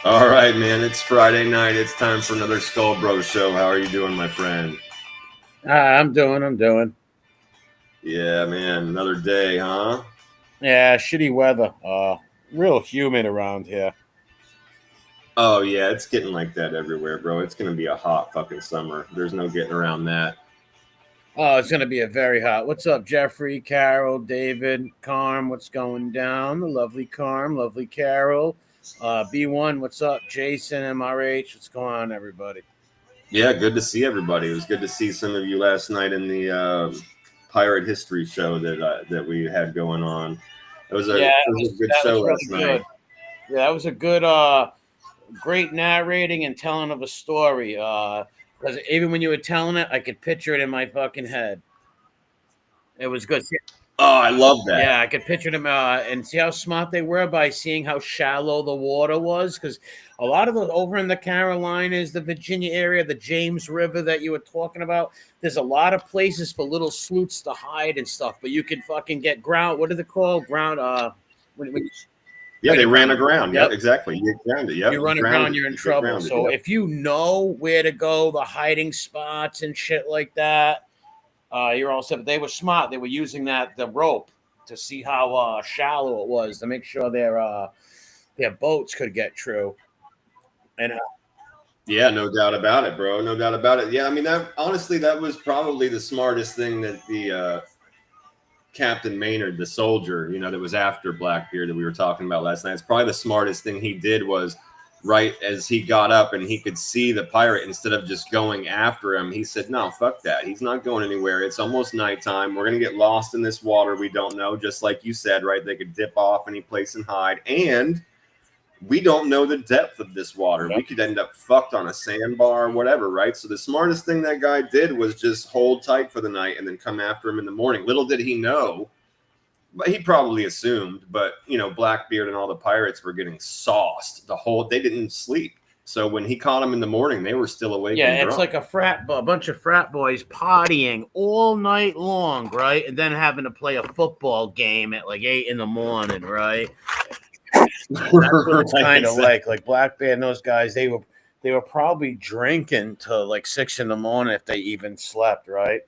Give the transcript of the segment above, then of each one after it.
All right, man. It's Friday night. It's time for another Skull Bro show. How are you doing, my friend? I'm doing. Yeah, man. Another day, huh? Yeah, shitty weather. Real humid around here. Oh, yeah. It's getting like that everywhere, bro. It's going to be a hot fucking summer. There's no getting around that. Oh, it's gonna be a very hot. What's up, Jeffrey, Carol, David, Carm? What's going down? The lovely Carm, lovely Carol. B1, what's up? Jason, MRH, what's going on, everybody? Yeah, good to see everybody. It was good to see some of you last night in the pirate history show that we had going on. Yeah, It was a good that show was last really night. good. Yeah, that was a good, great narrating and telling of a story. Because even when you were telling it, I could picture it in my fucking head. It was good. Oh, I love that. Yeah, I could picture them and see how smart they were by seeing how shallow the water was. Because a lot of the over in the Carolinas, the Virginia area, the James River that you were talking about, there's a lot of places for little sleuths to hide and stuff. But you can fucking get ground. What are they called? Ground. When Yeah, right they ran aground. aground. Yep, Yep. exactly. You get grounded. Yep, You run aground, grounded. you're in You get trouble. grounded. So Yep. if you know where to go, the hiding spots and shit like that, you're all set. But they were smart. They were using the rope to see how shallow it was to make sure their boats could get through. And Yeah, no doubt about it, bro. No doubt about it. Yeah, I mean that honestly, that was probably the smartest thing that the Captain Maynard, the soldier, that was after Blackbeard that we were talking about last night. It's probably the smartest thing he did was right as he got up and he could see the pirate, instead of just going after him, he said, "No, fuck that. He's not going anywhere. It's almost nighttime. We're gonna get lost in this water we don't know." Just like you said, right? They could dip off any place and hide, and we don't know the depth of this water. yep. We could end up fucked on a sandbar or whatever, right? So the smartest thing that guy did was just hold tight for the night and then come after him in the morning. Little did he know, but he probably assumed, but Blackbeard and all the pirates were getting sauced. They didn't sleep. So when he caught them in the morning, they were still awake and Yeah, it's drunk. like a bunch of frat boys partying all night long, right? And then having to play a football game at like 8 in the morning, right? That's what it's kind of like. Like Blackbeard and those guys, they were probably drinking till like 6 in the morning if they even slept, right?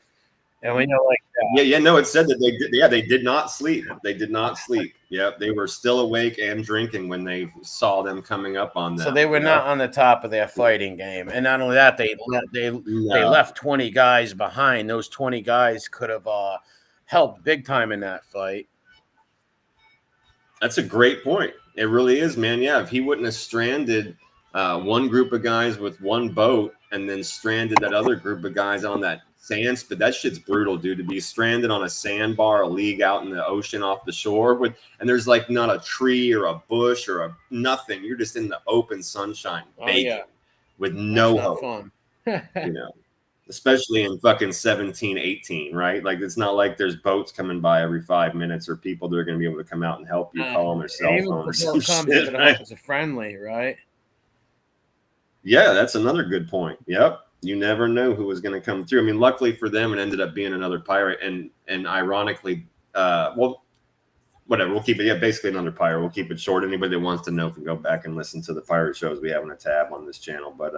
And we know like Yeah, no, it said that they did. Yeah, they did not sleep. They did not sleep. Yep, they were still awake and drinking when they saw them coming up on them. so they were not on the top of their fighting game, and not only that, they left 20 guys behind. Those 20 guys could have helped big time in that fight. That's a great point. It really is, man. Yeah, if he wouldn't have stranded one group of guys with one boat and then stranded that other group of guys on that sand spit, that shit's brutal, dude. To be stranded on a sandbar, a league out in the ocean off the shore and there's like not a tree or a bush or nothing. You're just in the open sunshine, baking with no hope. Fun. Especially in fucking 17, 18, right? Like, it's not like there's boats coming by every 5 minutes or people that are going to be able to come out and help you call on their cell phone or some shit. Right? It's a friendly, right? Yeah, that's another good point. Yep. You never know who was going to come through. I mean, luckily for them, it ended up being another pirate. And ironically, well, whatever. We'll keep it. Yeah, basically another pirate. We'll keep it short. Anybody that wants to know can go back and listen to the pirate shows we have on a tab on this channel. But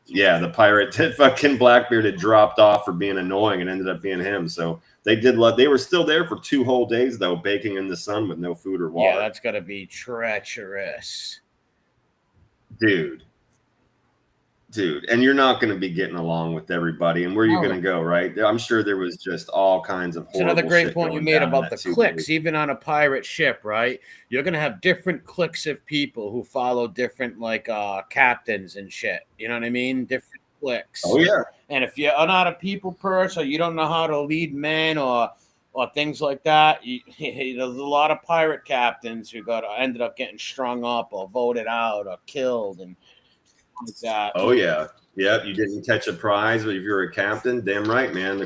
yeah, the pirate that fucking Blackbeard had dropped off for being annoying and ended up being him. So they were still there for 2 whole days, though, baking in the sun with no food or water. Yeah, that's got to be treacherous. Dude. And you're not going to be getting along with everybody. And where are you going to go, right? I'm sure there was just all kinds of horrible. It's another great point you made about the cliques. Even on a pirate ship, right? You're going to have different cliques of people who follow different, like, captains and shit. You know what I mean? Different cliques. Oh, yeah. And if you're not a people person or you don't know how to lead men or things like that, there's a lot of pirate captains who ended up getting strung up or voted out or killed and like that. Oh yeah, yep. You didn't catch a prize, but if you're a captain, damn right, man. Your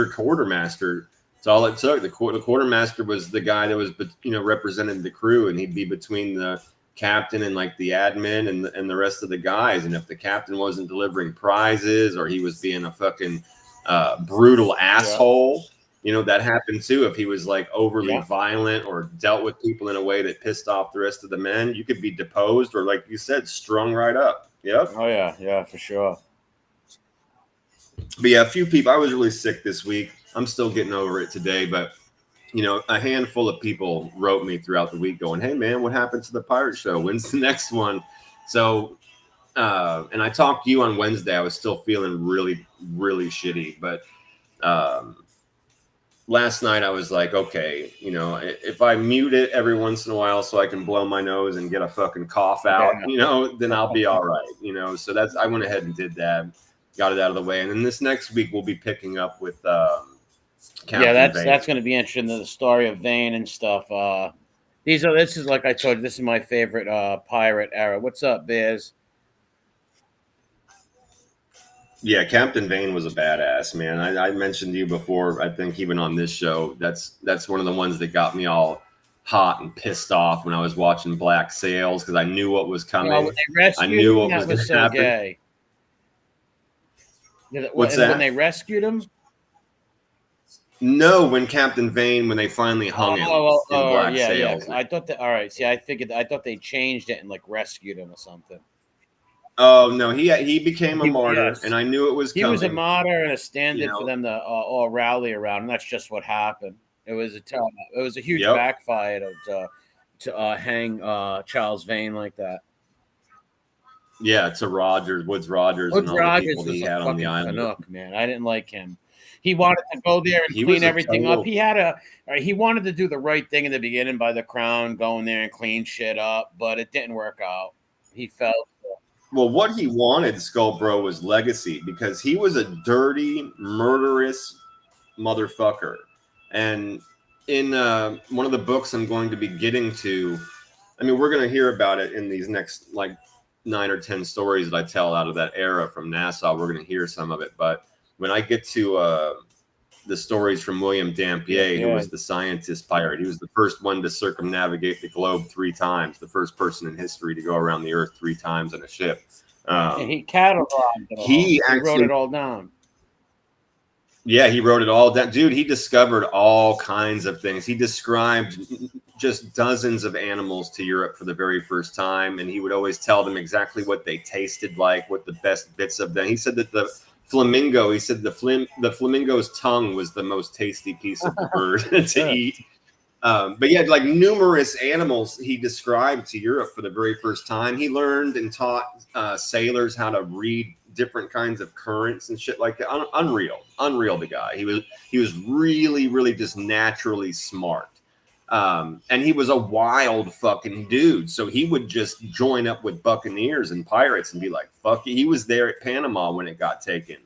quartermaster. It's all it took. The quartermaster was the guy that was, represented the crew, and he'd be between the captain and like the admin and the rest of the guys. And if the captain wasn't delivering prizes or he was being a fucking brutal asshole, You know, that happened too. If he was like overly violent or dealt with people in a way that pissed off the rest of the men, you could be deposed or, like you said, strung right up. Yep. Oh yeah, for sure. But yeah, a few people. I was really sick this week. I'm still getting over it today, but you know, a handful of people wrote me throughout the week going, "Hey man, what happened to the pirate show? When's the next one?" So, and I talked to you on Wednesday. I was still feeling really, really shitty, but last night I was like, okay, you know, if I mute it every once in a while so I can blow my nose and get a fucking cough out, you know, then I'll be all right, you know. So that's, I went ahead and did that, got it out of the way, and then this next week we'll be picking up with that's going to be interesting. The story of Vane and stuff. This is like I told you, this is my favorite pirate era. What's up, Bears? Yeah, Captain Vane was a badass, man. I mentioned to you before, I think even on this show, that's one of the ones that got me all hot and pissed off when I was watching Black Sails because I knew what was coming. I knew what was going to happen. Gay. What's that? When they rescued him? No, when Captain Vane, when they finally hung him in Black Sails. Yeah. I thought that. All right. See, I thought they changed it and like rescued him or something. Oh no, he became a martyr, and I knew it was coming. He was a martyr and a stand-in for them to all rally around, and that's just what happened. It was a huge backfire to hang Charles Vane like that. Yeah, to Woods Rogers, and all the people he had on the island. Canuck, man, I didn't like him. He wanted to go there and clean everything up. He wanted to do the right thing in the beginning by the Crown, going there and clean shit up, but it didn't work out. He felt. Well, what he wanted, Skullbro, was legacy because he was a dirty, murderous motherfucker. And in one of the books I'm going to be getting to, I mean, we're going to hear about it in these next like 9 or 10 stories that I tell out of that era from Nassau. We're going to hear some of it. But when I get to the stories from William Dampier, who was the scientist pirate, he was the first one to circumnavigate the globe 3 times, the first person in history to go around the earth 3 times in a ship. And he cataloged it all. He wrote it all down. Yeah, he wrote it all down. Dude, he discovered all kinds of things. He described just dozens of animals to Europe for the very first time, and he would always tell them exactly what they tasted like, what the best bits of them. He said that the flamingo, he said the flamingo's tongue was the most tasty piece of the bird to eat. But yeah, like numerous animals he described to Europe for the very first time. He learned and taught sailors how to read different kinds of currents and shit like that. Unreal, the guy. He was really, really just naturally smart. And he was a wild fucking dude. So he would just join up with buccaneers and pirates and be like, fuck it. He was there at Panama when it got taken.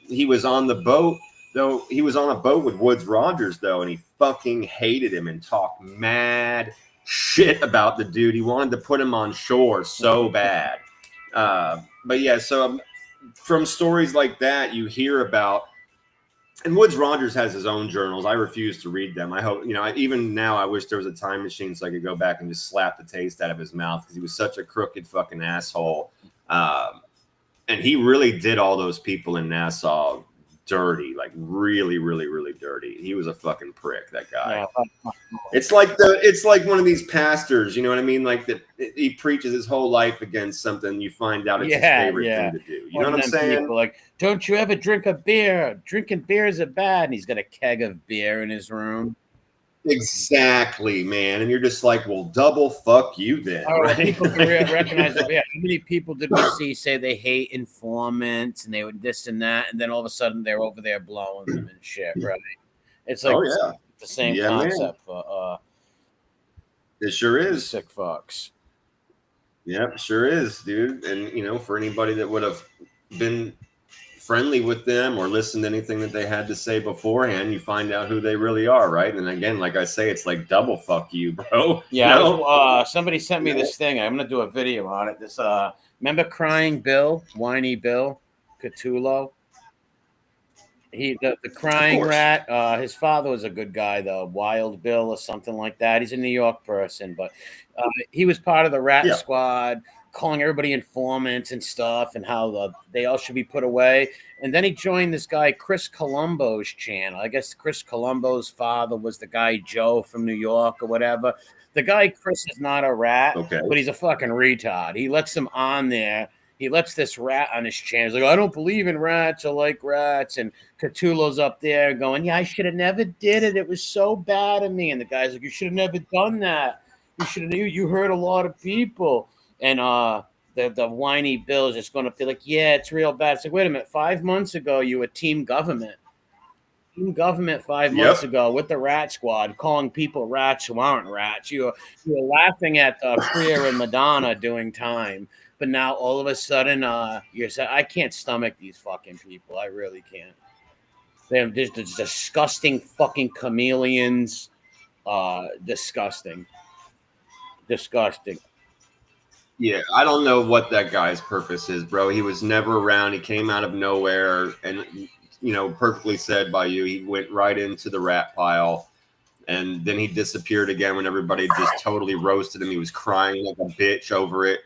He was on the boat, though. He was on a boat with Woods Rogers, though, and he fucking hated him and talked mad shit about the dude. He wanted to put him on shore so bad. But yeah, so from stories like that, you hear about. And Woods Rogers has his own journals. I refuse to read them. I hope, even now I wish there was a time machine so I could go back and just slap the taste out of his mouth because he was such a crooked fucking asshole. And he really did all those people in Nassau dirty, like really, really, really dirty. He was a fucking prick, that guy. Yeah. It's like one of these pastors, you know what I mean? Like that he preaches his whole life against something. You find out it's his favorite thing to do. You know what I'm saying? People like, don't you ever drink a beer? Drinking beers are bad. And he's got a keg of beer in his room. Exactly, man. And you're just like, well, double fuck you then. Right? People can recognize that. Yeah. How many people did we see say they hate informants and they would this and that, and then all of a sudden they're over there blowing them and shit, right? It's like the same concept for it sure is. Sick fucks. Yep, sure is, dude. And for anybody that would have been friendly with them or listened to anything that they had to say beforehand, you find out who they really are, right? And again, like I say, it's like double fuck you, bro. Yeah. Somebody sent me this thing. I'm gonna do a video on it. This remember Crying Bill, Whiny Bill Catullo? The crying rat. His father was a good guy, though. Wild Bill or something like that. He's a New York person, but he was part of the rat squad. calling everybody informants and stuff, and how they all should be put away. And then he joined this guy Chris Colombo's channel. I guess Chris Colombo's father was the guy Joe from New York or whatever. The guy Chris is not a rat, but he's a fucking retard. He lets him on there. He lets this rat on his channel. He's like, I don't believe in rats. I like rats. And Cthulhu's up there going, yeah, I should have never did it. It was so bad of me. And the guy's like, you should have never done that. You should have. You hurt a lot of people. And the whiny Bill is just going up there like, yeah, it's real bad. It's like, wait a minute. 5 months ago, you were Team Government. Team Government 5 months ago with the Rat Squad, calling people rats who aren't rats. You were laughing at Freer and Madonna doing time. But now all of a sudden, you're saying, I can't stomach these fucking people. I really can't. They're just disgusting fucking chameleons. Disgusting. Yeah, I don't know what that guy's purpose is, bro. He was never around. He came out of nowhere, and perfectly said by you. He went right into the rat pile, and then he disappeared again when everybody just totally roasted him. He was crying like a bitch over it.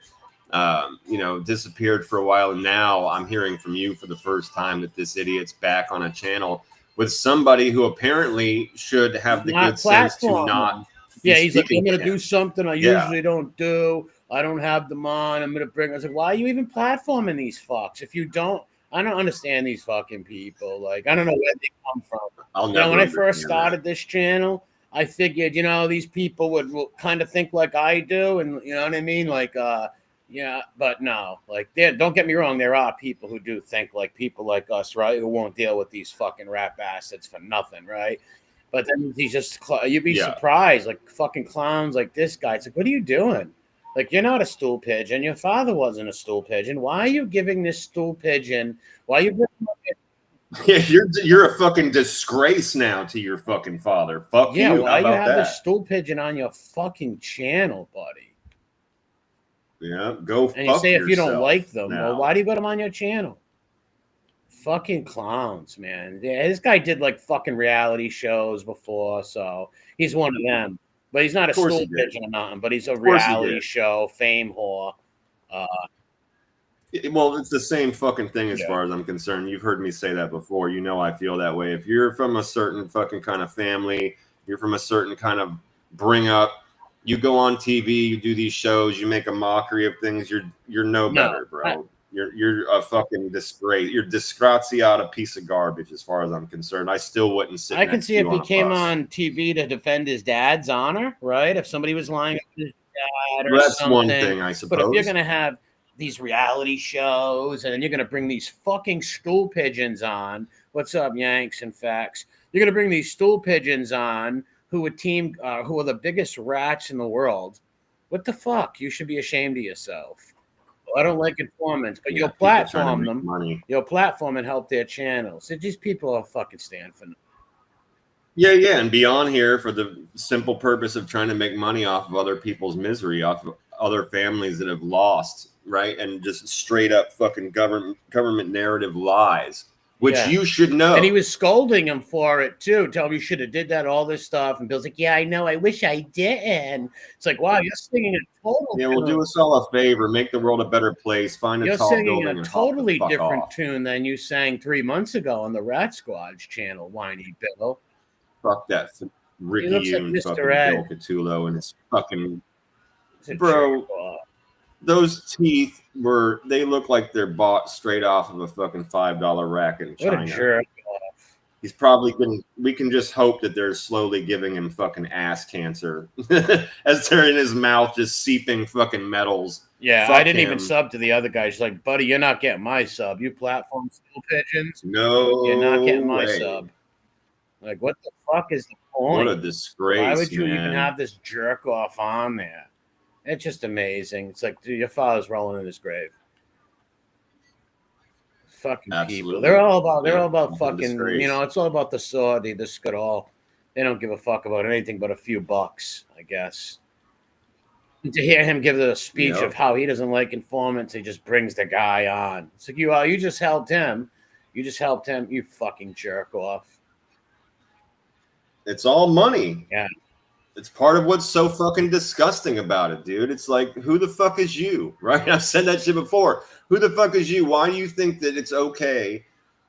Disappeared for a while, and now I'm hearing from you for the first time that this idiot's back on a channel with somebody who apparently should have the good sense to not. Yeah, he's like, I'm going to do something I usually don't do. I don't have them on. I'm going to bring. I was like, why are you even platforming these fucks? If you don't, I don't understand these fucking people. Like, I don't know where they come from. When I first started this channel, I figured, these people would kind of think like I do, and you know what I mean, like, yeah, but no, like, don't get me wrong, there are people who do think like people like us, right? Who won't deal with these fucking rat bastards for nothing, right? But then he's just, you'd be surprised, like fucking clowns like this guy. It's like, what are you doing? Like, you're not a stool pigeon. Your father wasn't a stool pigeon. Why are you giving this stool pigeon? Why are you? Yeah, you're a fucking disgrace now to your fucking father. Fuck you. Why you have this stool pigeon on your fucking channel, buddy? Yeah, go. And you say if you don't like them, well, why do you put them on your channel? Fucking clowns, man. Yeah, this guy did like fucking reality shows before, so he's one of them. But he's not a stool pigeon or nothing. But he's a reality show fame whore. Well, it's the same fucking thing as far as I'm concerned. You've heard me say that before. You know I feel that way. If you're from a certain fucking kind of family, you're from a certain kind of bring up, you go on TV, you do these shows, you make a mockery of things, you're no better, bro. You're a fucking disgrace. You're disgraziata piece of garbage as far as I'm concerned. I still wouldn't sit. I can see if he came on TV to defend his dad's honor, right? If somebody was lying about his dad or that's something. One thing, I suppose. But if you're gonna have these reality shows and then you're gonna bring these fucking stool pigeons on, what's up, Yanks and Facts? You're gonna bring these stool pigeons on who are the biggest rats in the world. What the fuck? You should be ashamed of yourself. I don't like informants, but you'll platform them. You'll platform and help their channels. So these people are fucking stand for nothing. Yeah, and be on here for the simple purpose of trying to make money off of other people's misery, off of other families that have lost, right? And just straight up fucking government narrative lies, which you should know. And he was scolding him for it too. Tell him you should have did that, all this stuff. And Bill's like, yeah, I know. I wish I didn't. It's like, wow, you're singing a total. Yeah, well, do us all a favor. Make the world a better place. Find a tall building. You're singing a totally different tune than you sang 3 months ago on the Rat Squad's channel, whiny Bill. Fuck that Ricky and fucking Bill Cthulhu and his fucking bro. Those teeth they look like they're bought straight off of a fucking $5 rack in China. What a jerk. He's probably we can just hope that they're slowly giving him fucking ass cancer as they're in his mouth just seeping fucking metals. Yeah, I didn't even sub to the other guy. She's like, buddy, you're not getting my sub. You platform stool pigeons. No, you're not getting my sub. Like, what the fuck is the point? What a disgrace. Why would you even have this jerk off on there? It's just amazing. It's like, dude, your father's rolling in his grave. Fucking people. They're all about fucking, disgrace. It's all about the sword, the skadal. They don't give a fuck about anything but a few bucks, I guess. And to hear him give the speech of how he doesn't like informants, he just brings the guy on. It's like, you just helped him. You fucking jerk off. It's all money. Yeah. It's part of what's so fucking disgusting about it, dude. It's like, who the fuck is you, right? I've said that shit before. Who the fuck is you? Why do you think that it's okay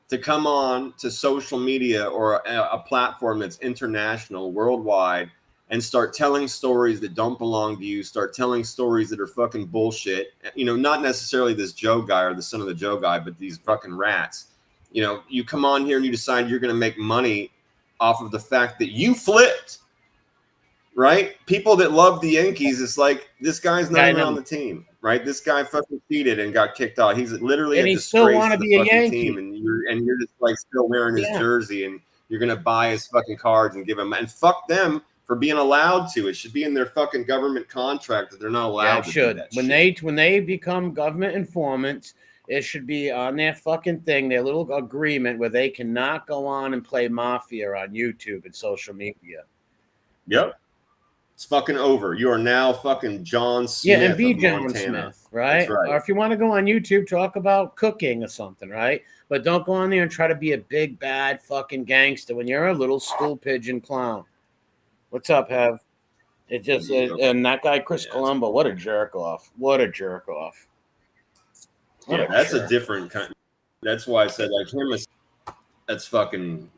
to come on to social media or a platform that's international, worldwide, and start telling stories that don't belong to you, start telling stories that are fucking bullshit? You know, not necessarily this Joe guy or the son of the Joe guy, but these fucking rats. You know, you come on here and you decide you're going to make money off of the fact that you flipped. Right? People that love the Yankees, it's like, this guy's not even on the team, right? This guy fucking cheated and got kicked out. He's literally a disgrace to the fucking team, and you're just like still wearing his jersey, and you're gonna buy his fucking cards and give him, and fuck them for being allowed to. It should be in their fucking government contract that they're not allowed to do that shit. When they become government informants, it should be on their fucking thing, their little agreement where they cannot go on and play mafia on YouTube and social media. Yep. It's fucking over. You are now fucking John Smith. Yeah, and be John Smith, right? Or if you want to go on YouTube, talk about cooking or something, right? But don't go on there and try to be a big, bad fucking gangster when you're a little stool pigeon clown. What's up, Hev? It just, and that guy, Chris Colombo, what a jerk off. What a jerk off. Yeah, that's a different kind. That's why I said, like, him, that's fucking,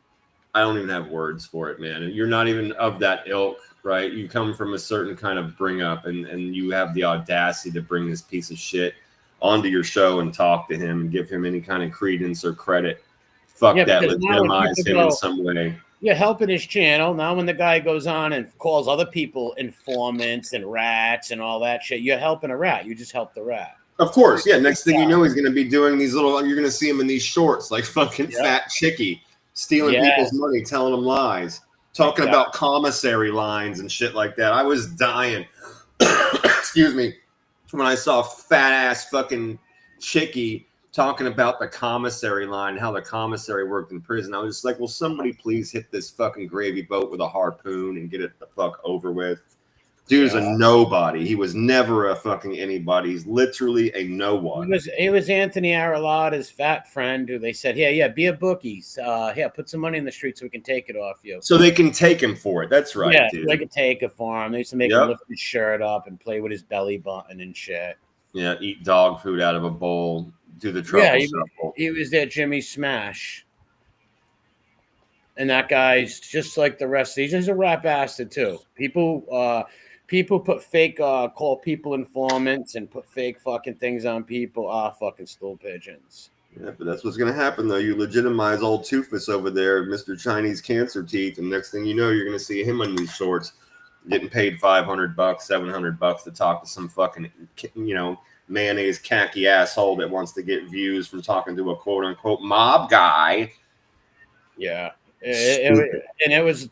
I don't even have words for it, man. You're not even of that ilk. Right, you come from a certain kind of bring up, and you have the audacity to bring this piece of shit onto your show and talk to him and give him any kind of credence or credit. Fuck that, legitimize him in some way. You're helping his channel. Now when the guy goes on and calls other people informants and rats and all that shit, you're helping a rat. You just helped the rat. Of course, yeah. Next thing you know, he's going to be doing these little, you're going to see him in these shorts like fucking Fat Chickie, stealing people's money, telling them lies. Talking about commissary lines and shit like that. I was dying. Excuse me. When I saw fat ass fucking Chickie talking about the commissary line, how the commissary worked in prison, I was just like, will somebody please hit this fucking gravy boat with a harpoon and get it the fuck over with? Dude's a nobody. He was never a fucking anybody. He's literally a no one. It was Anthony Aralotta's fat friend who they said, yeah, be a bookie. Put some money in the street so we can take it off you. So they can take him for it. That's right, dude. They could take it for him. They used to make him lift his shirt up and play with his belly button and shit. Yeah, eat dog food out of a bowl. Do the truffle shuffle. He was there, Jimmy Smash. And that guy's just like the rest of these. He's a rap bastard, too. People put fake, call people informants and put fake fucking things on people. Fucking stool pigeons. Yeah, but that's what's going to happen, though. You legitimize old Toofus over there, Mr. Chinese Cancer Teeth, and next thing you know, you're going to see him in these shorts getting paid $500, $700 to talk to some fucking, mayonnaise khaki asshole that wants to get views from talking to a quote-unquote mob guy. Yeah. It was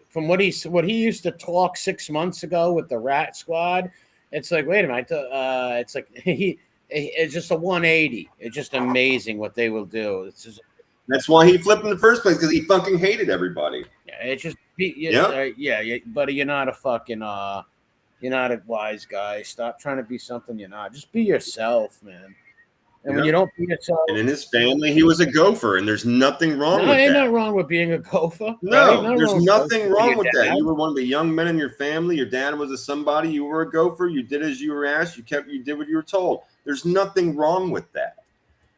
from what he used to talk 6 months ago with the Rat Squad. It's like, wait a minute, it's like it's just a 180. It's just amazing what they will do. That's why he flipped in the first place, because he fucking hated everybody. Yeah, it's just buddy, you're not a fucking you're not a wise guy. Stop trying to be something you're not. Just be yourself, man. And when you don't be yourself, and in his family, he was a gopher, and there's nothing wrong with that. Ain't nothing wrong with being a gopher. No, there's nothing wrong with that. You were one of the young men in your family. Your dad was a somebody. You were a gopher. You did as you were asked. You did what you were told. There's nothing wrong with that.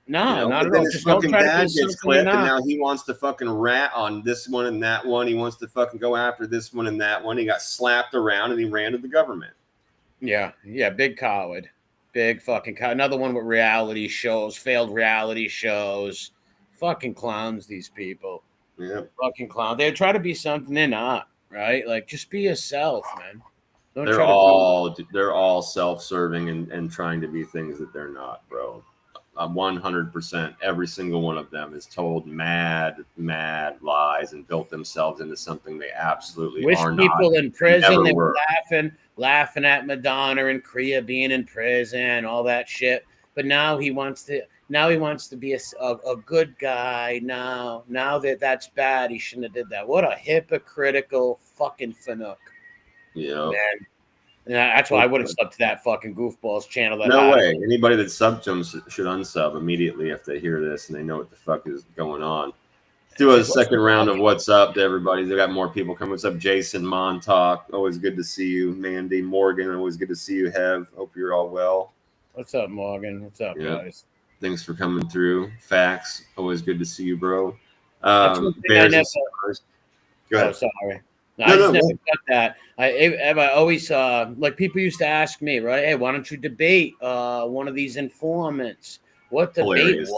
No, not at all. all. His fucking dad gets clipped, and now he wants to fucking rat on this one and that one. He wants to fucking go after this one and that one. He got slapped around, and he ran to the government. Yeah, big coward. Big fucking another one with reality shows, failed reality shows. Fucking clowns, these people. Yeah. Fucking clowns. They try to be something they're not, right? Like, just be yourself, man. They're all self-serving and trying to be things that they're not, bro. 100%. Every single one of them is told mad lies and built themselves into something they absolutely are not. Wish people in prison, they were laughing at Madonna and Kriya being in prison, all that shit. But now he wants to be a good guy. Now that's bad. He shouldn't have did that. What a hypocritical fucking fanook. Yeah. Man. And that's why I would have subbed to that fucking goofballs channel. No way. Anybody that subbed to him should unsub immediately if they hear this and they know what the fuck is going on. Do a second round of what's up to everybody. They got more people coming. What's up, Jason Montauk? Always good to see you. Mandy Morgan, always good to see you. Hev, hope you're all well. What's up, Morgan? What's up, guys? Thanks for coming through. Facts, always good to see you, bro. That's one thing I never. Go ahead. Oh, sorry. No, No, I just no, never got that. I always like people used to ask me, right? Hey, why don't you debate one of these informants? What debate? Hilarious.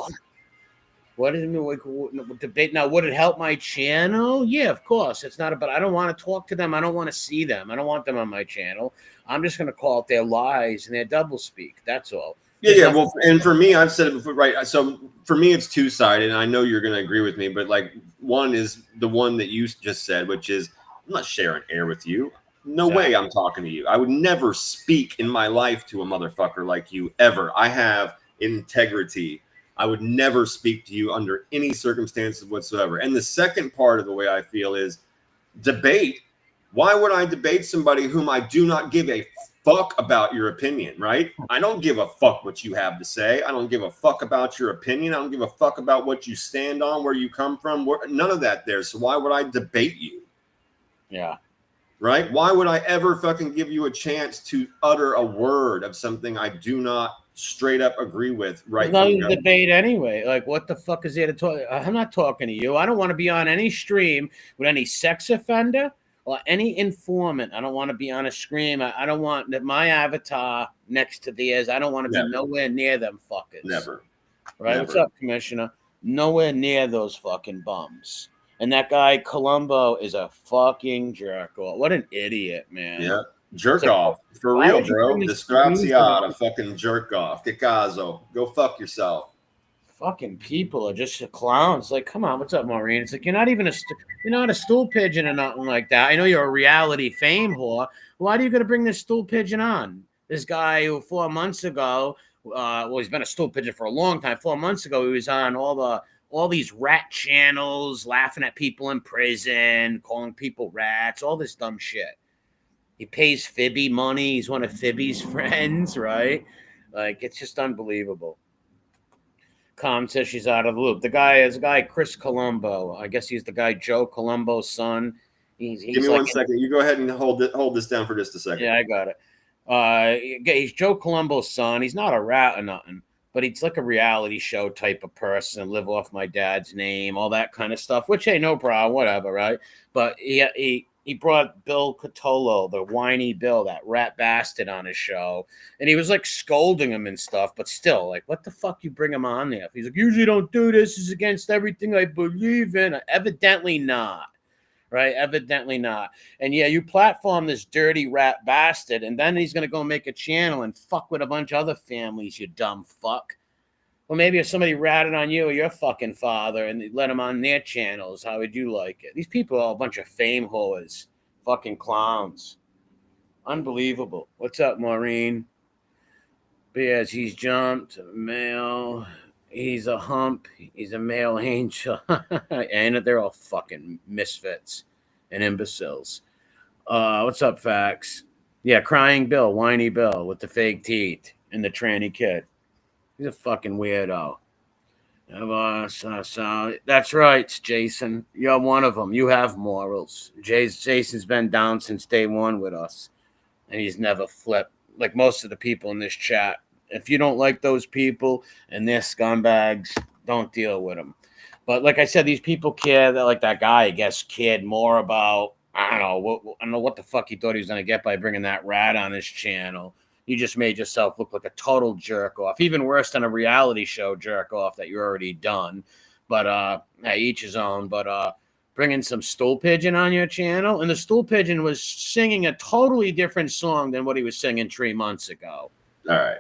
What did it mean? Like, debate? Now, would it help my channel? Yeah, of course. It's not about. I don't want to talk to them. I don't want to see them. I don't want them on my channel. I'm just going to call out their lies and their doublespeak. That's all. Yeah. Well, and for me, I've said it before, right? So for me, it's two-sided, and I know you're going to agree with me. But like, one is the one that you just said, which is, I'm not sharing air with you. No way I'm talking to you. I would never speak in my life to a motherfucker like you ever. I have integrity. I would never speak to you under any circumstances whatsoever. And the second part of the way I feel is debate. Why would I debate somebody whom I do not give a fuck about your opinion, right? I don't give a fuck what you have to say. I don't give a fuck about your opinion. I don't give a fuck about what you stand on, where you come from. None of that there. So why would I debate you? Yeah. Right? Why would I ever fucking give you a chance to utter a word of something I do not straight up agree with? Right? No debate anyway. Like, what the fuck is there to talk? I'm not talking to you. I don't want to be on any stream with any sex offender or any informant. I don't want to be on a stream. I don't want my avatar next to theirs. I don't want to be nowhere near them fuckers. Never. Right? Never. What's up, Commissioner? Nowhere near those fucking bums. And that guy, Columbo, is a fucking jerk off. What an idiot, man. Yeah. Jerk off. For real, bro. Disgraziata. Fucking jerk off. Que caso. Go fuck yourself. Fucking people are just clowns. Like, come on, what's up, Maureen? It's like, you're not even you're not a stool pigeon or nothing like that. I know you're a reality fame whore. Why do you got to bring this stool pigeon on? This guy who 4 months ago, well, he's been a stool pigeon for a long time. 4 months ago, he was on all these rat channels, laughing at people in prison, calling people rats, all this dumb shit. He pays Fibby money. He's one of Fibby's friends, right? Like, it's just unbelievable. Com says she's out of the loop. The guy is Chris Colombo. I guess he's the guy Joe Colombo's son. He's Give me 1 second. You go ahead and hold this down for just a second. Yeah, I got it. He's Joe Colombo's son. He's not a rat or nothing, but he's like a reality show type of person. Live off my dad's name, all that kind of stuff. Which, hey, no problem, whatever, right? But he brought Bill Cotolo, the whiny Bill, that rat bastard, on his show. And he was like scolding him and stuff, but still, like, what the fuck you bring him on there? He's like, usually don't do this. This is against everything I believe in. Evidently not. Right? Evidently not. And yeah, you platform this dirty rat bastard, and then he's going to go make a channel and fuck with a bunch of other families, you dumb fuck. Well, maybe if somebody ratted on you or your fucking father and they let him on their channels, how would you like it? These people are a bunch of fame whores. Fucking clowns. Unbelievable. What's up, Maureen? Bears, he's jumped. Male. He's a hump. He's a male angel. And they're all fucking misfits and imbeciles. What's up, Fax? Yeah, crying Bill, whiny Bill with the fake teeth and the tranny kid. He's a fucking weirdo. So that's right, Jason. You're one of them. You have morals. Jason's been down since day one with us, and he's never flipped. Like most of the people in this chat. If you don't like those people and they're scumbags, don't deal with them. But like I said, these people care. That, like that guy, I guess, cared more about, I don't know what the fuck he thought he was going to get by bringing that rat on his channel. You just made yourself look like a total jerk off, even worse than a reality show jerk off that you're already done. But hey, each his own. But bringing some stool pigeon on your channel, and the stool pigeon was singing a totally different song than what he was singing 3 months ago. All right.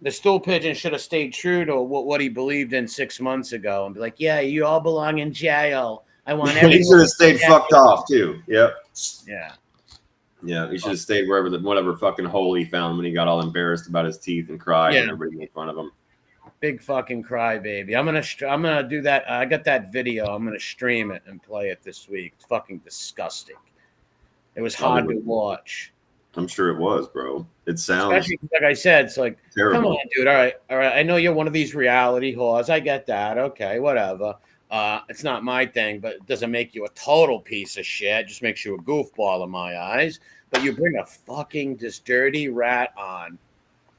The stool pigeon should have stayed true to what he believed in 6 months ago and be like, yeah, you all belong in jail. I want everyone. He should have stayed fucked off too. Yep. Yeah. Yeah, he should have stayed whatever fucking hole he found when he got all embarrassed about his teeth and cried and everybody made fun of him. Big fucking crybaby. I'm gonna do that. I got that video. I'm gonna stream it and play it this week. It's fucking disgusting. It was hard to watch. I'm sure it was, bro. It sounds, especially like I said, it's like, terrible. Come on, dude. All right. I know you're one of these reality whores. I get that. Okay, whatever. It's not my thing, but it doesn't make you a total piece of shit. It just makes you a goofball in my eyes. But you bring a fucking this dirty rat on.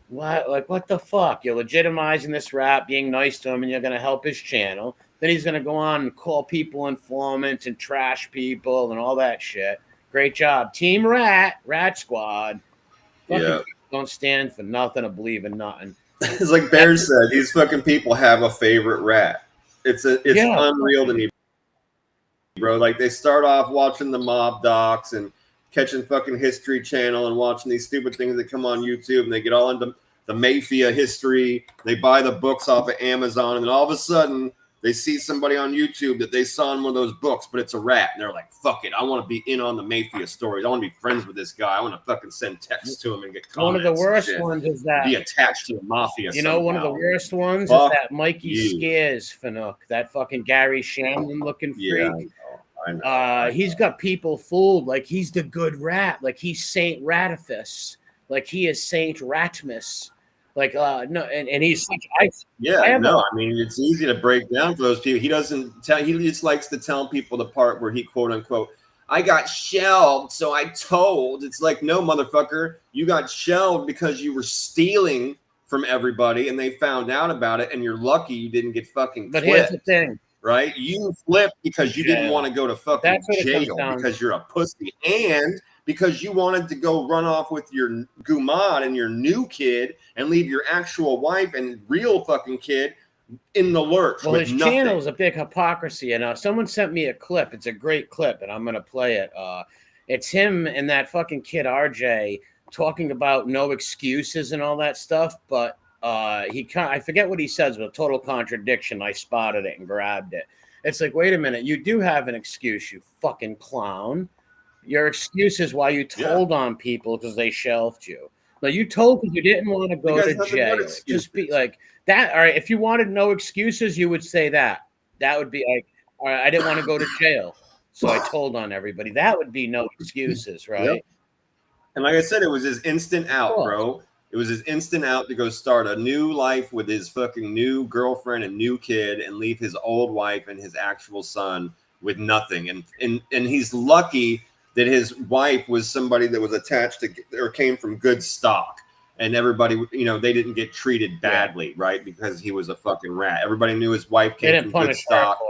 What? Like, what the fuck? You're legitimizing this rat, being nice to him, and you're going to help his channel. Then he's going to go on and call people informants and trash people and all that shit. Great job. Team Rat Squad. Fucking don't stand for nothing or believe in nothing. It's like Bear said, these fucking people have a favorite rat. It's unreal to me, bro. Like, they start off watching the mob docs and catching fucking History Channel and watching these stupid things that come on YouTube, and they get all into the Mafia history. They buy the books off of Amazon, and then all of a sudden they see somebody on YouTube that they saw in one of those books, but it's a rat, and they're like, fuck it, I want to be in on the Mafia stories. I want to be friends with this guy. I want to fucking send texts to him and get comments. One of the worst ones is that be attached to the Mafia. You know, somehow. One of the worst ones is that Mikey Scares Fanuc, that fucking Gary Shandling looking freak. I know. He's got people fooled like he's the good rat, like he's Saint Ratimus, like he is Saint Ratmus. Like no, and he's such I mean, it's easy to break down for those people. He doesn't tell. He just likes to tell people the part where he quote unquote, I got shelved, so I told. It's like, no, motherfucker, you got shelved because you were stealing from everybody, and they found out about it, and you're lucky you didn't get fucking. But here's the thing, right? You flipped because you didn't want to go to fucking jail because you're a pussy, and because you wanted to go run off with your gumad and your new kid and leave your actual wife and real fucking kid in the lurch. Well, with his channel is a big hypocrisy. And someone sent me a clip. It's a great clip, and I'm going to play it. It's him and that fucking kid RJ talking about no excuses and all that stuff. But I forget what he says, but a total contradiction. I spotted it and grabbed it. It's like, wait a minute. You do have an excuse, you fucking clown. Your excuse is why you told on people because they shelved you. No, you told because you didn't want to go to jail. Just be like that. All right. If you wanted no excuses, you would say that. That would be like, all right, I didn't want to go to jail, so I told on everybody. That would be no excuses, right? Yep. And like I said, it was his instant out, bro. It was his instant out to go start a new life with his fucking new girlfriend and new kid and leave his old wife and his actual son with nothing. And he's lucky that his wife was somebody that was attached to or came from good stock, and everybody, you know, they didn't get treated badly, right? Because he was a fucking rat. Everybody knew his wife came from good stock,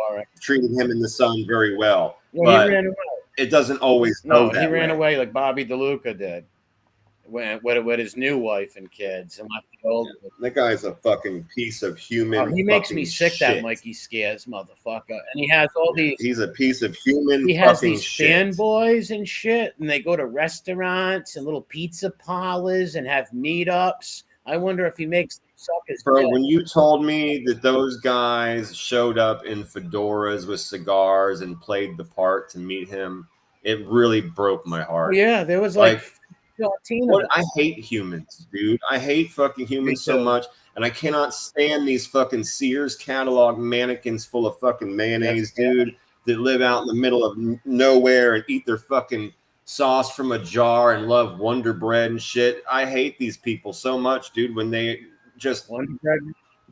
treated him and the son very well. But he ran away. It doesn't always go that way. He ran away like Bobby DeLuca did with his new wife and kids. And that guy's a fucking piece of human. He makes me sick, shit. That Mikey Scares motherfucker. And he has all these. He's a piece of human. He has these fanboys and shit, and they go to restaurants and little pizza parlors and have meetups. I wonder if he makes suckers. Bro, when you told me that those guys showed up in fedoras with cigars and played the part to meet him, it really broke my heart. Yeah, there was like I hate humans, dude. I hate fucking humans so much, and I cannot stand these fucking Sears catalog mannequins full of fucking mayonnaise, dude, that live out in the middle of nowhere and eat their fucking sauce from a jar and love Wonder Bread and shit. I hate these people so much, dude, when they just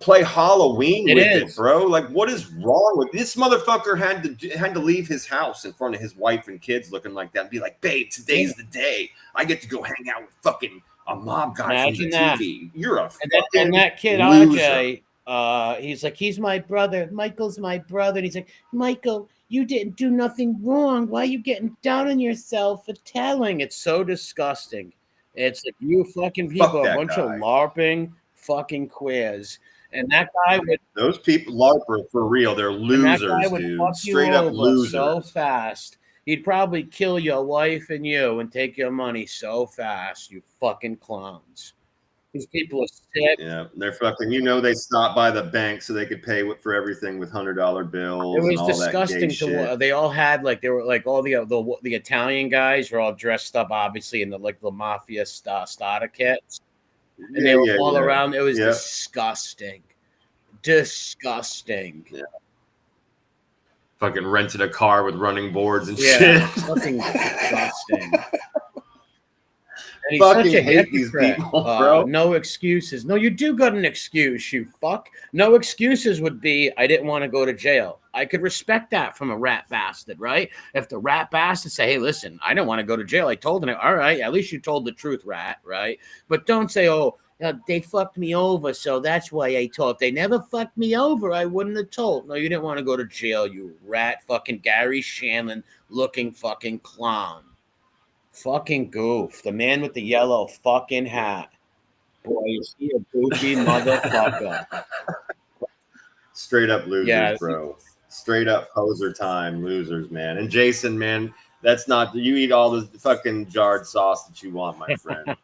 play Halloween with it, bro. Like, what is wrong with this motherfucker? Had to leave his house in front of his wife and kids looking like that and be like, babe, today's the day. I get to go hang out with fucking a mob guy from the TV. You're a fucking and that kid RJ, he's like, he's my brother. Michael's my brother. And he's like, Michael, you didn't do nothing wrong. Why are you getting down on yourself for telling? It's so disgusting. It's like, you fucking people are a bunch of LARPing fucking queers. And that guy would. Those people, LARPer for real, they're losers, dude. Straight up losers. So fast. He'd probably kill your wife and you and take your money so fast, you fucking clowns. These people are sick. Yeah, they're fucking. You know, they stopped by the bank so they could pay for everything with $100 bills. It was and all disgusting that gay shit. They all had like they were like all the Italian guys were all dressed up, obviously in the mafia starter kits, and they were all around. It was disgusting. Disgusting. Yeah. Fucking rented a car with running boards and shit. Fucking disgusting. And fucking hate these people, bro. No excuses. No, you do got an excuse, you fuck. No excuses would be, I didn't want to go to jail. I could respect that from a rat bastard, right? If the rat bastard say, hey, listen, I don't want to go to jail. I told him, all right, at least you told the truth, rat, right? But don't say, oh, they fucked me over, so that's why I told. If they never fucked me over, I wouldn't have told. No, you didn't want to go to jail, you rat fucking Gary Shanlin looking fucking clown. Fucking goof. The man with the yellow fucking hat. Boy, is he a goofy motherfucker. Straight up losers, bro. Straight up poser time losers, man. And Jason, man, that's not, you eat all the fucking jarred sauce that you want, my friend.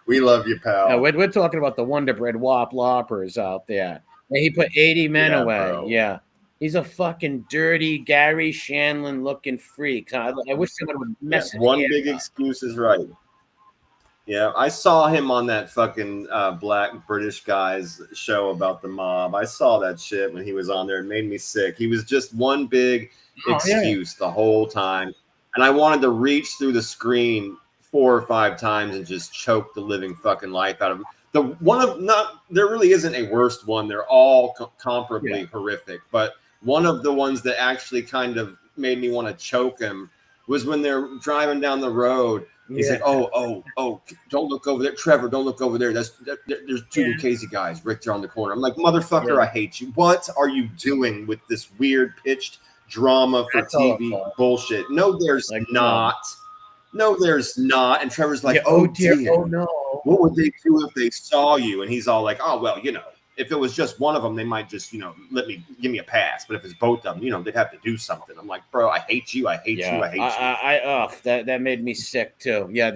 We love you, pal. No, we're talking about the Wonder Bread Whoppers out there. He put 80 men away. Bro. Yeah. He's a fucking dirty Gary Shanlin looking freak. I wish someone would mess One big excuse is right. Yeah, I saw him on that fucking black British guy's show about the mob. I saw that shit when he was on there. It made me sick. He was just one big excuse the whole time. And I wanted to reach through the screen 4 or 5 times and just choke the living fucking life out of him. There really isn't a worst one. They're all comparably horrific. But one of the ones that actually kind of made me want to choke him was when they're driving down the road. He's like, oh, don't look over there. Trevor, don't look over there. There's 2 Lucchese guys right there on the corner. I'm like, motherfucker, I hate you. What are you doing with this weird pitched drama for TV bullshit? No, there's not. No, there's not. And Trevor's like, oh, dear. Oh, no. What would they do if they saw you? And he's all like, oh, well, if it was just one of them, they might just, give me a pass. But if it's both of them, they'd have to do something. I'm like, bro, I hate you. I hate you. I hate you. That made me sick too. Yeah,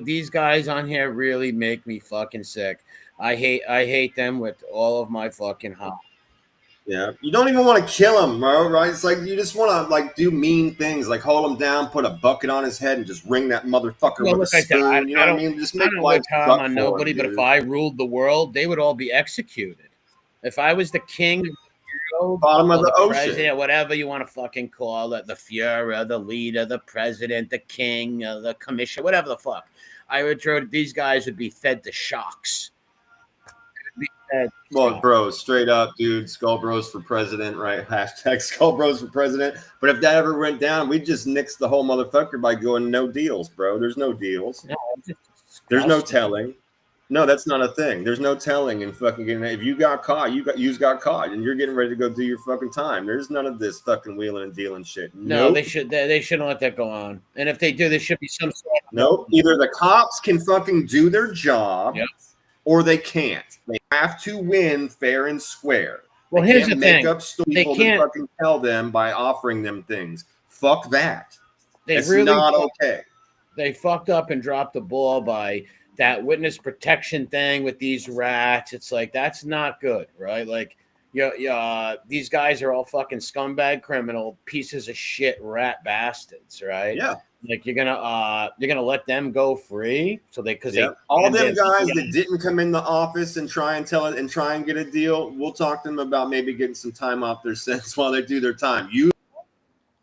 these guys on here really make me fucking sick. I hate them with all of my fucking heart. Yeah, you don't even want to kill him, bro, right? It's like you just want to do mean things, like hold him down, put a bucket on his head, and just ring that motherfucker with a spoon. You know what I mean? Just make life suck on nobody. But if I ruled the world, they would all be executed. If I was the king, bottom of the ocean, whatever you want to fucking call it, the Führer, the leader, the president, the king, the commissioner, whatever the fuck, I would throw. These guys would be fed to sharks. Well, bro, straight up, dude, Skull Bros for president, right? Hashtag Skull Bros for president. But if that ever went down, we'd just nix the whole motherfucker by going no deals, bro. There's no deals. No, there's no telling. No, that's not a thing. There's no telling and fucking getting. If you got caught, you got caught, and you're getting ready to go do your fucking time. There's none of this fucking wheeling and dealing shit. No, they shouldn't let that go on. And if they do, there should be some sort of. Nope. Either the cops can fucking do their job. Yep. Or they can't. They have to win fair and square. Well, here's the thing. Make up people to fucking tell them by offering them things. Fuck that. It's really not okay. They fucked up and dropped the ball by that witness protection thing with these rats. It's like, that's not good, right? Like, these guys are all fucking scumbag criminal pieces of shit rat bastards, right? Yeah. Like you're gonna let them go free, so all them guys that didn't come in the office and try and tell it and try and get a deal. We'll talk to them about maybe getting some time off their sentence while they do their time. You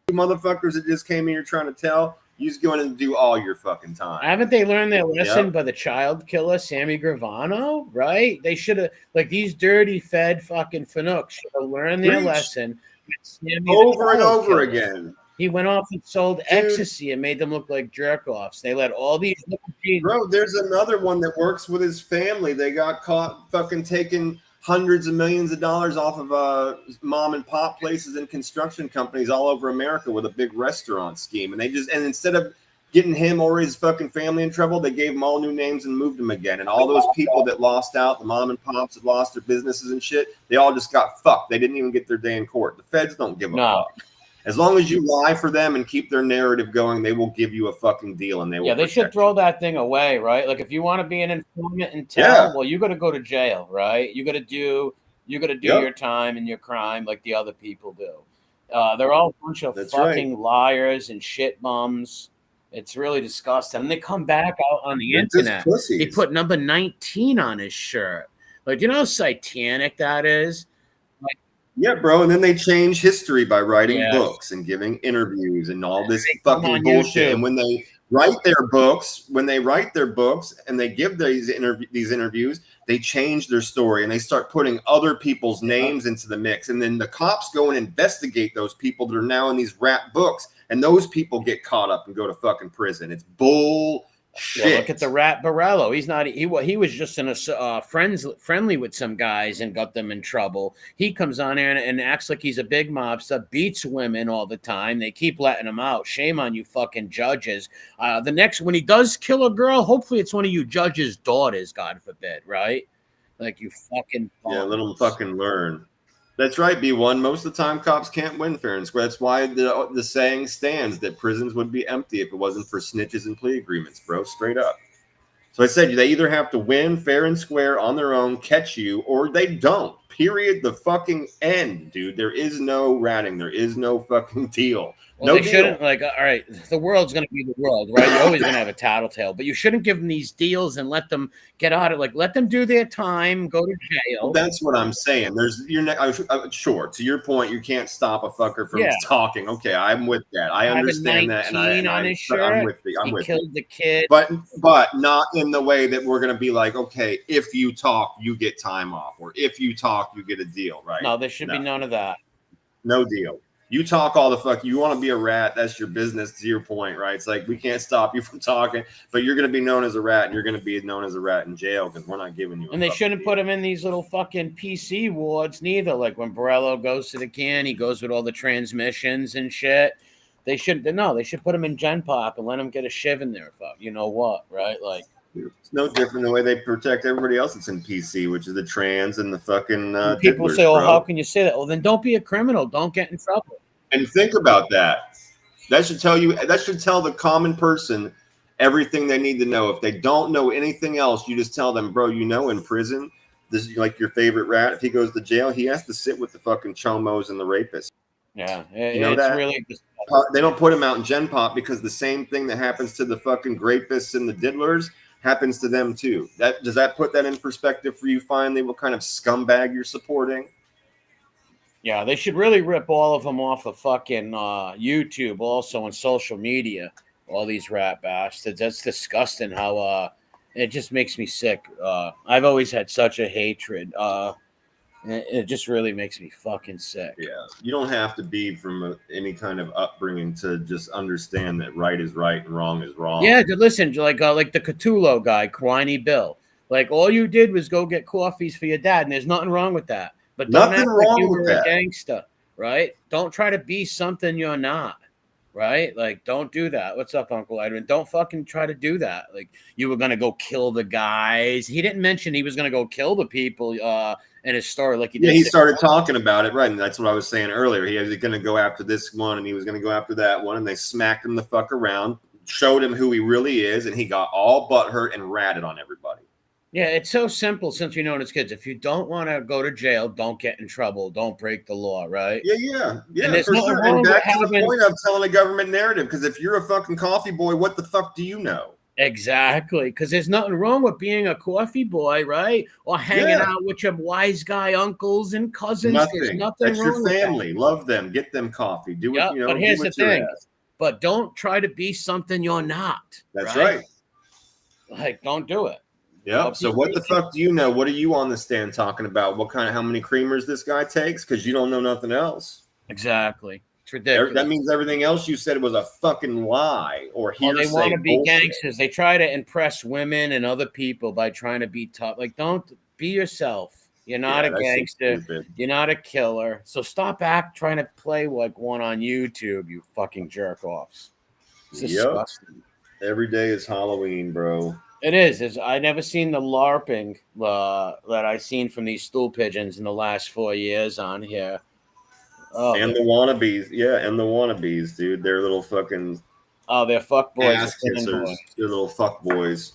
motherfuckers that just came in here trying to tell, you just going and do all your fucking time. Haven't they learned their lesson by the child killer Sammy Gravano? Right? They should have these dirty fed fucking fanooks should have learned their lesson over and over again. He went off and sold ecstasy and made them look like jerk-offs. They let all these... Bro, there's another one that works with his family. They got caught fucking taking hundreds of millions of dollars off of mom and pop places and construction companies all over America with a big restaurant scheme. And instead of getting him or his fucking family in trouble, they gave them all new names and moved them again. And all those people that lost out, the mom and pops that lost their businesses and shit, they all just got fucked. They didn't even get their day in court. The feds don't give a fuck. As long as you lie for them and keep their narrative going, they will give you a fucking deal and they will. Yeah, they should throw that thing away, right? Like if you want to be an informant and tell, well, you got to go to jail, right? You got to do your time and your crime like the other people do. They're all a bunch of fucking liars and shit bums. It's really disgusting. And they come back out on the internet. He put number 19 on his shirt. Like, you know how satanic that is? Yeah, bro. And then they change history by writing books and giving interviews and all this fucking bullshit. And when write their books, when they write their books and they give these interviews, they change their story and they start putting other people's names into the mix. And then the cops go and investigate those people that are now in these rap books, and those people get caught up and go to fucking prison. It's bull. Shit. Yeah, look at the rat Borello. He's not. He was just in a friendly with some guys and got them in trouble. He comes on there and acts like he's a big mobster, beats women all the time. They keep letting him out. Shame on you, fucking judges. The next when he does kill a girl, hopefully it's one of you judges' daughters. God forbid, right? Like you fucking let them fucking learn. That's right, B1. Most of the time, cops can't win fair and square. That's why the saying stands that prisons would be empty if it wasn't for snitches and plea agreements, bro. Straight up. So I said they either have to win fair and square on their own, catch you, or they don't. Period. The fucking end, dude. There is no ratting. There is no fucking deal. Well, they shouldn't, like, all right, the world's going to be the world, right? You're always going to have a tattletale, but you shouldn't give them these deals and let them get out of, like, let them do their time, go to jail. Well, that's what I'm saying. Sure, to your point, you can't stop a fucker from talking. Okay, I'm with that. I understand that, and I'm with you. I'm with killed the kid, but not in the way that we're going to be like, okay, if you talk, you get time off, or if you talk, you get a deal, right? No, there should be none of that. No deal. You talk all the fuck. You want to be a rat. That's your business, to your point, right? It's like we can't stop you from talking, but you're going to be known as a rat, and you're going to be known as a rat in jail because we're not giving you. And they shouldn't put him in these little fucking PC wards neither. Like when Borello goes to the can, he goes with all the transmissions and shit. They should put him in Gen Pop and let him get a shiv in there. Fuck, you know what, right? Like. It's no different than the way they protect everybody else that's in PC, which is the trans and the fucking people say, "Oh, how can you say that?" Well, then don't be a criminal. Don't get in trouble. And think about that. That should tell the common person everything they need to know. If they don't know anything else, you just tell them, bro, in prison, this is like your favorite rat. If he goes to jail, he has to sit with the fucking chomos and the rapists. Yeah, you know that? Really they don't put him out in Gen Pop because the same thing that happens to the fucking rapists and the diddlers happens to them too. Does that put that in perspective for you finally, what kind of scumbag you're supporting? Yeah, they should really rip all of them off of fucking YouTube, also on social media, all these rat bastards. That's disgusting how it just makes me sick. I've always had such a hatred. It just really makes me fucking sick. Yeah, you don't have to be from any kind of upbringing to just understand that right is right and wrong is wrong. Yeah, listen, like the Cthulhu guy, Quiney Bill. Like all you did was go get coffees for your dad, and there's nothing wrong with that. But don't act like you were a gangster, right? Don't try to be something you're not, right? Like, don't do that. What's up, Uncle Edwin? Don't fucking try to do that. Like, you were going to go kill the guys. He didn't mention he was going to go kill the people in his story like he did. Yeah, he started talking about it, right? And that's what I was saying earlier. He was going to go after this one, and he was going to go after that one, and they smacked him the fuck around, showed him who he really is, and he got all butthurt and ratted on everybody. Yeah, it's so simple since we know it as kids. If you don't want to go to jail, don't get in trouble. Don't break the law, right? Yeah. And for sure. And back to the point of telling a government narrative, because if you're a fucking coffee boy, what the fuck do you know? Exactly, because there's nothing wrong with being a coffee boy, right? Or hanging out with your wise guy uncles and cousins. There's nothing That's wrong your family. With that. Love them. Get them coffee. Do it. But here's the thing. But don't try to be something you're not. That's right. Like, don't do it. Yeah. So what the fuck do you know? What are you on the stand talking about? How many creamers this guy takes? Because you don't know nothing else. Exactly. It's ridiculous. That means everything else you said was a fucking lie or hearsay. They want to be gangsters. They try to impress women and other people by trying to be tough. Like, don't be yourself. You're not a gangster. You're not a killer. So stop trying to play like one on YouTube, you fucking jerk offs. It's disgusting. Every day is Halloween, bro. It is. I never seen the LARPing that I've seen from these stool pigeons in the last 4 years on here. Oh, and the wannabes. Yeah, and the wannabes, dude. They're little fucking... Oh, they're fuck boys. Ass kissers. They're little fuck boys.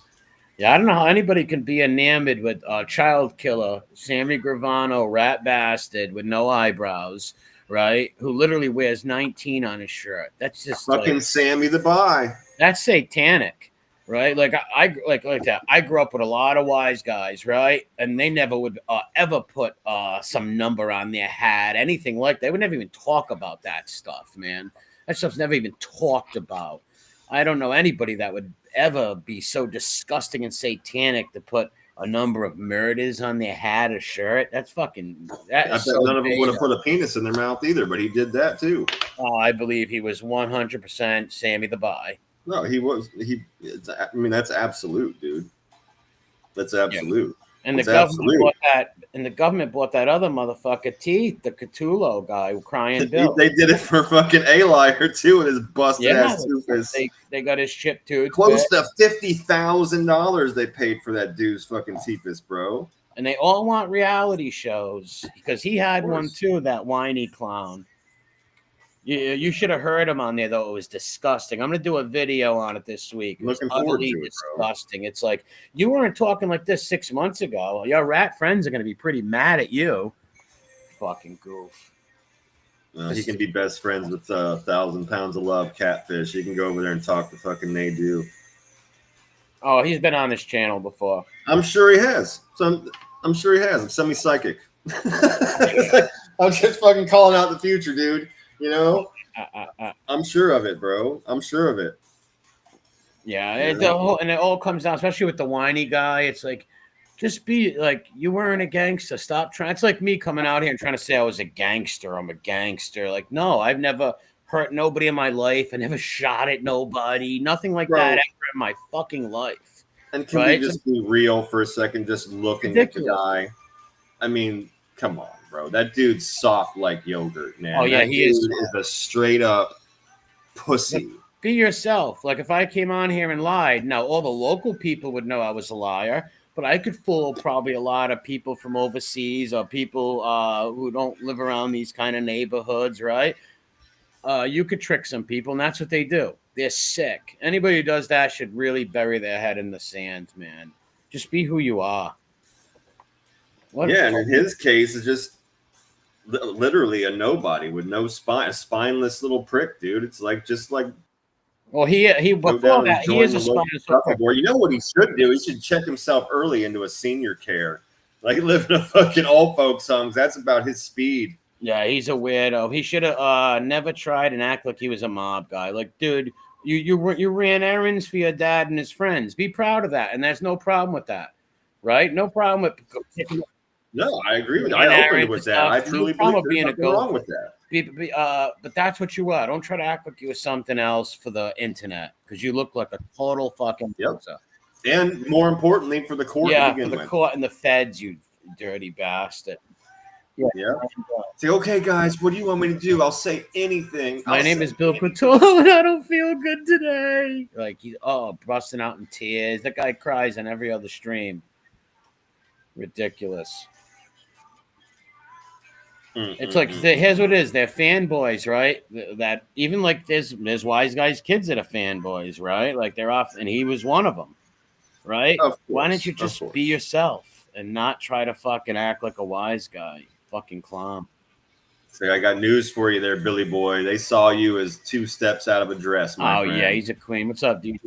Yeah, I don't know how anybody can be enamored with a child killer, Sammy Gravano, rat bastard with no eyebrows, right? Who literally wears 19 on his shirt. That's just fucking Sammy the Bye. That's satanic. Right, like I like that. I grew up with a lot of wise guys, right, and they never would ever put some number on their hat, anything like that. They would never even talk about that stuff, man. That stuff's never even talked about. I don't know anybody that would ever be so disgusting and satanic to put a number of murders on their hat or shirt. That's fucking. That I is bet so none of them would have beta. put a penis in their mouth either, but he did that too. Oh, I believe he was 100% Sammy the Bye. No, he was. I mean, that's absolute, dude. That's absolute. And the It's government absolute. bought that. And the government bought that other motherfucker Teeth, the Cthulhu guy, crying Bill. They did it for fucking A Liar too, with his busted ass toothpaste. They got his chipped tooth. Close to $50,000 they paid for that dude's fucking teethus, bro. And they all want reality shows because he had one too, that whiny clown. You should have heard him on there, though. It was disgusting. I'm going to do a video on it this week. It Looking forward to it, disgusting. Bro. It's like, you weren't talking like this 6 months ago. Your rat friends are going to be pretty mad at you. Fucking goof. He can be best friends with 1,000 Pounds of Love, Catfish. He can go over there and talk to fucking Nadu. Oh, he's been on this channel before. I'm sure he has. I'm sure he has. I'm semi-psychic. I'm just fucking calling out the future, dude. You know, I'm sure of it, bro. I'm sure of it. Yeah, and it all comes down, especially with the whiny guy. It's like, just be like, you weren't a gangster. Stop trying. It's like me coming out here and trying to say I was a gangster. I'm a gangster. Like, no, I've never hurt nobody in my life. I never shot at nobody. Nothing like that ever in my fucking life. And can we just be real for a second? Just looking at the guy. I mean, come on, bro. That dude's soft like yogurt, man. Oh, yeah, that he is a straight up pussy. Be yourself. Like, if I came on here and lied, now all the local people would know I was a liar, but I could fool probably a lot of people from overseas or people who don't live around these kind of neighborhoods, right? You could trick some people, and that's what they do. They're sick. Anybody who does that should really bury their head in the sand, man. Just be who you are. And in his case, it's just literally a nobody with no spine, a spineless little prick, dude. It's like well, he before that he is a spineless prick. You know what he should do? He should check himself early into a senior care, like live in a fucking old folks' homes. That's about his speed. Yeah, he's a weirdo. He should have never tried and act like he was a mob guy. Like, dude, you ran errands for your dad and his friends. Be proud of that, and there's no problem with that, right? No problem with. No, I agree with you. I opened with that. I truly believe there's nothing wrong with that. But that's what you are. Don't try to act like you were something else for the internet, because you look like a total fucking loser. And more importantly, for the court. Yeah, for the court and the feds, you dirty bastard. Yeah. Say, okay, guys, what do you want me to do? I'll say anything. My name is Bill Cthulhu, and I don't feel good today. Like, he's busting out in tears. That guy cries on every other stream. Ridiculous. It's like, here's what it is. They're fanboys, right? That even like there's wise guys' kids that are fanboys, right? Like, they're off, and he was one of them, right? Why don't you just be yourself and not try to fucking act like a wise guy? Fucking clown. So I got news for you there, Billy boy. They saw you as 2 steps out of a dress, my friend. Yeah, he's a queen. What's up, DJ?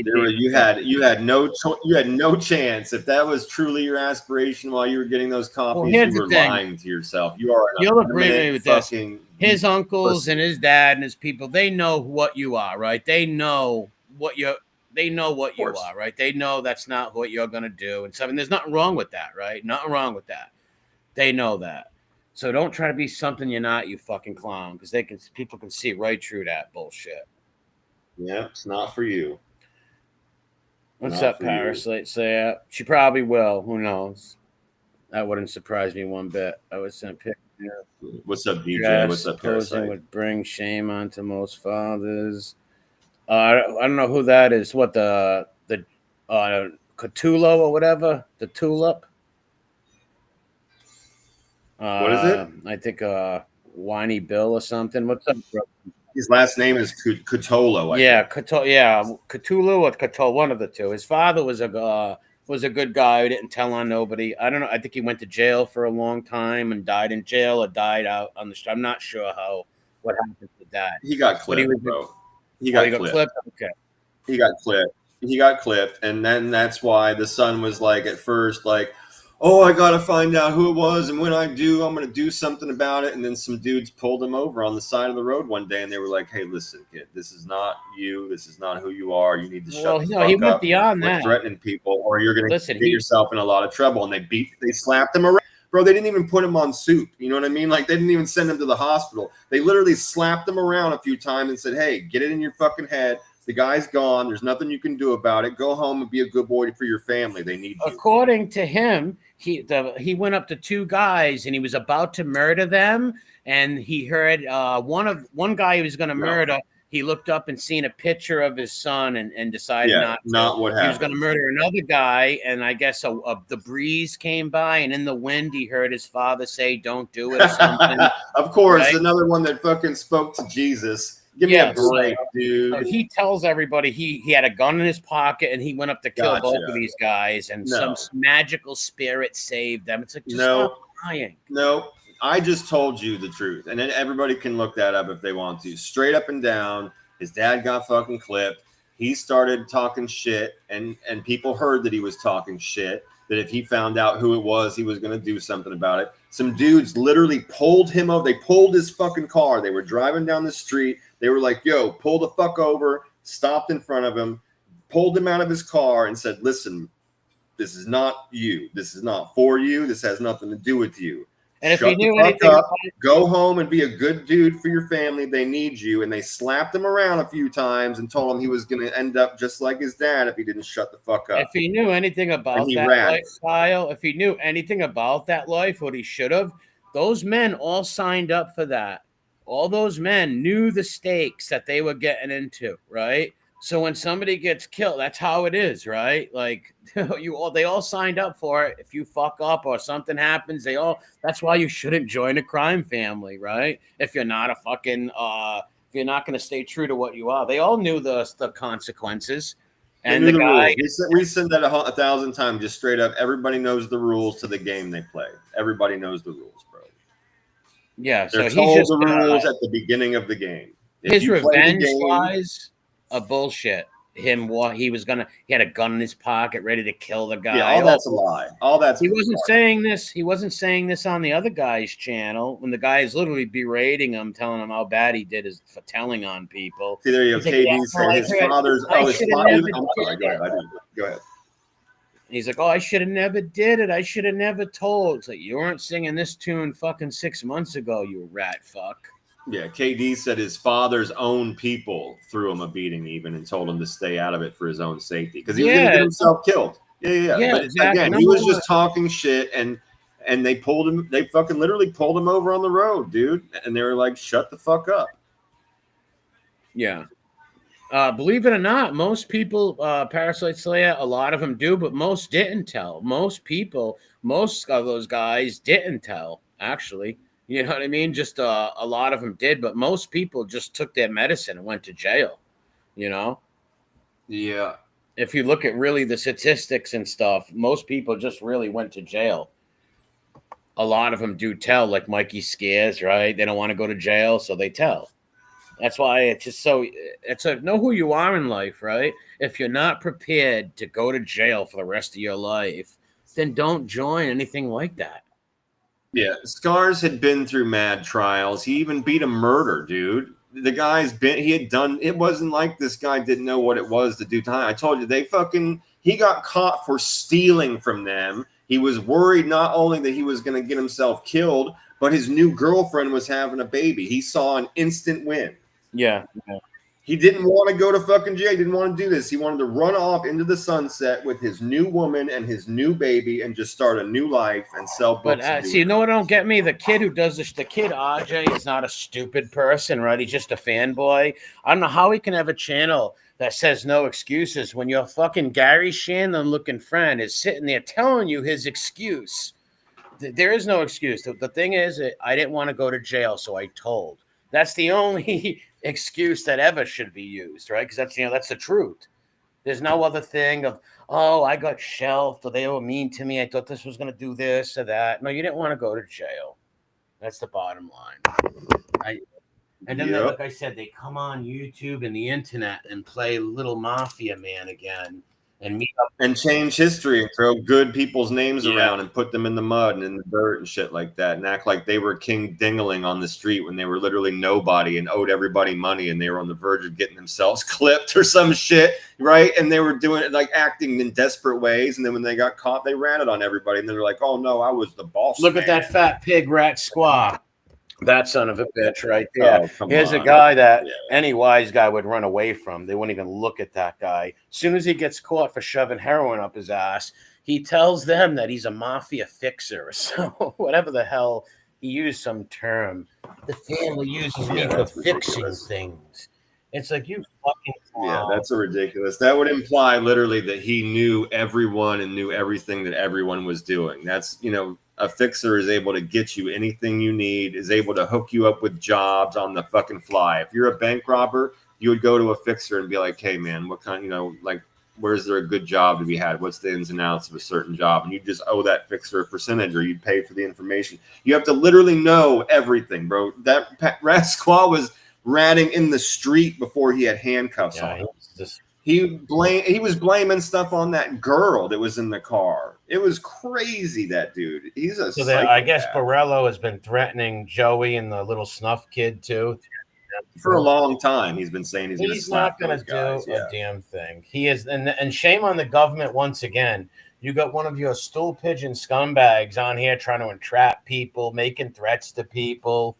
You had no chance. If that was truly your aspiration while you were getting those copies, you were lying to yourself. You'll agree with this. His uncles and his dad and his people, they know what you are, right? They know what you are, right? They know that's not what you're gonna do, and something. There's nothing wrong with that, right? Nothing wrong with that. They know that. So don't try to be something you're not, you fucking clown, because people can see right through that bullshit. Yeah, it's not for you. What's up, Paris? Say she probably will. Who knows? That wouldn't surprise me one bit. I would send pictures. What's up, DJ? What's up, Parasite? Would bring shame onto most fathers. I don't know who that is. What the Cthulhu or whatever? The tulip. What is it? I think Whiny Bill or something. What's up, bro? His last name is Cthulhu. Cthulhu or Cthulhu, one of the two. His father was a good guy who didn't tell on nobody. I don't know. I think he went to jail for a long time and died in jail or died out on the street. I'm not sure what happened to that. He got clipped, bro. He got clipped. Okay. He got clipped, and then that's why the son was like, at first, like, oh, I got to find out who it was. And when I do, I'm going to do something about it. And then some dudes pulled him over on the side of the road one day. And they were like, hey, listen, kid, this is not you. This is not who you are. You need to shut the he fuck went up. beyond Quit that. threatening people or you're going to Listen, get yourself in a lot of trouble. And they slapped him around. Bro, they didn't even put him on soup. You know what I mean? Like, they didn't even send him to the hospital. They literally slapped him around a few times and said, hey, get it in your fucking head. The guy's gone. There's nothing you can do about it. Go home and be a good boy for your family. They need you. According to him, he went up to two guys and he was about to murder them. And he heard one guy he was going to murder. He looked up and seen a picture of his son and decided not what happened. He was going to murder another guy. And I guess the breeze came by and in the wind, he heard his father say, don't do it or something. Of course, right? Another one that fucking spoke to Jesus. Give me a break, dude. So he tells everybody he had a gun in his pocket and he went up to kill both of these guys and some magical spirit saved them. It's like, just stop lying. No, I just told you the truth. And then everybody can look that up if they want to. Straight up and down, his dad got fucking clipped. He started talking shit and people heard that he was talking shit. That if he found out who it was, he was going to do something about it. Some dudes literally pulled him over. They pulled his fucking car. They were driving down the street. They were like, yo, pull the fuck over, stopped in front of him, pulled him out of his car and said, listen, this is not you. This is not for you. This has nothing to do with you. And if he knew anything up, go home and be a good dude for your family. They need you. And they slapped him around a few times and told him he was going to end up just like his dad if he didn't shut the fuck up. If he knew anything about that lifestyle, if he knew anything about that life, what he should have, those men all signed up for that. All those men knew the stakes that they were getting into, right? So when somebody gets killed, that's how it is, right? Like they all signed up for it. If you fuck up or something happens, that's why you shouldn't join a crime family, right? If you're not a fucking if you're not going to stay true to what you are. They all knew the consequences. And the guy we said that 1,000 times, just straight up. Everybody knows the rules to the game they play. Everybody knows the rules, bro. Yeah, they're told the rules at the beginning of the game. His revenge lies are bullshit. He had a gun in his pocket, ready to kill the guy. Yeah, all that's a lie. All that's he wasn't saying this. He wasn't saying this on the other guy's channel when the guy is literally berating him, telling him how bad he did for telling on people. See, there you go. KD said his father's. Go ahead. He's like, oh, I should have never did it. I should have never told. It's like, you weren't singing this tune fucking 6 months ago, you rat fuck. Yeah, KD said his father's own people threw him a beating even and told him to stay out of it for his own safety because he was going to get himself killed. Yeah. But exactly. Again, he was just talking shit and they pulled him. They fucking literally pulled him over on the road, dude. And they were like, shut the fuck up. Yeah. Believe it or not, most people, Parasite Slayer, a lot of them do, but most didn't tell. Most of those guys didn't tell, actually. You know what I mean? Just a lot of them did, but most people just took their medicine and went to jail, you know? Yeah. If you look at really the statistics and stuff, most people just really went to jail. A lot of them do tell, like Mikey Scares, right? They don't want to go to jail, so they tell. That's why it's know who you are in life, right? If you're not prepared to go to jail for the rest of your life, then don't join anything like that. Yeah, Scars had been through mad trials. He even beat a murder, dude. The guy's it wasn't like this guy didn't know what it was to do time. I told you, he got caught for stealing from them. He was worried not only that he was going to get himself killed, but his new girlfriend was having a baby. He saw an instant win. Yeah. He didn't want to go to fucking jail. He didn't want to do this. He wanted to run off into the sunset with his new woman and his new baby and just start a new life and sell books. But see, you know what don't get me? The kid who does this, the kid RJ is not a stupid person, right? He's just a fanboy. I don't know how he can have a channel that says no excuses when your fucking Gary Shandling looking friend is sitting there telling you his excuse. There is no excuse. The thing is, I didn't want to go to jail, so I told. That's the only excuse that ever should be used, right? Because that's the truth. There's no other thing of, oh, I got shelved or they were mean to me. I thought this was going to do this or that. No, you didn't want to go to jail. That's the bottom line. And then, like I said, they come on YouTube and the internet and play Little Mafia Man again and meet up and change history and throw good people's names around and put them in the mud and in the dirt and shit like that, and act like they were king dingling on the street when they were literally nobody and owed everybody money and they were on the verge of getting themselves clipped or some shit, right? And they were doing it like acting in desperate ways, and then when they got caught, they ran it on everybody, and they're like, "Oh no, I was the boss." Look at that fat pig rat squaw. That son of a bitch right there. Oh, Here's a guy that any wise guy would run away from. They wouldn't even look at that guy. As soon as he gets caught for shoving heroin up his ass, he tells them that he's a mafia fixer. So whatever the hell, he used some term. The family uses me for fixing things. It's like, you fucking clown. Yeah, that's a ridiculous. That would imply literally that he knew everyone and knew everything that everyone was doing. That's, you know, a fixer is able to get you anything you need, is able to hook you up with jobs on the fucking fly. If you're a bank robber, you would go to a fixer and be like, "Hey man, what kind, you know, like, where's there a good job to be had? What's the ins and outs of a certain job?" And you just owe that fixer a percentage, or you'd pay for the information. You have to literally know everything, bro. That rat squaw was ratting in the street before he had handcuffs on him. He was blaming stuff on that girl that was in the car. It was crazy, that dude. He's a psychopath. I guess Borello has been threatening Joey and the little snuff kid too. For a long time, he's been saying he's not going to do a damn thing. He is, and shame on the government once again. You got one of your stool pigeon scumbags on here trying to entrap people, making threats to people.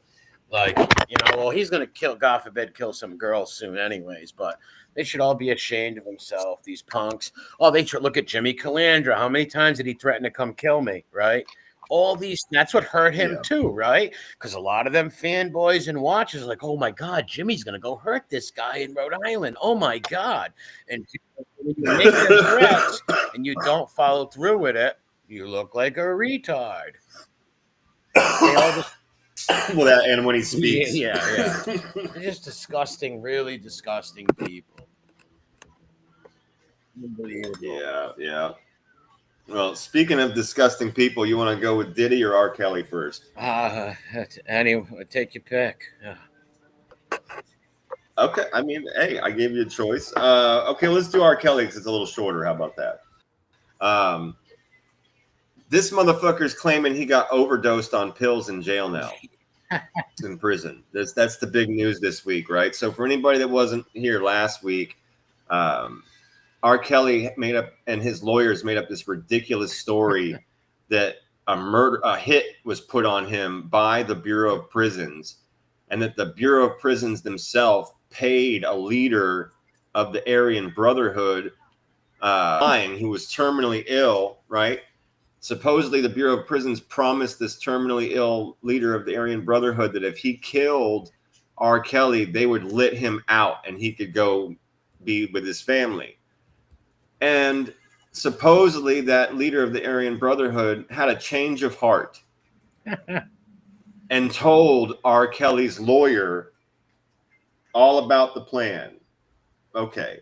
Like, you know, well, he's going to kill, God forbid, kill some girls soon anyways, but they should all be ashamed of themselves, these punks. Oh, they should look at Jimmy Calandra. How many times did he threaten to come kill me, right? All these, that's what hurt him too, right? Because a lot of them fanboys and watchers are like, oh my God, Jimmy's going to go hurt this guy in Rhode Island. Oh my God. And when you make the threats and you don't follow through with it, you look like a retard. They all just, well, and when he speaks, they're just disgusting, really disgusting people. Yeah. Well, speaking of disgusting people, you want to go with Diddy or R. Kelly first? Anyway, take your pick. Okay, I mean, hey, I gave you a choice. Okay, let's do R. Kelly because it's a little shorter. How about that? This motherfucker's claiming he got overdosed on pills in jail now. In prison. That's the big news this week, right? So for anybody that wasn't here last week, R. Kelly made up, and his lawyers made up, this ridiculous story that a hit was put on him by the Bureau of Prisons, and that the Bureau of Prisons themselves paid a leader of the Aryan Brotherhood, who was terminally ill, right? Supposedly, the Bureau of Prisons promised this terminally ill leader of the Aryan Brotherhood that if he killed R. Kelly, they would let him out and he could go be with his family. And supposedly, that leader of the Aryan Brotherhood had a change of heart and told R. Kelly's lawyer all about the plan. Okay.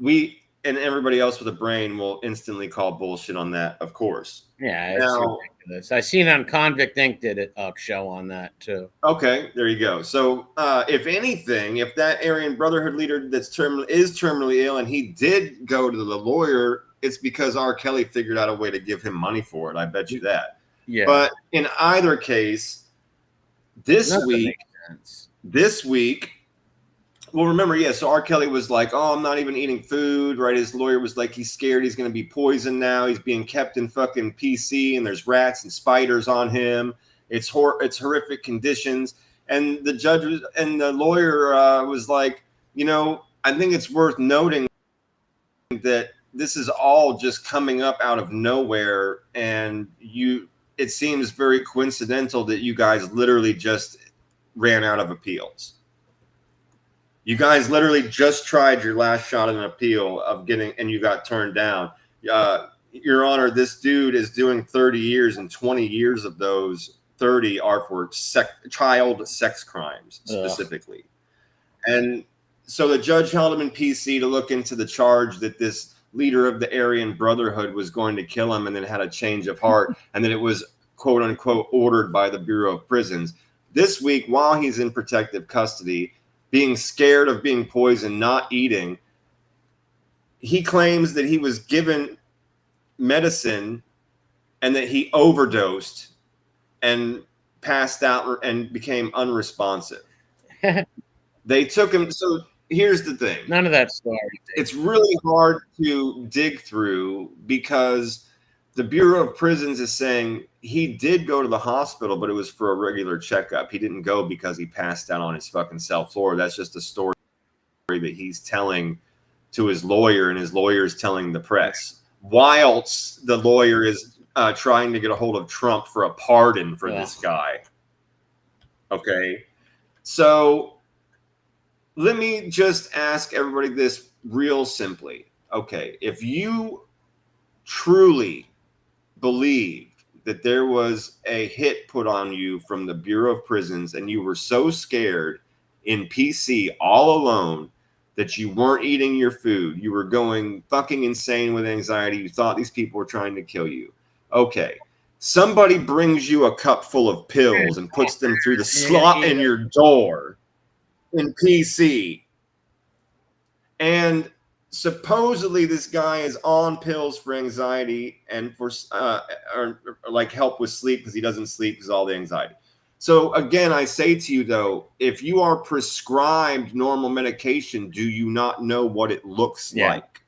We and everybody else with a brain will instantly call bullshit on that, of course. Yeah, it's ridiculous. I seen on Convict Inc. did a show on that too. Okay, there you go. So, if anything, if that Aryan Brotherhood leader is terminally ill and he did go to the lawyer, it's because R. Kelly figured out a way to give him money for it. I bet you that. Yeah. But in either case, this week. Well, remember, so R. Kelly was like, "Oh, I'm not even eating food," right? His lawyer was like, he's scared he's going to be poisoned now. He's being kept in fucking PC, and there's rats and spiders on him. It's horrific conditions. And the judge and the lawyer was like, I think it's worth noting that this is all just coming up out of nowhere, and it seems very coincidental that you guys literally just ran out of appeals. You guys literally just tried your last shot at an appeal and you got turned down. Your Honor, this dude is doing 30 years, and 20 years of those 30 are for child sex crimes specifically. And so the judge held him in PC to look into the charge that this leader of the Aryan Brotherhood was going to kill him and then had a change of heart, and that it was, quote unquote, ordered by the Bureau of Prisons. This week, while he's in protective custody, being scared of being poisoned, not eating, he claims that he was given medicine and that he overdosed and passed out and became unresponsive. They took him. So here's the thing. None of that story. It's really hard to dig through because the Bureau of Prisons is saying he did go to the hospital, but it was for a regular checkup. He didn't go because he passed out on his fucking cell floor. That's just a story that he's telling to his lawyer, and his lawyer is telling the press. Whilst the lawyer is trying to get a hold of Trump for a pardon for this guy. Okay. So let me just ask everybody this real simply. Okay. If you truly believed that there was a hit put on you from the Bureau of Prisons and you were so scared in PC all alone that you weren't eating your food, you were going fucking insane with anxiety, you thought these people were trying to kill you. Okay. Somebody brings you a cup full of pills and puts them through the slot in your door in PC. And supposedly this guy is on pills for anxiety and for or like help with sleep because he doesn't sleep because of all the anxiety. So again, I say to you though, if you are prescribed normal medication, do you not know what it looks like?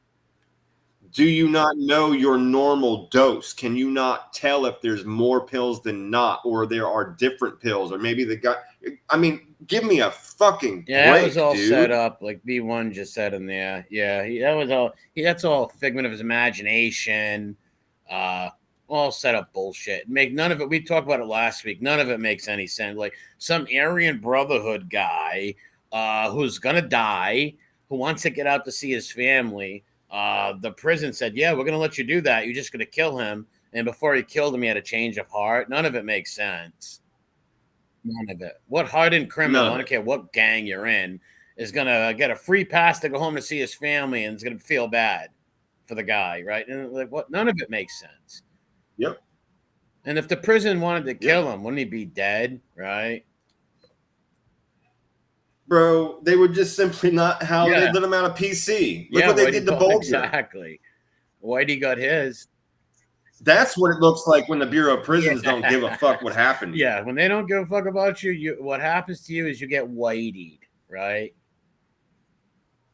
Do you not know your normal dose? Can you not tell if there's more pills than not, or there are different pills, or maybe the guy? I mean, give me a fucking break, that was all dude. set up, like B1 just said in there. Yeah, that was all. That's all figment of his imagination. All set up bullshit. Make none of it. We talked about it last week. None of it makes any sense. Like some Aryan Brotherhood guy who's gonna die, who wants to get out to see his family. The prison said, "Yeah, we're gonna let you do that. You're just gonna kill him." And before he killed him, he had a change of heart. None of it makes sense. None of it. What hardened criminal, I don't care what gang you're in, is gonna get a free pass to go home to see his family and is gonna feel bad for the guy, right? And like, what? None of it makes sense. Yep. And if the prison wanted to kill him, wouldn't he be dead, right? Bro, they would just simply not how they let him out of PC. Look what they did to Bolger. Exactly. Whitey got his. That's what it looks like when the Bureau of Prisons don't give a fuck what happened. Yeah, when they don't give a fuck about you, what happens to you is you get whiteyed, right?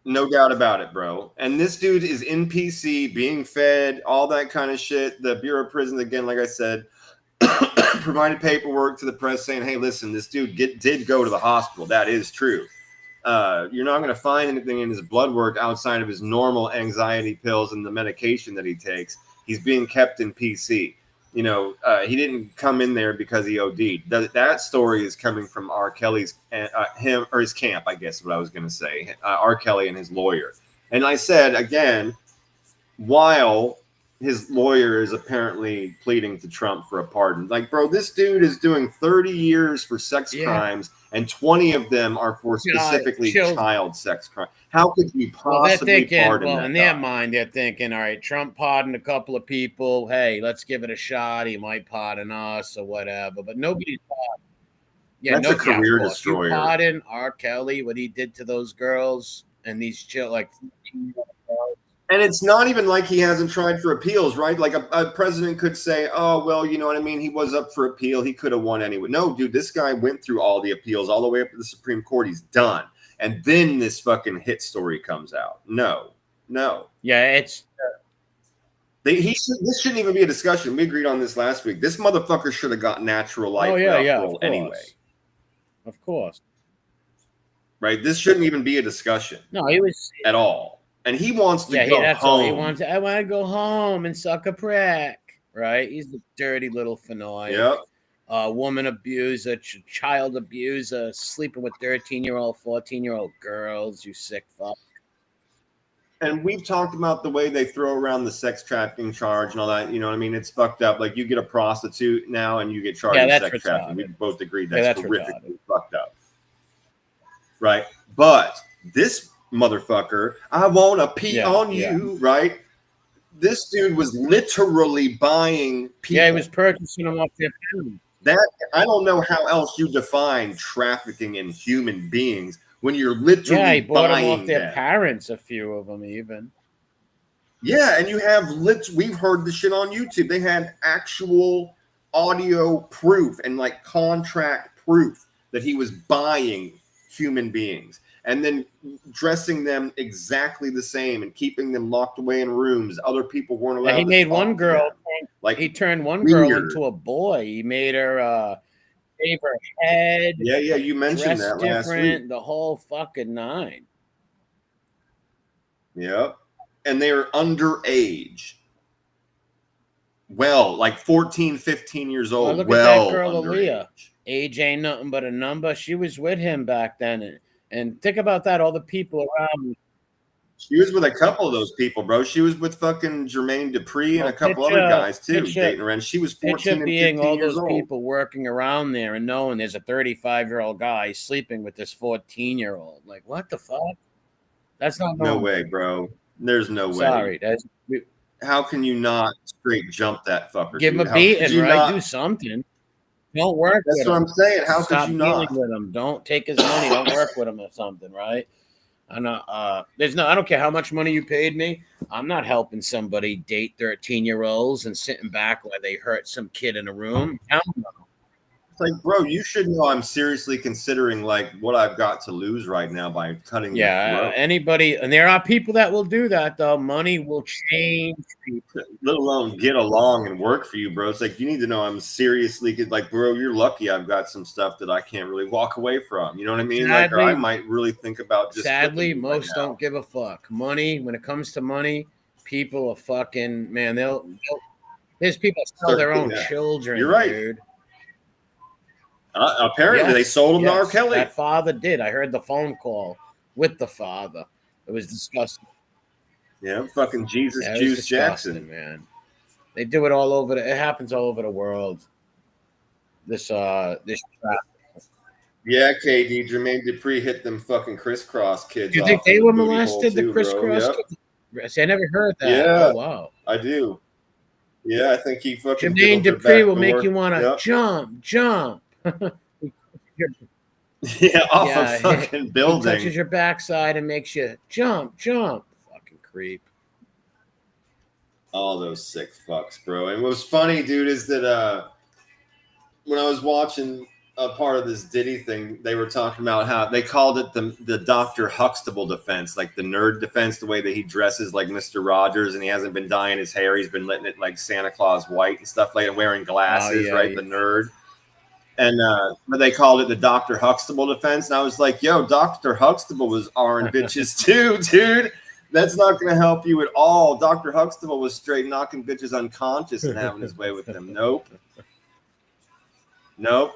No doubt about it, bro. And this dude is in PC, being fed, all that kind of shit. The Bureau of Prisons, again, like I said, provided paperwork to the press saying, hey, listen, this dude did go to the hospital. That is true. You're not going to find anything in his blood work outside of his normal anxiety pills and the medication that he takes. He's being kept in PC. You know, he didn't come in there because he OD'd. That story is coming from R. Kelly's, him or his camp, I guess is what I was going to say. R. Kelly and his lawyer. And I said, again, while his lawyer is apparently pleading to Trump for a pardon. Like, bro, this dude is doing 30 years for sex crimes, and 20 of them are for specifically child sex crimes. How could you possibly pardon that in their mind, they're thinking, all right, Trump pardoned a couple of people. Hey, let's give it a shot. He might pardon us or whatever. But nobody's pardoned. Yeah, that's a career destroyer. You pardon R. Kelly, what he did to those girls and these like 14-year-old girls. And it's not even like he hasn't tried for appeals, right? Like a president could say, oh, well, you know what I mean? He was up for appeal. He could have won anyway. No, dude, this guy went through all the appeals all the way up to the Supreme Court. He's done. And then this fucking hit story comes out. No. Yeah, it's... this shouldn't even be a discussion. We agreed on this last week. This motherfucker should have got natural life parole anyway. Of course. Right? This shouldn't even be a discussion. No, he was... At all. And he wants to go that's home. All he wants. I want to go home and suck a prick. Right? He's the dirty little fanoid. Yep. Woman abuser, child abuser, sleeping with 13-year-old, 14-year-old girls. You sick fuck. And we've talked about the way they throw around the sex trafficking charge and all that. You know what I mean? It's fucked up. Like, you get a prostitute now and you get charged with sex trafficking. We've both agreed that's horrifically fucked up. Right? But this motherfucker, I want to pee on you, right? This dude was literally buying people. Yeah, he was purchasing them off their parents. That, I don't know how else you define trafficking in human beings when you're literally he bought buying them off their parents, a few of them even. Yeah, and you have we've heard the shit on YouTube. They had actual audio proof and like contract proof that he was buying human beings and then dressing them exactly the same and keeping them locked away in rooms. Other people weren't allowed. He made one girl, like he turned one girl into a boy. He made her shave her head. Yeah, you mentioned that last week. The whole fucking nine. Yep. And they're underage. Well, like 14, 15 years old. Look at that girl, Aaliyah. Age ain't nothing but a number. She was with him back then. And think about that, all the people around. She was with a couple of those people, bro. She was with fucking Jermaine Dupri and a couple other guys, too, dating around. She was 14 and 15 all years those old. People working around there and knowing there's a 35-year-old guy sleeping with this 14-year-old. Like, what the fuck? That's not normal. No way, bro. There's no way. Sorry. How can you not straight jump that fucker? Give him a beating, right? Do something. Don't work with him. That's what I'm saying. How could you not? With him. Don't take his money. Don't work with him or something, right? I don't care how much money you paid me. I'm not helping somebody date 13-year-olds and sitting back while they hurt some kid in a room. Hell no. It's like, bro, you should know I'm seriously considering like what I've got to lose right now by cutting. Anybody, and there are people that will do that though. Money will change people. Let alone get along and work for you, bro. It's like you need to know I'm seriously like, bro, you're lucky I've got some stuff that I can't really walk away from. You know what I mean? Sadly, like, or I might really think about just. Sadly, most don't give a fuck. Money, when it comes to money, people are fucking man. There's people sell their own children. You're right, dude. Apparently, they sold him to R. Kelly. That father did. I heard the phone call with the father. It was disgusting. Yeah, fucking Jesus Juice Jackson, man. They do it all over. It happens all over the world. This trap. Yeah, KD, Jermaine Dupri hit them fucking crisscross kids. You think they were molested? The crisscross kids? I never heard that. Yeah, oh, wow. I do. Yeah, I think he fucking. Jermaine Dupri will make you want to jump. Off a fucking building. He touches your backside and makes you jump. Fucking creep. All those sick fucks, bro. And what was funny, dude, is that when I was watching a part of this Diddy thing, they were talking about how they called it the Dr. Huxtable defense, like the nerd defense, the way that he dresses like Mr. Rogers and he hasn't been dyeing his hair. He's been letting it like Santa Claus white and stuff like that, wearing glasses, right? The nerd. And but they called it the Dr. Huxtable defense. And I was like, yo, Dr. Huxtable was R-ing bitches too, dude. That's not going to help you at all. Dr. Huxtable was straight knocking bitches unconscious and having his way with them. Nope.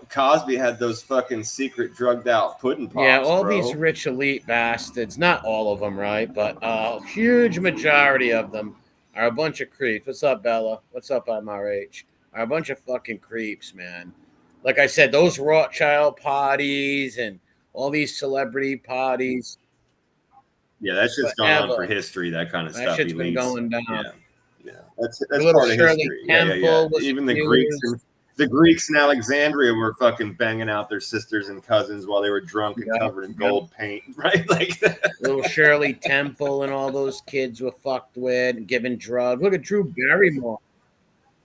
Cosby had those fucking secret drugged out pudding pops. Yeah, all these rich elite bastards, not all of them, right? But a huge majority of them are a bunch of creeps. What's up, Bella? What's up, MRH? Are a bunch of fucking creeps, man. Like I said, those Rothschild parties and all these celebrity parties. Yeah, that's just gone on for history, that kind of stuff. That shit's been going down. Yeah. That's part of history. Yeah. Even the Greeks in Alexandria were fucking banging out their sisters and cousins while they were drunk and covered in gold paint, right? Like that. Little Shirley Temple and all those kids were fucked with and given drugs. Look at Drew Barrymore.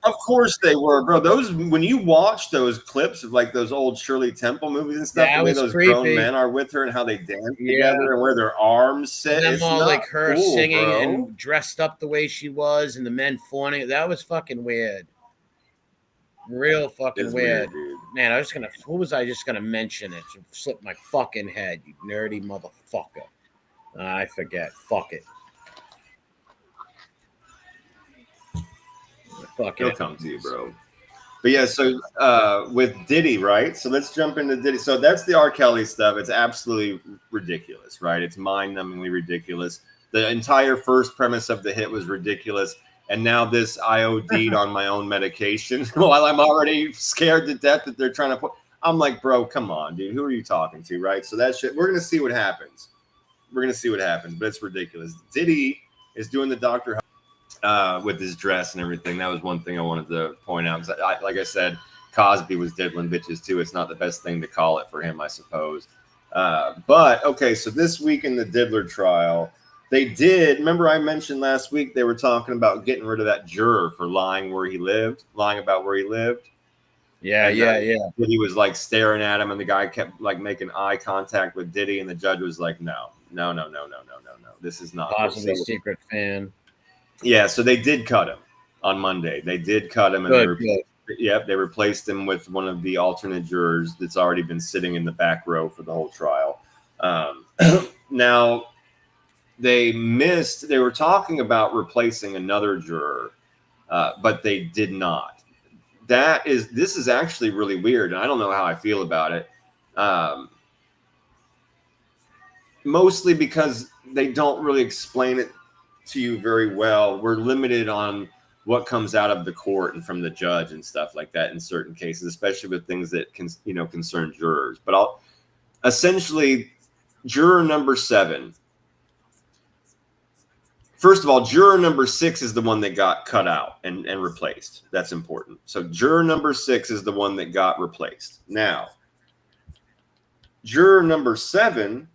Of course they were, bro. Those when you watch those clips of like those old Shirley Temple movies and stuff, the way those grown men are with her and how they dance together and where their arms sit. And them all like her singing and dressed up the way she was, and the men fawning. That was fucking weird. Real fucking weird. Man, who was I just gonna mention? It slipped my fucking head, you nerdy motherfucker. I forget. Fuck it. He'll come to you, bro. But yeah, so with Diddy, right? So let's jump into Diddy. So that's the R. Kelly stuff. It's absolutely ridiculous, right? It's mind-numbingly ridiculous. The entire first premise of the hit was ridiculous. And now this I OD'd on my own medication while I'm already scared to death that they're trying to put. I'm like, bro, come on, dude. Who are you talking to, right? So that shit, we're going to see what happens. But it's ridiculous. Diddy is doing the Dr. With his dress and everything. That was one thing I wanted to point out. Like I said, Cosby was diddling bitches too. It's not the best thing to call it for him, I suppose. But okay, so this week in the Diddler trial, They did. Remember, I mentioned last week they were talking about getting rid of that juror for lying about where he lived. Yeah, and, yeah. Diddy was like staring at him, and the guy kept like making eye contact with Diddy, and the judge was like, "No. This is not Possibly secret fan." Yeah, so they did cut him on Monday. They did cut him, and they replaced him with one of the alternate jurors that's already been sitting in the back row for the whole trial. Now, they were talking about replacing another juror, but they did not. This is actually really weird, and I don't know how I feel about it. Mostly because they don't really explain it to you very well. We're limited on what comes out of the court and from the judge and stuff like that in certain cases, especially with things that concern jurors. But essentially, juror number 7. First of all, juror number 6 is the one that got cut out and replaced. That's important. So juror number 6 is the one that got replaced. Now, juror number 7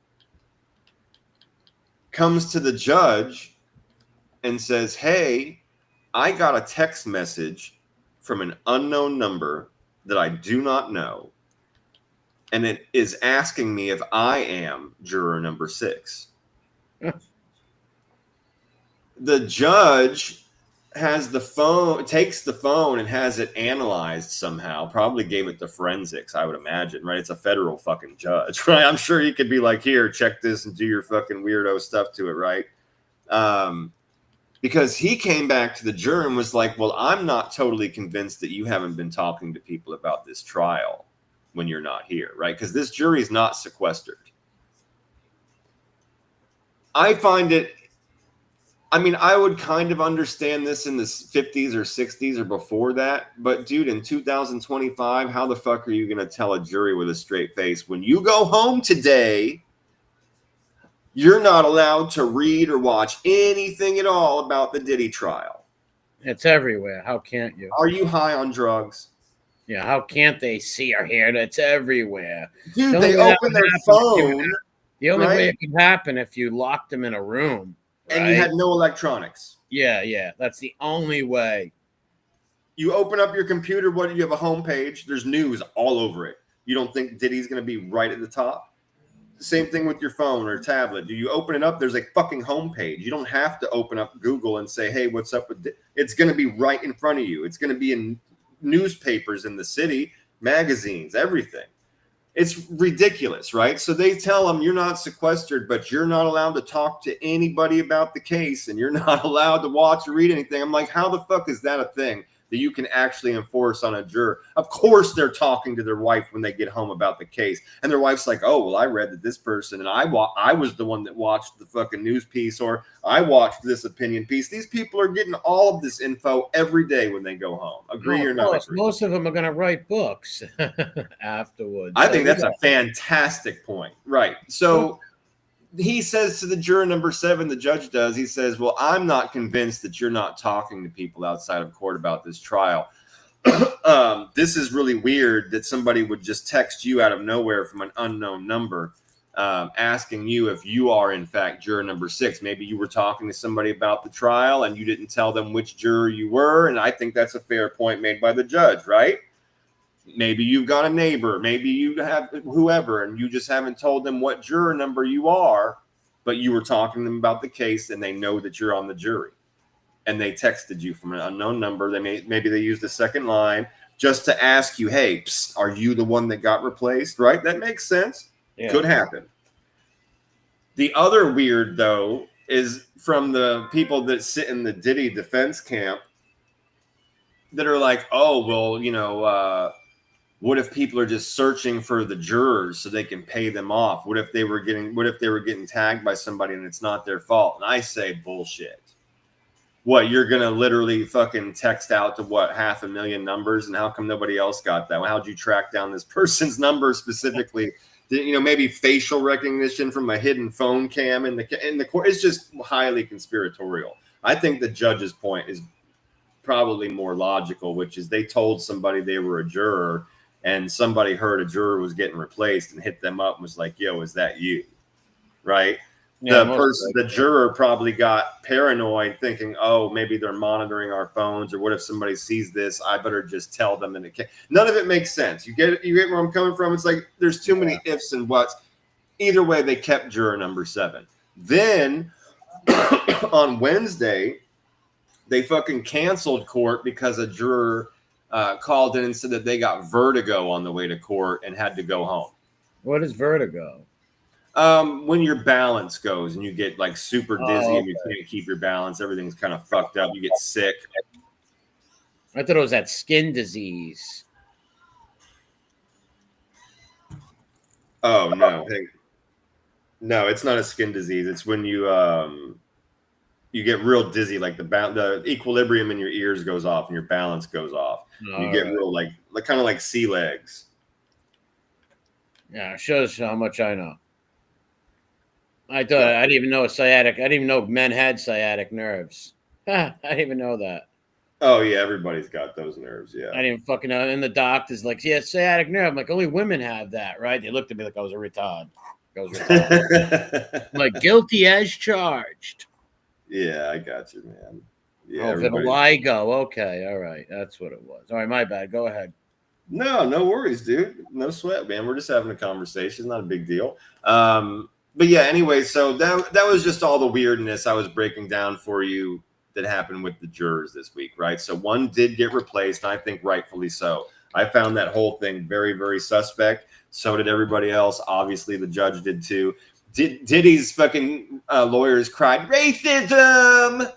comes to the judge and says, "Hey, I got a text message from an unknown number that I do not know, and it is asking me if I am juror number 6." The judge takes the phone and has it analyzed somehow, probably gave it to forensics, I would imagine, right? It's a federal fucking judge, right? I'm sure he could be like, "Here, check this and do your fucking weirdo stuff to it," right? Because he came back to the jury and was like, "Well, I'm not totally convinced that you haven't been talking to people about this trial when you're not here," right? Because this jury is not sequestered. I find it, I would kind of understand this in the 50s or 60s or before that. But, dude, in 2025, how the fuck are you going to tell a jury with a straight face, when you go home today, you're not allowed to read or watch anything at all about the Diddy trial? It's everywhere. How can't you? Are you high on drugs? Yeah, how can't they see or hear? It's everywhere. Dude, they open their phone. The only way it could happen if you locked them in a room. And you had no electronics. Yeah. That's the only way. You open up your computer, what do you have? A homepage. There's news all over it. You don't think Diddy's going to be right at the top? Same thing with your phone or tablet. Do you open it up? There's a fucking homepage. You don't have to open up Google and say, "Hey, what's up with It's going to be right in front of you. It's going to be in newspapers in the city, magazines, everything. It's ridiculous, right? So they tell them, "You're not sequestered, but you're not allowed to talk to anybody about the case, and you're not allowed to watch or read anything." I'm like, how the fuck is that a thing that you can actually enforce on a juror? Of course they're talking to their wife when they get home about the case, and their wife's like, "Oh, well, I read that this person, and I was the one that watched the fucking news piece, or I watched this opinion piece." These people are getting all of this info every day when they go home. Agree or not agree? Most of them are going to write books afterwards. I think that's a fantastic point. Right. So he says to the juror number 7, the judge does, he says, "Well, I'm not convinced that you're not talking to people outside of court about this trial. This is really weird that somebody would just text you out of nowhere from an unknown number, asking you if you are, in fact, juror number 6. Maybe you were talking to somebody about the trial and you didn't tell them which juror you were." And I think that's a fair point made by the judge, right? Maybe you've got a neighbor, maybe you have whoever, and you just haven't told them what juror number you are, but you were talking to them about the case and they know that you're on the jury. And they texted you from an unknown number. Maybe they used the second line just to ask you, "Hey, are you the one that got replaced?" Right? That makes sense. Yeah. Could happen. The other weird, though, is from the people that sit in the Diddy defense camp that are like, "Oh, well, what if people are just searching for the jurors so they can pay them off? What if they were getting tagged by somebody and it's not their fault?" And I say, bullshit. What, you're going to literally fucking text out to 500,000 numbers, and how come nobody else got that? Well, how'd you track down this person's number specifically? Maybe facial recognition from a hidden phone cam in the court. It's just highly conspiratorial. I think the judge's point is probably more logical, which is they told somebody they were a juror, and somebody heard a juror was getting replaced and hit them up and was like, "Yo, is that you?" Right? The juror probably got paranoid, thinking, "Oh, maybe they're monitoring our phones, or what if somebody sees this? I better just tell them." And none of it makes sense. You get where I'm coming from? It's like there's too many ifs and buts. Either way, they kept juror number 7. Then on Wednesday, they fucking canceled court because a juror called in and said that they got vertigo on the way to court and had to go home. What is vertigo? When your balance goes and you get like super dizzy and you can't keep your balance, everything's kind of fucked up. You get sick. I thought it was that skin disease. Oh no, no, it's not a skin disease. It's when you get real dizzy, like the equilibrium in your ears goes off and your balance goes off. You get real like kind of like sea legs. Yeah, it shows how much I know. I thought I didn't even know sciatic. I didn't even know men had sciatic nerves. I didn't even know that. Oh yeah, everybody's got those nerves. Yeah, I didn't fucking know. And the doctor's like, "Yeah, sciatic nerve." I'm like, only women have that, right? They looked at me like I was a retard. I'm like, guilty as charged. Yeah, I got you, man. Yeah, vitiligo. Okay, all right, that's what it was. All right, my bad. Go ahead. No worries, dude. No sweat, man. We're just having a conversation. It's not a big deal. But yeah, anyway, so that was just all the weirdness I was breaking down for you that happened with the jurors this week, right? So one did get replaced, and I think rightfully so. I found that whole thing very, very suspect. So did everybody else. Obviously, the judge did too. Diddy's fucking lawyers cried, "Racism!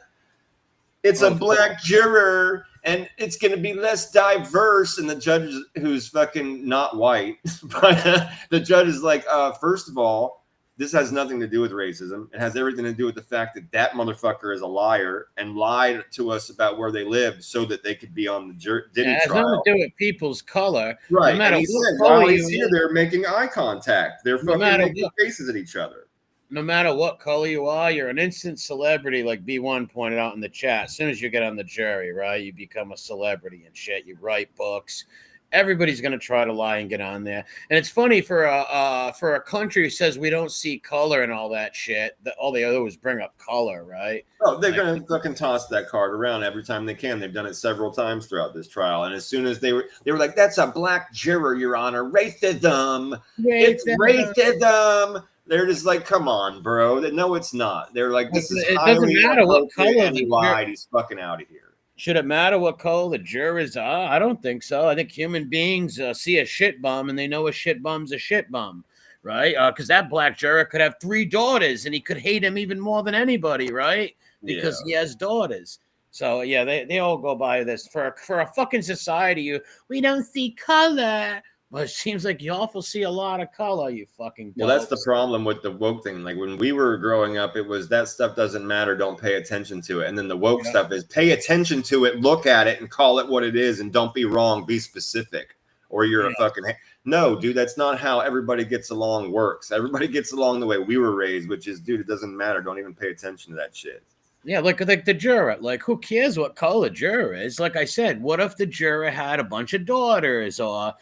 It's a black juror, and it's going to be less diverse." And the judge, who's fucking not white, but the judge is like, first of all, this has nothing to do with racism. It has everything to do with the fact that motherfucker is a liar and lied to us about where they lived so that they could be on the Diddy trial. It has nothing to do with people's color. Right. No, and he said, while he's here, they're making eye contact. They're fucking making faces at each other. No matter what color you are, you're an instant celebrity, like B1 pointed out in the chat. As soon as you get on the jury, right, you become a celebrity and shit. You write books. Everybody's going to try to lie and get on there. And it's funny for a country who says we don't see color and all that shit, that all they do is bring up color, right? Oh, they're going to fucking toss that card around every time they can. They've done it several times throughout this trial. And as soon as they were like, "That's a black juror, Your Honor. Racism. It's racism." They're just like, "Come on, bro." No, it's not. They're like, "This is highly inappropriate," and he lied. He's fucking out of here. Should it matter what color the jurors are? I don't think so. I think human beings see a shit bum and they know a shit bum's a shit bum, right? Because that black juror could have 3 daughters and he could hate him even more than anybody, right? Because he has daughters. So, yeah, they all go by this. For a fucking society, we don't see color. Well, it seems like you awful see a lot of color, you fucking dopes. Well, that's the problem with the woke thing. Like when we were growing up, it was that stuff doesn't matter, don't pay attention to it. And then the woke stuff is pay attention to it, look at it, and call it what it is, and don't be wrong, be specific, or you're a fucking... No, dude, that's not how everybody gets along works. Everybody gets along the way we were raised, which is, dude, it doesn't matter. Don't even pay attention to that shit. Yeah, like the juror. Like, who cares what color the juror is? Like I said, what if the juror had a bunch of daughters or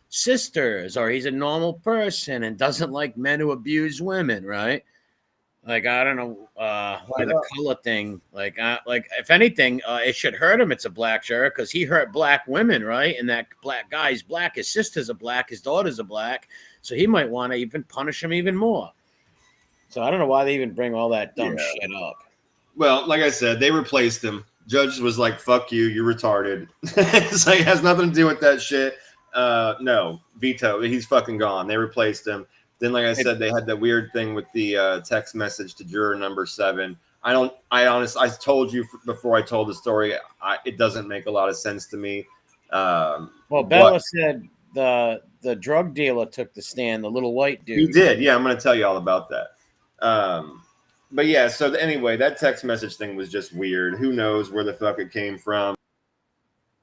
sisters, or he's a normal person and doesn't like men who abuse women, right? Like, I don't know why the color thing. Like if anything, it should hurt him. It's a black juror because he hurt black women, right? And that black guy's black. His sisters are black. His daughters are black. So he might want to even punish him even more. So I don't know why they even bring all that dumb shit up. Well, like I said, they replaced him. Judge was like, "Fuck you, you're retarded." It's like, it has nothing to do with that shit. No, veto. He's fucking gone. They replaced him. Then, like I said, they had that weird thing with the text message to juror number 7. I told you before I told the story, it doesn't make a lot of sense to me. Well, Bella said the drug dealer took the stand, the little white dude. He did. Yeah, I'm going to tell you all about that. But yeah, so anyway, that text message thing was just weird. Who knows where the fuck it came from?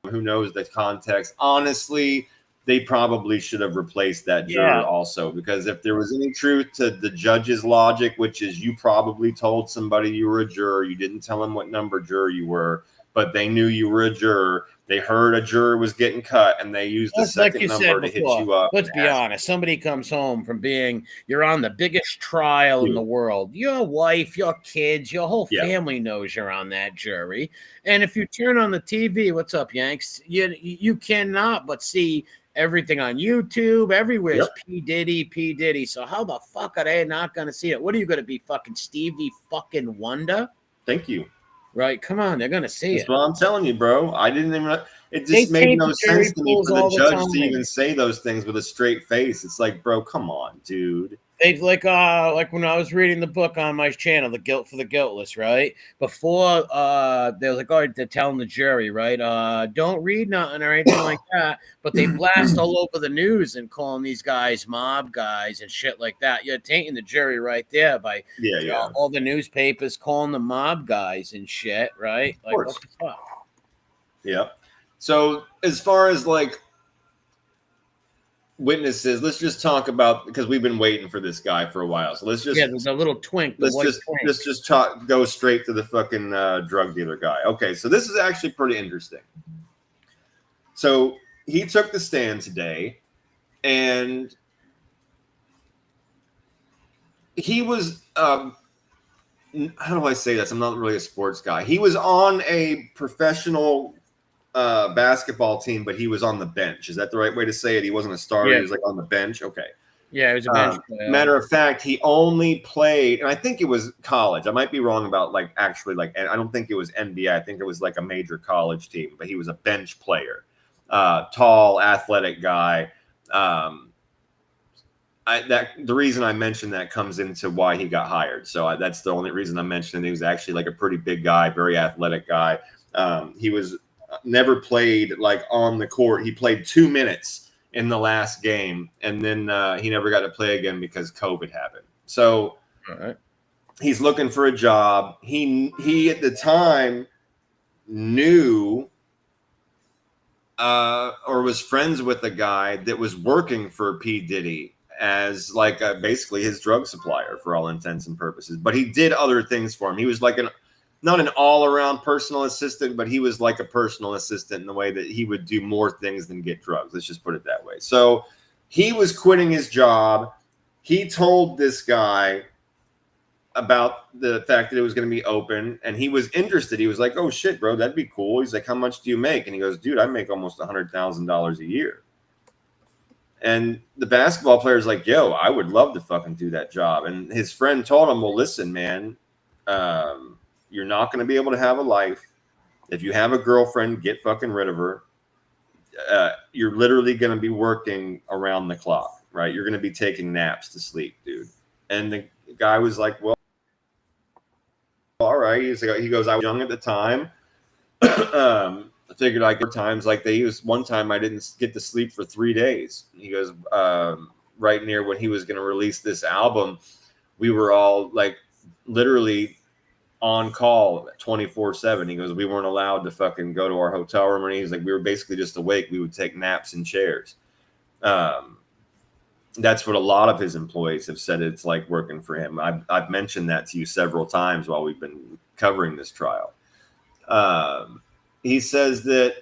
Who knows the context? Honestly, they probably should have replaced that juror also, because if there was any truth to the judge's logic, which is you probably told somebody you were a juror, you didn't tell them what number juror you were, but they knew you were a juror. They heard a juror was getting cut, and they used the second number to hit you up. Let's be honest. Somebody comes home from you're on the biggest trial in the world. Your wife, your kids, your whole family knows you're on that jury. And if you turn on the TV, what's up, Yanks? You cannot but see everything on YouTube. Everywhere is P. Diddy. So how the fuck are they not going to see it? What are you going to be, fucking Stevie fucking Wonder? Thank you. Right, come on, they're gonna see That's what I'm telling you, bro. I didn't even. It just They made no sense to me for the judge time. to even say those things with a straight face. It's like, bro, come on, dude. They like when I was reading the book on my channel, The Guilt for the Guiltless, right? Before they're like, oh, they're telling the jury, right? Don't read nothing or anything like that. But they blast all over the news and calling these guys mob guys and shit like that. You're tainting the jury right there by all the newspapers calling them mob guys and shit, right? Like, what the fuck? Yeah. So as far as like witnesses, let's just talk about, because we've been waiting for this guy for a while. So let's just there's a little twink. Let's just go straight to the fucking drug dealer guy. Okay, so this is actually pretty interesting. So he took the stand today, and he was how do I say this? I'm not really a sports guy. He was on a professional basketball team, but he was on the bench. Is that the right way to say it? He wasn't a starter. Yeah. He was like on the bench. Okay. Yeah, he was a bench player. Matter of fact, he only played, and I think it was college. I might be wrong about actually I don't think it was NBA. I think it was like a major college team, but he was a bench player. Tall, athletic guy. The reason I mentioned that comes into why he got hired. So that's the only reason I'm mentioning. He was actually like a pretty big guy, very athletic guy. He was never played like on the court. He played 2 minutes in the last game, and then he never got to play again because COVID happened. So he's looking for a job. He at the time knew or was friends with a guy that was working for P. Diddy as like basically his drug supplier for all intents and purposes. But he did other things for him. He was like not an all-around personal assistant, but he was like a personal assistant in the way that he would do more things than get drugs. Let's just put it that way. So he was quitting his job. He told this guy about the fact that it was going to be open, and he was interested. He was like, oh, shit, bro, that'd be cool. He's like, how much do you make? And he goes, dude, I make almost $100,000 a year. And the basketball player's like, yo, I would love to fucking do that job. And his friend told him, well, listen, man, you're not going to be able to have a life. If you have a girlfriend, get fucking rid of her. You're literally going to be working around the clock, right? You're going to be taking naps to sleep, dude. And the guy was like, well, all right. He goes, I was young at the time. I figured I could times like they used one time I didn't get to sleep for 3 days. He goes, right near when he was going to release this album, we were all like literally on call 24/7. He goes, we weren't allowed to fucking go to our hotel room, and he's like, we were basically just awake. We would take naps in chairs. That's what a lot of his employees have said it's like working for him. I've mentioned that to you several times while we've been covering this trial. He says that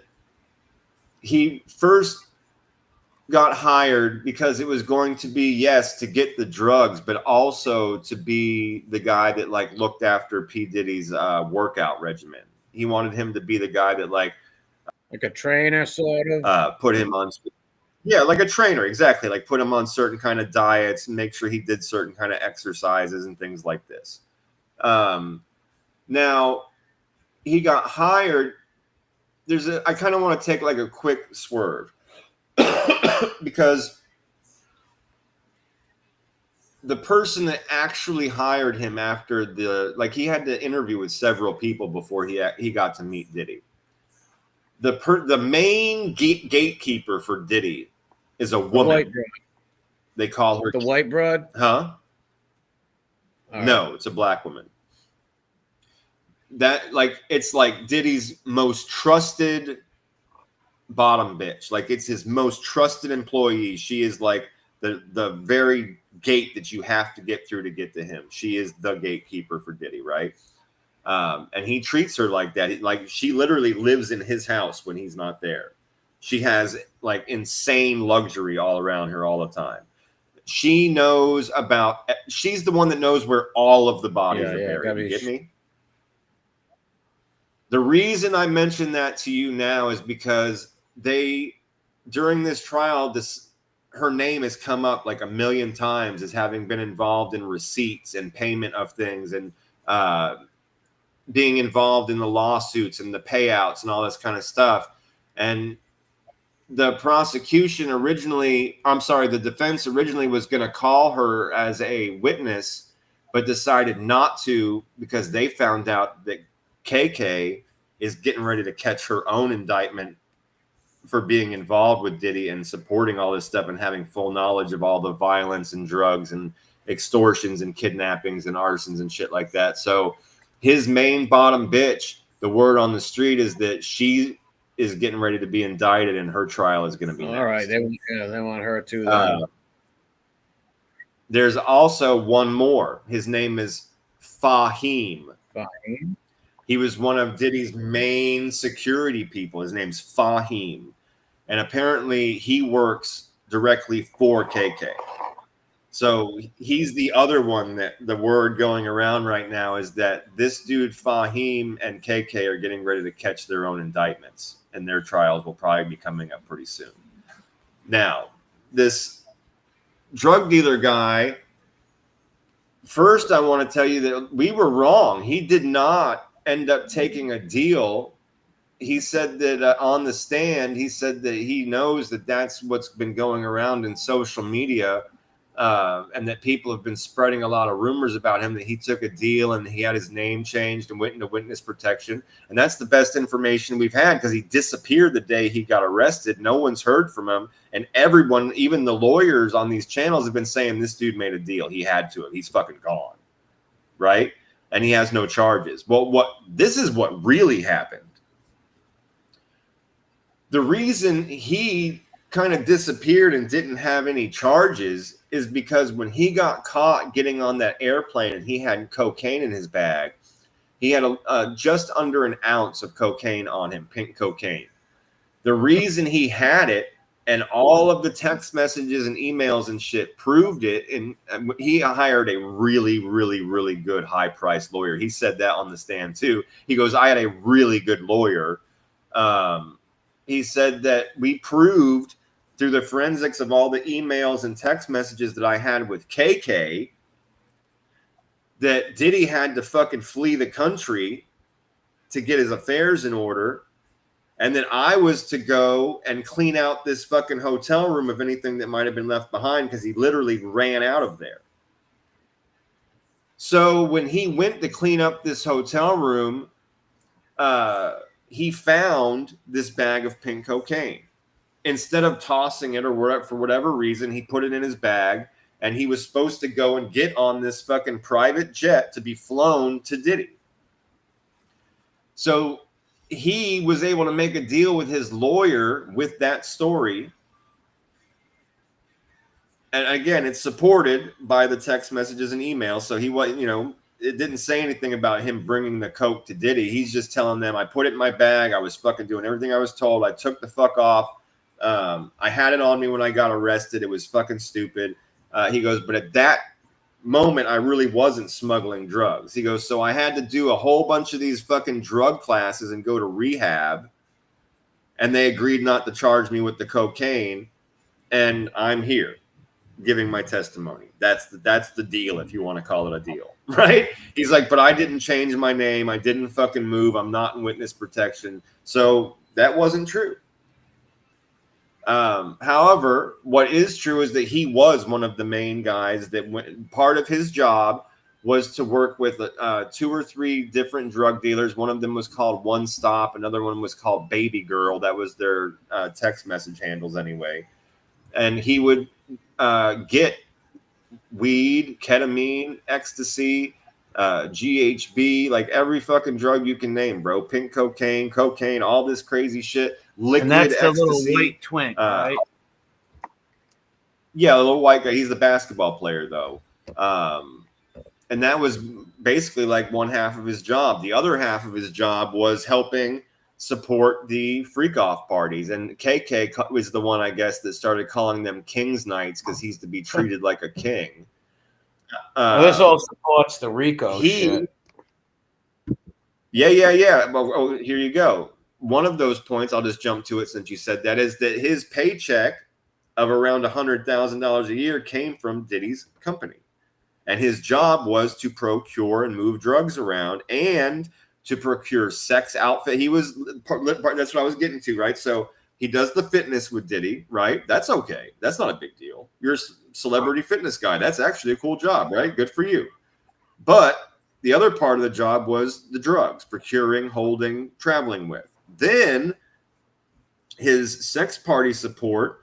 he first got hired because it was going to be, yes, to get the drugs, but also to be the guy that like looked after P. Diddy's workout regimen. He wanted him to be the guy that like a trainer sort of put him on. Yeah, like a trainer, exactly. Like put him on certain kind of diets and make sure he did certain kind of exercises and things like this. Now he got hired. I kind of want to take like a quick swerve because the person that actually hired him after he had to interview with several people before he got to meet Diddy. The main gatekeeper for Diddy is a woman. They call her the white broad, huh? No, it's a black woman. That it's like Diddy's most trusted bottom bitch. Like it's his most trusted employee. She is like the very gate that you have to get through to get to him. She is the gatekeeper for Diddy, right? And he treats her like that. Like she literally lives in his house when he's not there. She has like insane luxury all around her all the time. She knows about. She's the one that knows where all of the bodies are buried. You get me? The reason I mention that to you now is because during this trial, her name has come up like 1 million times as having been involved in receipts and payment of things and being involved in the lawsuits and the payouts and all this kind of stuff. And the defense originally was going to call her as a witness, but decided not to because they found out that KK is getting ready to catch her own indictment for being involved with Diddy and supporting all this stuff and having full knowledge of all the violence and drugs and extortions and kidnappings and arsons and shit like that. So his main bottom bitch, the word on the street is that she is getting ready to be indicted and her trial is going to be next. All right. They want her too. There's also one more. His name is Fahim. Fahim? He was one of Diddy's main security people. His name's Fahim. And apparently he works directly for KK. So he's the other one that the word going around right now is that this dude Fahim and KK are getting ready to catch their own indictments. And their trials will probably be coming up pretty soon. Now, this drug dealer guy, first I want to tell you that we were wrong. He did not end up taking a deal. He said that on the stand, he said that he knows that that's what's been going around in social media and that people have been spreading a lot of rumors about him, that he took a deal and he had his name changed and went into witness protection. And that's the best information we've had because he disappeared the day he got arrested. No one's heard from him. And everyone, even the lawyers on these channels, have been saying this dude made a deal. He had to have. He's fucking gone. Right? And he has no charges. Well, this is what really happened. The reason he kind of disappeared and didn't have any charges is because when he got caught getting on that airplane and he had cocaine in his bag, he had just under an ounce of cocaine on him, pink cocaine. The reason he had it, and all of the text messages and emails and shit proved it, and he hired a really, really, really good high-priced lawyer. He said that on the stand too. He goes, I had a really good lawyer. He said that we proved through the forensics of all the emails and text messages that I had with KK that Diddy had to fucking flee the country to get his affairs in order. And then I was to go and clean out this fucking hotel room of anything that might have been left behind because he literally ran out of there. So when he went to clean up this hotel room, he found this bag of pink cocaine. Instead of tossing it or for whatever reason, he put it in his bag, and he was supposed to go and get on this fucking private jet to be flown to Diddy. So he was able to make a deal with his lawyer with that story. And again, it's supported by the text messages and emails. So he was, it didn't say anything about him bringing the coke to Diddy. He's just telling them, I put it in my bag. I was fucking doing everything I was told. I took the fuck off. I had it on me when I got arrested. It was fucking stupid. He goes, but at that moment, I really wasn't smuggling drugs. He goes, so I had to do a whole bunch of these fucking drug classes and go to rehab. And they agreed not to charge me with the cocaine. And I'm here giving my testimony. That's the deal, if you want to call it a deal, right? He's like, but I didn't change my name. I didn't fucking move. I'm not in witness protection. So that wasn't true. However, what is true is that he was one of the main guys that part of his job was to work with 2 or 3 different drug dealers. One of them was called One Stop. Another one was called Baby Girl. That was their text message handles anyway. And he would get weed, ketamine, ecstasy, GHB, like every fucking drug you can name, bro. Pink cocaine, all this crazy shit. Liquid and that's the ecstasy. Little white twink, right? Yeah, the little white guy. He's the basketball player, though. And that was basically like one half of his job. The other half of his job was helping support the freak off parties. And KK was the one, I guess, that started calling them King's Nights because he's to be treated like a king. Well, this all supports the Rico shit. Yeah. Well, here you go. One of those points, I'll just jump to it since you said that, is that his paycheck of around $100,000 a year came from Diddy's company. And his job was to procure and move drugs around and to procure sex outfit. That's what I was getting to, right? So he does the fitness with Diddy, right? That's okay. That's not a big deal. You're a celebrity fitness guy. That's actually a cool job, right? Good for you. But the other part of the job was the drugs, procuring, holding, traveling with. Then his sex party support,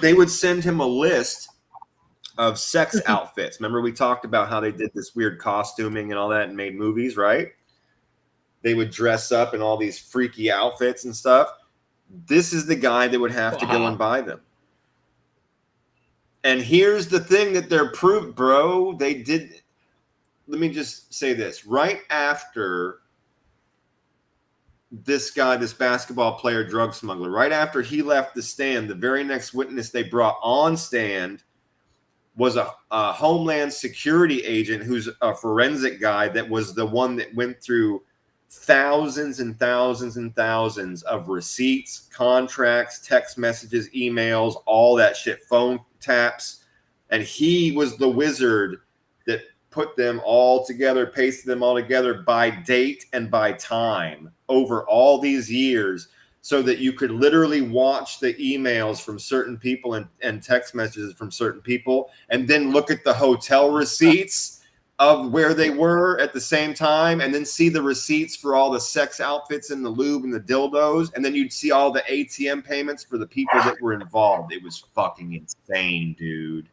they would send him a list of sex outfits. Remember we talked about how they did this weird costuming and all that and made movies, right? They would dress up in all these freaky outfits and stuff. This is the guy that would have to go and buy them. And here's the thing that they're proved, bro. They did. Let me just say this. Right after this guy, this basketball player, drug smuggler, right after he left the stand, the very next witness they brought on stand was a Homeland Security agent who's a forensic guy that was the one that went through thousands and thousands and thousands of receipts, contracts, text messages, emails, all that shit, phone taps. And he was the wizard that put them all together, pasted them all together by date and by time over all these years, so that you could literally watch the emails from certain people and text messages from certain people, and then look at the hotel receipts of where they were at the same time, and then see the receipts for all the sex outfits and the lube and the dildos, and then you'd see all the ATM payments for the people that were involved. It was fucking insane, dude.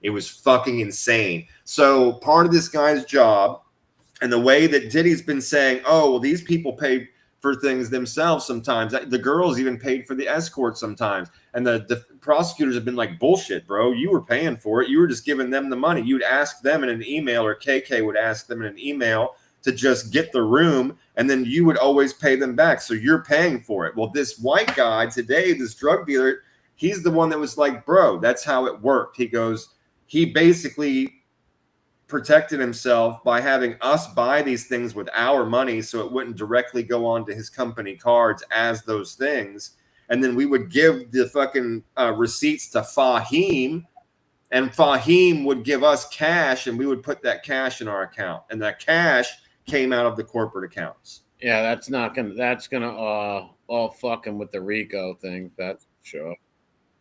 It was fucking insane. So part of this guy's job, and the way that Diddy's been saying, oh, well, these people pay for things themselves sometimes. The girls even paid for the escort sometimes. And the prosecutors have been like, bullshit, bro. You were paying for it. You were just giving them the money. You'd ask them in an email, or KK would ask them in an email to just get the room, and then you would always pay them back. So you're paying for it. Well, this white guy today, this drug dealer, he's the one that was like, bro, that's how it worked. He goes, he basically protected himself by having us buy these things with our money so it wouldn't directly go on to his company cards as those things. And then we would give the fucking receipts to Fahim, and Fahim would give us cash, and we would put that cash in our account. And that cash came out of the corporate accounts. Yeah, that's gonna all fucking with the Rico thing. That's sure.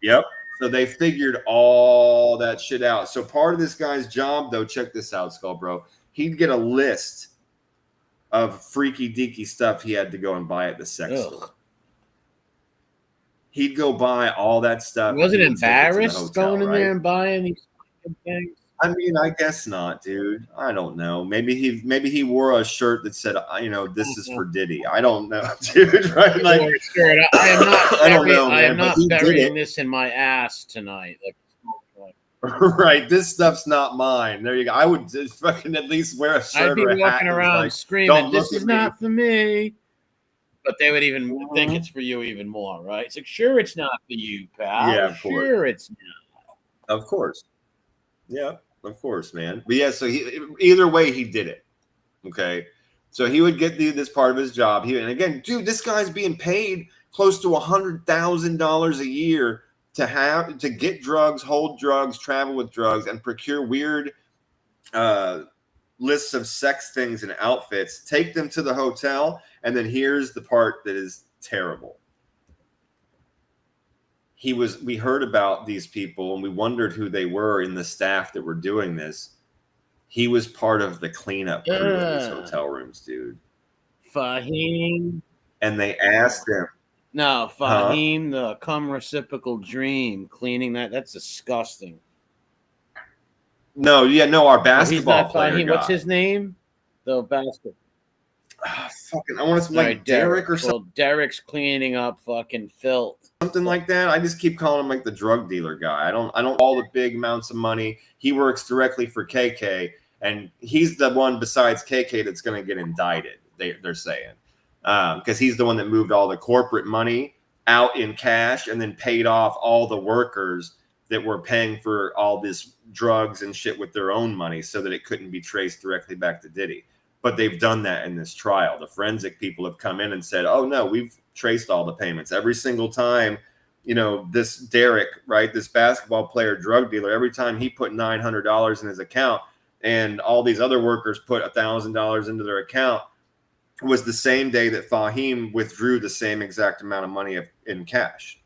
Yep. So they figured all that shit out. So part of this guy's job, though, check this out, Skull Bro. He'd get a list of freaky deaky stuff he had to go and buy at the sex store. He'd go buy all that stuff. He wasn't embarrassed going in there and buying these things? I mean, I guess not, dude. I don't know. Maybe he wore a shirt that said, this is for Diddy. I don't know, dude. Right? Like, I am not burying this in my ass tonight. Right, this stuff's not mine. There you go. I would just fucking at least wear a shirt. I'd be walking around screaming, "This is not for me." But they would even think it's for you even more, right? It's like, sure, it's not for you, pal. Yeah, sure, it's not. Of course. Yeah, of course, man. But yeah, so either way, he did it. Okay, so he would get this part of his job. And again, dude, this guy's being paid close to $100,000 a year to get drugs, hold drugs, travel with drugs, and procure weird lists of sex things and outfits. Take them to the hotel, and then here's the part that is terrible. We heard about these people and we wondered who they were in the staff that were doing this. He was part of the cleanup crew of these hotel rooms, dude. Fahim. And they asked him. No, Fahim, the cum reciprocal dream, cleaning that's disgusting. No, our basketball player. Fahim. What's his name? The basketball. fucking, I want to say like Derek or something. Well, Derek's cleaning up fucking filth. Something like that. I just keep calling him like the drug dealer guy. I don't all the big amounts of money. He works directly for KK, and he's the one besides KK that's going to get indicted. They're saying because he's the one that moved all the corporate money out in cash and then paid off all the workers that were paying for all this drugs and shit with their own money so that it couldn't be traced directly back to Diddy. But they've done that in this trial. The forensic people have come in and said, oh, no, we've traced all the payments. Every single time, you know, this Derek, right, this basketball player, drug dealer, every time he put $900 in his account and all these other workers put $1,000 into their account, was the same day that Fahim withdrew the same exact amount of money in cash,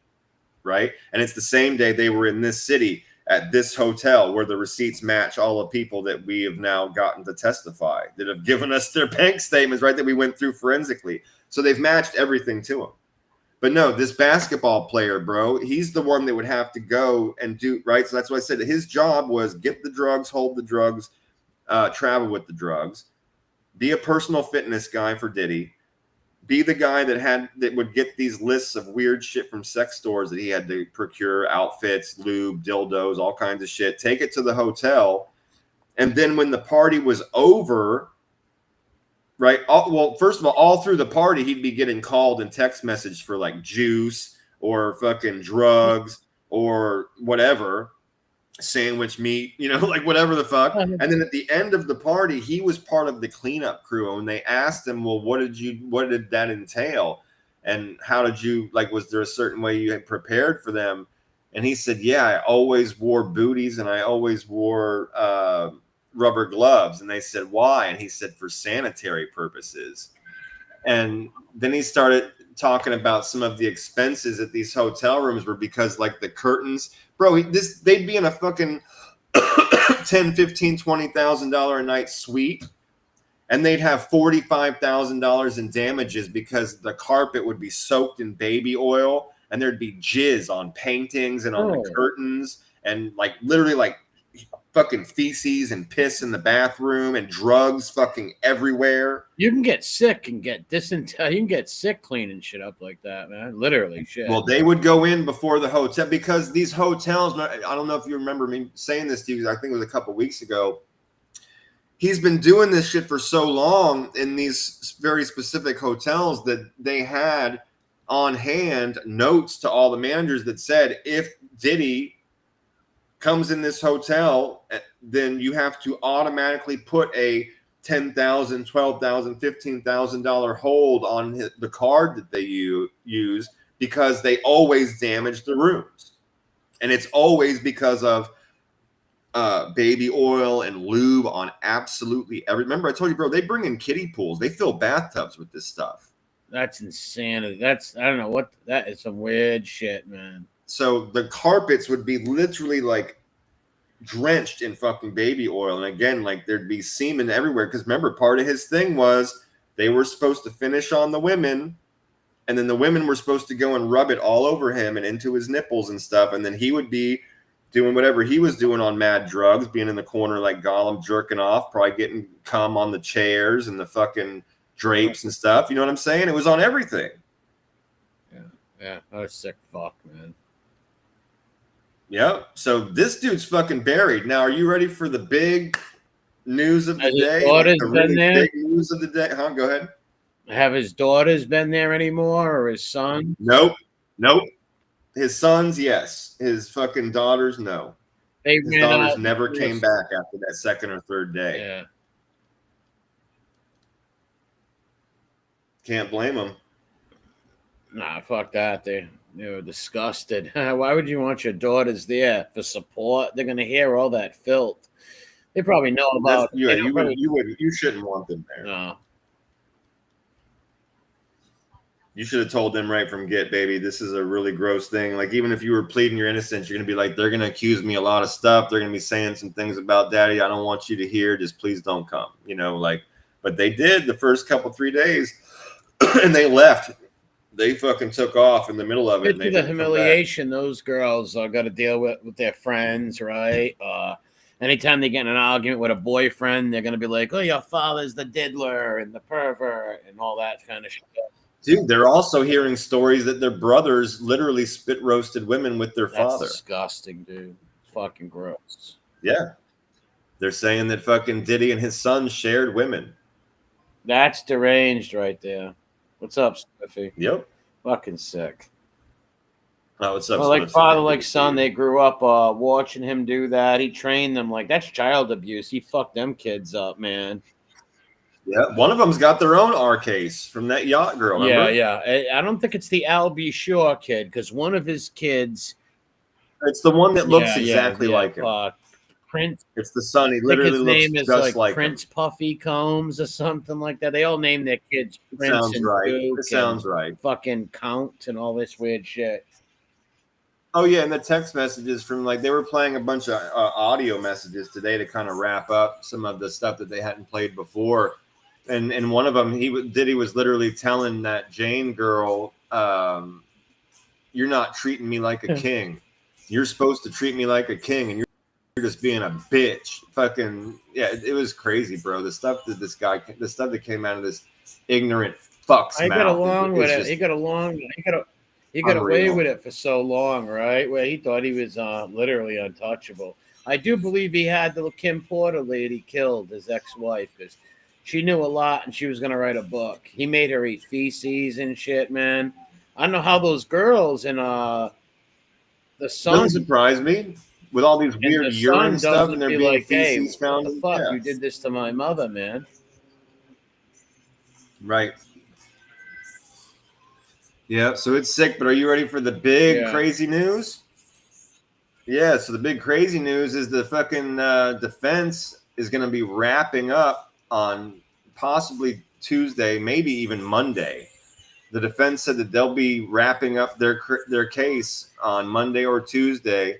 right? And it's the same day they were in this city at this hotel where the receipts match all the people that we have now gotten to testify that have given us their bank statements, right, that we went through forensically. So they've matched everything to him. But no, this basketball player, bro, he's the one that would have to go and do, right? So that's why I said that his job was get the drugs, hold the drugs, travel with the drugs, be a personal fitness guy for Diddy, be the guy that would get these lists of weird shit from sex stores that he had to procure, outfits, lube, dildos, all kinds of shit, take it to the hotel. And then when the party was over, right? Well, first of all through the party, he'd be getting called and text messaged for like juice or fucking drugs or whatever, sandwich meat, you know, like whatever the fuck. And then at the end of the party, he was part of the cleanup crew. And they asked him, well, what did that entail? And how did you, like, was there a certain way you had prepared for them? And he said, yeah, I always wore booties and I always wore rubber gloves. And they said, why? And he said, for sanitary purposes. And then he started talking about some of the expenses at these hotel rooms were because like the curtains, bro, they'd be in a fucking $10, $15, $20,000 a night suite and they'd have $45,000 in damages because the carpet would be soaked in baby oil and there'd be jizz on paintings and on the curtains and like literally like fucking feces and piss in the bathroom and drugs fucking everywhere. You can get sick and get dysentery. You can get sick cleaning shit up like that, man. Literally, shit. Well, they would go in before the hotel because these hotels, I don't know if you remember me saying this to you, I think it was a couple weeks ago. He's been doing this shit for so long in these very specific hotels that they had on hand notes to all the managers that said, if Diddy comes in this hotel, then you have to automatically put a $10,000, $12,000, $15,000 hold on the card that they use because they always damage the rooms. And it's always because of baby oil and lube on absolutely every. Remember, I told you, bro, they bring in kiddie pools. They fill bathtubs with this stuff. That's insanity. I don't know what, that is some weird shit, man. So the carpets would be literally like drenched in fucking baby oil. And again, like there'd be semen everywhere. Because remember, part of his thing was they were supposed to finish on the women. And then the women were supposed to go and rub it all over him and into his nipples and stuff. And then he would be doing whatever he was doing on mad drugs, being in the corner like Gollum jerking off, probably getting cum on the chairs and the fucking drapes and stuff. You know what I'm saying? It was on everything. Yeah. That was sick fuck, man. Yep. So this dude's fucking buried. Now, are you ready for the big news of the day? Daughters been there? Big news of the day. Huh? Go ahead. Have his daughters been there anymore, or his son? Nope. His sons, yes. His fucking daughters, no. His daughters never came back after that second or third day. Yeah. Can't blame them. Nah, fuck that. They were disgusted. Why would you want your daughters there for support? They're gonna hear all that filth. They probably know about. You shouldn't want them there. No. You should have told them right from get, baby. This is a really gross thing. Like, even if you were pleading your innocence, you're gonna be like, they're gonna accuse me a lot of stuff. They're gonna be saying some things about daddy I don't want you to hear. Just please don't come. You know, like, but they did the first 3 days, and they left. They fucking took off in the middle of it. The humiliation those girls are got to deal with their friends, right? Anytime they get in an argument with a boyfriend, they're gonna be like, "Oh, your father's the diddler and the pervert and all that kind of shit." Dude, they're also hearing stories that their brothers literally spit roasted women with their father. That's disgusting, dude. Fucking gross. Yeah. They're saying that fucking Diddy and his son shared women. That's deranged right there. What's up, Spiffy? Yep. Fucking sick. Oh, what's up? Well, like father, like son, they grew up watching him do that. He trained them. Like, that's child abuse. He fucked them kids up, man. Yeah, one of them's got their own R case from that yacht girl. Remember? Yeah. I don't think it's the Al B. Shaw kid, because one of his kids. It's the one that looks exactly like him. Prince. It's the son. He literally looks just like Prince him. Puffy Combs or something like that. They all name their kids Prince. Sounds right. It sounds right. Fucking Count and all this weird shit. Oh yeah, and the text messages from they were playing a bunch of audio messages today to kind of wrap up some of the stuff that they hadn't played before, and one of them Diddy was literally telling that Jane girl, "You're not treating me like a king. You're supposed to treat me like a king, and you're just being a bitch." Fucking yeah, it was crazy, bro. The stuff that came out of this ignorant fuck's mouth. I got along with it. He got away with it for so long, right? Where he thought he was literally untouchable. I do believe he had the Kim Porter lady killed, his ex-wife, because she knew a lot and she was going to write a book. He made her eat feces and shit, man. I don't know how those girls and the son. Doesn't surprise me with all these weird urine stuff and there being like, feces found. What the fuck? Yeah. You did this to my mother, man. Right. Yeah, so it's sick, but are you ready for the big crazy news? Yeah, so the big crazy news is the fucking defense is going to be wrapping up on possibly Tuesday, maybe even Monday. The defense said that they'll be wrapping up their case on Monday or Tuesday.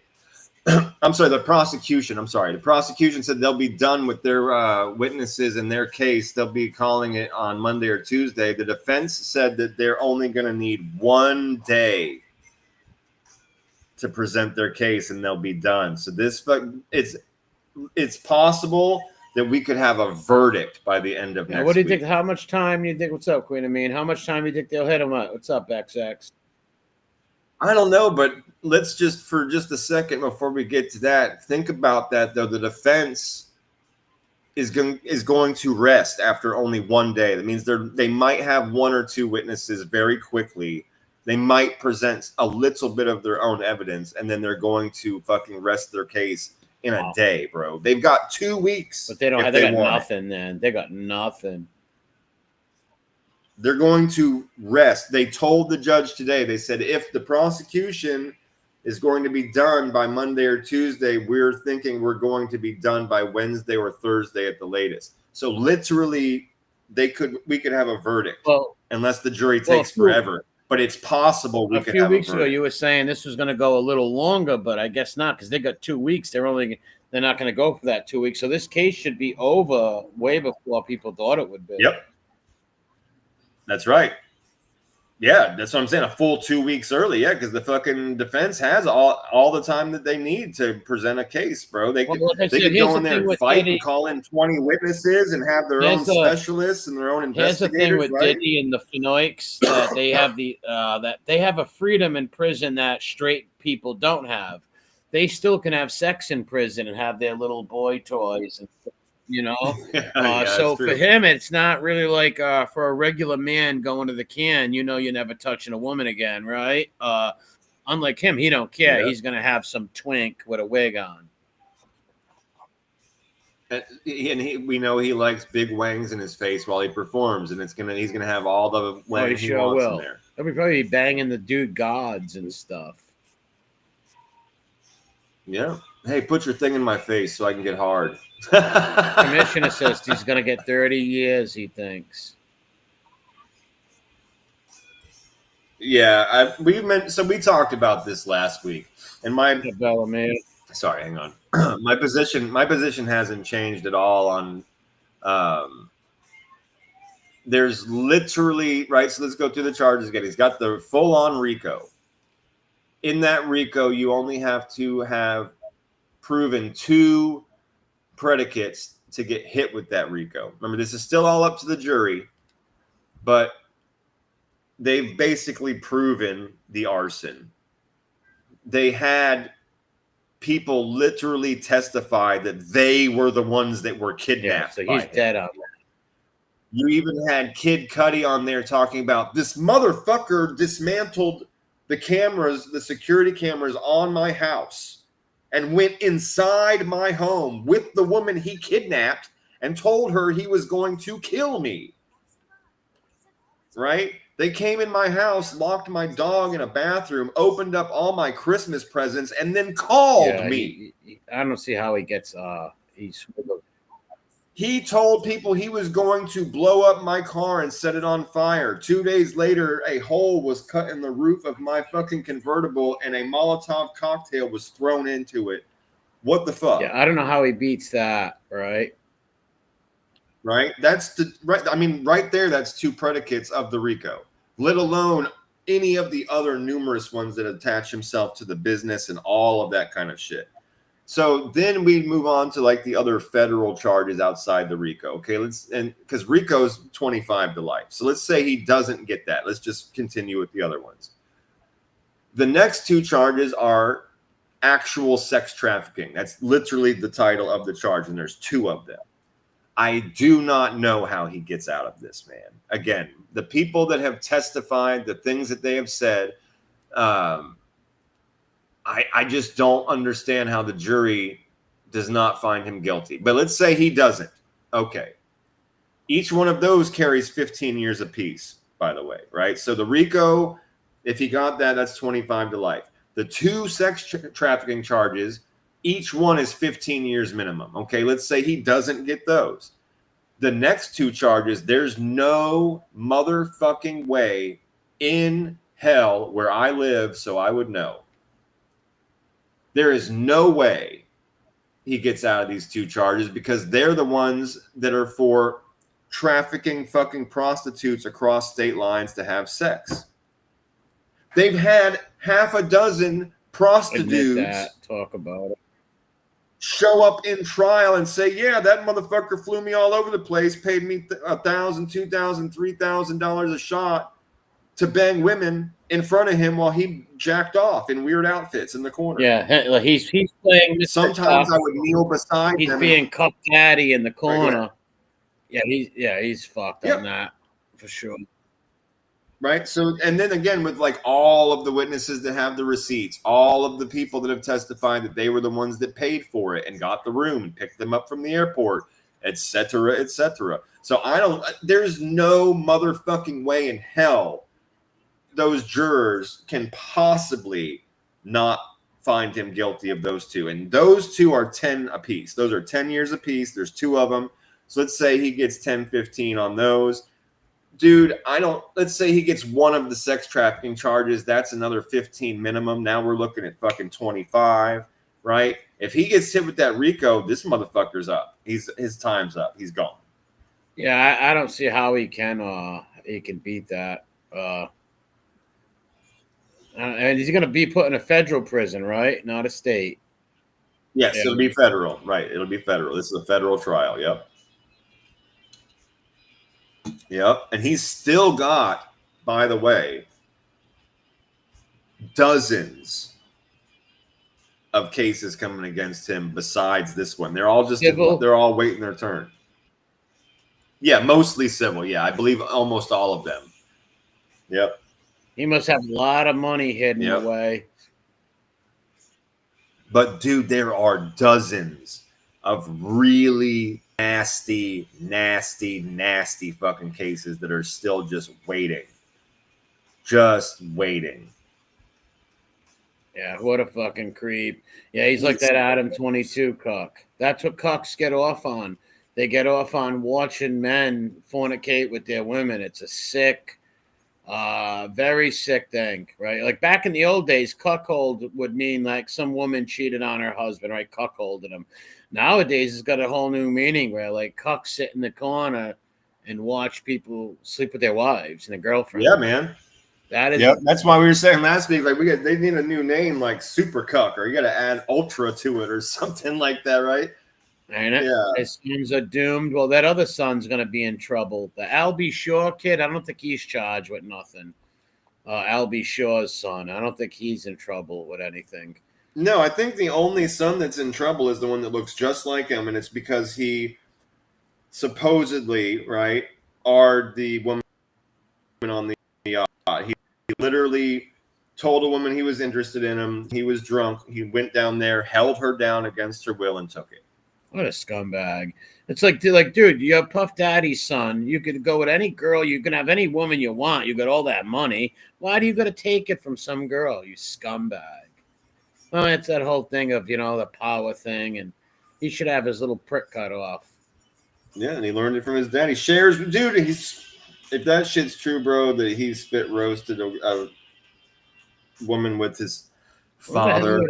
I'm sorry, the prosecution. The prosecution said they'll be done with their witnesses in their case. They'll be calling it on Monday or Tuesday. The defense said that they're only going to need 1 day to present their case, and they'll be done. So it's possible that we could have a verdict by the end of next week. What do you think? How much time do you think? What's up, Queen Amine? How much time do you think they'll hit them up? What's up, XX? I don't know, but let's just for just a second before we get to that, think about that though. The defense is going to rest after only 1 day. That means they might have 1 or 2 witnesses very quickly. They might present a little bit of their own evidence, and then they're going to fucking rest their case in a day, bro. They've got 2 weeks. But they don't have they got nothing then. They got nothing. They're going to rest. They told the judge today, they said, if the prosecution is going to be done by Monday or Tuesday, we're thinking we're going to be done by Wednesday or Thursday at the latest. So literally, we could have a verdict, unless the jury takes forever. But it's possible we could have a verdict. A few weeks ago, you were saying this was going to go a little longer, but I guess not, because they got 2 weeks. They're not going to go for that 2 weeks. So this case should be over way before people thought it would be. Yep. That's right. Yeah, that's what I'm saying. A full 2 weeks early. Yeah, because the fucking defense has all the time that they need to present a case, bro. They could go in there and fight and call in 20 witnesses and have their own specialists and their own investigators. Here's the thing with Diddy and the Finoiks, that they have that they have a freedom in prison that straight people don't have. They still can have sex in prison and have their little boy toys and stuff. So for him, it's not really like for a regular man going to the can, you're never touching a woman again, right? Unlike him, he don't care. He's going to have some twink with a wig on. And we know he likes big wangs in his face while he performs, and he's gonna have all the wangs he wants in there. He'll be probably banging the dude gods and stuff. Yeah. Hey, put your thing in my face so I can get hard. Commissioner says he's going to get 30 years, he thinks. Yeah, we talked about this last week. And sorry, hang on. my position hasn't changed at all on there's literally, right, so let's go through the charges again. He's got the full-on RICO. In that RICO, you only have to have proven 2 predicates to get hit with that RICO. Remember, this is still all up to the jury, but they've basically proven the arson. They had people literally testify that they were the ones that were kidnapped. So he's dead on that. You even had Kid Cudi on there talking about this motherfucker dismantled the cameras, the security cameras on my house, and went inside my home with the woman he kidnapped and told her he was going to kill me. Right? They came in my house, locked my dog in a bathroom, opened up all my Christmas presents, and then called me. I don't see how he gets He told people he was going to blow up my car and set it on fire. 2 days later, a hole was cut in the roof of my fucking convertible and a Molotov cocktail was thrown into it. What the fuck? Yeah, I don't know how he beats that, right? Right? That's the right. I mean, right there, that's two predicates of the RICO, let alone any of the other numerous ones that attach himself to the business and all of that kind of shit. So then we move on to like the other federal charges outside the RICO. Okay, because RICO's 25 to life. So let's say he doesn't get that. Let's just continue with the other ones. The next two charges are actual sex trafficking. That's literally the title of the charge, and there's two of them. I do not know how he gets out of this, man. Again, the people that have testified, the things that they have said, I just don't understand how the jury does not find him guilty. But let's say he doesn't. Okay. Each one of those carries 15 years apiece, by the way, right? So the RICO, if he got that, that's 25 to life. The two sex trafficking charges, each one is 15 years minimum. Okay, let's say he doesn't get those. The next two charges, there's no motherfucking way in hell where I live, so I would know. There is no way he gets out of these two charges because they're the ones that are for trafficking fucking prostitutes across state lines to have sex. They've had half a dozen prostitutes talk about it, show up in trial and say, yeah, that motherfucker flew me all over the place, paid me $1,000, $2,000, $3,000 a shot to bang women in front of him while he jacked off in weird outfits in the corner. Yeah, he's playing Mr. Sometimes Cup. I would kneel beside him. He's being Cup Daddy in the corner. Right, he's fucked on that for sure. Right. So, and then again, with like all of the witnesses that have the receipts, all of the people that have testified that they were the ones that paid for it and got the room and picked them up from the airport, et cetera, et cetera. So there's no motherfucking way in hell those jurors can possibly not find him guilty of those two. And those two are 10 apiece. Those are 10 years apiece. There's two of them. So let's say he gets 10, 15 on those. Dude, let's say he gets one of the sex trafficking charges. That's another 15 minimum. Now we're looking at fucking 25, right? If he gets hit with that RICO, this motherfucker's up. His time's up. He's gone. Yeah, I don't see how he can beat that. And he's going to be put in a federal prison, right? Not a state. Yes, it'll be federal. Right, it'll be federal. This is a federal trial. Yep. Yep. And he's still got, by the way, dozens of cases coming against him besides this one. They're all they're all waiting their turn. Yeah, mostly civil. Yeah, I believe almost all of them. Yep. He must have a lot of money hidden away. But, dude, there are dozens of really nasty, nasty, nasty fucking cases that are still just waiting. Just waiting. Yeah, what a fucking creep. Yeah, he's like that Adam 22 cuck. That's what cucks get off on. They get off on watching men fornicate with their women. It's a sick, very sick thing, right? Like back in the old days, cuckold would mean like some woman cheated on her husband, right? Cuckolded him. Nowadays, it's got a whole new meaning where like cucks sit in the corner and watch people sleep with their wives and their girlfriends. Yeah, man. That is. Yep. That's why we were saying last week, like they need a new name like super cuck, or you got to add ultra to it or something like that, right? Ain't it? Yeah. His sons are doomed. Well, that other son's going to be in trouble. The Albie Shaw kid, I don't think he's charged with nothing. Albie Shaw's son, I don't think he's in trouble with anything. No, I think the only son that's in trouble is the one that looks just like him, and it's because he supposedly, right, are the woman on the yacht. He literally told a woman he was interested in him. He was drunk. He went down there, held her down against her will, and took it. What a scumbag. It's like, dude, you're Puff Daddy's son. You could go with any girl. You can have any woman you want. You got all that money. Why do you got to take it from some girl, you scumbag? Well, it's that whole thing of, the power thing, and he should have his little prick cut off. Yeah, and he learned it from his dad. He shares, dude, if that shit's true, bro, that he spit roasted a woman with his father.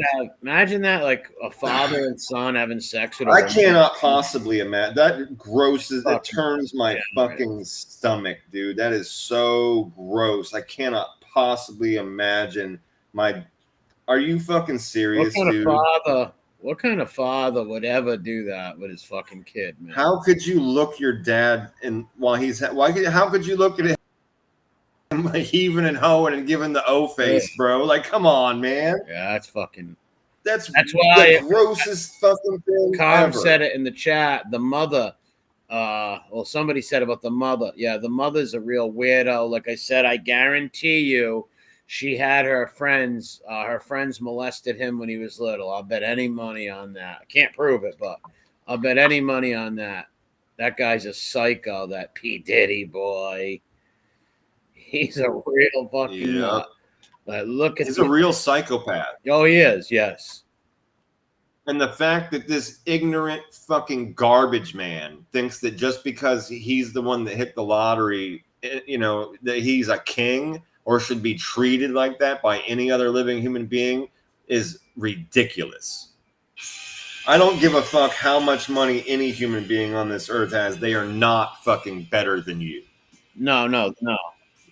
Imagine that, like a father and son having sex with. I cannot possibly imagine. That grosses. It turns my fucking stomach, dude. That is so gross. I cannot possibly imagine my. Are you fucking serious, dude? What kind of father would ever do that with his fucking kid, man? How could you look your dad while he's? How could you look at him? Like heaving and hoeing and giving the O face, bro. Like, come on, man. Yeah, that's fucking. That's why the grossest fucking thing Carm ever. said it in the chat. The mother. Well, somebody said about the mother. Yeah, the mother's a real weirdo. Like I said, I guarantee you, she had her friends. Her friends molested him when he was little. I'll bet any money on that. I can't prove it, but I'll bet any money on that. That guy's a psycho. That P. Diddy boy. He's a real fucking nut. Look at He's a real psychopath. Oh, he is, yes. And the fact that this ignorant fucking garbage man thinks that just because he's the one that hit the lottery, that he's a king or should be treated like that by any other living human being is ridiculous. I don't give a fuck how much money any human being on this earth has. They are not fucking better than you. No.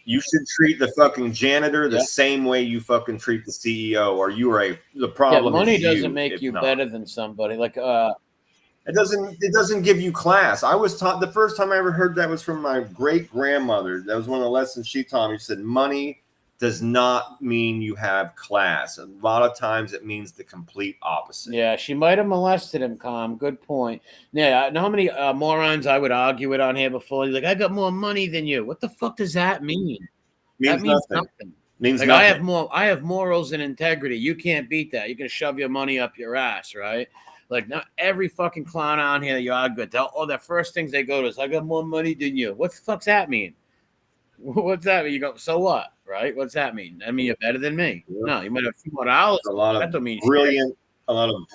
You should treat the fucking janitor the same way you fucking treat the CEO, or you are the problem. Yeah, money is doesn't make you better than somebody. Like it doesn't give you class. I was taught the first time I ever heard that was from my great grandmother. That was one of the lessons she taught me. She said, "Money does not mean you have class. A lot of times it means the complete opposite." Yeah, she might have molested him, Calm. Good point. Yeah, I know how many morons I would argue with on here before. He's like, I got more money than you. What the fuck does that mean? That means nothing. Means like nothing. I have morals and integrity. You can't beat that. You can shove your money up your ass, right? Like, not every fucking clown on here you argue with. The first things they go to is, I got more money than you. What the fuck's that mean? What's that mean? You go, so what? Right? What's that mean? I mean, you're better than me. Yeah. No, you might have a few more dollars. A lot of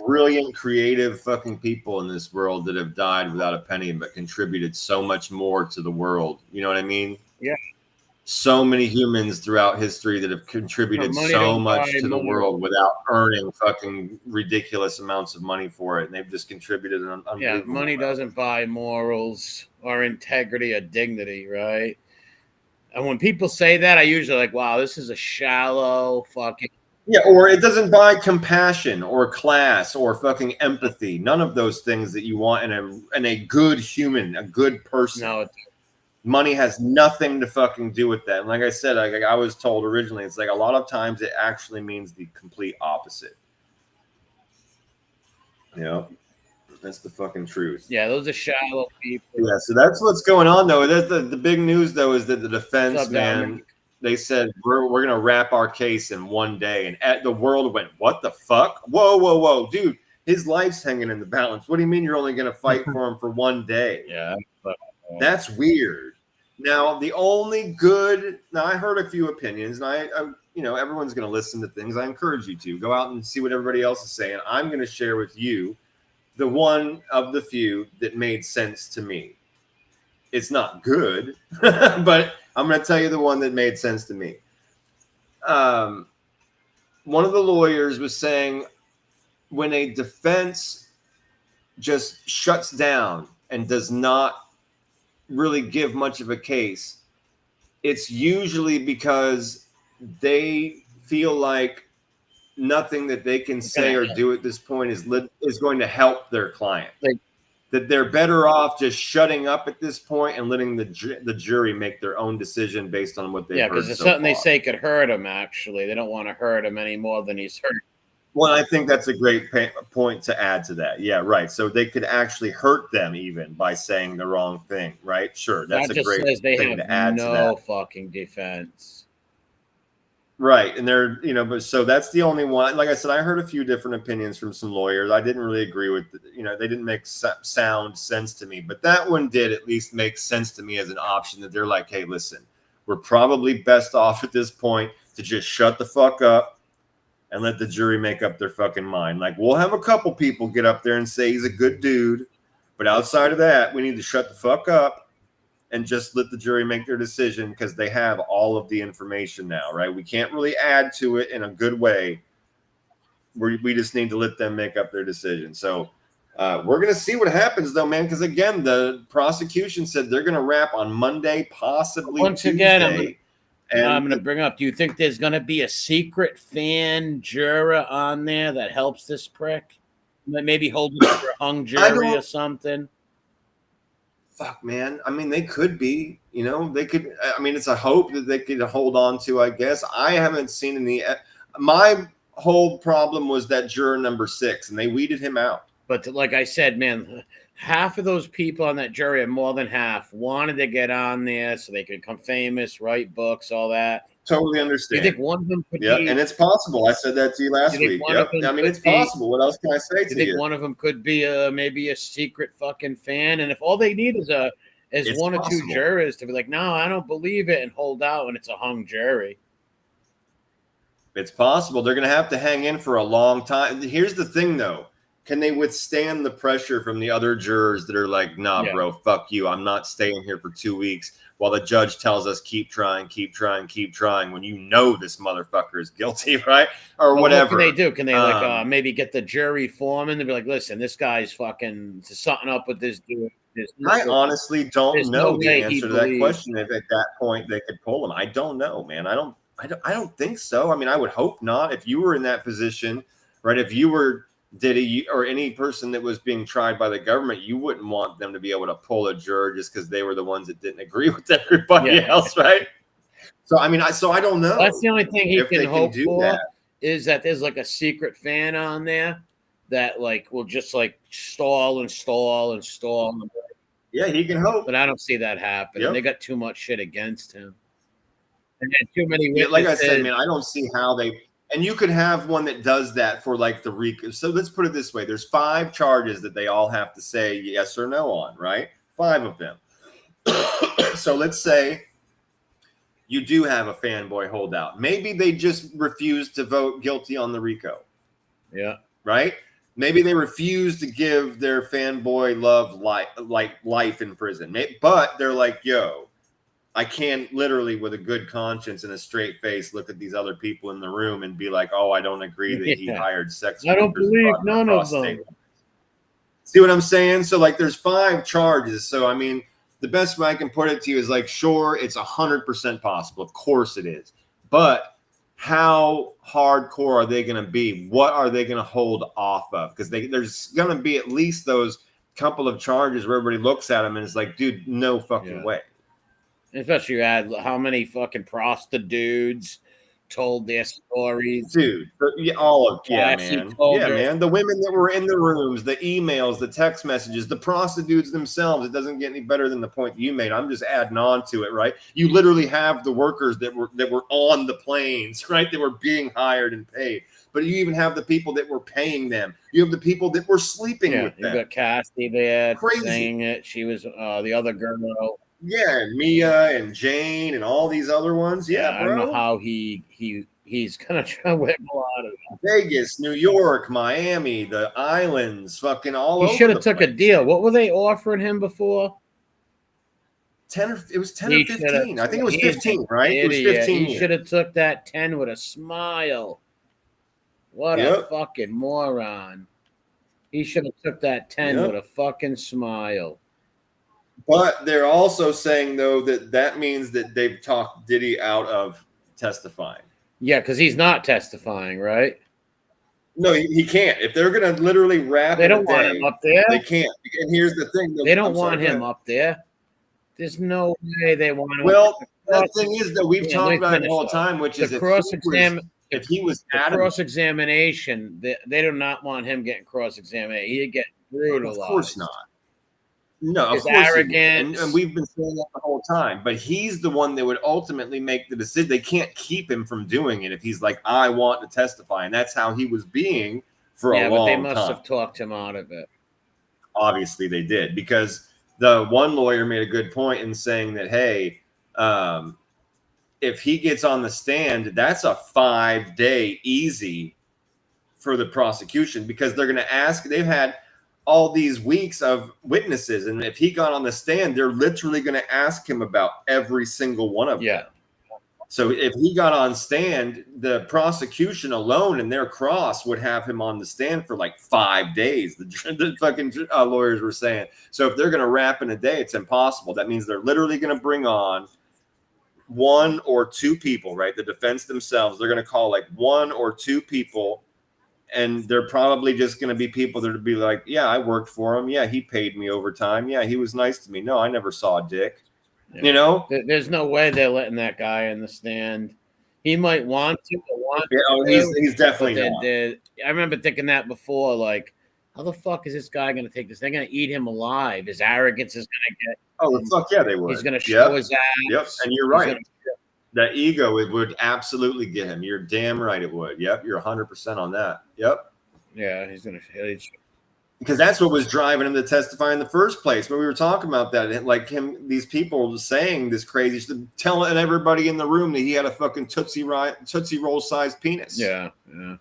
brilliant, creative fucking people in this world that have died without a penny, but contributed so much more to the world. You know what I mean? Yeah. So many humans throughout history that have contributed so much to the world without earning fucking ridiculous amounts of money for it. And they've just contributed an unbelievable amount. Money doesn't buy morals or integrity or dignity, right? And when people say that, I usually like, wow, this is a shallow fucking. Yeah, or it doesn't buy compassion or class or fucking empathy. None of those things that you want in a good human, a good person. No, money has nothing to fucking do with that. And like I said, I was told originally, it's like a lot of times it actually means the complete opposite. That's the fucking truth. Yeah, those are shallow people. Yeah, so that's what's going on, though. The big news, though, is that the defense, man, they said, we're going to wrap our case in one day. And the world went, what the fuck? Whoa, dude. His life's hanging in the balance. What do you mean you're only going to fight for him for one day? Yeah. That's weird. Now, I heard a few opinions, and I everyone's going to listen to things. I encourage you to go out and see what everybody else is saying. I'm going to share with you the one of the few that made sense to me. It's not good, but I'm going to tell you the one that made sense to me. One of the lawyers was saying when a defense just shuts down and does not really give much of a case, it's usually because they feel like nothing that they can say or do at this point is going to help their client. that they're better off just shutting up at this point and letting the jury make their own decision based on what they've heard. Yeah, because it's something they say could hurt him. Actually, they don't want to hurt him any more than he's hurt. Well, I think that's a great point to add to that. Yeah, right. So they could actually hurt them even by saying the wrong thing, right? Sure, that's a great thing to add to that. No fucking defense. Right, and they're, you know, but so that's the only one. Like I said, I heard a few different opinions from some lawyers. I didn't really agree with, you know, they didn't make sound sense to me. But that one did at least make sense to me as an option, that they're like, hey, listen, we're probably best off at this point to just shut the fuck up and let the jury make up their fucking mind. Like, we'll have a couple people get up there and say he's a good dude, but outside of that, we need to shut the fuck up and just let the jury make their decision, because they have all of the information now, right? We can't really add to it in a good way. We just need to let them make up their decision. So we're going to see what happens, though, man, because, again, the prosecution said they're going to wrap on Monday, possibly Once Tuesday. Again, I'm going to bring up, do you think there's going to be a secret fan juror on there that helps this prick? Maybe hold it for a hung jury or something? Fuck, man. I mean, they could be, you know, they could. I mean, it's a hope that they could hold on to, I guess. I haven't seen any. My whole problem was that juror number 6, and they weeded him out. But like I said, man, half of those people on that jury, and more than half, wanted to get on there so they could become famous, write books, all that. Totally understand. Do you think one of them could be? And it's possible. I said that to you last week. Yep. I mean, it's possible. What else can I say to you? Do you think one of them could be maybe a secret fucking fan? And if all they need is one or two jurors to be like, no, I don't believe it, and hold out, and it's a hung jury. It's possible. They're going to have to hang in for a long time. Here's the thing, though. Can they withstand the pressure from the other jurors that are like, nah, bro, fuck you. I'm not staying here for 2 weeks while the judge tells us keep trying, when you know this motherfucker is guilty, right? Or whatever. What can they do? Can they maybe get the jury foreman to be like, listen, this guy's fucking something up with this dude. I honestly don't know the answer to that question. If at that point they could pull him, I don't know, man. I don't think so. I mean, I would hope not. If you were in that position, right? If you were Diddy or any person that was being tried by the government, you wouldn't want them to be able to pull a juror just because they were the ones that didn't agree with everybody else, right? So I mean, I don't know. That's the only thing he can hope for, is that there's like a secret fan on there that like will just like stall. Yeah, he can hope, but I don't see that happening. They got too much shit against him, and then too many witnesses. Like I said, man, I don't see how they. And you could have one that does that for like the RICO. So let's put it this way. There's 5 charges that they all have to say yes or no on, right? 5 of them. So let's say you do have a fanboy holdout. Maybe they just refuse to vote guilty on the RICO. Yeah. Right? Maybe they refuse to give their fanboy love life in prison. But they're like, yo, I can't literally with a good conscience and a straight face look at these other people in the room and be like, oh, I don't agree that he hired sex workers. I don't believe none of them. See what I'm saying? So like there's 5 charges. So I mean, the best way I can put it to you is like, sure, it's 100% possible. Of course it is. But how hardcore are they going to be? What are they going to hold off of? Because there's going to be at least those couple of charges where everybody looks at them and it's like, dude, no fucking way. Especially you add how many fucking prostitutes told their stories. Dude, man. The women that were in the rooms, the emails, the text messages, the prostitutes themselves. It doesn't get any better than the point you made. I'm just adding on to it, right? You literally have the workers that were on the planes, right? They were being hired and paid. But you even have the people that were paying them. You have the people that were sleeping with them. You got Cassie there saying it. She was the other girl. Yeah, and Mia and Jane and all these other ones. Yeah, I don't know how he's gonna try to whip a lot of them. Vegas, New York, Miami, the islands, fucking all over. He should have took a deal. What were they offering him before? 10 or it was 10 or 15. I think it was 15, right? It was 15. He should have took that 10 with a smile. What a fucking moron. He should have took that 10 with a fucking smile. But they're also saying, though, that means that they've talked Diddy out of testifying. Yeah, because he's not testifying, right? No, he can't. If they're going to literally wrap They in don't a want day, him up there. they can't. And here's the thing. They don't want him up there. There's no way they want him. Well, the thing is that we've talked about it the whole though. time, which is The if he was the adamant, cross-examination, they do not want him getting cross-examined. He'd get brutalized. Of course not. No, of His course arrogance. and we've been saying that the whole time. But he's the one that would ultimately make the decision. They can't keep him from doing it if he's like, I want to testify. And that's how he was being for a long time. Yeah, but they must have talked him out of it. Obviously they did, because the one lawyer made a good point in saying that, hey, if he gets on the stand, that's a 5-day easy for the prosecution, because they're going to ask, they've had all these weeks of witnesses. And if he got on the stand, they're literally going to ask him about every single one of them. Yeah. So if he got on stand, the prosecution alone and their cross would have him on the stand for like 5 days. The fucking lawyers were saying. So if they're going to wrap in a day, it's impossible. That means they're literally going to bring on 1 or 2 people, right? The defense themselves, they're going to call like 1 or 2 people. And they're probably just going to be people that would be like, yeah, I worked for him. Yeah, he paid me overtime. Yeah, he was nice to me. No, I never saw a dick. Yeah. You know? There's no way they're letting that guy in the stand. He might want to. He's definitely not. I remember thinking that before, like, how the fuck is this guy going to take this? They're going to eat him alive. His arrogance is going to get. Oh, fuck yeah, they would. He's going to show his ass. Yep, and you're right. That ego, it would absolutely get him. You're damn right it would. Yep, you're 100% on that. Yep. Yeah, he's going to. Because that's what was driving him to testify in the first place. When we were talking about that, like these people saying this crazy shit, telling everybody in the room that he had a fucking Tootsie Roll sized penis. Yeah, yeah.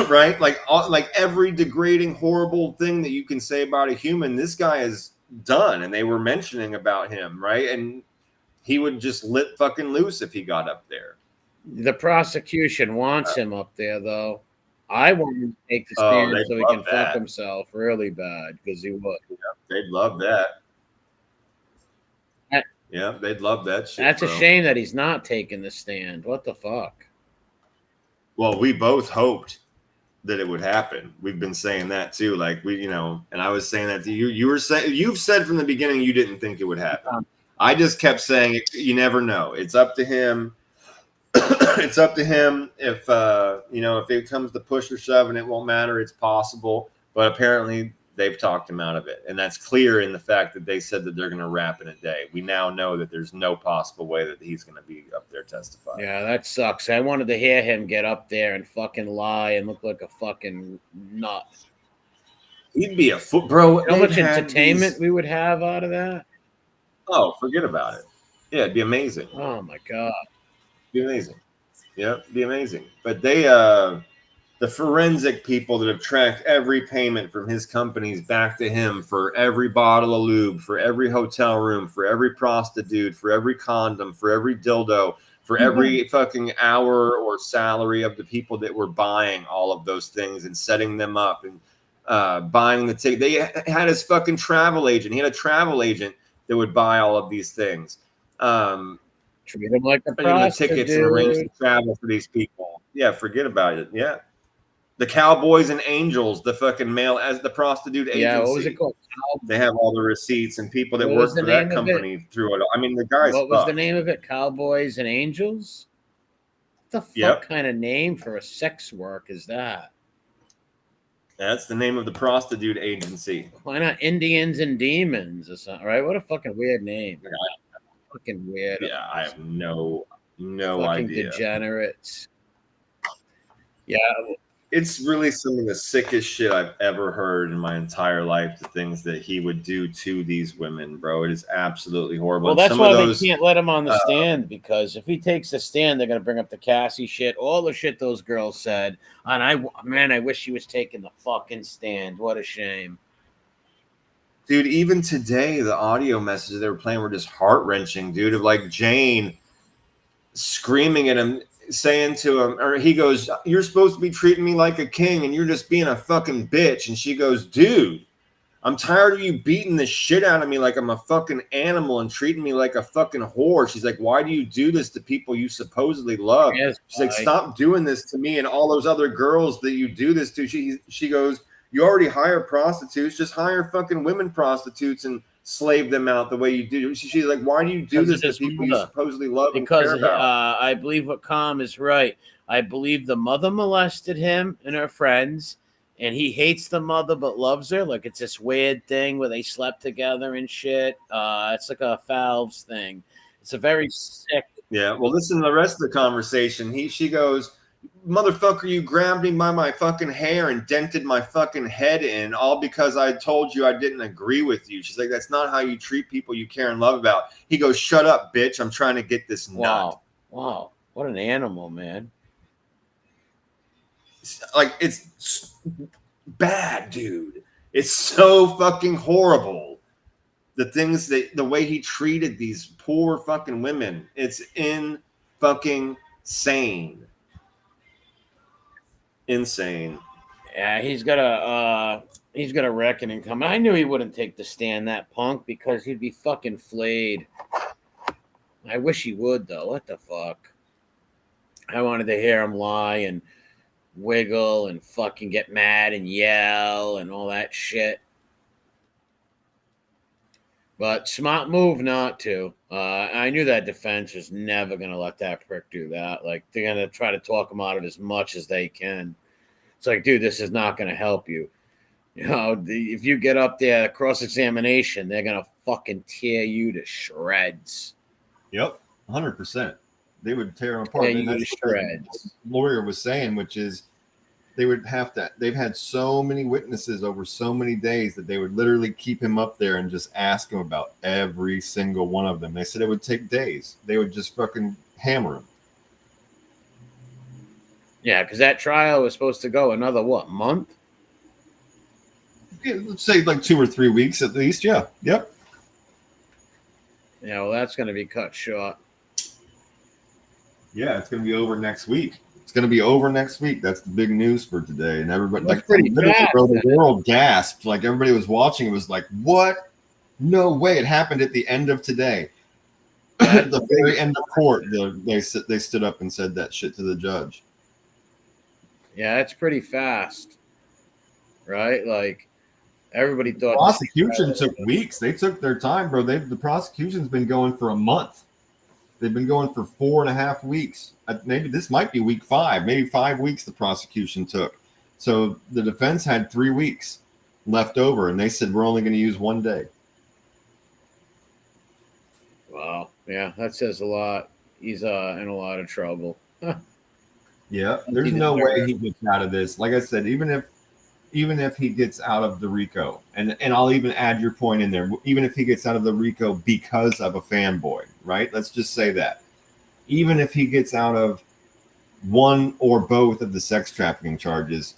Right? Like every degrading, horrible thing that you can say about a human, this guy has done, and they were mentioning about him, right? And he would just let fucking loose if he got up there. The prosecution wants him up there, though. I want him to take the stand so he can fuck himself really bad, because he would. Yeah, they'd love that. Yeah, they'd love that shit. That's a shame that he's not taking the stand. What the fuck? Well, we both hoped that it would happen. We've been saying that too. Like and I was saying that to you. You were saying, you've said from the beginning you didn't think it would happen. I just kept saying you never know. It's up to him. It's up to him if if it comes to push or shove, and it won't matter. It's possible, but apparently they've talked him out of it, and that's clear in the fact that they said that they're going to wrap in a day. We now know that there's no possible way that he's going to be up there testifying. Yeah, that sucks. I wanted to hear him get up there and fucking lie and look like a fucking nut. He'd be a foot, bro. How much entertainment we would have out of that? Oh, forget about it. Yeah, it'd be amazing. Oh my god. Be amazing. Yeah, be amazing. But they the forensic people that have tracked every payment from his companies back to him for every bottle of lube, for every hotel room, for every prostitute, for every condom, for every dildo, for every fucking hour or salary of the people that were buying all of those things and setting them up and buying the ticket. They had his fucking travel agent. He had a travel agent that would buy all of these things. Treat him like a prostitute. The tickets and arrange the travel for these people. Yeah, forget about it. Yeah. The Cowboys and Angels, the fucking male as the prostitute agency. Yeah, what was it called? They have all the receipts and people that work for that company through it. I mean, the guys. What was the name of it? Cowboys and Angels? What the fuck kind of name for a sex work is that? That's the name of the prostitute agency. Why not Indians and Demons or something? Right? What a fucking weird name. Fucking weird. Yeah, I have no fucking idea. Degenerates. Yeah. It's really some of the sickest shit I've ever heard in my entire life, the things that he would do to these women, bro. It is absolutely horrible. Well, that's why they can't let him on the stand, because if he takes the stand, they're going to bring up the Cassie shit, all the shit those girls said. And I wish he was taking the fucking stand. What a shame. Dude, even today, the audio messages they were playing were just heart-wrenching, dude, of like Jane screaming at him, saying to him, or he goes, "You're supposed to be treating me like a king and you're just being a fucking bitch." And she goes, "Dude, I'm tired of you beating the shit out of me like I'm a fucking animal and treating me like a fucking whore. She's like, why do you do this to people you supposedly love? Yes, She's like, stop doing this to me and all those other girls that you do this to. She goes, you already hire prostitutes, just hire fucking women prostitutes and slave them out the way you do. She's like, why do you do this to people you supposedly love and care about? I believe what Calm is right. I believe the mother molested him and her friends, and he hates the mother but loves her. Like it's this weird thing where they slept together and shit. It's like a Valves thing. It's a very sick. Yeah. Well, listen to the rest of the conversation. She goes, motherfucker, you grabbed me by my fucking hair and dented my fucking head in, all because I told you I didn't agree with you. She's like, that's not how you treat people you care and love about. He goes, shut up, bitch. I'm trying to get this nut. Wow. What an animal, man. Like, it's bad, dude. It's so fucking horrible. The way he treated these poor fucking women, it's in fucking sane. Insane. Yeah, he's got a reckoning coming. I knew he wouldn't take the stand, that punk, because he'd be fucking flayed. I wish he would, though. What the fuck? I wanted to hear him lie and wiggle and fucking get mad and yell and all that shit. But smart move not to. I knew that defense was never going to let that prick do that. Like, they're going to try to talk him out of it as much as they can. It's like, dude, this is not going to help you. You know, if you get up there cross-examination, they're going to fucking tear you to shreds. Yep, 100%. They would tear him apart. Tear you to shreds. The lawyer was saying, which is, they've had so many witnesses over so many days that they would literally keep him up there and just ask him about every single one of them. They said it would take days. They would just fucking hammer him. Yeah, because that trial was supposed to go another, month? Yeah, let's say like 2 or 3 weeks at least. Yeah. Yep. Yeah, well, that's going to be cut short. Yeah, it's going to be over next week. It's going to be over next week. That's the big news for today. And everybody, that's pretty fast. The world gasped. Like, everybody was watching. It was like, what? No way. It happened at the end of today. At the very end of court, they stood up and said that shit to the judge. Yeah, it's pretty fast. Right? Like, everybody thought... The prosecution took weeks. They took their time, bro. The prosecution's been going for a month. They've been going for 4.5 weeks. Maybe this might be week 5. Maybe 5 weeks the prosecution took. So the defense had 3 weeks left over, and they said, we're only going to use 1 day. Wow. Yeah, that says a lot. He's in a lot of trouble. Yeah, there's no way he gets out of this. Like I said, even if he gets out of the RICO, and I'll even add your point in there, even if he gets out of the RICO because of a fanboy, right? Let's just say that. Even if he gets out of one or both of the sex trafficking charges,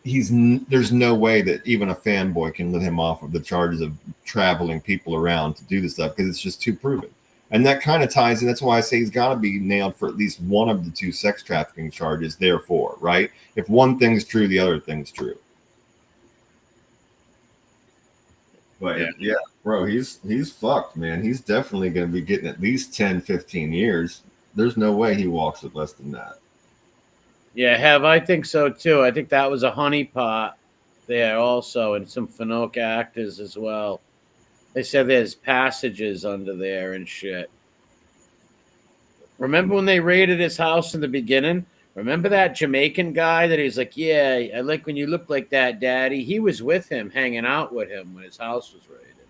there's no way that even a fanboy can let him off of the charges of traveling people around to do this stuff, because it's just too proven. And that kind of ties in. That's why I say he's got to be nailed for at least one of the 2 sex trafficking charges, therefore, right? If one thing's true, the other thing's true. But yeah, bro, he's fucked, man. He's definitely going to be getting at least 10, 15 years. There's no way he walks with less than that. Yeah, I think so too. I think that was a honeypot there also, and some Finook actors as well. They said there's passages under there and shit. Remember when they raided his house in the beginning? Remember that Jamaican guy that he's like, yeah, I like when you look like that, Daddy. He was with him, hanging out with him when his house was raided.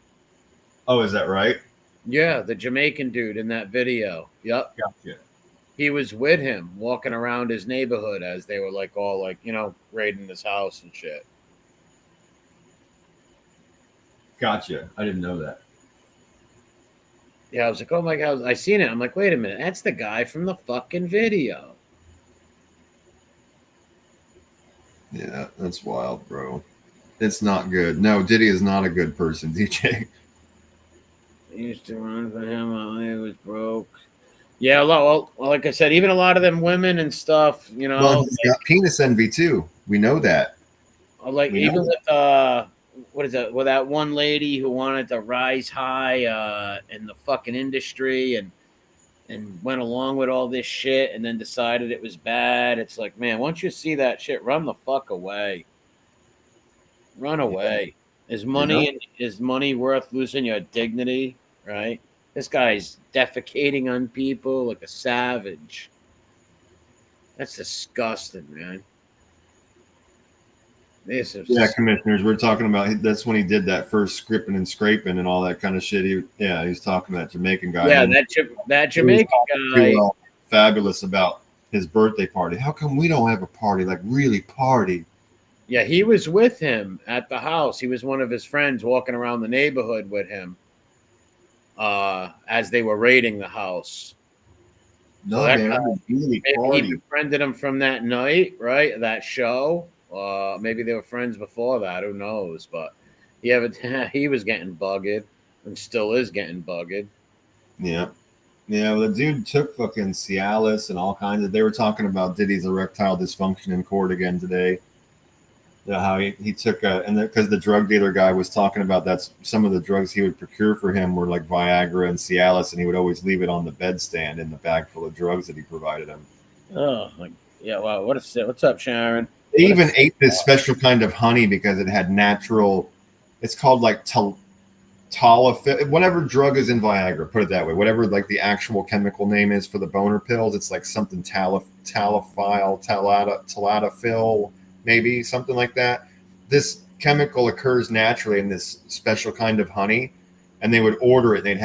Oh, is that right? Yeah, the Jamaican dude in that video. Yep. Gotcha. He was with him walking around his neighborhood as they were like all like, raiding his house and shit. Gotcha. I didn't know that. Yeah, I was like, oh my God. I seen it. I'm like, wait a minute. That's the guy from the fucking video. Yeah, that's wild, bro. It's not good. No, Diddy is not a good person, DJ. I used to run for him while he was broke. Yeah, well, like I said, even a lot of them women and stuff, Well, he's got penis envy too. We know that. Like, even with what is that? Well, that one lady who wanted to rise high in the fucking industry and went along with all this shit and then decided it was bad. It's like, man, once you see that shit, run the fuck away. Run away. Is money worth losing your dignity? Right? This guy's defecating on people like a savage. That's disgusting, man. This is Yeah, commissioners. We're talking about that's when he did that first scripting and scraping and all that kind of shit. He's talking to that Jamaican guy. Yeah, that Jamaican guy. Fabulous about his birthday party. How come we don't have a party? Like really party? Yeah, he was with him at the house. He was one of his friends walking around the neighborhood with him as they were raiding the house. No, so man, really maybe he befriended him from that night, right? That show. Maybe they were friends before that. Who knows? But he was getting bugged and still is getting bugged. Yeah. Yeah, well, the dude took fucking Cialis and all kinds of. They were talking about Diddy's erectile dysfunction in court again today. How he took and because the drug dealer guy was talking about that some of the drugs he would procure for him were like Viagra and Cialis, and he would always leave it on the bedstand in the bag full of drugs that he provided him. Oh, yeah. Wow. What's up, Sharon? They even ate this special kind of honey because it had natural. It's called like talafil, whatever drug is in Viagra. Put it that way. Whatever like the actual chemical name is for the boner pills, it's like something talatafil. Maybe something like that. This chemical occurs naturally in this special kind of honey, and they would order it. They'd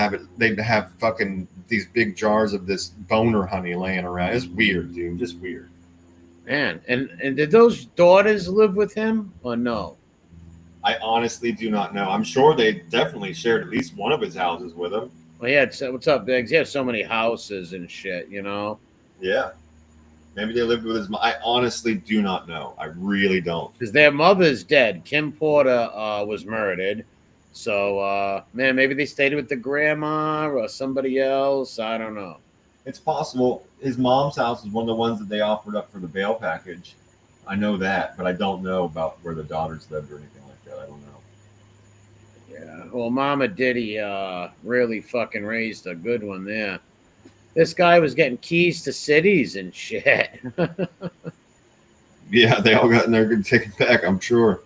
have fucking these big jars of this boner honey laying around. It's weird, dude. Just weird. Man, and did those daughters live with him or no? I honestly do not know. I'm sure they definitely shared at least one of his houses with him. Well, yeah. What's up, Biggs? He had so many houses and shit, you know. Yeah. Maybe they lived with his mom. I honestly do not know. I really don't. Because their mother's dead. Kim Porter was murdered. So, man, maybe they stayed with the grandma or somebody else. I don't know. It's possible. His mom's house is one of the ones that they offered up for the bail package. I know that, but I don't know about where the daughters lived or anything like that. I don't know. Yeah. Well, Mama Diddy really fucking raised a good one there. This guy was getting keys to cities and shit. Yeah, they all got in there good taken back, I'm sure.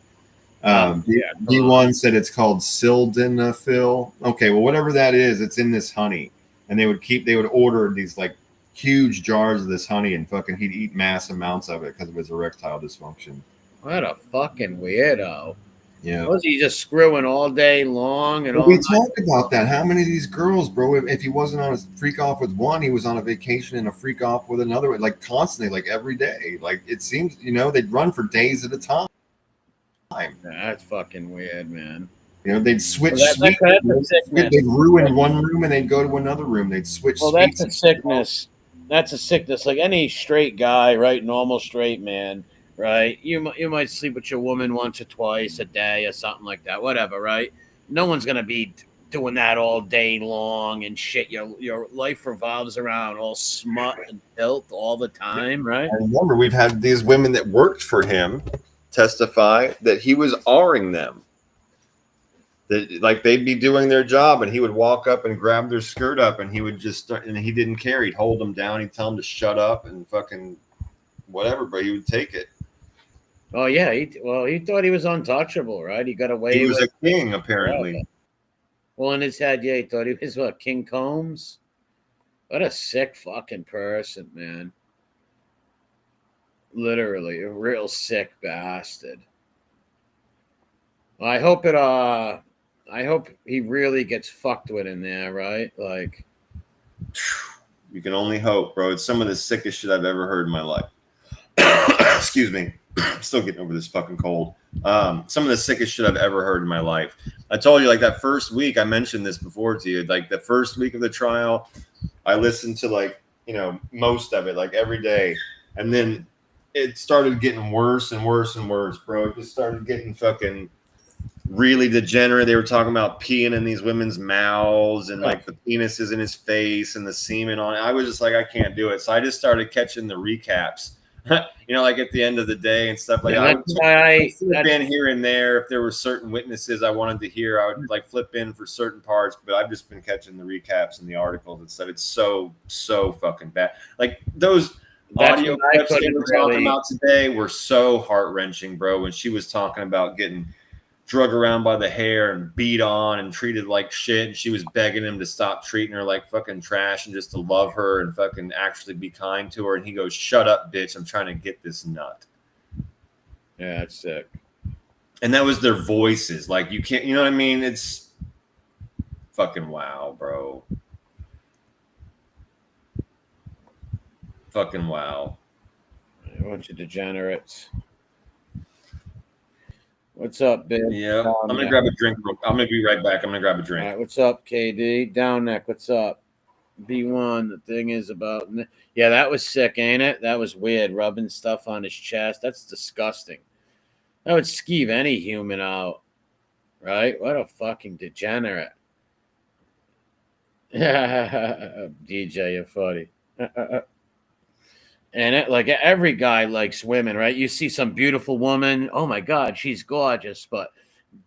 D1 said it's called sildenafil. Okay, well, whatever that is, it's in this honey. And they would order these like huge jars of this honey and fucking he'd eat mass amounts of it because of his erectile dysfunction. What a fucking weirdo. Yeah. Was he just screwing all day long? And we talked about that. How many of these girls, bro? If he wasn't on a freak off with one, he was on a vacation and a freak off with another, like constantly, like every day. Like it seems, they'd run for days at a time. That's fucking weird, man. They'd switch. They'd ruin one room and they'd go to another room. They'd switch. Well, that's a sickness. That's a sickness. Like any straight guy, right? Normal straight man. Right, you might sleep with your woman once or twice a day or something like that, whatever, right? No one's gonna be doing that all day long and shit. Your life revolves around all smut and filth all the time, right? I remember we've had these women that worked for him testify that he was R-ing them. That like they'd be doing their job and he would walk up and grab their skirt up and he would just start, and he didn't care. He'd hold them down. He'd tell them to shut up and fucking whatever, but he would take it. Oh yeah, he thought he was untouchable, right? He got away. He was a king, apparently. Yeah. Well, in his head, yeah, he thought he was what, King Combs. What a sick fucking person, man. Literally, a real sick bastard. I hope he really gets fucked with in there, right? Like, you can only hope, bro. It's some of the sickest shit I've ever heard in my life. Excuse me. I'm still getting over this fucking cold. Some of the sickest shit I've ever heard in my life. I told you, like that first week, I mentioned this before to you, like the first week of the trial, I listened to like, most of it, like every day. And then it started getting worse and worse and worse, bro. It just started getting fucking really degenerate. They were talking about peeing in these women's mouths and like the penises in his face and the semen on it. I was just like, I can't do it. So I just started catching the recaps you know, like at the end of the day and stuff like Yeah, that. that's why I would flip in here and there if there were certain witnesses I wanted to hear. I would like flip in for certain parts, but I've just been catching the recaps and the articles and stuff. It's so fucking bad. Like those audio clips they were talking about today were so heart wrenching, bro. When she was talking about getting drug around by the hair and beat on and treated like shit. And she was begging him to stop treating her like fucking trash and just to love her and fucking actually be kind to her. And he goes, "Shut up, bitch. I'm trying to get this nut." Yeah, it's sick. And that was their voices. Like, you can't, you know what I mean? It's fucking wow, bro. Fucking wow. A bunch of degenerates. What's up, babe? Yeah, I'm gonna grab a drink. I'm gonna be right back. I'm gonna grab a drink. All right, what's up, KD? Down neck, what's up? B1, the thing is about... Yeah, that was sick, ain't it? That was weird, rubbing stuff on his chest. That's disgusting. That would skeeve any human out, right? What a fucking degenerate. DJ, you're funny. And it, like every guy likes women, right? You see some beautiful woman, oh my God, she's gorgeous, but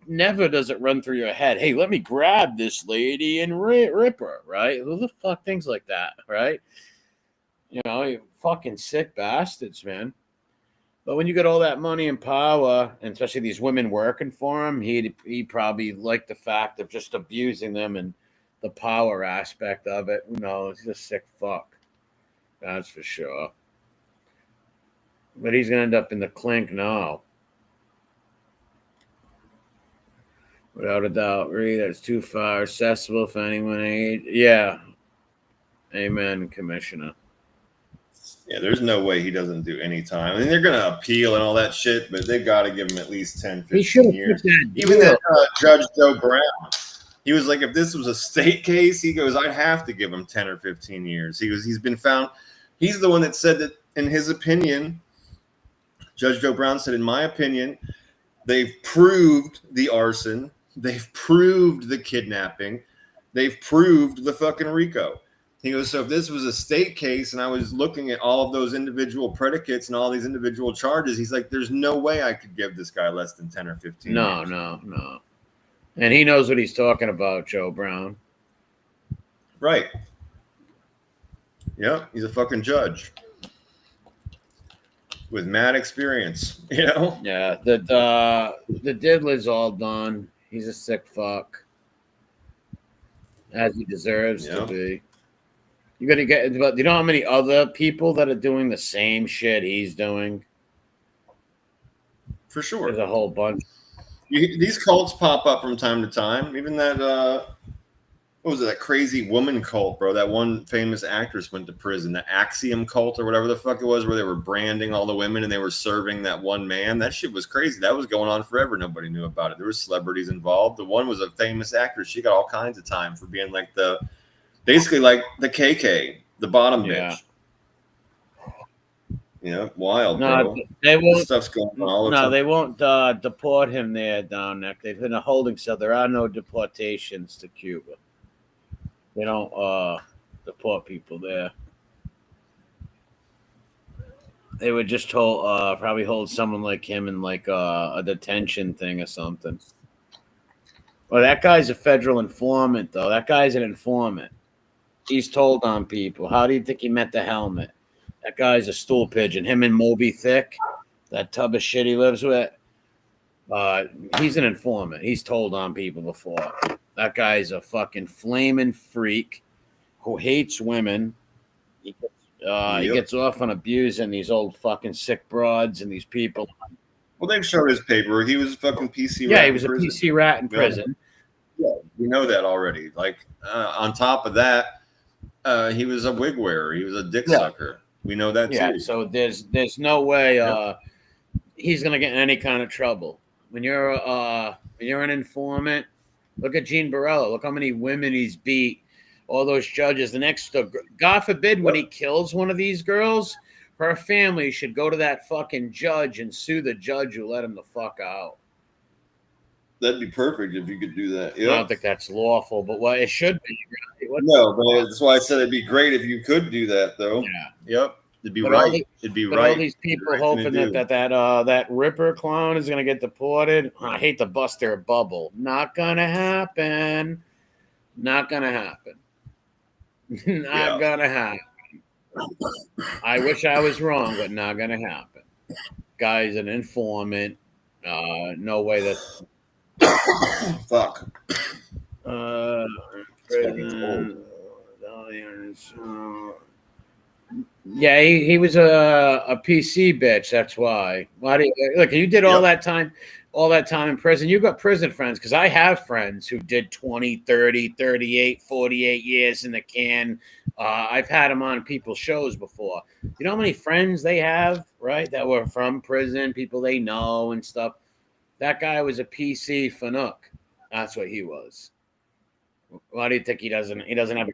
never does it run through your head, hey, let me grab this lady and rip her, right? Who the fuck thinks like that, right? You know, you fucking sick bastards, man. But when you get all that money and power, and especially these women working for him, he probably liked the fact of just abusing them and the power aspect of it. Who knows? He's a sick fuck. That's for sure. But he's going to end up in the clink now. Without a doubt. Read, that's too far accessible for anyone age. Yeah. Amen, Commissioner. Yeah, there's no way he doesn't do any time. I mean, they're going to appeal and all that shit, but they've got to give him at least 10, 15 years. Even that Judge Joe Brown, he was like, if this was a state case, he goes, I'd have to give him 10 or 15 years. He's been found. He's the one that said that, in his opinion, Judge Joe Brown said, in my opinion, they've proved the arson. They've proved the kidnapping. They've proved the fucking RICO. He goes, so if this was a state case and I was looking at all of those individual predicates and all these individual charges, he's like, there's no way I could give this guy less than 10 or 15 years. No. And he knows what he's talking about, Joe Brown. Right. Yeah, he's a fucking judge with mad experience, you know? Yeah, the diddler's all done. He's a sick fuck. As he deserves to be. You gotta get, but you know how many other people that are doing the same shit he's doing? For sure. There's a whole bunch. These cults pop up from time to time. Even that, what was it, that crazy woman cult, bro? That one famous actress went to prison, the Axiom cult or whatever the fuck it was, where they were branding all the women and they were serving that one man. That shit was crazy. That was going on forever. Nobody knew about it. There were celebrities involved. The one was a famous actress. She got all kinds of time for being like basically like the KK, the bottom bitch. Yeah, wild, bro. They won't. This stuff's going on all the time. No, they won't deport him there down there. They've been a holding cell. There are no deportations to Cuba. They don't deport people there. They would just probably hold someone like him in like a detention thing or something. Well, that guy's a federal informant, though. That guy's an informant. He's told on people. How do you think he met the helmet? That guy's a stool pigeon. Him and Moby Thick, that tub of shit he lives with. He's an informant. He's told on people before. That guy's a fucking flaming freak who hates women. He gets off on abusing these old fucking sick broads and these people. Well, they've showed his paper. He was a fucking PC rat. Yeah, he was a PC rat in prison. Yeah, we know that already. Like, on top of that, he was a wig wearer. He was a dick sucker. We know that too. Yeah, so there's no way he's gonna get in any kind of trouble. When you're an informant, look at Gene Barella. Look how many women he's beat. All those judges. God forbid, when he kills one of these girls, her family should go to that fucking judge and sue the judge who let him the fuck out. That'd be perfect if you could do that. Yep. I don't think that's lawful, but it should be. No, but that's why I said it'd be great if you could do that, though. Yeah. Yep. It'd be But right. It'd be right. all these people Right thing to hoping do. that Ripper clown is gonna get deported. I hate to bust their bubble. Not gonna happen. Not gonna happen. Not Yeah. gonna happen. I wish I was wrong, but not gonna happen. Guy's an informant. No way that. Fuck. It's fucking cold. Prison. Yeah, he was a PC bitch. That's why. Why do you, look? You did all that time in prison. You got prison friends because I have friends who did 20, 30, 38, 48 years in the can. I've had them on people's shows before. You know how many friends they have, right? That were from prison, people they know and stuff. That guy was a PC Fanuc. That's what he was. Why do you think he doesn't have a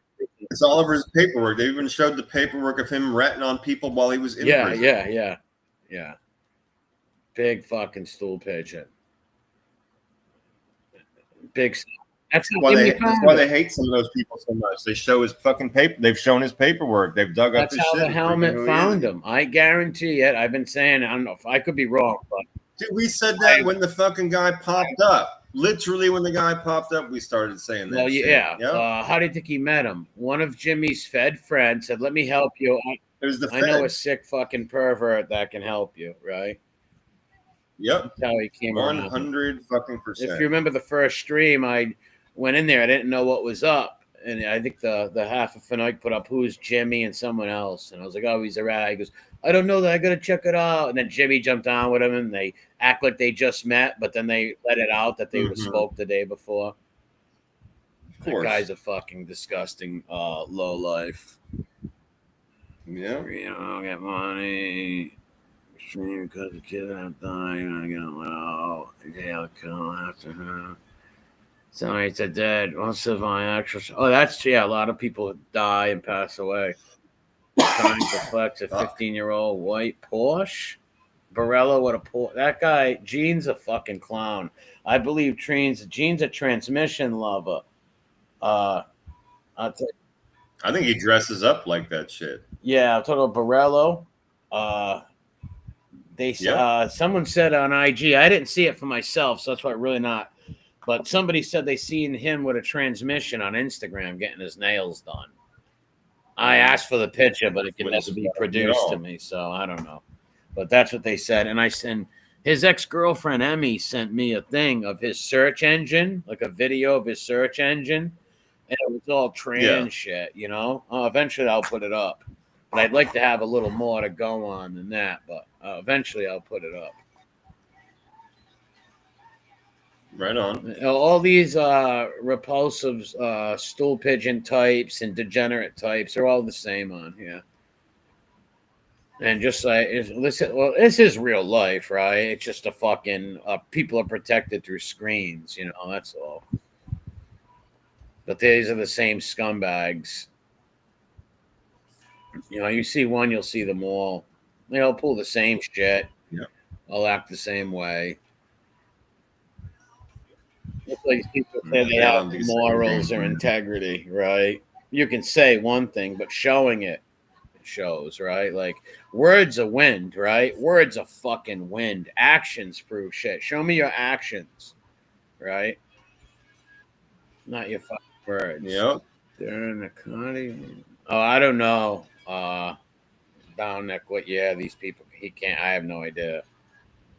It's all over his paperwork. They even showed the paperwork of him ratting on people while he was in prison. Yeah. Big fucking stool pigeon. Big. That's why they hate some of those people so much. They show his fucking paper. They've shown his paperwork. They've dug up his shit. That's how the helmet found him. I guarantee it. I've been saying. I don't know if I could be wrong, but dude, we said that when the fucking guy popped up. Literally, when the guy popped up, we started saying that. Well, yeah. How do you think he met him? One of Jimmy's Fed friends said, "Let me help you." I know a sick fucking pervert that can help you, right? Yep. That's how he came 100 fucking %. If you remember the first stream, I went in there. I didn't know what was up, and I think the half of Fanoik put up who's Jimmy and someone else, and I was like, "Oh, he's a rat." He goes, "I don't know that. I gotta check it out." And then Jimmy jumped on with him, and they act like they just met, but then they let it out that they spoke the day before. That guy's a fucking disgusting low life. Yeah, you know, get money. Stream because the kid have died. I get out. Jail kill after her. Somebody said dead. What's the actress? Oh, that's a lot of people die and pass away. Trying to flex a 15-year-old white Porsche. Barella with a Porsche. That guy, Gene's a fucking clown. I believe Gene's a transmission lover. I'll tell you. I think he dresses up like that shit. Yeah, I'm talking about Barello. Someone said on IG, I didn't see it for myself, so that's why really not. But somebody said they seen him with a transmission on Instagram getting his nails done. I asked for the picture, but it can never be produced to me, so I don't know. But that's what they said. And his ex-girlfriend, Emmy, sent me a thing of his search engine, like a video of his search engine. And it was all trans shit, you know? Eventually, I'll put it up. But I'd like to have a little more to go on than that. But eventually, I'll put it up. Right on. All these repulsive stool pigeon types and degenerate types are all the same on here. And just like, this is real life, right? It's just a fucking people are protected through screens, you know, that's all. But these are the same scumbags. You know, you see one, you'll see them all. They'll pull the same shit. Yeah. I'll act the same way. It's like people say they have morals or integrity, right? You can say one thing, but showing it shows, right? Like words are wind, right? Words are fucking wind. Actions prove shit. Show me your actions, right? Not your fucking words. Yep. They're in the county. Oh, I don't know. Down neck, what year these people? He can't. I have no idea.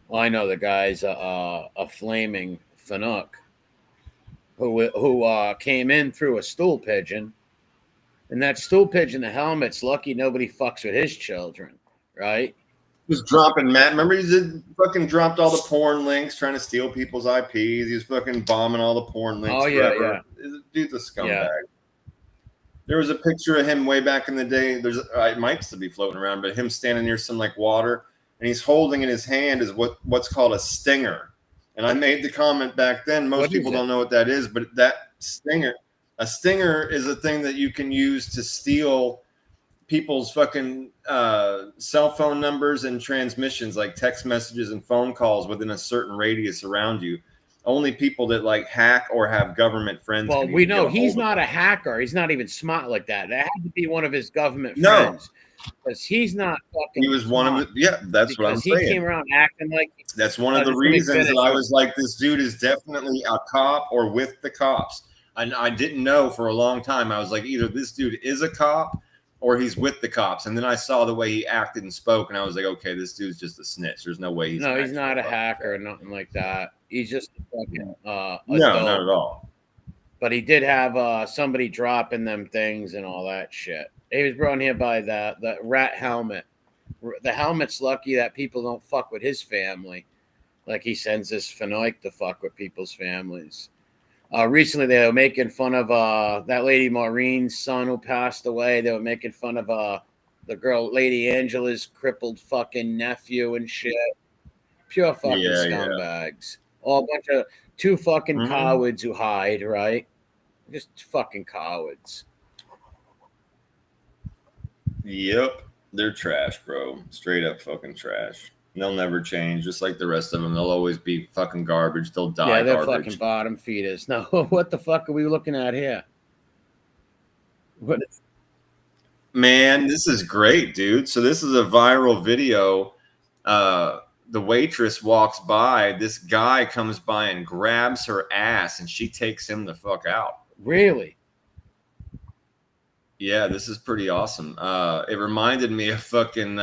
Well, I know the guy's a flaming Fanuc who came in through a stool pigeon, and that stool pigeon, the helmet's lucky nobody fucks with his children, right? He was dropping Matt. Remember, he fucking dropped all the porn links, trying to steal people's IPs. He was fucking bombing all the porn links. Oh yeah. Dude's a scumbag. Yeah. There was a picture of him way back in the day. It might still be floating around, but him standing near some like water, and he's holding in his hand is what's called a stinger. And I made the comment back then. Most people don't know what that is, but that stinger, a stinger is a thing that you can use to steal people's fucking cell phone numbers and transmissions, like text messages and phone calls within a certain radius around you. Only people that like hack or have government friends. Well, can we even know get a he's hold of not a them. hacker. He's not even smart like that. That had to be one of his government No. friends, because he's not fucking. He was one of it. Yeah, that's what I'm because he saying. came around acting like. That's one of the just let me reasons finish. that I was like, this dude is definitely a cop or with the cops. And I didn't know for a long time. I was like, either this dude is a cop or he's with the cops. And then I saw the way he acted and spoke, and I was like, okay, this dude's just a snitch. There's no way he's No, he's not a fucking hacker or fan. nothing like that. He's just a fucking No, adult. not at all. But he did have somebody dropping them things and all that shit. He was brought here by the rat helmet. The helmet's lucky that people don't fuck with his family. Like he sends this Fenoik to fuck with people's families. Recently, they were making fun of that lady Maureen's son who passed away. They were making fun of the girl, Lady Angela's crippled fucking nephew and shit. Pure fucking scumbags. All a bunch of two fucking cowards who hide, right? Just fucking cowards. Yep. They're trash, bro. Straight up fucking trash. They'll never change, just like the rest of them. They'll always be fucking garbage. They'll die. Yeah, they're garbage. fucking bottom feeders. Now, what the fuck are we looking at here? What? Man, this is great, dude. So this is a viral video. The waitress walks by. This guy comes by and grabs her ass, and she takes him the fuck out. Really? Yeah, this is pretty awesome. It reminded me of fucking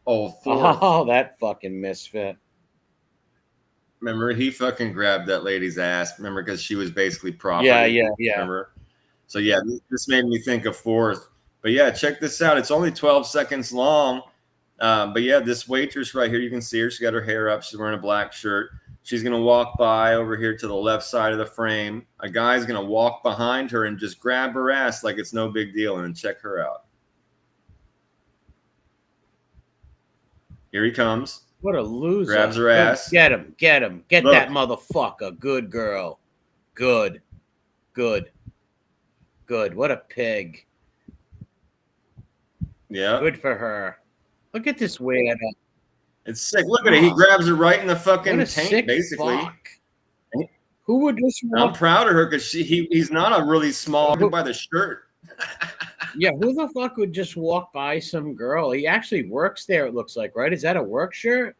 old Thor. Oh, that fucking misfit. Remember, he fucking grabbed that lady's ass. Remember, because she was basically property. Yeah. Remember? So yeah, this made me think of Fourth. But yeah, check this out. It's only 12 seconds long. But yeah, this waitress right here, you can see her. She got her hair up. She's wearing a black shirt. She's going to walk by over here to the left side of the frame. A guy's going to walk behind her and just grab her ass like it's no big deal, and then check her out. Here he comes. What a loser. Grabs her ass. Get him. Get Look. that motherfucker. Good girl. Good. What a pig. Yeah. Good for her. Look at this weirdo. It's sick. Look at it. He grabs her right in the fucking What a tank, sick basically. fuck. Who would just I'm proud of her because he's not a really small by the shirt. Yeah, who the fuck would just walk by some girl? He actually works there, it looks like, right? Is that a work shirt?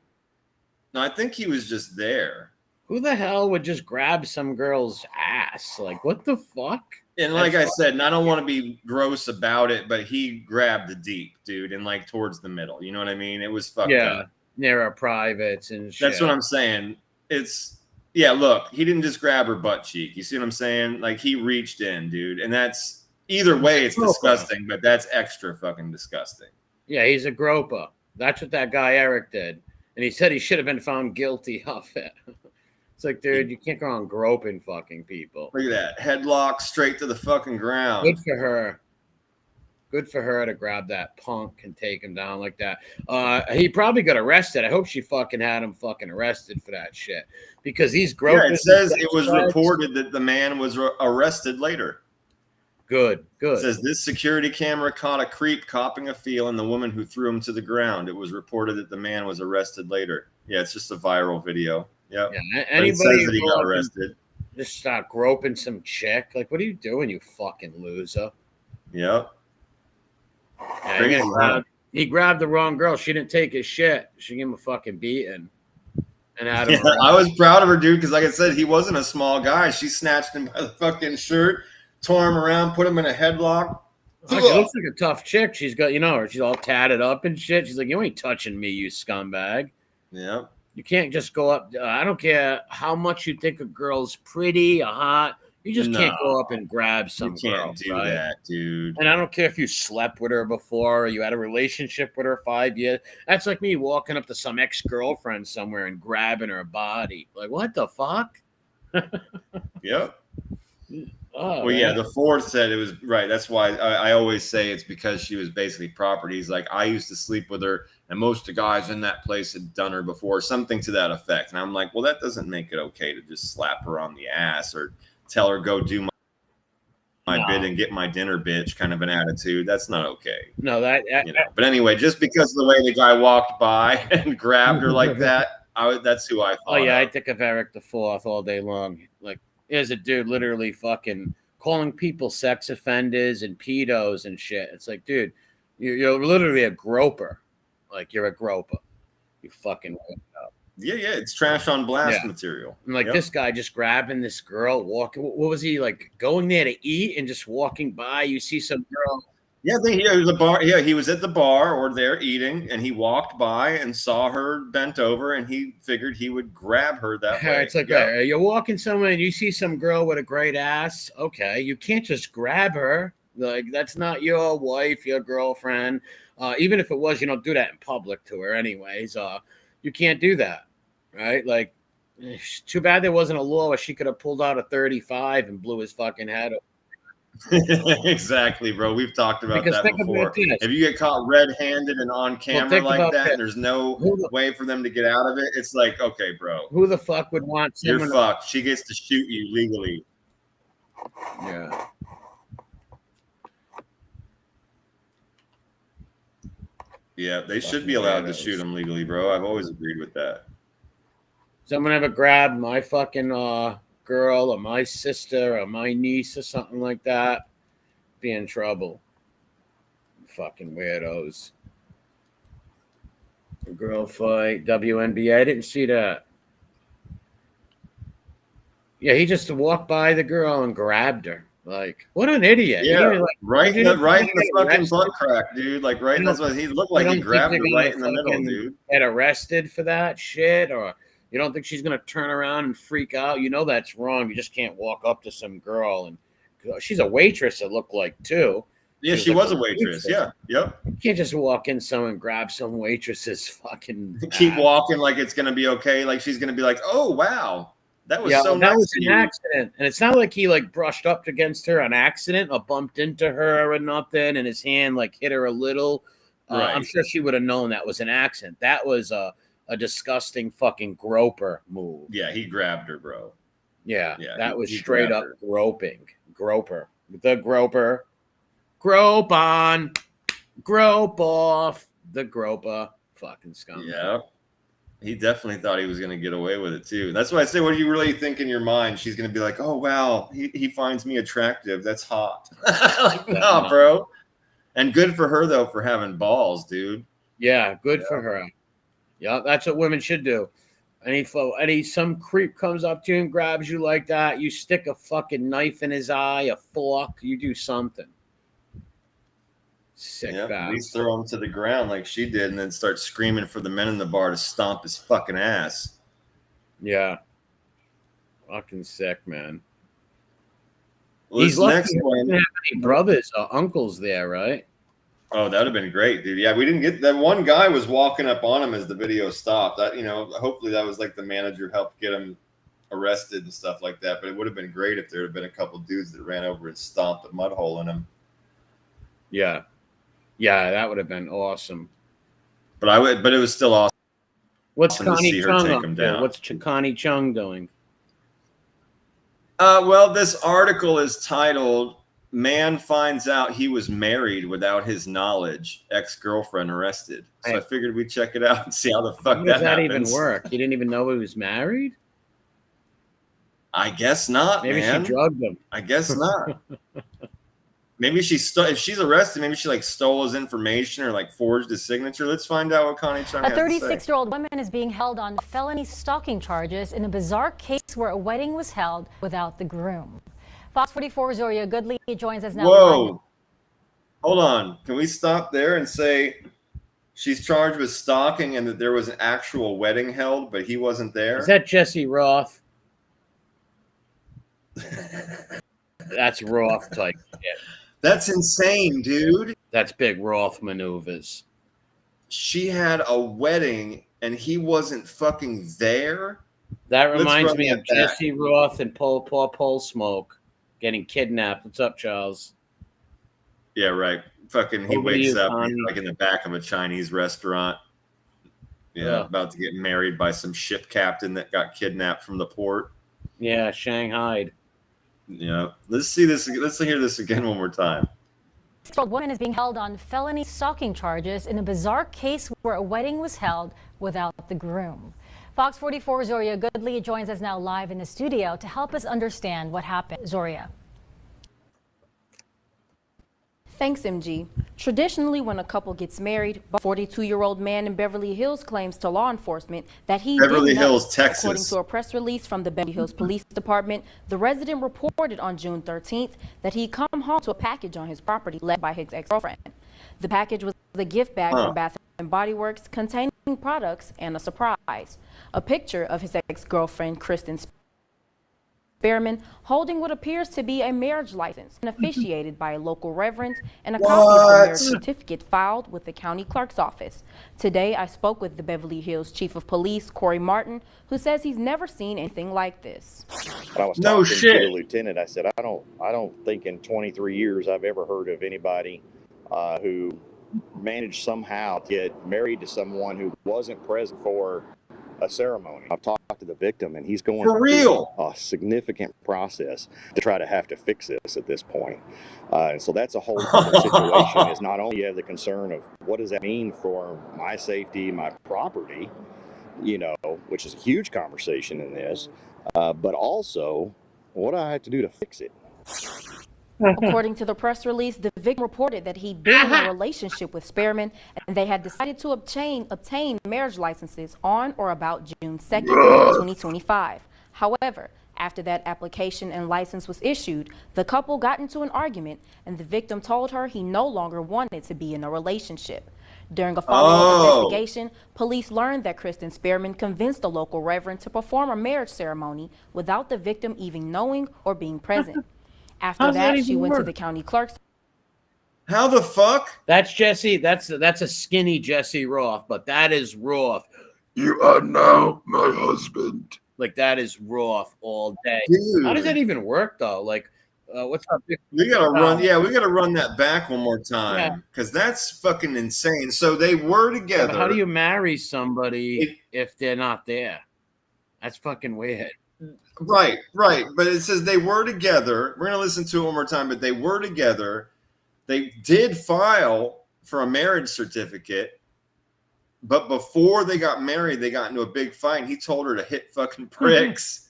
No, I think he was just there. Who the hell would just grab some girl's ass? Like, what the fuck? And like I said, and I don't want to be gross about it, but he grabbed the deep, dude, and like towards the middle. You know what I mean? It was fucked up. Near our privates and shit. That's what I'm saying. Yeah, look, he didn't just grab her butt cheek. You see what I'm saying? Like he reached in, dude. And that's either way, it's disgusting, but that's extra fucking disgusting. Yeah, he's a groper. That's what that guy Eric did. And he said he should have been found guilty of it. It's like, dude, you can't go on groping fucking people. Look at that. Headlock straight to the fucking ground. Good for her. Good for her to grab that punk and take him down like that. He probably got arrested. I hope she fucking had him fucking arrested for that shit. Because these gropers. Yeah, it says it was reported that the man was arrested later. Good. It says this security camera caught a creep copping a feel and the woman who threw him to the ground. It was reported that the man was arrested later. Yeah, it's just a viral video. Yep. Yeah. Anybody says that he got arrested. Just start groping some chick. Like, what are you doing, you fucking loser? Yep. Yeah, he grabbed the wrong girl. She didn't take his shit. She gave him a fucking beating. And I was proud of her, dude, because like I said, he wasn't a small guy. She snatched him by the fucking shirt, tore him around, put him in a headlock. She looks like a tough chick. She's got, she's all tatted up and shit. She's like, you ain't touching me, you scumbag. Yeah. You can't just go up. I don't care how much you think a girl's pretty or hot. You just can't go up and grab some girl. You can't do that, dude. And I don't care if you slept with her before or you had a relationship with her 5 years. That's like me walking up to some ex-girlfriend somewhere and grabbing her body. Like, what the fuck? Yep. Oh, well, yeah, the fourth said it was right. That's why I always say it's because she was basically property. He's like, I used to sleep with her, and most of the guys in that place had done her before, something to that effect. And I'm like, well, that doesn't make it okay to just slap her on the ass or tell her go do my bid and get my dinner, bitch, kind of an attitude. That's not okay. No, But anyway, just because of the way the guy walked by and grabbed her like that, That's who I thought. Oh yeah, I of. think of Eric the Fourth all day long. Like, here's a dude literally fucking calling people sex offenders and pedos and shit. It's like, dude, you're literally a groper. Like, you're a groper. You fucking. Yeah, it's trash on blast material. And like this guy just grabbing this girl, walking. What was he like? Going there to eat and just walking by. You see some girl. Yeah, it was a bar. Yeah, he was at the bar or there eating, and he walked by and saw her bent over, and he figured he would grab her that way. It's like, you're walking somewhere and you see some girl with a great ass. Okay, you can't just grab her. Like, that's not your wife, your girlfriend. Even if it was, you don't do that in public to her, anyways. You can't do that, right? Like, too bad there wasn't a law where she could have pulled out a 35 and blew his fucking head off. Exactly, bro. We've talked about Because that before. If you get caught red-handed and on camera like that, and there's no way for them to get out of it, it's like, okay, bro. Who the fuck would want someone? You're fucked. She gets to shoot you legally. Yeah. Yeah, they should be allowed to shoot him legally, bro. I've always agreed with that. Someone ever grabbed my fucking girl or my sister or my niece or something like that, be in trouble. Fucking weirdos. A girl fight, WNBA. I didn't see that. Yeah, he just walked by the girl and grabbed her. Like, what an idiot. Yeah, right in the fucking butt crack, dude. Like, right, that's what he looked like. He grabbed her right in the middle, dude. Get arrested for that shit? Or you don't think she's going to turn around and freak out? You know that's wrong. You just can't walk up to some girl. And she's a waitress, it looked like, too. Yeah, she was a waitress. Yeah, yep. You can't just walk in and grab some waitress's fucking keep walking like it's going to be okay. Like, she's going to be like, oh, wow. That was so nice. That was an accident. And it's not like he like brushed up against her on accident or bumped into her or nothing, and his hand like hit her a little. Right. I'm sure she would have known that was an accident. That was a disgusting fucking groper move. Yeah, he grabbed her, bro. Yeah, that was straight up groping. Groper. The groper. Grope on. Grope off. The groper. Fucking scum. Yeah. He definitely thought he was going to get away with it, too. That's why I say, what do you really think in your mind? She's going to be like, oh, wow, he finds me attractive. That's hot. Like, no, bro. And good for her, though, for having balls, dude. Yeah, good for her. Yeah, that's what women should do. Some creep comes up to you and grabs you like that, you stick a fucking knife in his eye, a fork, you do something. Sick bastard. At least throw him to the ground like she did and then start screaming for the men in the bar to stomp his fucking ass. Yeah. Fucking sick, man. Well, he's lucky he doesn't have any brothers or uncles there, right? Oh, that would have been great, dude. Yeah, we didn't get that. One guy was walking up on him as the video stopped. That, hopefully that was like the manager helped get him arrested and stuff like that. But it would have been great if there had been a couple dudes that ran over and stomped a mud hole in him. Yeah. Yeah, that would have been awesome. But it was still awesome. What's Connie Chung up there? What's Connie Chung doing? Well, this article is titled "Man Finds Out He Was Married Without His Knowledge. Ex-Girlfriend Arrested." So I figured we'd check it out and see how the fuck that happens. Even work? You didn't even know he was married? I guess not. Maybe she drugged him. I guess not. Maybe if she's arrested, maybe she like stole his information or like forged his signature. Let's find out what Connie Chung has to say. A 36-year-old woman is being held on felony stalking charges in a bizarre case where a wedding was held without the groom. Fox 44's Zoria Goodley joins us now. Whoa. Hold on. Can we stop there and say she's charged with stalking and that there was an actual wedding held, but he wasn't there? Is that Jesse Roth? That's Roth type shit. That's insane, dude. That's big Roth maneuvers. She had a wedding and he wasn't fucking there. That reminds me of Jesse Roth and Paul Smoke getting kidnapped. What's up, Charles? Yeah, right. Fucking, he wakes up like in the back of a Chinese restaurant. Yeah, about to get married by some ship captain that got kidnapped from the port. Yeah, Shanghai. Yeah, let's see this. Let's hear this again one more time. A woman is being held on felony stalking charges in a bizarre case where a wedding was held without the groom. Fox 44 Zoria Goodley joins us now live in the studio to help us understand what happened. Zoria. Thanks, MG. Traditionally, when a couple gets married, a 42-year-old man in Beverly Hills claims to law enforcement that he Beverly didn't know. Hills, Texas. According to a press release from the Beverly Hills Police Department, the resident reported on June 13th that he'd come home to a package on his property led by his ex-girlfriend. The package was a gift bag from Bath & Body Works containing products and a surprise. A picture of his ex-girlfriend, Kristen Spearman, holding what appears to be a marriage license and officiated by a local reverend, and a copy of the marriage certificate filed with the county clerk's office. Today, I spoke with the Beverly Hills Chief of Police, Corey Martin, who says he's never seen anything like this. I was talking to the lieutenant. I said, I don't think in 23 years I've ever heard of anybody who managed somehow to get married to someone who wasn't present for a ceremony. I've talked to the victim, and he's going through a significant process to try to have to fix this at this point. And so that's a whole other situation. Is not only you have the concern of what does that mean for my safety, my property, you know, which is a huge conversation in this, but also what do I have to do to fix it? According to the press release, the victim reported that he'd been in a relationship with Spearman, and they had decided to obtain marriage licenses on or about June 2nd, 2025. However, after that application and license was issued, the couple got into an argument, and the victim told her he no longer wanted to be in a relationship. During a follow-up investigation, police learned that Kristen Spearman convinced the local reverend to perform a marriage ceremony without the victim even knowing or being present. After that, she went to the county clerk's. How the fuck? That's Jesse. That's a skinny Jesse Roth, but that is Roth. You are now my husband. Like, that is Roth all day. Dude. How does that even work, though? Like, what's up? We gotta run. Yeah, we gotta run that back one more time because that's fucking insane. So they were together. Yeah, but how do you marry somebody if they're not there? That's fucking weird. Right. But it says they were together. We're going to listen to it one more time, but they were together. They did file for a marriage certificate, but before they got married, they got into a big fight. He told her to hit fucking bricks,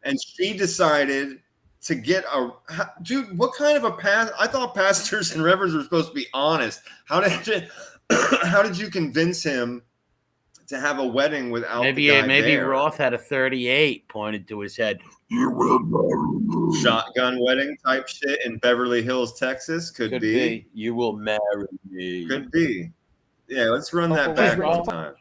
and she decided to get dude, what kind of a I thought pastors and reverends were supposed to be honest. How did you convince him to have a wedding without maybe there? Roth had a 38 pointed to his head. You will marry me. Shotgun wedding type shit in Beverly Hills, Texas. Could be. You will marry me. Could be. Yeah, let's run that back one time.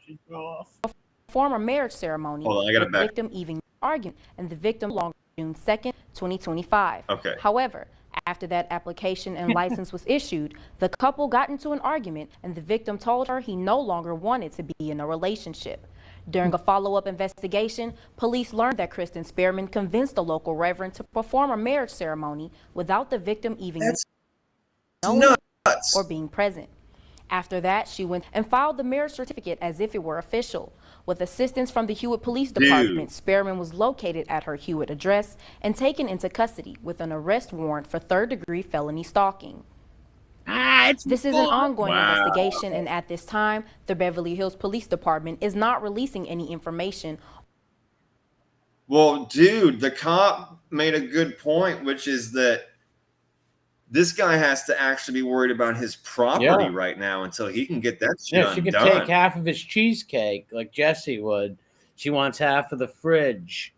Former marriage ceremony. Hold on, I got it back. The victim even argued, and the victim long June 2nd, 2025. Okay. However, after that application and license was issued, the couple got into an argument, and the victim told her he no longer wanted to be in a relationship. During a follow-up investigation, police learned that Kristen Spearman convinced the local reverend to perform a marriage ceremony without the victim even knowing or being present. After that, she went and filed the marriage certificate as if it were official. With assistance from the Hewitt Police Department, Spearman was located at her Hewitt address and taken into custody with an arrest warrant for third-degree felony stalking. This is an ongoing investigation, and at this time, the Beverly Hills Police Department is not releasing any information. Well, dude, the cop made a good point, which is that this guy has to actually be worried about his property right now until he can get that shit undone. She could take half of his cheesecake like Jesse would. She wants half of the fridge.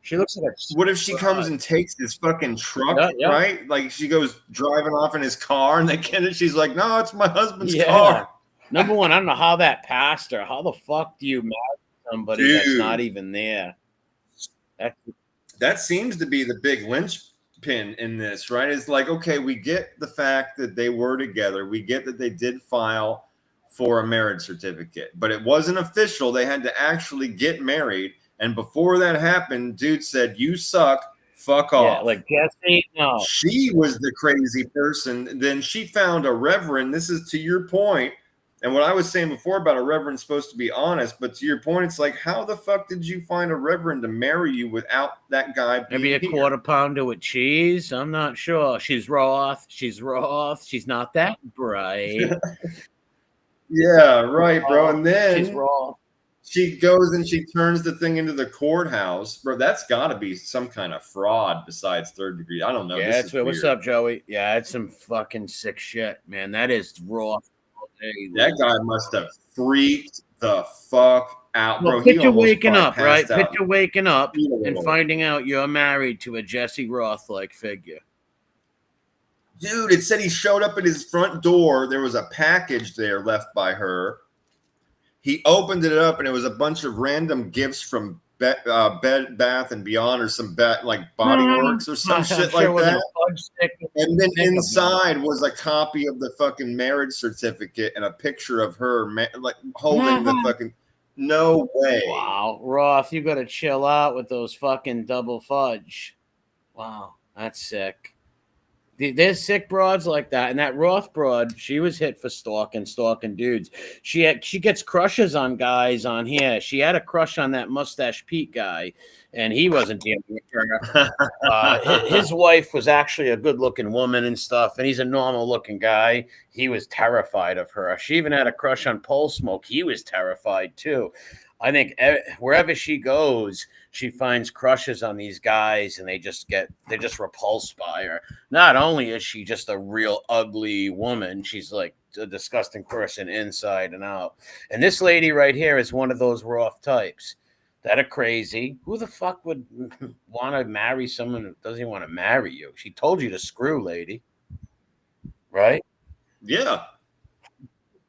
She looks like a... What if she comes and takes his fucking truck, right? Like, she goes driving off in his car, and she's like, no, it's my husband's car. Number one, I don't know how that passed her. How the fuck do you marry somebody that's not even there? That seems to be the big linchpin in this, right? It's like, okay, we get the fact that they were together. We get that they did file for a marriage certificate, but it wasn't official. They had to actually get married. And before that happened, dude said, you suck, fuck off. Yeah, like Jesse, no. She was the crazy person. Then she found a reverend. This is to your point. And what I was saying before about a reverend supposed to be honest, but to your point, it's like, how the fuck did you find a reverend to marry you without that guy being Maybe a quarter pounder with cheese? I'm not sure. She's Roth. She's not that bright. Yeah, right, bro. And then she's Roth. She goes and she turns the thing into the courthouse, bro. That's got to be some kind of fraud besides third degree. I don't know. Yeah, that's weird. What's up, Joey? Yeah, it's some fucking sick shit, man. That is raw. That guy must have freaked the fuck out, well, bro. Picture waking up, right? Picture waking up and finding out you're married to a Jesse Roth-like figure. Dude, it said he showed up at his front door. There was a package there left by her. He opened it up, and it was a bunch of random gifts from Bed Bath and Beyond, or some like Body Works or some shit like that. And then inside was a copy of the fucking marriage certificate and a picture of her like holding the fucking. No way! Wow, Roth, you got to chill out with those fucking double fudge. Wow, that's sick. There's sick broads like that, and that Roth broad, she was hit for stalking dudes. She gets crushes on guys on here. She had a crush on that Mustache Pete guy, and he wasn't dealing with her. His wife was actually a good-looking woman and stuff, and he's a normal-looking guy. He was terrified of her. She even had a crush on Pole Smoke. He was terrified too. I think wherever she goes, she finds crushes on these guys, and they're just repulsed by her. Not only is she just a real ugly woman, she's like a disgusting person inside and out. And this lady right here is one of those Roth types that are crazy. Who the fuck would want to marry someone who doesn't want to marry you? She told you to screw, lady. Right? Yeah.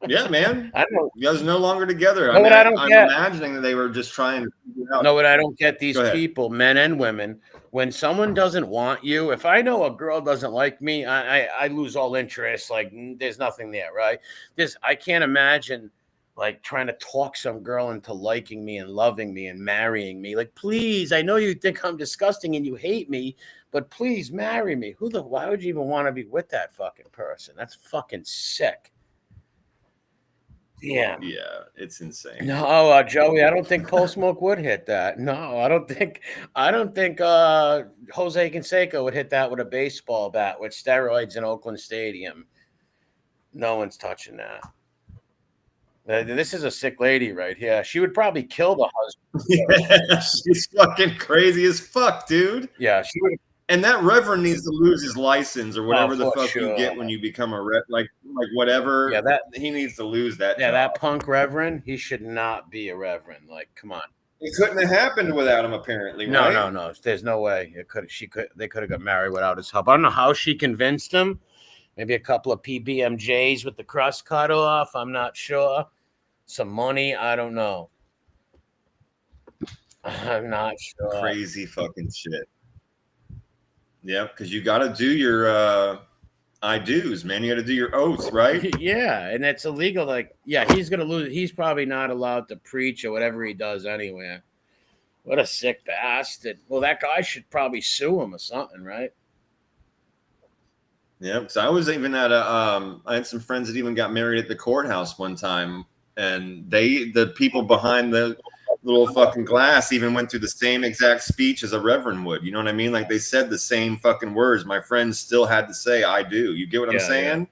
Yeah, man. I don't. You guys are no longer together. I'm imagining that they were just trying to figure out. No, what I don't get, these people, men and women, when someone doesn't want you, if I know a girl doesn't like me, I lose all interest. Like, there's nothing there, right? I can't imagine like trying to talk some girl into liking me and loving me and marrying me. Like, please, I know you think I'm disgusting and you hate me, but please marry me. Why would you even want to be with that fucking person? That's fucking sick. Yeah, it's insane. No, Joey, I don't think Pole Smoke would hit that. No, I don't think Jose Canseco would hit that with a baseball bat with steroids in Oakland Stadium. No one's touching that. This is a sick lady right here. She would probably kill the husband. Yeah, she's fucking crazy as fuck, dude. Yeah, she would. And that reverend needs to lose his license or whatever the fuck you get when you become a like whatever. Yeah, he needs to lose that. Yeah, job. that punk reverend, he should not be a reverend. Like, come on. It couldn't have happened without him, apparently. No, right? no. There's no way they could have got married without his help. I don't know how she convinced him. Maybe a couple of PBMJs with the crust cut off. I'm not sure. Some money. I don't know. I'm not sure. Crazy fucking shit. Yeah, because you got to do your I do's, man. You got to do your oaths, right? Yeah, and it's illegal. Like, yeah, he's gonna lose. He's probably not allowed to preach or whatever he does anyway. What a sick bastard. Well, that guy should probably sue him or something, right? Yeah, because I was even at I had some friends that even got married at the courthouse one time, and the people behind the little fucking glass even went through the same exact speech as a reverend would. You know what I mean? Like, they said the same fucking words. My friends still had to say, I do. You get what I'm saying?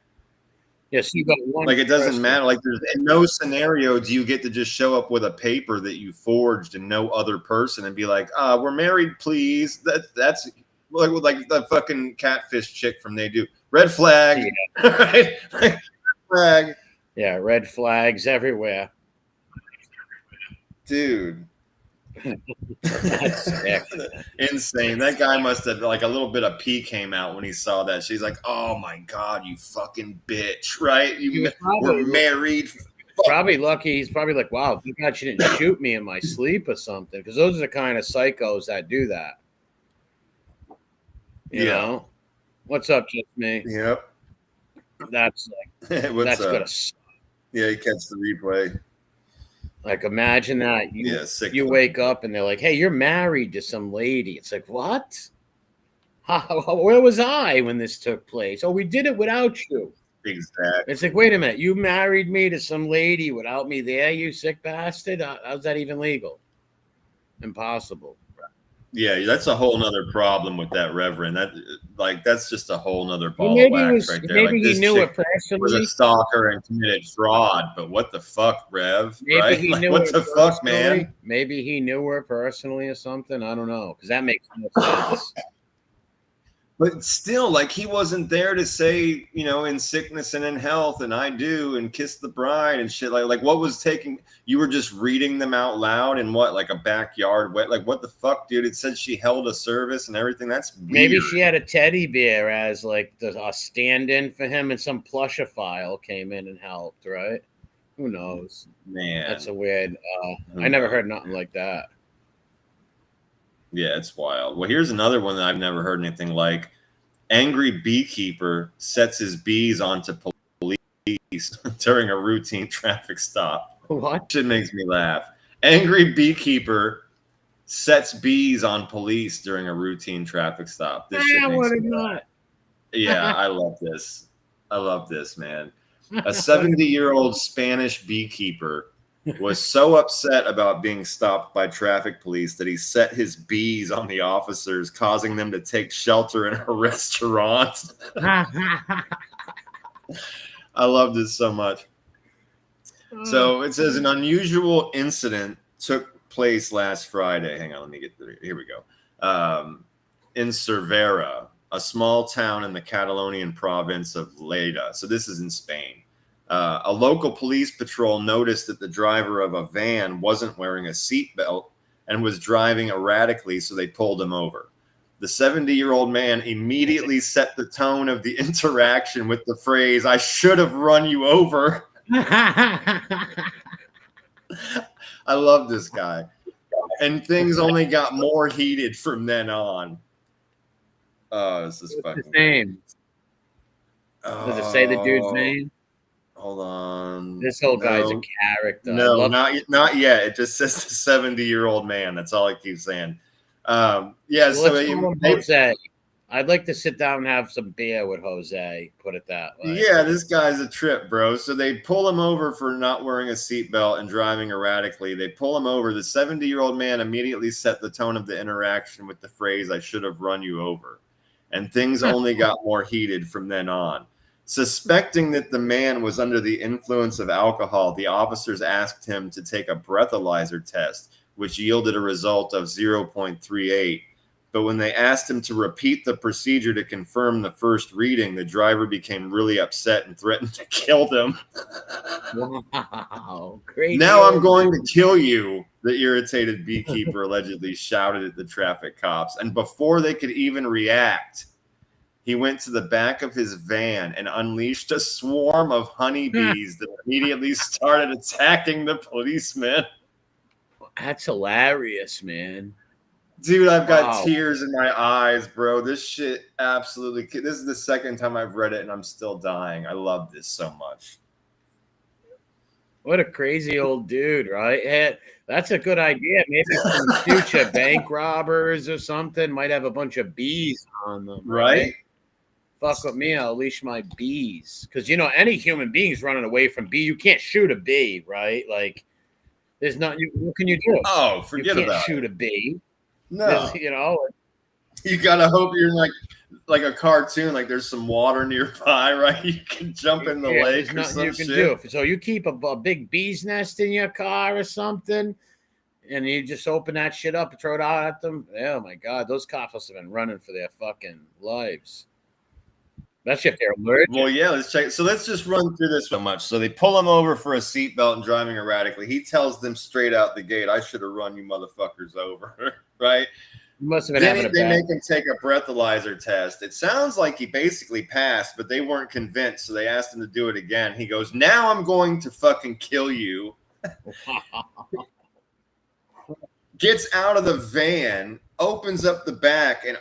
Yes, you got one. Like, it doesn't matter. Like, there's in no scenario do you get to just show up with a paper that you forged and no other person and be like, we're married, please. That's like the fucking catfish chick from They Do. Red flag. Yeah. Right? Red flag. Yeah, red flags everywhere. Dude. That's sick. Insane. That guy must have, like, a little bit of pee came out when he saw that. She's like, oh my God, you fucking bitch, right? We're married. Probably lucky. He's probably like, wow, thank God she didn't shoot me in my sleep or something. Because those are the kind of psychos that do that. You know? What's up, just me? Yep. That's like, that's gonna suck. Yeah, you catch the replay. Like, imagine that. You wake up and they're like, hey, you're married to some lady. It's like, what? Where was I when this took place? Oh, we did it without you. Exactly. It's like, wait a minute. You married me to some lady without me there, you sick bastard? How's that even legal? Impossible. Yeah, that's a whole nother problem with that reverend. That's just a whole nother Well, ball of wax right there. maybe Like, he this knew chick it was a personally. stalker and committed fraud, but what the fuck, Rev? Maybe Right? he Like, knew what her the fuck, personally. man? Maybe he knew her personally or something. I don't know, because that makes no sense. But still, like, he wasn't there to say, in sickness and in health, and I do, and kiss the bride and shit. Like what was taking? You were just reading them out loud in what, like a backyard? Like, what the fuck, dude? It said she held a service and everything. That's weird. Maybe she had a teddy bear as like a stand-in for him, and some plushophile came in and helped. Right? Who knows? Man, that's a weird. I never heard nothing like that. Yeah, it's wild. Well, here's another one that I've never heard anything like. Angry beekeeper sets his bees onto police during a routine traffic stop. What? Shit makes me laugh. Angry beekeeper sets bees on police during a routine traffic stop. This shit makes me laugh. Yeah, I love this. I love this, man. A 70-year-old Spanish beekeeper was so upset about being stopped by traffic police that he set his bees on the officers, causing them to take shelter in a restaurant. I love this so much. So it says an unusual incident took place last Friday. Hang on, let me get there. Here we go. In Cervera, a small town in the Catalonian province of Lleida. So this is in Spain. A local police patrol noticed that the driver of a van wasn't wearing a seatbelt and was driving erratically, so they pulled him over. The 70-year-old man immediately set the tone of the interaction with the phrase, "I should have run you over." I love this guy. And things only got more heated from then on. Oh, this is fucking. What's his name? Does it say the dude's name? Hold on. This whole guy's a character. No, not yet. It just says the 70-year-old man. That's all it keeps saying. Yeah. Well, so let's call him Jose. I'd like to sit down and have some beer with Jose. Put it that way. Yeah, this guy's a trip, bro. So they pull him over for not wearing a seatbelt and driving erratically. They pull him over. The 70-year-old man immediately set the tone of the interaction with the phrase, "I should have run you over." And things only got more heated from then on. Suspecting that the man was under the influence of alcohol, the officers asked him to take a breathalyzer test, which yielded a result of 0.38. But when they asked him to repeat the procedure to confirm the first reading, the driver became really upset and threatened to kill them. Wow. Great. "Now I'm going to kill you," the irritated beekeeper allegedly shouted at the traffic cops. And before they could even react, he went to the back of his van and unleashed a swarm of honeybees that immediately started attacking the policemen. That's hilarious, man. Dude, I've got tears in my eyes, bro. This shit absolutely. This is the second time I've read it and I'm still dying. I love this so much. What a crazy old dude, right? Hey, that's a good idea. Maybe some future bank robbers or something might have a bunch of bees on them, right? Fuck with me, I'll leash my bees. Because, any human being's running away from bee. You can't shoot a bee, right? Like, there's not. What can you do? Oh, forget you about can't shoot a bee. No. You gotta hope you're like a cartoon, like there's some water nearby, right? You can jump in the lake. There's nothing you can do. So you keep a big bee's nest in your car or something, and you just open that shit up and throw it out at them. Oh my god, those cops must have been running for their fucking lives. That's if they're allergic. Well, yeah, let's check. So let's just run through this so much. So they pull him over for a seatbelt and driving erratically. He tells them straight out the gate, "I should have run you motherfuckers over," right? You must have been They make him take a breathalyzer test. It sounds like he basically passed, but they weren't convinced, so they asked him to do it again. He goes, "Now I'm going to fucking kill you." Gets out of the van, opens up the back, and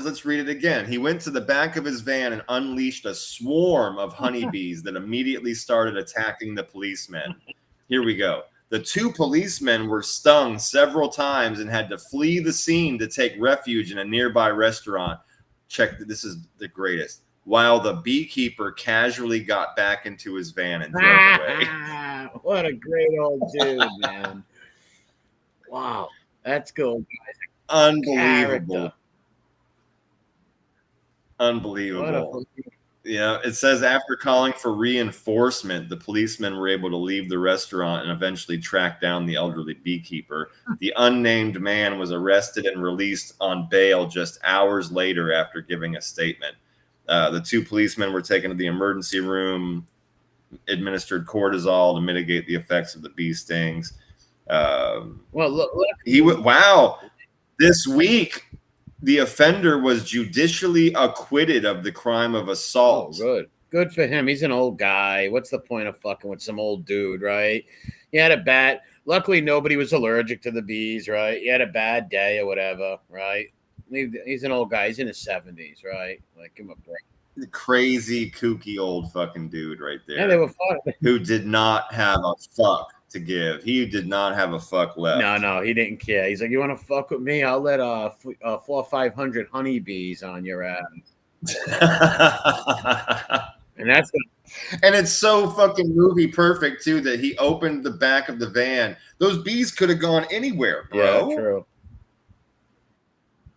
let's read it again. He went to the back of his van and unleashed a swarm of honeybees that immediately started attacking the policemen. Here we go. The two policemen were stung several times and had to flee the scene to take refuge in a nearby restaurant. This is the greatest. While the beekeeper casually got back into his van and drove away. What a great old dude, man. Wow. That's cool. Unbelievable. Character. Unbelievable. Yeah, it says after calling for reinforcement, the policemen were able to leave the restaurant and eventually track down the elderly beekeeper. The unnamed man was arrested and released on bail just hours later after giving a statement. The two policemen were taken to the emergency room, administered cortisol to mitigate the effects of the bee stings. Well, look. Wow. This week, the offender was judicially acquitted of the crime of assault. Oh, good for him. He's an old guy. What's the point of fucking with some old dude, right? He had a bad. Luckily, nobody was allergic to the bees, right? He had a bad day or whatever, right? He's an old guy. He's in his 70s, right? Like, give him a break. The crazy, kooky old fucking dude right there. Yeah, they were fucking. Who did not have a fuck to give. He did not have a fuck left. No, he didn't care. He's like, you want to fuck with me? I'll let 400 or 500 honeybees on your ass. And it's so fucking movie perfect too that he opened the back of the van. Those bees could have gone anywhere, bro. Yeah, true.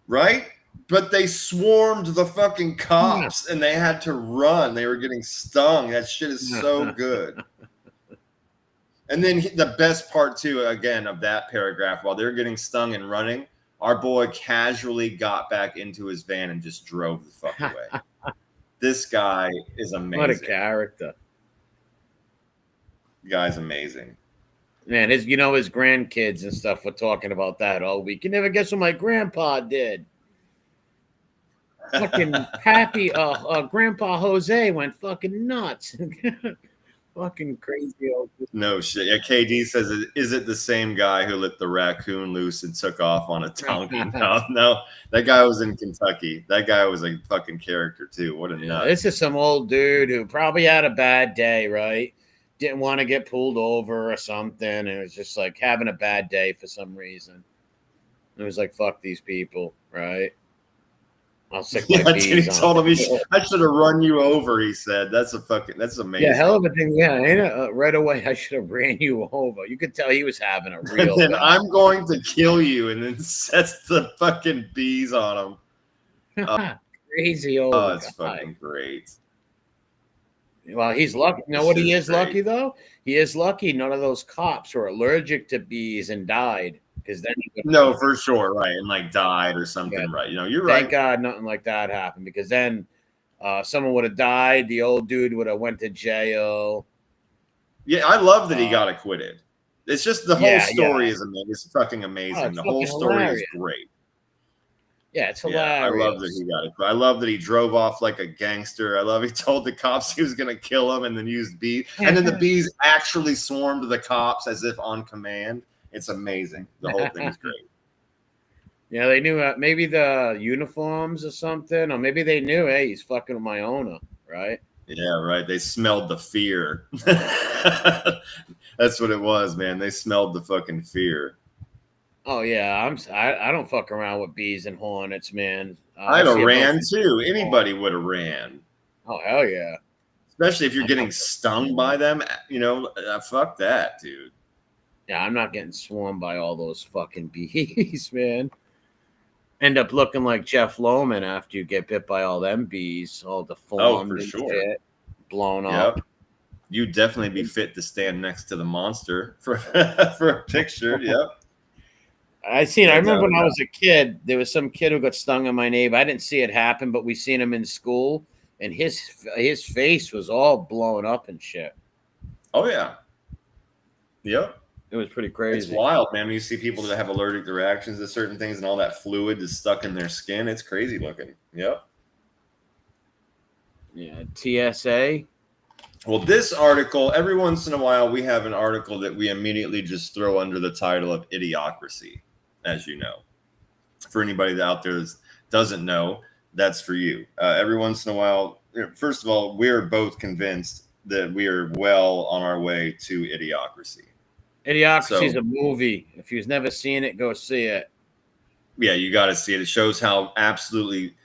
Right? But they swarmed the fucking cops and they had to run. They were getting stung. That shit is so good. And then the best part too, again, of that paragraph, while they're getting stung and running, our boy casually got back into his van and just drove the fuck away. This guy is amazing. What a character. The guy's amazing. Man, his grandkids and stuff were talking about that all week. You never guess what my grandpa did. Fucking happy Grandpa Jose went fucking nuts. Fucking crazy old dude. No shit. Yeah, KD says, is it the same guy who let the raccoon loose and took off on a donkey? No. That guy was in Kentucky. That guy was a fucking character too. What a nut. This is some old dude who probably had a bad day, right? Didn't want to get pulled over or something. And it was just like having a bad day for some reason. It was like, fuck these people, right? I'll stick my bees he told him I should have run you over, he said. That's amazing. Yeah, hell of a thing. Yeah, right away I should have ran you over. You could tell he was having a real and then I'm going to kill you, and then sets the fucking bees on him. Crazy old Oh, it's guy. fucking great. Well, he's lucky. You know what he is lucky, though? He is lucky none of those cops were allergic to bees and died. Because then no, for sure, right, and like died or something, right? You're right. Thank God nothing like that happened, because then someone would have died. The old dude would have went to jail. Yeah, I love that he got acquitted. It's just the whole story is amazing. It's fucking amazing. The whole story is great. Yeah, it's hilarious. I love that he got it. I love that he drove off like a gangster. I love he told the cops he was going to kill him and then used bees. And then the bees actually swarmed the cops as if on command. It's amazing. The whole thing is great. Yeah, they knew maybe the uniforms or something, or maybe they knew, hey, he's fucking with my owner, right? Yeah, right. They smelled the fear. That's what it was, man. They smelled the fucking fear. Oh yeah, I don't fuck around with bees and hornets, man. I'd have ran too. Anybody would have ran. Oh hell yeah! Especially if you're getting stung by them. Fuck that, dude. Yeah, I'm not getting swarmed by all those fucking bees, man. End up looking like Jeff Lohman after you get bit by all them bees, all deformed for and sure. shit, blown up. You'd definitely be fit to stand next to the monster for a picture. Yep. I remember when I was a kid, there was some kid who got stung in my neighbor. I didn't see it happen, but we seen him in school, and his face was all blown up and shit. Oh yeah. Yep. It was pretty crazy. It's wild, man. When you see people that have allergic reactions to certain things and all that fluid is stuck in their skin, it's crazy looking. Yep. Yeah, TSA. Well, this article, every once in a while, we have an article that we immediately just throw under the title of Idiocracy, as you know. For anybody out there that doesn't know, that's for you. Every once in a while, first of all, we're both convinced that we are well on our way to Idiocracy. Idiocracy is a movie. If you've never seen it, go see it. Yeah, you got to see it. It shows how absolutely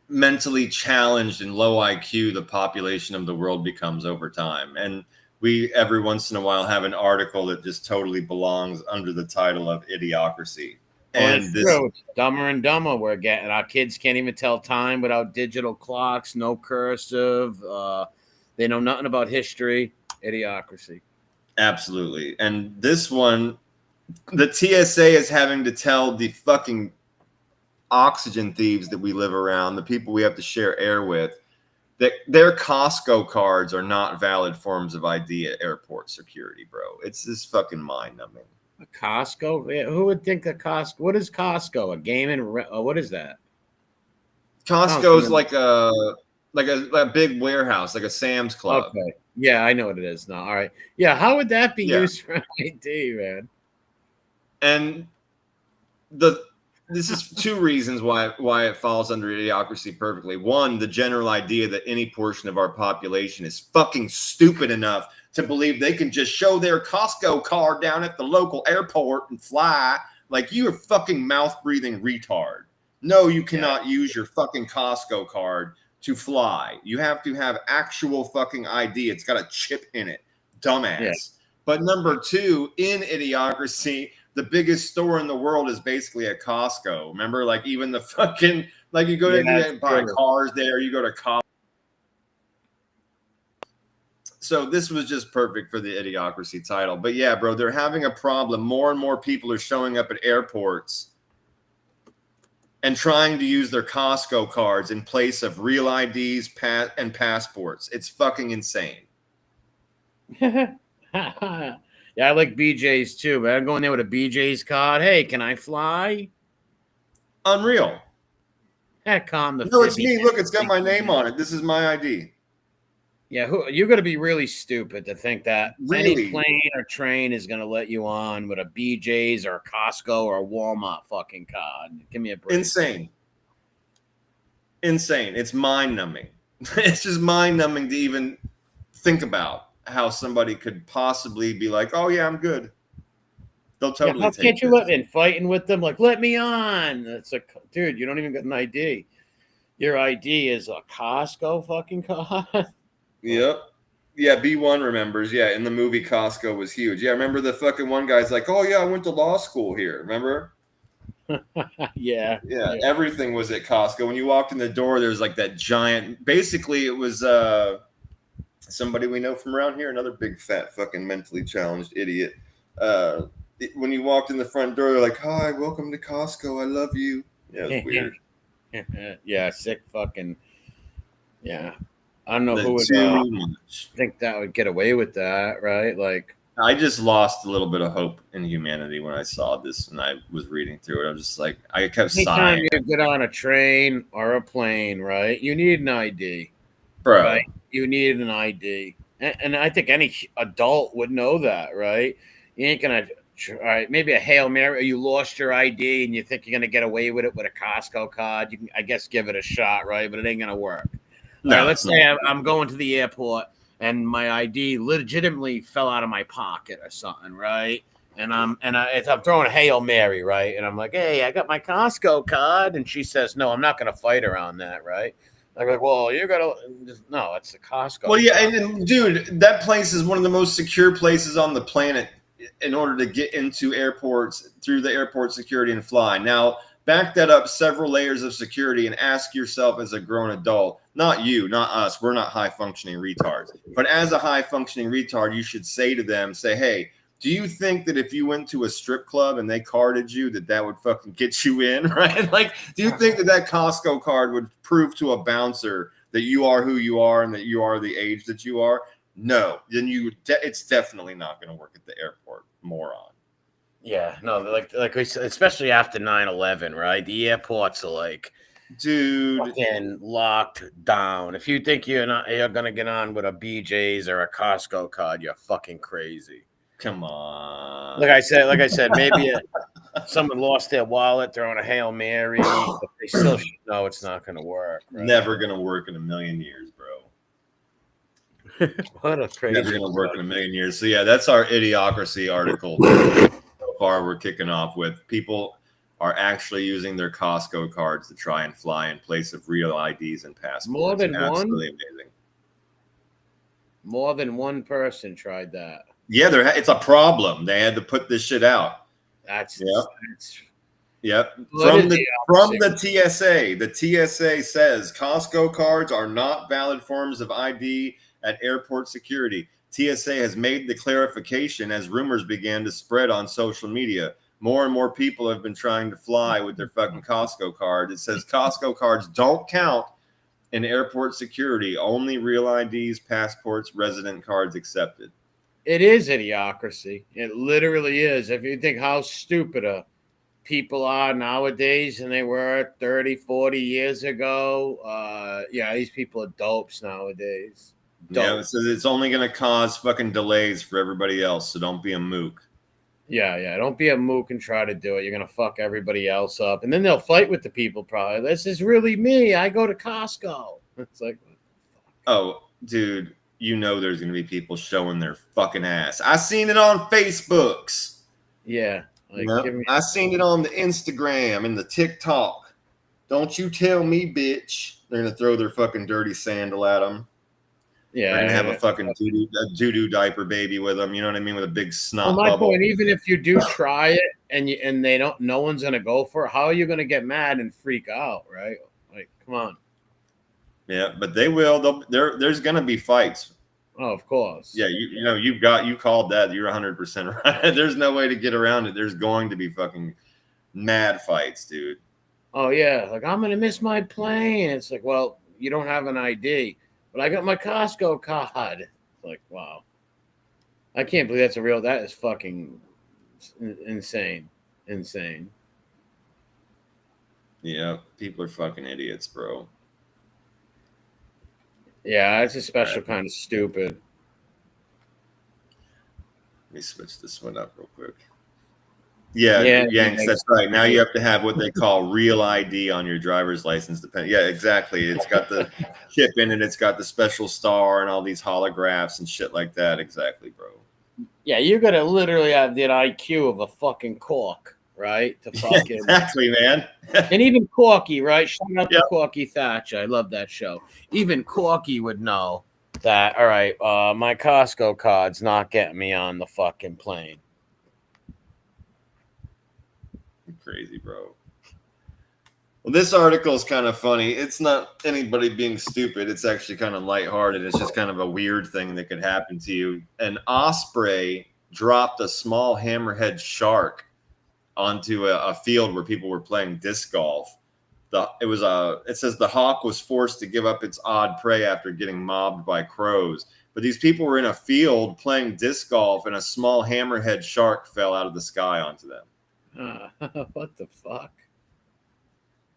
mentally challenged and low IQ the population of the world becomes over time. And we, every once in a while, have an article that just totally belongs under the title of Idiocracy. And it's this, true. It's dumber and dumber we're getting. Our kids can't even tell time without digital clocks, no cursive. They know nothing about history. Idiocracy. absolutely. And this one, the TSA is having to tell the fucking oxygen thieves that we live around, the people we have to share air with, that their Costco cards are not valid forms of ID at airport security, bro. It's just fucking mind numbing. A Costco? Yeah, who would think a Costco? What is Costco? A game and what is that? Costco's like a big warehouse, like a Sam's Club. Okay. Yeah, I know what it is now. All right. Yeah, how would that be used for ID, man? And this is two reasons why it falls under idiocracy perfectly. One, the general idea that any portion of our population is fucking stupid enough to believe they can just show their Costco card down at the local airport and fly. Like, you're a fucking mouth-breathing retard. No, you cannot use your fucking Costco card to fly. You have to have actual fucking ID. It's got a chip in it. Dumbass. Yeah. But number two, in idiocracy, the biggest store in the world is basically a Costco. Remember, like, even the fucking, like, you go to buy cars there, you go to Costco. So this was just perfect for the idiocracy title. But yeah, bro, they're having a problem. More and more people are showing up at airports and trying to use their Costco cards in place of real IDs and passports. It's fucking insane. Yeah, I like BJ's too, but I'm going there with a BJ's card. Hey, can I fly? Unreal. Heck, on the. No, it's me. Look, it's got my name on it. This is my ID. Yeah, you're going to be really stupid to think that any plane or train is going to let you on with a BJ's or a Costco or a Walmart fucking card. Give me a break. Insane. It's mind-numbing. It's just mind-numbing to even think about how somebody could possibly be like, oh, yeah, I'm good. They'll totally how can't you let in fighting with them? Like, let me on. It's like, dude, you don't even get an ID. Your ID is a Costco fucking card. Yep. Yeah, B1 remembers. Yeah, in the movie, Costco was huge. Yeah, remember the fucking one guy's like, oh, yeah, I went to law school here. Remember? Yeah. Everything was at Costco. When you walked in the door, there's like that giant. Basically, it was somebody we know from around here, another big, fat, fucking mentally challenged idiot. When you walked in the front door, they're like, hi, welcome to Costco. I love you. Yeah, it was weird. Yeah, sick fucking. Yeah. I don't know who would think that would get away with that, right? Like, I just lost a little bit of hope in humanity when I saw this and I was reading through it. I was just like, I kept sighing. Anytime you get on a train or a plane, right? You need an ID, bro. Right? You need an ID, and I think any adult would know that, right? You ain't gonna. All right, maybe a Hail Mary, or you lost your ID and you think you're gonna get away with it with a Costco card. You can, I guess, give it a shot, right? But it ain't gonna work. No, right, let's say I'm going to the airport and my ID legitimately fell out of my pocket or something, right? And I'm throwing a Hail Mary, right? And I'm like, hey, I got my Costco card, and she says, no, I'm not going to fight her on that, right? I'm like, well, you're gonna no, it's the Costco. Well, yeah, and dude, that place is one of the most secure places on the planet in order to get into airports through the airport security and fly. Now, back that up several layers of security and ask yourself as a grown adult, not you, not us, we're not high-functioning retards, but as a high-functioning retard, you should say to them, say, hey, do you think that if you went to a strip club and they carded you, that would fucking get you in, right? Like, do you think that Costco card would prove to a bouncer that you are who you are and that you are the age that you are? No. Then it's definitely not going to work at the airport, moron. Yeah, no, like we said, especially after 9/11, right? The airports are like, dude, fucking locked down. If you think you're gonna get on with a BJ's or a Costco card, you're fucking crazy. Come on. Like I said, maybe someone lost their wallet, they're on a Hail Mary. But they still should know it's not gonna work. Right? Never gonna work in a million years, bro. What a crazy. Never gonna work in a million years. So yeah, that's our idiocracy article. So far, we're kicking off with people are actually using their Costco cards to try and fly in place of real IDs and passports. More than one? Absolutely amazing. More than one person tried that. Yeah, it's a problem. They had to put this shit out. That's Yep. Well, From the TSA. The TSA says Costco cards are not valid forms of ID at airport security. TSA has made the clarification as rumors began to spread on social media. More and more people have been trying to fly with their fucking Costco card. It says Costco cards don't count in airport security. Only real IDs, passports, resident cards accepted. It is idiocracy. It literally is. If you think how stupid people are nowadays than they were 30, 40 years ago, these people are dopes nowadays. Yeah, it says it's only going to cause fucking delays for everybody else, so don't be a mook. Yeah. Don't be a mook and try to do it. You're going to fuck everybody else up. And then they'll fight with the people probably. This is really me. I go to Costco. It's like, oh, dude, you know there's going to be people showing their fucking ass. I seen it on Facebooks. Yeah. I seen it on the Instagram and the TikTok. Don't you tell me, bitch. They're going to throw their fucking dirty sandal at them. Yeah, they're gonna have a fucking doo-doo diaper baby with them. You know what I mean? With a big snot my bubble. point, even if you do try it and they don't, no one's gonna go for it. How are you gonna get mad and freak out, right? Like, come on. Yeah, but they will. There's gonna be fights. Oh, of course. Yeah, you called that. You're 100% right. There's no way to get around it. There's going to be fucking mad fights, dude. Oh yeah, like I'm gonna miss my plane. It's like, well, you don't have an ID. But I got my Costco card. It's like, wow. I can't believe that's that is fucking insane. Insane. Yeah, people are fucking idiots, bro. Yeah, it's a special kind of stupid. Let me switch this one up real quick. Yeah, Yanks, that's right. Now you have to have what they call real ID on your driver's license. Yeah, exactly. It's got the chip in it. It's got the special star and all these holographs and shit like that. Exactly, bro. Yeah, you got to literally have the IQ of a fucking cork, right? To fucking exactly, man. And even Corky, right? Shout out to Corky Thatcher. I love that show. Even Corky would know that, all right, my Costco card's not getting me on the fucking plane. Crazy, bro. Well, this article is kind of funny. It's not anybody being stupid. It's actually kind of lighthearted. It's just kind of a weird thing that could happen to you. An osprey dropped a small hammerhead shark onto a field where people were playing disc golf. It says the hawk was forced to give up its odd prey after getting mobbed by crows. But these people were in a field playing disc golf, and a small hammerhead shark fell out of the sky onto them. What the fuck?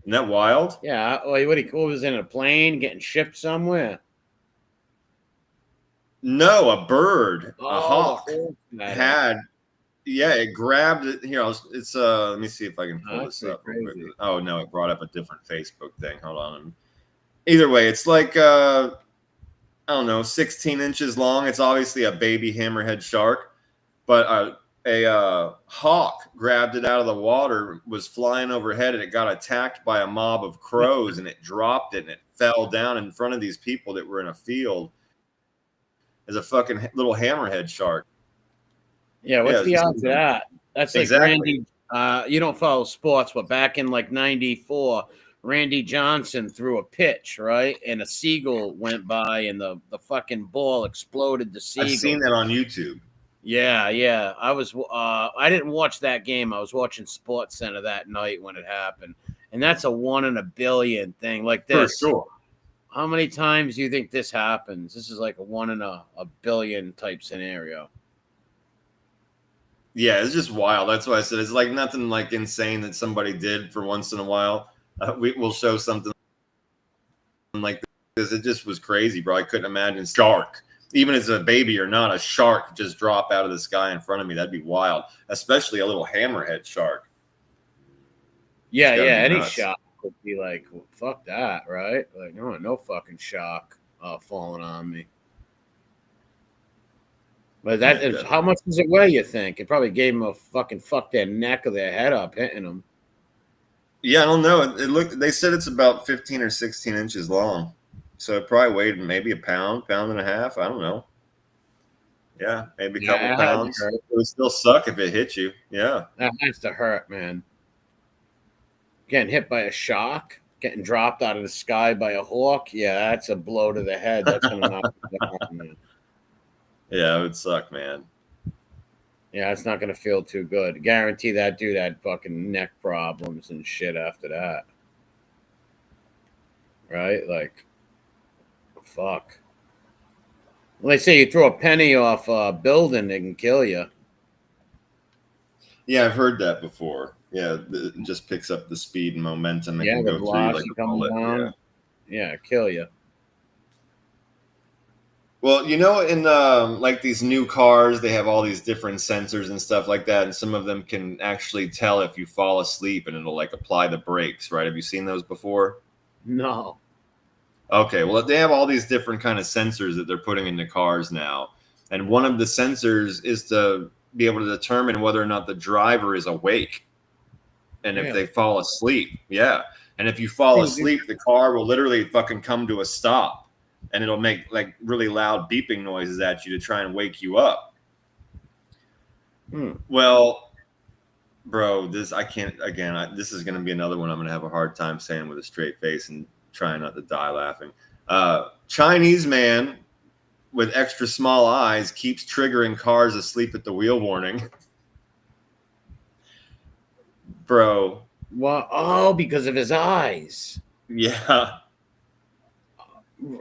Isn't that wild? Yeah. What was in a plane getting shipped somewhere? No, a bird, a hawk had. Yeah, it grabbed it. Here, let me see if I can pull this up. Oh no, it brought up a different Facebook thing. Hold on. Either way, it's like I don't know, 16 inches long. It's obviously a baby hammerhead shark, but a hawk grabbed it out of the water, was flying overhead, and it got attacked by a mob of crows, and it dropped it, and it fell down in front of these people that were in a field as a fucking little hammerhead shark. Yeah, what's the odds of that? That's like exactly. Randy. You don't follow sports, but back in like '94, Randy Johnson threw a pitch, right? And a seagull went by, and the fucking ball exploded the seagull. I've seen that on YouTube. Yeah. I didn't watch that game. I was watching Sports Center that night when it happened. And that's a 1 in a billion thing like this. For sure. How many times do you think this happens? This is like a 1 in a billion type scenario. Yeah, it's just wild. That's why I said it's like nothing like insane that somebody did for once in a while. We'll show something like this. It just was crazy, bro. I couldn't imagine shark. Even as a baby or not, a shark just drop out of the sky in front of me. That'd be wild, especially a little hammerhead shark. Yeah. Any shark would be like, well, fuck that, right? Like, no fucking shark falling on me. But how much does it weigh, you think? It probably gave them fuck their neck or their head up hitting them. Yeah, I don't know. They said it's about 15 or 16 inches long. So it probably weighed maybe a pound and a half. I don't know. Yeah, maybe a couple pounds. It would still suck if it hit you. Yeah. That has to hurt, man. Getting hit by a shark, getting dropped out of the sky by a hawk. Yeah, that's a blow to the head. That's gonna knock you down, man. Yeah, it would suck, man. Yeah, it's not gonna feel too good. Guarantee that dude had fucking neck problems and shit after that. Right? Like, fuck. Well, they say you throw a penny off a building, it can kill you. Yeah, I've heard that before. Yeah, it just picks up the speed and momentum. It Yeah, can the go through you like velocity a coming bullet. down. Yeah. Yeah, kill you. Well, you know, in like these new cars, they have all these different sensors and stuff like that, and some of them can actually tell if you fall asleep, and it'll like apply the brakes. Right? Have you seen those before? No. Okay, well, they have all these different kind of sensors that they're putting into cars now, and one of the sensors is to be able to determine whether or not the driver is awake, and if they fall asleep. Yeah, and if you fall asleep, the car will literally fucking come to a stop, and it'll make like really loud beeping noises at you to try and wake you up. Well, bro, this I can't. Again, this is going to be another one I'm going to have a hard time saying with a straight face and trying not to die laughing. Chinese man with extra small eyes keeps triggering cars asleep at the wheel warning. Bro. Well, oh, because of his eyes. Yeah.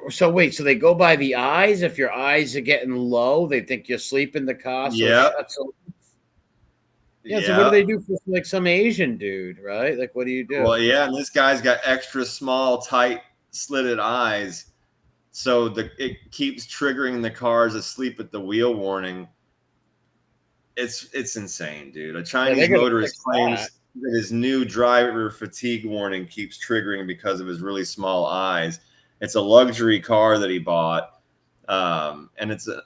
So wait, so they go by the eyes? If your eyes are getting low, they think you're asleep in the car. So yeah. Yeah, so what do they do for like some Asian dude, right? Like, what do you do? Well, yeah, and this guy's got extra small, tight, slitted eyes, so it keeps triggering the cars asleep at the wheel warning. It's insane, dude. A Chinese motorist claims that his new driver fatigue warning keeps triggering because of his really small eyes. It's a luxury car that he bought, and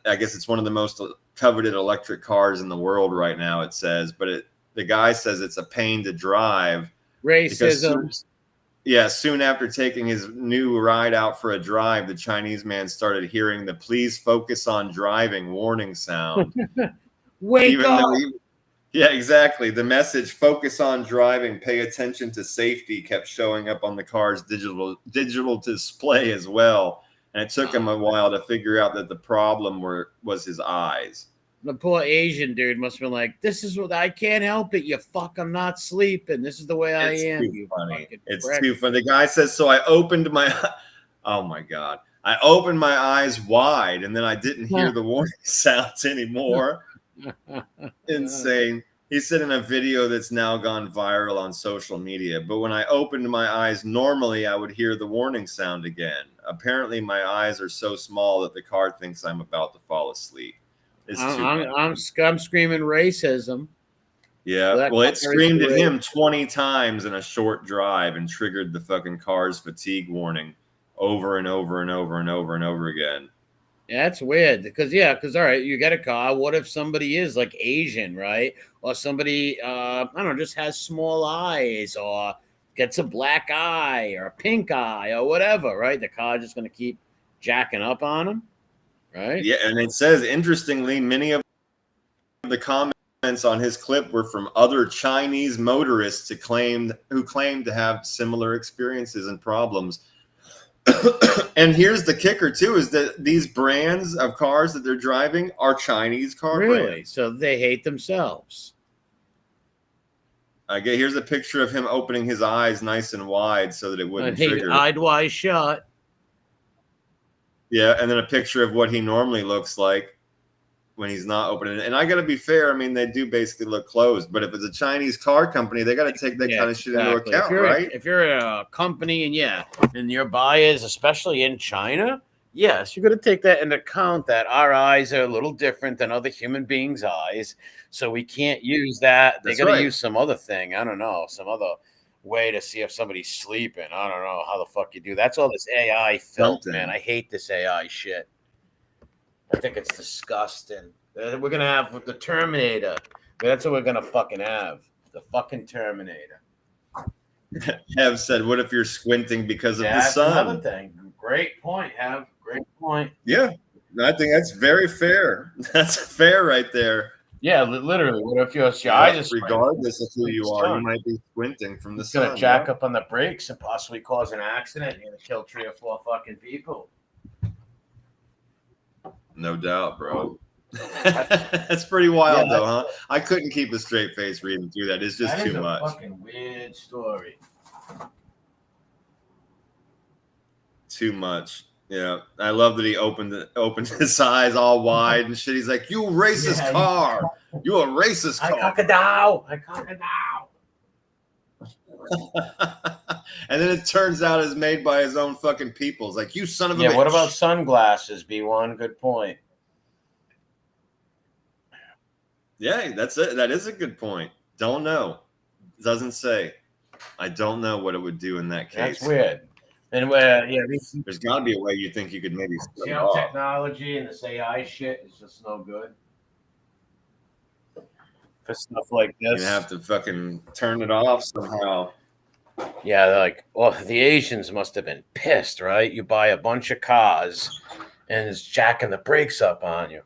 I guess it's one of the most coveted electric cars in the world right now, it says, but the guy says it's a pain to drive. Racism. Soon after taking his new ride out for a drive, the Chinese man started hearing the "please focus on driving" warning sound. Wake up! Yeah, exactly. The message "focus on driving, pay attention to safety" kept showing up on the car's digital display as well. And it took him a while to figure out that the problem was his eyes. The poor Asian dude must have been like, "This is what I can't help it. You fuck, I'm not sleeping. This is the way I am." Too funny. It's too funny. The guy says, "So I opened my, oh my god, I opened my eyes wide, and then I didn't hear the warning sounds anymore." Insane. He said in a video that's now gone viral on social media, "But when I opened my eyes normally, I would hear the warning sound again. Apparently, my eyes are so small that the car thinks I'm about to fall asleep." I'm screaming racism. Yeah, well, it screamed at him 20 times in a short drive and triggered the fucking car's fatigue warning over and over and over and over and over again. Yeah, that's weird because all right, you get a car. What if somebody is like Asian, right? Or somebody, I don't know, just has small eyes or gets a black eye or a pink eye or whatever, right? The car just going to keep jacking up on them, right? Yeah, and it says, interestingly, many of the comments on his clip were from other Chinese motorists who claimed to have similar experiences and problems. And here's the kicker too, is that these brands of cars that they're driving are Chinese car brands. So they hate themselves. Here's a picture of him opening his eyes nice and wide so that it wouldn't trigger. Eyed wide shut. Yeah, and then a picture of what he normally looks like when he's not opening it. And I got to be fair. I mean, they do basically look closed. But if it's a Chinese car company, they got to take that kind of shit into account, right? If you're a company and your buyers, especially in China, yes, you're going to take that into account that our eyes are a little different than other human beings' eyes. So we can't use that. They're going to use some other thing. I don't know, some other way to see if somebody's sleeping. I don't know how the fuck you do. That's all this AI filth, man. I hate this AI shit. I think it's disgusting. We're going to have the Terminator. That's what we're going to fucking have. The fucking Terminator. Have said, what if you're squinting because of the That's sun? Another thing. Great point, Great point. Yeah, I think that's very fair. That's fair right there. Yeah, literally. What if your eyes are regardless of who you are, you might be squinting from the sun. It's gonna jack up on the brakes and possibly cause an accident. You're gonna kill 3 or 4 fucking people. No doubt, bro. That's pretty wild, though, huh? I couldn't keep a straight face reading through that. It's just too much. Fucking weird story. Too much. Yeah, I love that he opened his eyes all wide and shit. He's like, "You racist car! You a racist car!" I cockadoo! And then it turns out it's made by his own fucking people. It's like, you son of a bitch. What about sunglasses, B1? Good point. Yeah, that's it. That is a good point. Don't know. Doesn't say. I don't know what it would do in that case. That's weird. And there's got to be a way you think you could maybe. See how technology and this AI shit is just no good for stuff like this. You have to fucking turn it off somehow. Yeah, they're like, well, the Asians must have been pissed, right? You buy a bunch of cars and it's jacking the brakes up on you.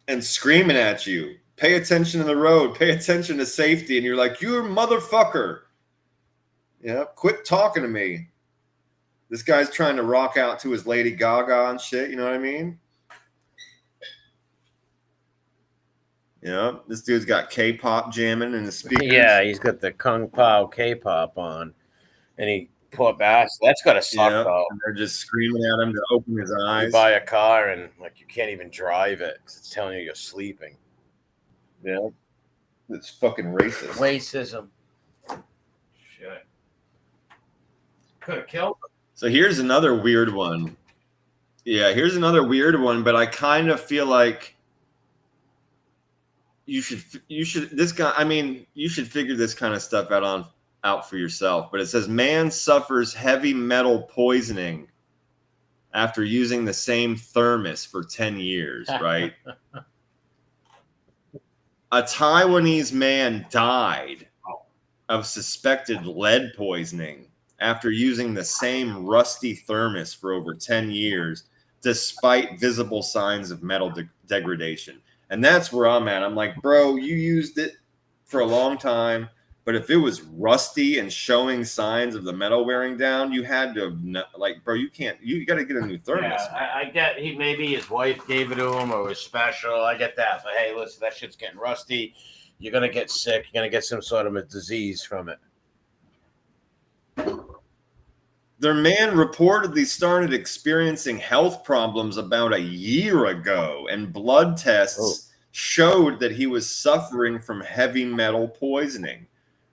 And screaming at you. Pay attention to the road. Pay attention to safety. And you're like, you're a motherfucker. Yeah, quit talking to me. This guy's trying to rock out to his Lady Gaga and shit. You know what I mean? Yeah, this dude's got K-pop jamming in the speakers. Yeah, he's got the Kung Pao K-pop on. And he poor bastard. That's got to suck, though. And they're just screaming at him to open his eyes. You buy a car and like you can't even drive it because it's telling you you're sleeping. Yeah. It's fucking racist. Racism. Shit. Could have killed him. So here's another weird one. Yeah, here's another weird one, but I kind of feel like you should this guy, I mean, you should figure this kind of stuff out for yourself. But it says man suffers heavy metal poisoning after using the same thermos for 10 years, right? A Taiwanese man died of suspected lead poisoning after using the same rusty thermos for over 10 years, despite visible signs of metal degradation. And that's where I'm at. I'm like, bro, you used it for a long time, but if it was rusty and showing signs of the metal wearing down, you had to have, like, bro, you got to get a new thermos. Yeah, I get maybe his wife gave it to him or it was special. I get that. But hey, listen, that shit's getting rusty. You're going to get sick. You're going to get some sort of a disease from it. Their man reportedly started experiencing health problems about a year ago, and blood tests showed that he was suffering from heavy metal poisoning.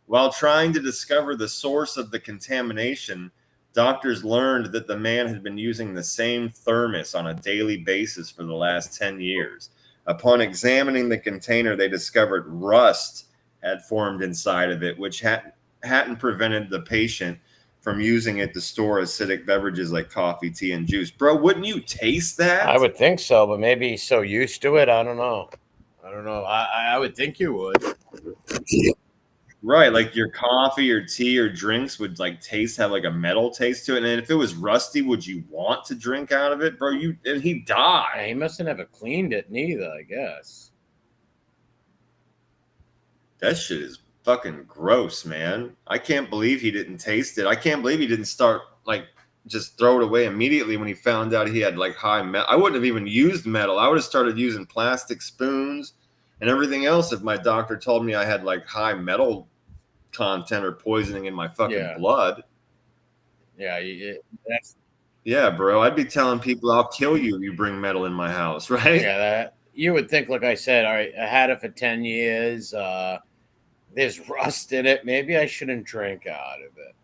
While trying to discover the source of the contamination, doctors learned that the man had been using the same thermos on a daily basis for the last 10 years. Upon examining the container, they discovered rust had formed inside of it, which hadn't prevented the patient from using it to store acidic beverages like coffee, tea, and juice. Bro, wouldn't you taste that? I would think so, but maybe he's so used to it. I don't know. I would think you would. Right, like your coffee or tea or drinks would like have like a metal taste to it. And if it was rusty, would you want to drink out of it, bro? And he died. Yeah, he must have never cleaned it neither, I guess. That shit is fucking gross, man. I can't believe he didn't taste it. I can't believe he didn't start like just throw it away immediately when he found out he had like high metal. I wouldn't have even used metal. I would have started using plastic spoons and everything else if my doctor told me I had like high metal content or poisoning in my fucking blood. Yeah, yeah, bro. I'd be telling people I'll kill you if you bring metal in my house, right? Yeah, that you would think, like I said, all right, I had it for 10 years. There's rust in it. Maybe I shouldn't drink out of it.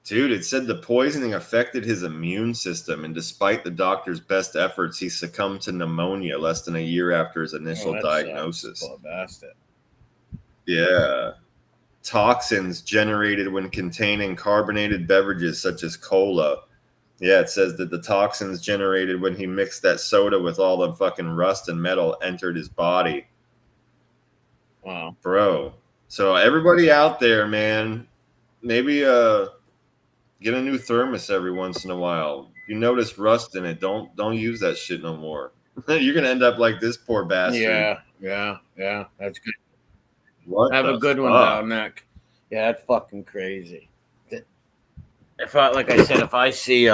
Dude, it said the poisoning affected his immune system, and despite the doctor's best efforts, he succumbed to pneumonia less than a year after his initial diagnosis. Yeah. Toxins generated when containing carbonated beverages such as cola. Yeah, it says that the toxins generated when he mixed that soda with all the fucking rust and metal entered his body. Wow. Bro. So everybody out there, man, maybe Get a new thermos every once in a while. You notice rust in it, don't use that shit no more. You're gonna end up like this poor bastard. Yeah. That's good. What Have a the good one fuck? down, Nick. Yeah, that's fucking crazy. If I, like I said, if I see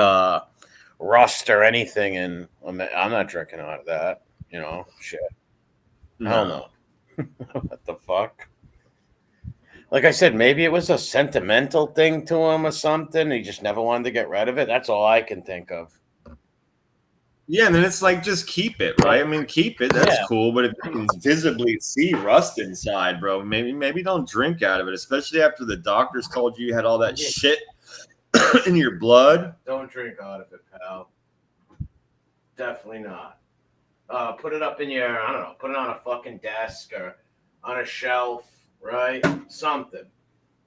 rust or anything, and I'm not drinking out of that. You know, shit. Hell No. no. What the fuck? Like I said, maybe it was a sentimental thing to him or something. He just never wanted to get rid of it. That's all I can think of. Yeah, and then it's like just keep it, right? I mean, keep it. That's Yeah. cool, but if you can visibly see rust inside, bro, maybe don't drink out of it, especially after the doctors told you had all that shit in your blood. Don't drink out of it, pal. Definitely not. Put it up in your, I don't know, put it on a fucking desk or on a shelf, right? Something.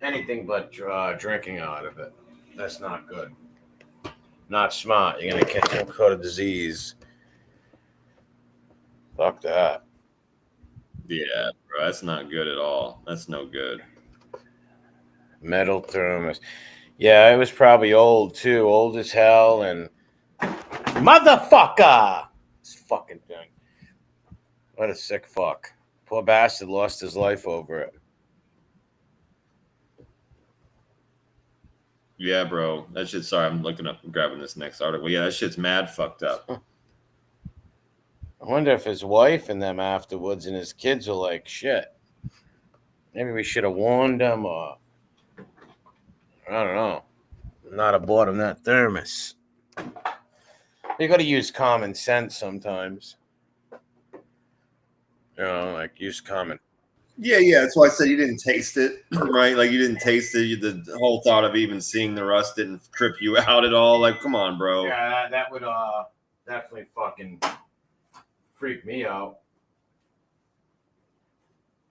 Anything but drinking out of it. That's not good. Not smart. You're going to catch some kind of disease. Fuck that. Yeah, bro, that's not good at all. That's no good. Metal thermos. Yeah, it was probably old too. Old as hell. And motherfucker! This fucking thing. What a sick fuck. Poor bastard lost his life over it. Yeah, bro. That shit. Sorry, I'm looking up and grabbing this next article. Yeah, that shit's mad fucked up. I wonder if his wife and them afterwards and his kids are like, shit. Maybe we should have warned them, or I don't know. Not have bought him that thermos. You got to use common sense sometimes. You know, like use common. Yeah. That's why I said you didn't taste it, right? Like you didn't taste it. The whole thought of even seeing the rust didn't trip you out at all. Like, come on, bro. Yeah, that would definitely fucking freak me out.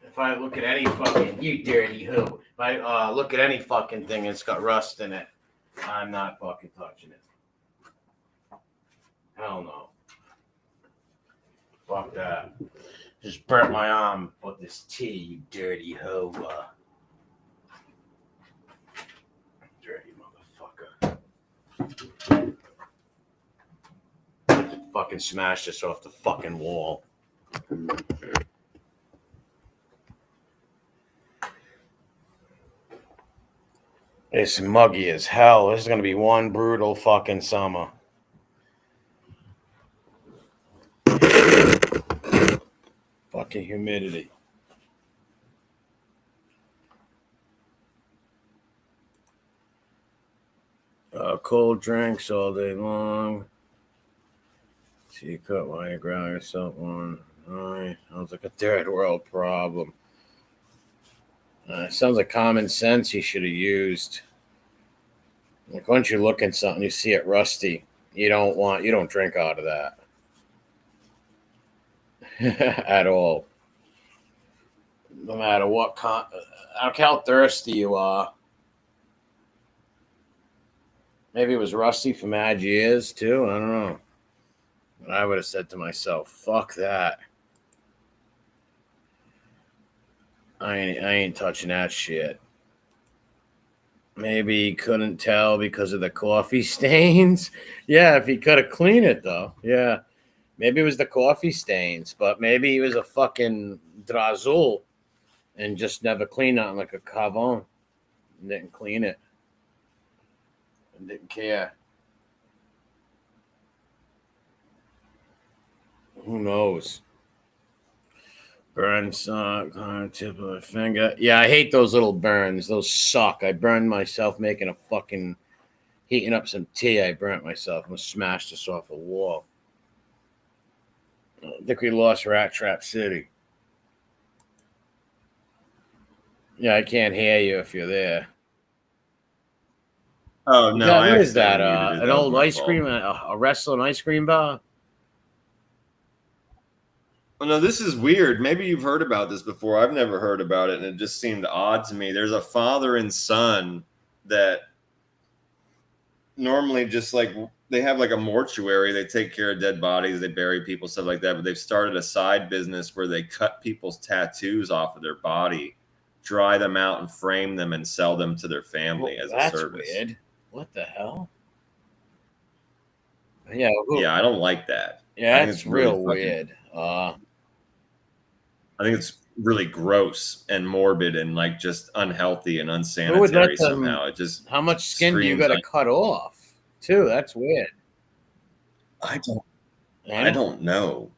If I look at any fucking, you dirty who, if I look at any fucking thing and it's got rust in it, I'm not fucking touching it. Hell no. Fuck that. Just burnt my arm with this tea, you dirty hoe. Dirty motherfucker. Fucking smashed this off the fucking wall. It's muggy as hell. This is going to be one brutal fucking summer. Fucking humidity. Cold drinks all day long. See, you cut while you ground yourself on. Alright. Sounds like a third world problem. Sounds like common sense you should have used. Like once you look at something, you see it rusty. You don't drink out of that. At all. No matter what, I don't care how thirsty you are. Maybe it was rusty for mad years too. I don't know. But I would have said to myself, "Fuck that. I ain't touching that shit." Maybe he couldn't tell because of the coffee stains. Yeah, if he could have cleaned it though. Yeah. Maybe it was the coffee stains, but maybe he was a fucking drazul and just never cleaned it like a cavon and didn't clean it and didn't care. Who knows? Burn sock on the tip of my finger. Yeah, I hate those little burns. Those suck. I burned myself making a fucking heating up some tea. I burnt myself. I'm gonna smash this off a wall. I think we lost RatTrapCity. Yeah, I can't hear you if you're there. Oh no! What is that? An old ice fault. cream, a wrestling ice cream bar? Oh, no, this is weird. Maybe you've heard about this before. I've never heard about it, and it just seemed odd to me. There's a father and son that normally just like they have like a mortuary. They take care of dead bodies, they bury people, stuff like that. But they've started a side business where they cut people's tattoos off of their body, dry them out, and frame them and sell them to their family as a service. That's weird. What the hell? Yeah. Yeah, I don't like that. Yeah, I think that's it's really real weird. I think it's really gross and morbid and like just unhealthy and Who would let unsanitary them? somehow. It just How much skin do you screams. got to cut off? Too. That's weird. I don't know.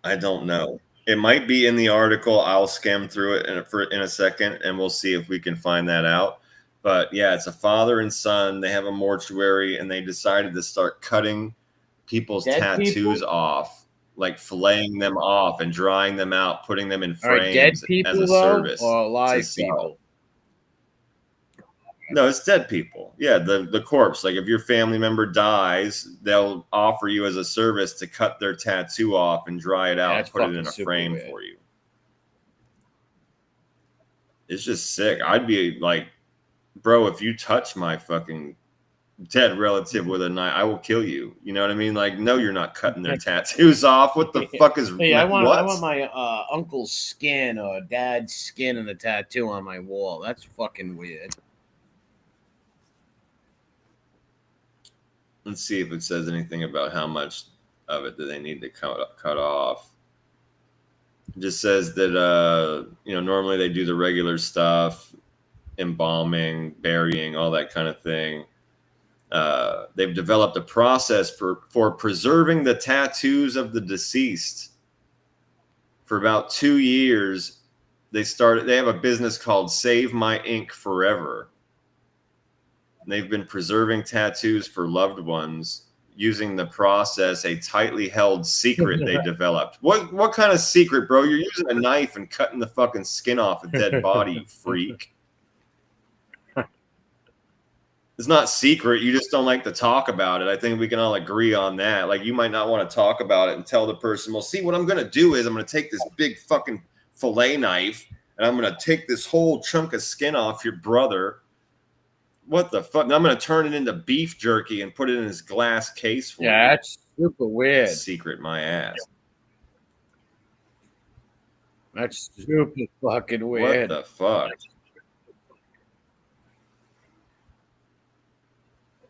I don't know. It might be in the article. I'll skim through it in a second, and we'll see if we can find that out. But yeah, it's a father and son. They have a mortuary, and they decided to start cutting people's Dead tattoos people? off, like filleting them off and drying them out, putting them in All right, dead frames people as a though, service or to alive sell. people? No, it's dead people. Yeah, the corpse. Like if your family member dies, they'll offer you as a service to cut their tattoo off and dry it out, That's and put it fucking in a super frame weird. for you. It's just sick. I'd be like, bro, if you touch my fucking dead relative with a knife, I will kill you. You know what I mean? Like, no, you're not cutting their tattoos off. What the fuck is? Hey, I want what? my uncle's skin or dad's skin and the tattoo on my wall. That's fucking weird. Let's see if it says anything about how much of it do they need to cut off. It just says that normally they do the regular stuff, embalming, burying, all that kind of thing. They've developed a process for preserving the tattoos of the deceased. For about 2 years, they have a business called Save My Ink Forever. They've been preserving tattoos for loved ones using the process, a tightly held secret they developed. What kind of secret, bro? You're using a knife and cutting the fucking skin off a dead body, you freak. It's not secret. You just don't like to talk about it. I think we can all agree on that. Like, you might not want to talk about it and tell the person, well, see, what I'm going to do is I'm going to take this big fucking fillet knife and I'm going to take this whole chunk of skin off your brother. What the fuck? And I'm going to turn it into beef jerky and put it in this glass case for you. Yeah, that's super weird. Secret my ass. That's super fucking weird. What the fuck?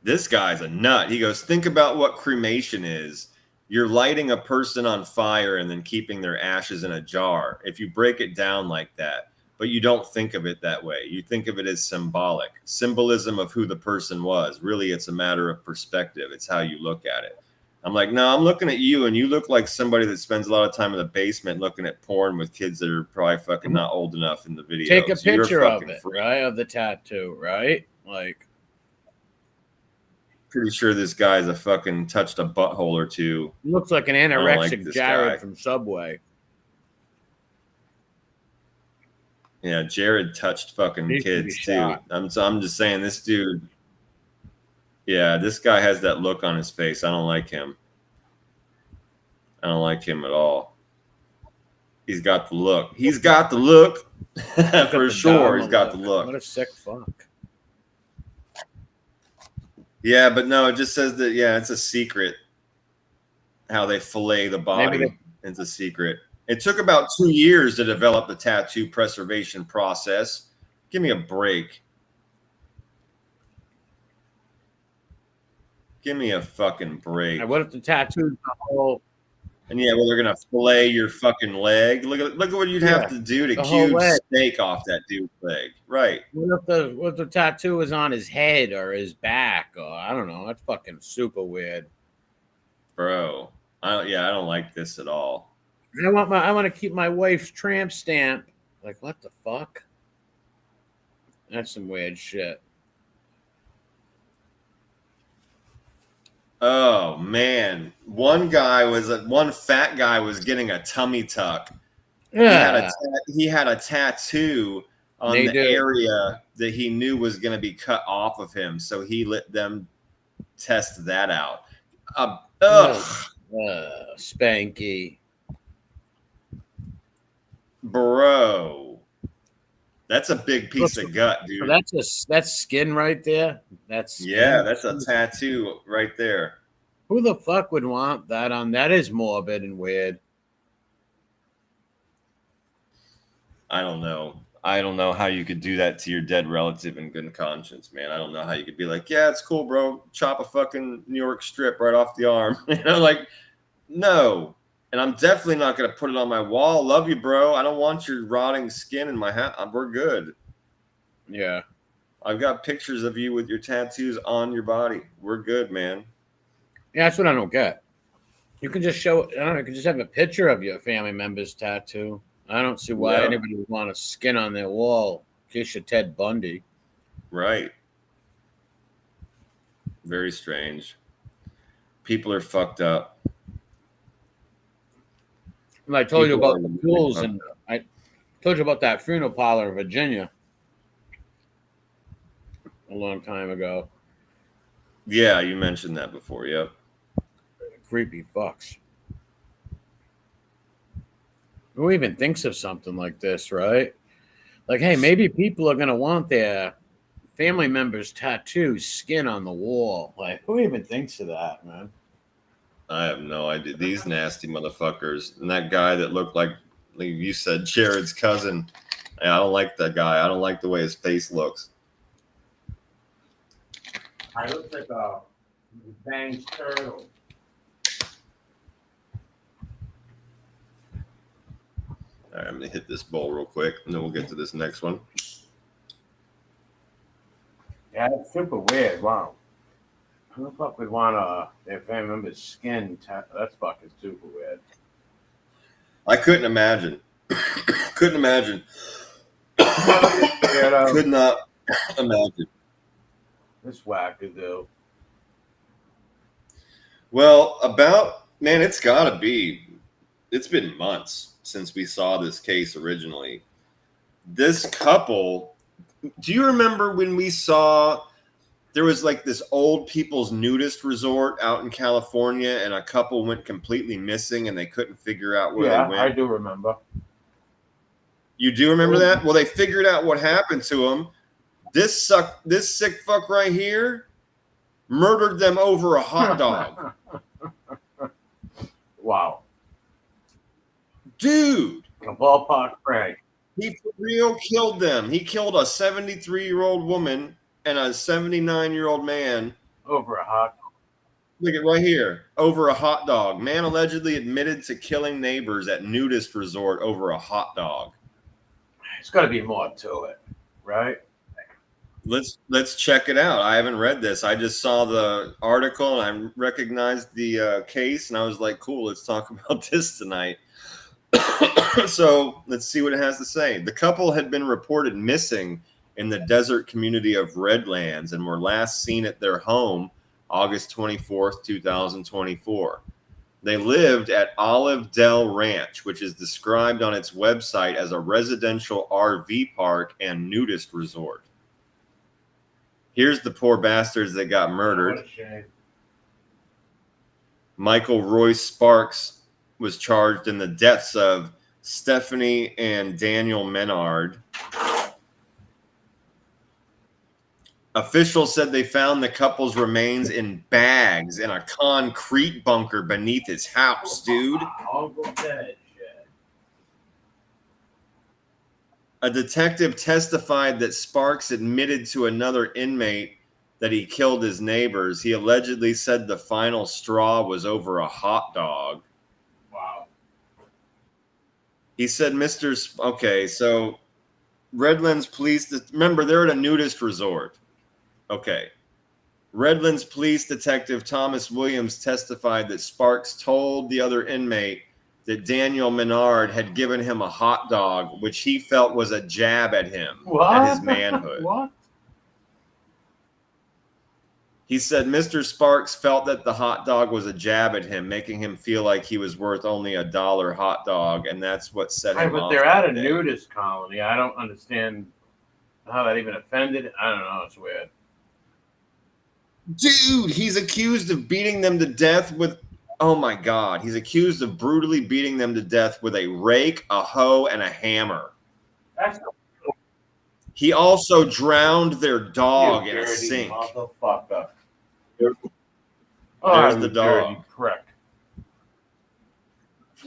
This guy's a nut. He goes, think about what cremation is. You're lighting a person on fire and then keeping their ashes in a jar. If you break it down like that, but you don't think of it that way. You think of it as symbolic. Symbolism of who the person was. Really, it's a matter of perspective. It's how you look at it. I'm like, no, I'm looking at you, and you look like somebody that spends a lot of time in the basement looking at porn with kids that are probably fucking not old enough in the video. Take a picture of it, right? Of the tattoo, right? Like, pretty sure this guy's a fucking touched a butthole or two. Looks like an anorexic Jared from Subway. Yeah, Jared touched fucking kids too. I'm just saying, this dude. Yeah, this guy has that look on his face. I don't like him. I don't like him at all. He's got the look. He's got the look for sure. He's got the look. What a sick fuck. Yeah, but no, it just says that. Yeah, it's a secret. How they fillet the body. It's a secret. It took about 2 years to develop the tattoo preservation process. Give me a break. Give me a fucking break. And what if the tattoo's the whole? And yeah, well, they're gonna fillet your fucking leg. Look at what you'd have to do to cube steak off that dude's leg, right? What if the tattoo is on his head or his back, or I don't know? That's fucking super weird, bro. I don't like this at all. I want to keep my wife's tramp stamp. Like, what the fuck? That's some weird shit. Oh man, one fat guy was getting a tummy tuck. Yeah, he had a tattoo on the area that he knew was going to be cut off of him, so he let them test that out. Spanky. Bro, that's a big piece of gut, dude. That's skin right there. That's skin. Yeah, that's a tattoo right there. Who the fuck would want that on? That is morbid and weird. I don't know. I don't know how you could do that to your dead relative in good conscience, man. I don't know how you could be like, yeah, it's cool, bro. Chop a fucking New York strip right off the arm. Like, no. And I'm definitely not going to put it on my wall. Love you, bro. I don't want your rotting skin in my hat. We're good. Yeah. I've got pictures of you with your tattoos on your body. We're good, man. Yeah, that's what I don't get. You can just show, I don't know, you can just have a picture of your family member's tattoo. I don't see why anybody would want a skin on their wall in case you're Ted Bundy. Right. Very strange. People are fucked up. And I told you about the pools, and I told you about that funeral parlor in Virginia a long time ago. Yeah, you mentioned that before. Yep. Creepy fucks. Who even thinks of something like this, right? Like, hey, maybe people are going to want their family members' tattoos skin on the wall. Like, who even thinks of that, man? I have no idea. These nasty motherfuckers. And that guy that looked like you said, Jared's cousin. I don't like that guy. I don't like the way his face looks. I look like a banged turtle. All right, I'm going to hit this bowl real quick, and then we'll get to this next one. Yeah, it's super weird. Wow. Who the fuck would want their family member's skin? That's fucking super weird. I couldn't imagine. Couldn't imagine. Could not imagine. This wackadoo. Well, man, it's got to be. It's been months since we saw this case originally. This couple, do you remember when we saw there was like this old people's nudist resort out in California and a couple went completely missing and they couldn't figure out where they went? Yeah, I do remember. You do remember that? Well, they figured out what happened to them. This sick fuck right here murdered them over a hot dog. Wow. Dude. A ballpark prank. He for real killed them. He killed a 73-year-old woman and a 79-year-old man. Over a hot dog. Look at right here. Over a hot dog. Man allegedly admitted to killing neighbors at nudist resort over a hot dog. There's got to be more to it, right? Let's check it out. I haven't read this. I just saw the article and I recognized the case and I was like, cool, let's talk about this tonight. So let's see what it has to say. The couple had been reported missing in the desert community of Redlands and were last seen at their home August 24th, 2024. They lived at Olive Dell Ranch, which is described on its website as a residential RV park and nudist resort. Here's the poor bastards that got murdered. What a shame. Michael Royce Sparks was charged in the deaths of Stephanie and Daniel Menard. Officials said they found the couple's remains in bags in a concrete bunker beneath his house, dude. A detective testified that Sparks admitted to another inmate that he killed his neighbors. He allegedly said the final straw was over a hot dog. Wow. He said, okay, so Redlands police, remember, they're at a nudist resort. Okay. Redlands police detective Thomas Williams testified that Sparks told the other inmate that Daniel Menard had given him a hot dog, which he felt was a jab at him, at his manhood. What? He said Mr. Sparks felt that the hot dog was a jab at him, making him feel like he was worth only $1 hot dog, and that's what set him off. But they're at a nudist colony. I don't understand how that even offended. I don't know. It's weird. Dude, he's accused of beating them to death with... Oh, my God. He's accused of brutally beating them to death with a rake, a hoe, and a hammer. He also drowned their dog in a sink. Motherfucker. There's the dog. Correct.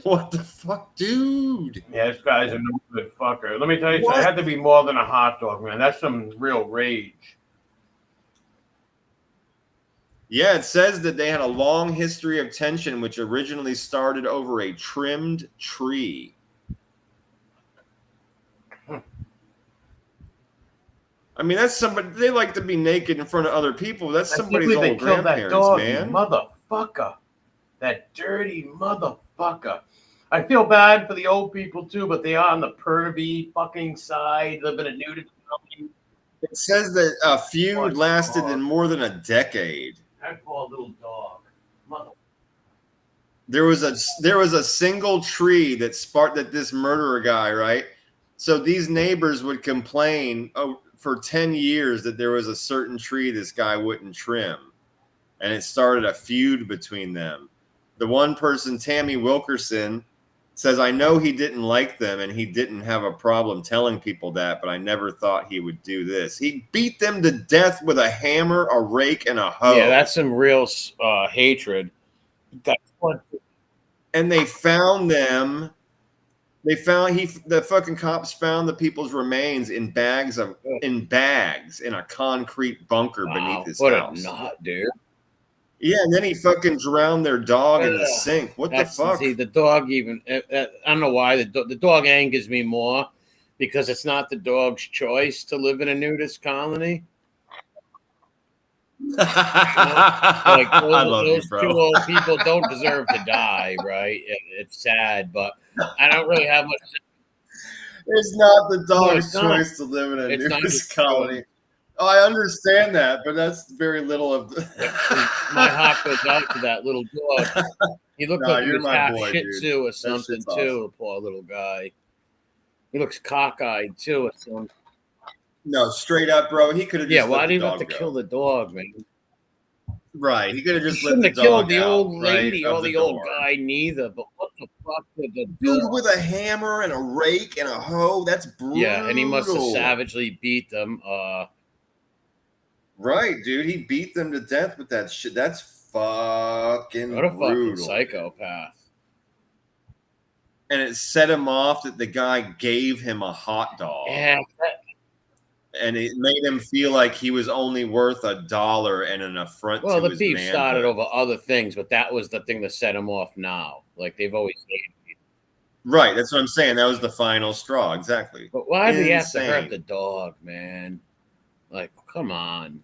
What the fuck, dude? Yeah, this guy's a no good fucker. Let me tell you something. It had to be more than a hot dog, man. That's some real rage. Yeah, it says that they had a long history of tension, which originally started over a trimmed tree. I mean, that's somebody. They like to be naked in front of other people. That's somebody's old grandparents, dog, man. Motherfucker. That dirty motherfucker. I feel bad for the old people too, but they are on the pervy fucking side, living a nudity company. It says that a feud lasted in more than a decade. That poor little dog. Mother. There was a single tree that sparked that this murderer guy, right? So these neighbors would complain for 10 years that there was a certain tree this guy wouldn't trim. And it started a feud between them. The one person, Tammy Wilkerson, says, I know he didn't like them and he didn't have a problem telling people that, but I never thought he would do this. He beat them to death with a hammer, a rake, and a hoe. Yeah, that's some real hatred. That's what. And they found them. The fucking cops found the people's remains in bags in a concrete bunker beneath his house. What a nut, dude. Yeah, and then he fucking drowned their dog in the sink. What the fuck? See, the dog even, I don't know why, the dog angers me more because it's not the dog's choice to live in a nudist colony. Like those two old people don't deserve to die, right? It's sad, but I don't really have much. It's not the dog's choice to live in a nudist colony. Oh, I understand that, but that's very little of the. My heart goes out to that little dog. He looked like he was half Shih Tzu or something too. Awesome. Poor little guy. He looks cockeyed too or something. No, straight up, bro. He could have. Yeah, why do you have to kill the dog, man? Right, he could have just let the dog killed the old lady or the old guy, neither. But what the fuck did the dude with a hammer and a rake and a hoe? That's brutal. Yeah, and he must have savagely beat them. Right, dude. He beat them to death with that shit. That's fucking what a brutal. Fucking psychopath. And it set him off that the guy gave him a hot dog. Yeah. And it made him feel like he was only worth $1 and an affront to his manhood. Well, the beef started over other things, but that was the thing that set him off now. Like they've always hated. Right, that's what I'm saying. That was the final straw, exactly. But why did he have to hurt the dog, man? Like, come on.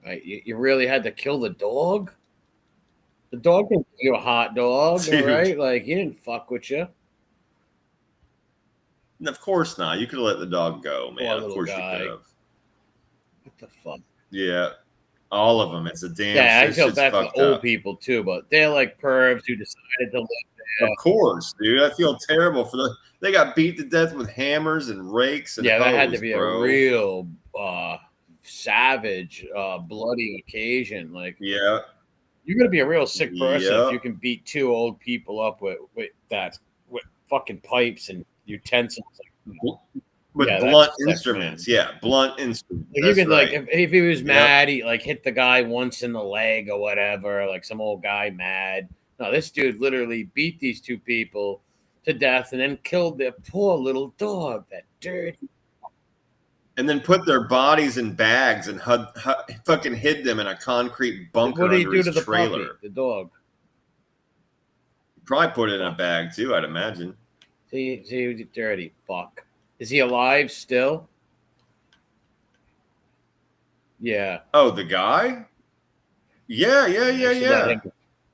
Right? You really had to kill the dog? The dog didn't give you a hot dog, right? Like, he didn't fuck with you. Of course not. You could have let the dog go, man. Of course you could have. What the fuck? Yeah. All of them. It's a damn Yeah, I feel bad for old people, too, but they're like pervs who decided to live there. Of course, dude. I feel terrible for them. They got beat to death with hammers and rakes and that had to be a real savage, bloody occasion. Like, yeah, you're gonna be a real sick person if you can beat two old people up with fucking pipes and utensils. With blunt instruments. Yeah, blunt instruments. Like, you can like if he was mad, he like hit the guy once in the leg or whatever, like some old guy mad. No, this dude literally beat these two people to death and then killed their poor little dog. That dirty. And then put their bodies in bags and fucking hid them in a concrete bunker what did he under do his to the trailer. Puppy, the dog? Probably put it in a bag too, I'd imagine. See, dirty fuck. Is he alive still? Yeah. Oh, the guy? Yeah.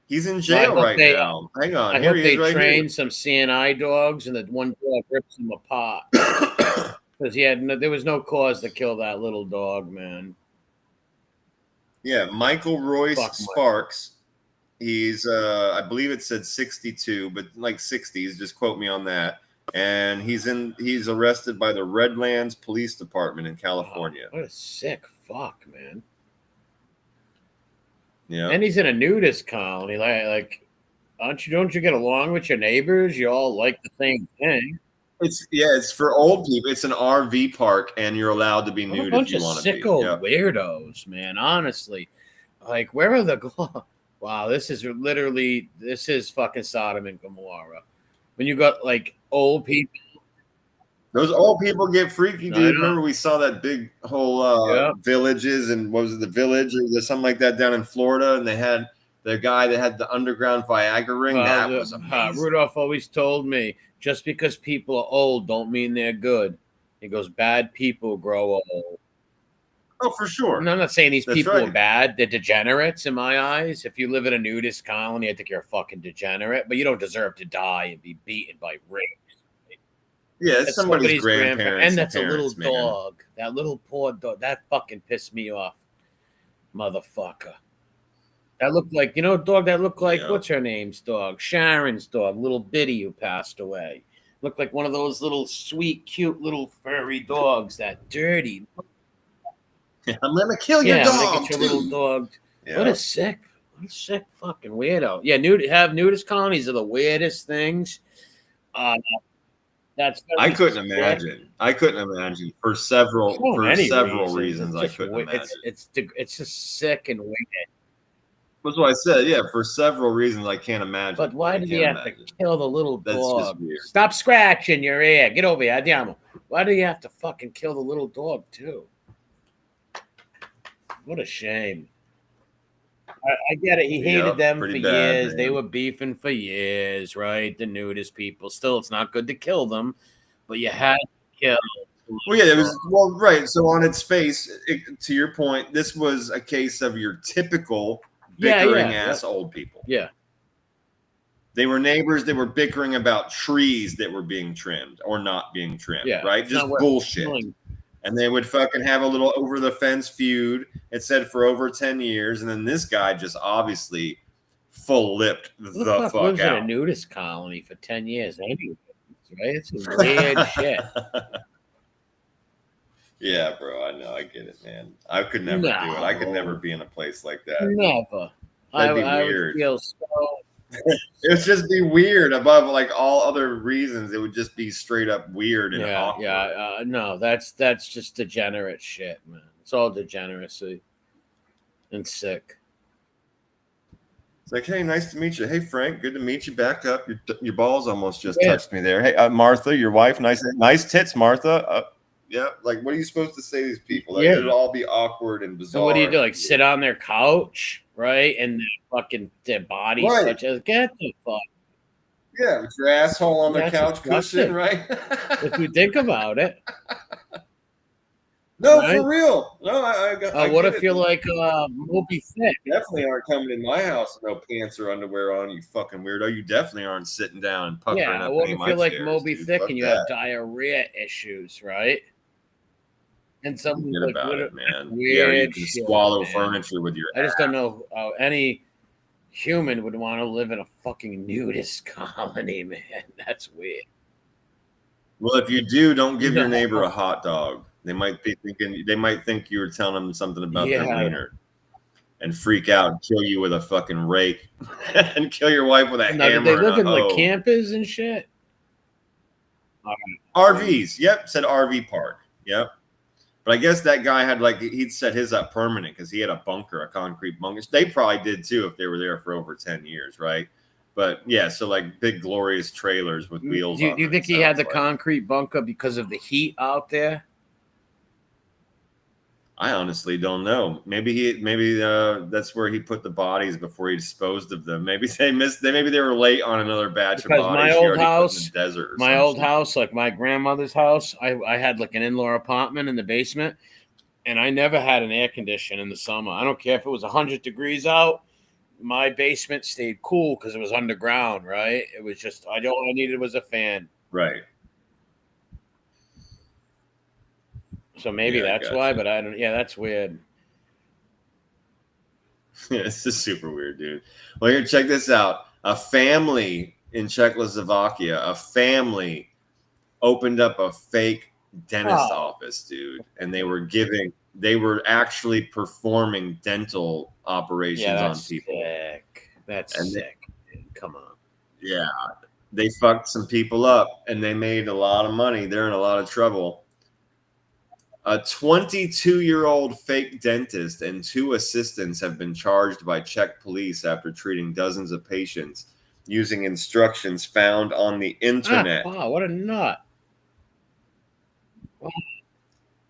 He's in jail right now. Hang on. I hope they train some CNI dogs and that one dog rips him apart. Because there was no cause to kill that little dog, man. Yeah, Michael Royce Sparks. He's, I believe it said 62, but like 60s. Just quote me on that. And he's arrested by the Redlands Police Department in California. What a sick fuck, man. Yeah. And he's in a nudist colony. Like, don't you get along with your neighbors? You all like the same thing. It's for old people. It's an RV park, and you're allowed to be nude if you want to be. A bunch of sicko weirdos, man. Honestly, like, where are the Wow, this is fucking Sodom and Gomorrah. When you got like old people. Those old people get freaky, dude. know. Remember we saw that big whole Yep. villages, and what was it, the village or something like that down in Florida, and they had the guy that had the underground Viagra ring. That was amazing. Rudolph always told me, just because people are old don't mean they're good. He goes, bad people grow old. Oh, for sure. And I'm not saying these That's people right. are bad. They're degenerates in my eyes. If you live in a nudist colony, I think you're a fucking degenerate, but you don't deserve to die and be beaten by rape. Yeah, it's somebody's grandparents. And that's parents, a little dog. That little poor dog. That fucking pissed me off. Motherfucker. That looked like, a dog that looked like, what's her name's dog? Sharon's dog, little Biddy, who passed away. Looked like one of those little sweet, cute little furry dogs, that dirty. I'm gonna kill your dog. I'm gonna get your little dog. Yeah. What a sick fucking weirdo. Yeah, nudist colonies are the weirdest things. I couldn't imagine. I couldn't imagine for several reasons. I couldn't imagine. It's just sick and weird. That's what I said. Yeah, for several reasons I can't imagine. But why did he have to kill the little That's dog? just weird. Stop scratching your ear. Get over here, andiamo. Why do you have to fucking kill the little dog too? What a shame. I get it. He hated them for years. Man. They were beefing for years, right? The nudist people. Still, it's not good to kill them, but you had to kill. Well, yeah, it was right. So on its face, to your point, this was a case of your typical bickering ass old people. Yeah. They were neighbors. They were bickering about trees that were being trimmed or not being trimmed. Yeah, right. Just bullshit. And they would fucking have a little over the fence feud. It said for over 10 years. And then this guy just obviously full lipped the fuck lives out. In a nudist colony for 10 years. Anyway, right? It's weird shit. Yeah, bro. I know. I get it, man. I could never do it. I could never be in a place like that. Never. That'd be weird. Would feel so. It would just be weird above like all other reasons. It would just be straight up weird and awkward. Yeah. No, that's just degenerate shit, man. It's all degeneracy and sick. It's like, hey, nice to meet you. Hey, Frank, good to meet you. Back up. Your balls almost just touched me there. Hey, Martha, your wife, nice tits, Martha. Yeah, like what are you supposed to say to these people? Like, it'd all be awkward and bizarre. So what do you do? Like sit on their couch, right? And their bodies such as get the fuck. Yeah, with your asshole on the couch cushion, right? If you think about it. No, right? For real. No, I what if you're like Moby Thick? Definitely aren't coming in my house with no pants or underwear on, you fucking weirdo. You definitely aren't sitting down and puckering up what any if of you're my like chairs, Moby dude. Thick Fuck and you have diarrhea issues, right? And something like, about it, man. Weird you can swallow furniture with your I just don't know how any human would want to live in a fucking nudist colony, man. That's weird. Well, if you do, don't give your neighbor a hot dog. They might think you were telling them something about their wiener and freak out and kill you with a fucking rake and kill your wife with a hammer. They live in like campers and shit. RVs. Yep. Said RV park. Yep. But I guess that guy had he'd set his up permanent because he had a concrete bunker. They probably did too if they were there for over 10 years, right? But yeah, so like big glorious trailers with wheels. Do you think he had the concrete bunker because of the heat out there? I honestly don't know. Maybe that's where he put the bodies before he disposed of them. Maybe they were late on another batch of bodies. My old house, house, like my grandmother's house, I had like an in-law apartment in the basement, and I never had an air conditioner in the summer. I don't care if it was 100 degrees out. My basement stayed cool because it was underground, right? It was just all I needed was a fan. Right. So maybe that's why, but I don't. Yeah, that's weird. Yeah, this is super weird, dude. Well, here, check this out. A family in Czechoslovakia, opened up a fake dentist office, dude, and they were actually performing dental operations on people. Sick. That's sick. Come on. Yeah, they fucked some people up, and they made a lot of money. They're in a lot of trouble. A 22-year-old fake dentist and 2 assistants have been charged by Czech police after treating dozens of patients using instructions found on the internet. Wow, what a nut.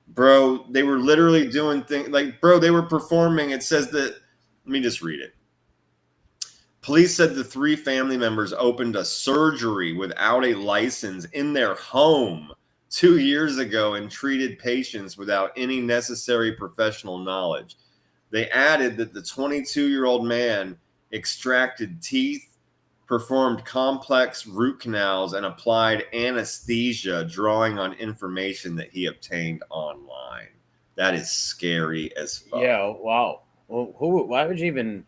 Bro, they were literally doing things like, bro, they were performing. It says that, let me just read it. Police said the 3 family members opened a surgery without a license in their home 2 years ago and treated patients without any necessary professional knowledge. They added that the 22-year-old man extracted teeth, performed complex root canals, and applied anesthesia, drawing on information that he obtained online. That is scary as fuck. Yeah, wow. Well, why would you even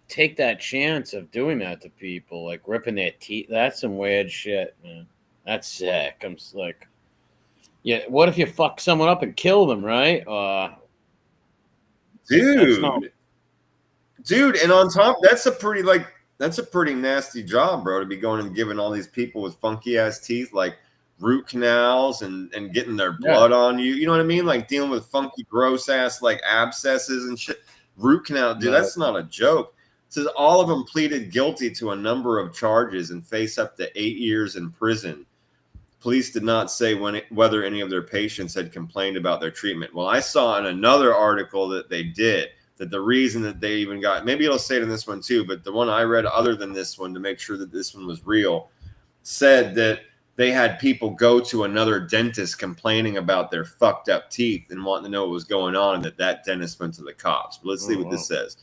take that chance of doing that to people, like ripping their teeth? That's some weird shit, man. That's sick. I'm just like, yeah, what if you fuck someone up and kill them, right? Dude, and on top, that's a pretty nasty job, bro, to be going and giving all these people with funky ass teeth like root canals and getting their blood on you. You know what I mean? Like dealing with funky, gross ass like abscesses and shit. Root canal, dude, that's not a joke. It says all of them pleaded guilty to a number of charges and face up to 8 years in prison. Police did not say whether any of their patients had complained about their treatment. Well, I saw in another article that they did, that the reason that they even got, maybe it'll say it in this one too, but the one I read other than this one to make sure that this one was real, said that they had people go to another dentist complaining about their fucked up teeth and wanting to know what was going on, and that dentist went to the cops. But let's see what this says.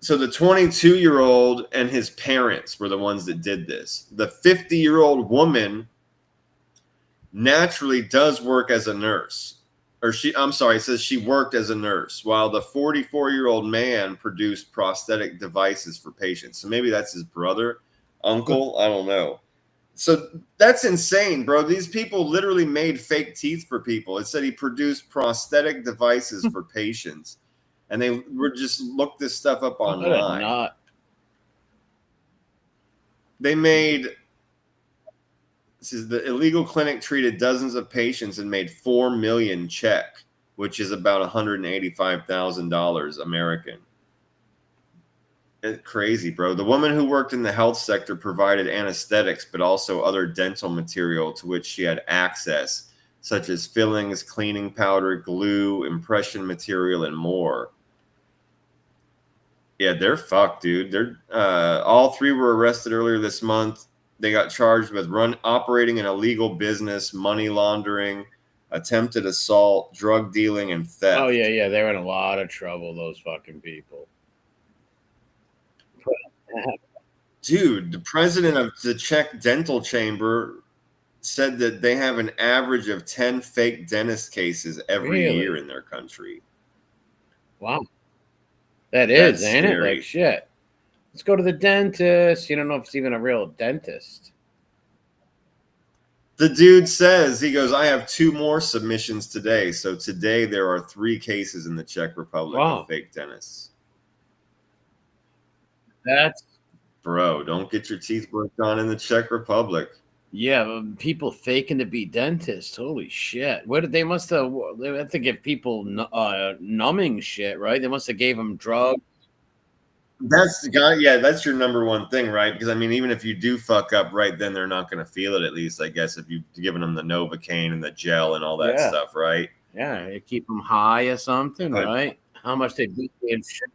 So the 22-year-old and his parents were the ones that did this. The 50-year-old woman naturally does work as a nurse. It says she worked as a nurse, while the 44-year-old man produced prosthetic devices for patients. So maybe that's his brother, uncle, I don't know. So that's insane, bro. These people literally made fake teeth for people. It said he produced prosthetic devices for patients. And they were just look this stuff up online. They made, this is the illegal clinic treated dozens of patients and made 4 million Czech, which is about $185,000 American. It's crazy, bro. The woman who worked in the health sector provided anesthetics, but also other dental material to which she had access, such as fillings, cleaning powder, glue, impression material, and more. Yeah, they're fucked, dude. They're all 3 were arrested earlier this month. They got charged with operating an illegal business, money laundering, attempted assault, drug dealing, and theft. Oh yeah, they're in a lot of trouble, those fucking people. Dude, the president of the Czech Dental Chamber said that they have an average of 10 fake dentist cases every year in their country. Wow. That's ain't scary. It? Like shit. Let's go to the dentist. You don't know if it's even a real dentist. The dude says, he goes, I have 2 more submissions today. So today there are 3 cases in the Czech Republic of fake dentists. That's, bro, don't get your teeth worked on in the Czech Republic. Yeah, people faking to be dentists. Holy shit! What did they must have? They have to give people numbing shit, right? They must have gave them drugs. That's the guy. Yeah, that's your number one thing, right? Because I mean, even if you do fuck up right then, they're not going to feel it. At least, I guess, if you've given them the Novocaine and the gel and all that stuff, right? Yeah, they keep them high or something, right? How much they beat them shit.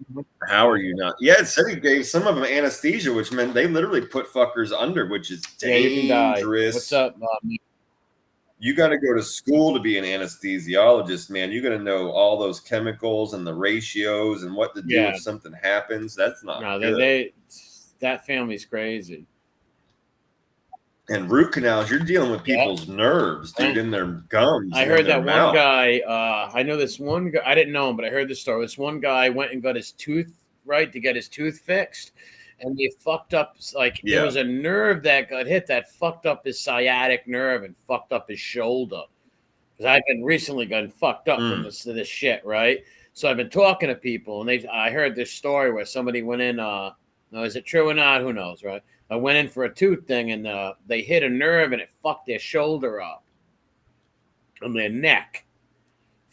How are you not? Yeah, it said he gave some of them anesthesia, which meant they literally put fuckers under, which is dangerous. What's up, You got to go to school to be an anesthesiologist, man. You got to know all those chemicals and the ratios and what to do if something happens. That's not good. That family's crazy. And root canals, you're dealing with people's nerves, dude, in their gums. I heard that one guy, I know this one guy, I didn't know him, but I heard this story. This one guy went and got his tooth, right, to get his tooth fixed. And he fucked up, like, there was a nerve that got hit that fucked up his sciatic nerve and fucked up his shoulder. Because I've been recently gotten fucked up from this shit, right? So I've been talking to people, and I heard this story where somebody went in, now, is it true or not? Who knows, right? I went in for a tooth thing, and they hit a nerve, and it fucked their shoulder up. from their neck.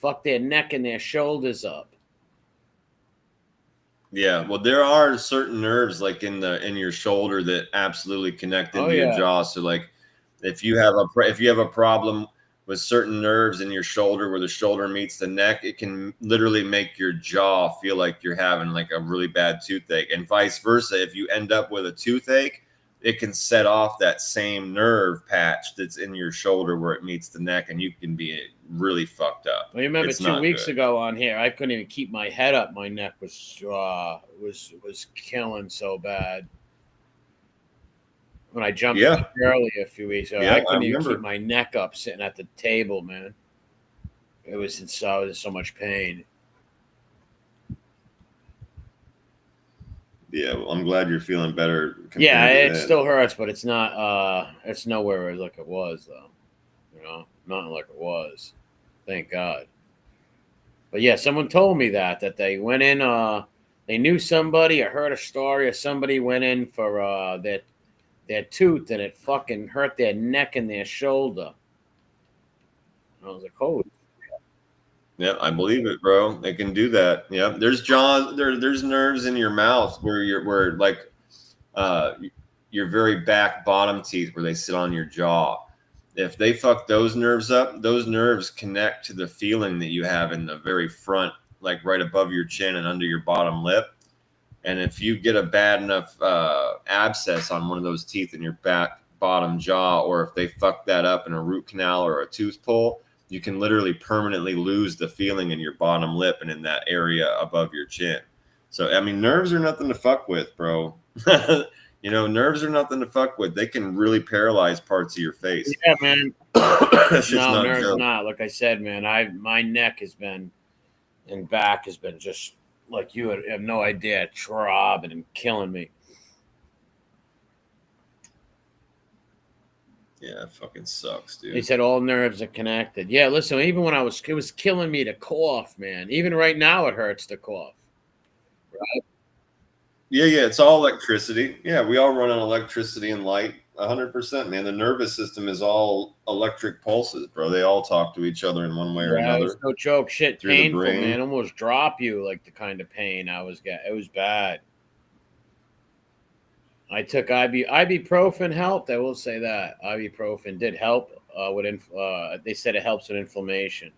Fuck their neck and their shoulders up. Yeah, well, there are certain nerves like in your shoulder that absolutely connect into your jaw. So like if you have a problem with certain nerves in your shoulder where the shoulder meets the neck, it can literally make your jaw feel like you're having like a really bad toothache, and vice versa. If you end up with a toothache, it can set off that same nerve patch that's in your shoulder where it meets the neck, and you can be really fucked up. Well, you remember 2 weeks ago on here, I couldn't even keep my head up. My neck was killing so bad. When I jumped early a few weeks ago, I couldn't even keep my neck up sitting at the table, man. I was in so much pain. Yeah, well, I'm glad you're feeling better. Yeah, it still hurts, but it's not. It's nowhere like it was, though. You know, nothing like it was. Thank God. But yeah, someone told me that they went in. They knew somebody. I heard a story of somebody went in for their tooth, and it fucking hurt their neck and their shoulder. And I was like, holy. Yeah, I believe it, bro. They can do that. Yeah, there's jaws. There's nerves in your mouth where your very back bottom teeth where they sit on your jaw. If they fuck those nerves up, those nerves connect to the feeling that you have in the very front, like right above your chin and under your bottom lip. And if you get a bad enough abscess on one of those teeth in your back bottom jaw, or if they fuck that up in a root canal or a tooth pull, you can literally permanently lose the feeling in your bottom lip and in that area above your chin. So, I mean, nerves are nothing to fuck with, bro. You know, nerves are nothing to fuck with. They can really paralyze parts of your face. Yeah, man. Nerves not. Like I said, man, my neck has been and back has been just like you have no idea, throbbing and killing me. Yeah, it fucking sucks, dude. They said all nerves are connected. Yeah, listen, even when it was killing me to cough, man. Even right now it hurts to cough. Right? Yeah, it's all electricity. Yeah, we all run on electricity and light. 100%, man. The nervous system is all electric pulses, bro. They all talk to each other in one way or another. It's no joke. Shit, painful, man. Almost drop you like the kind of pain I was getting. It was bad. I took ibuprofen helped. I will say that ibuprofen did help. They said it helps with inflammation.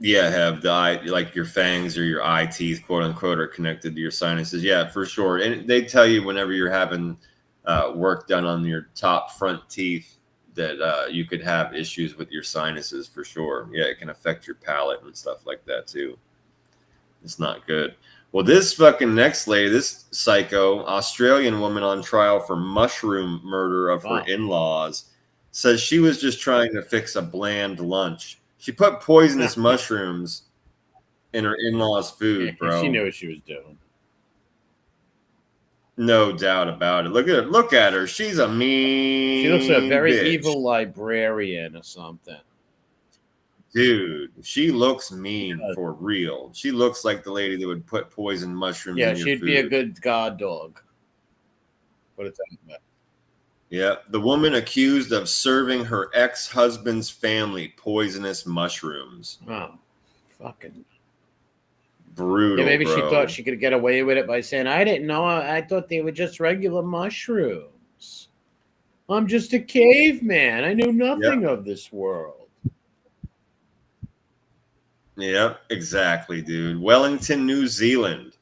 Yeah, have the eye, like your fangs or your eye teeth, quote unquote, are connected to your sinuses. Yeah, for sure. And they tell you whenever you're having work done on your top front teeth that you could have issues with your sinuses for sure. Yeah, it can affect your palate and stuff like that too. It's not good. Well, this fucking next lady, this psycho Australian woman on trial for mushroom murder of her in-laws, says she was just trying to fix a bland lunch. She put poisonous mushrooms in her in-laws' food, bro. She knew what she was doing. No doubt about it. Look at her. She's a mean. She looks like a very bitch. evil librarian or something. Dude, she looks mean for real. She looks like the lady that would put poison mushrooms in your food. Yeah, she'd be a good god dog. What is that? Yeah, the woman accused of serving her ex-husband's family poisonous mushrooms. Oh, fucking brutal. Yeah, maybe bro. She thought she could get away with it by saying, I didn't know. I thought they were just regular mushrooms. I'm just a caveman. I knew nothing of this world. Yep, exactly, dude. Wellington, New Zealand.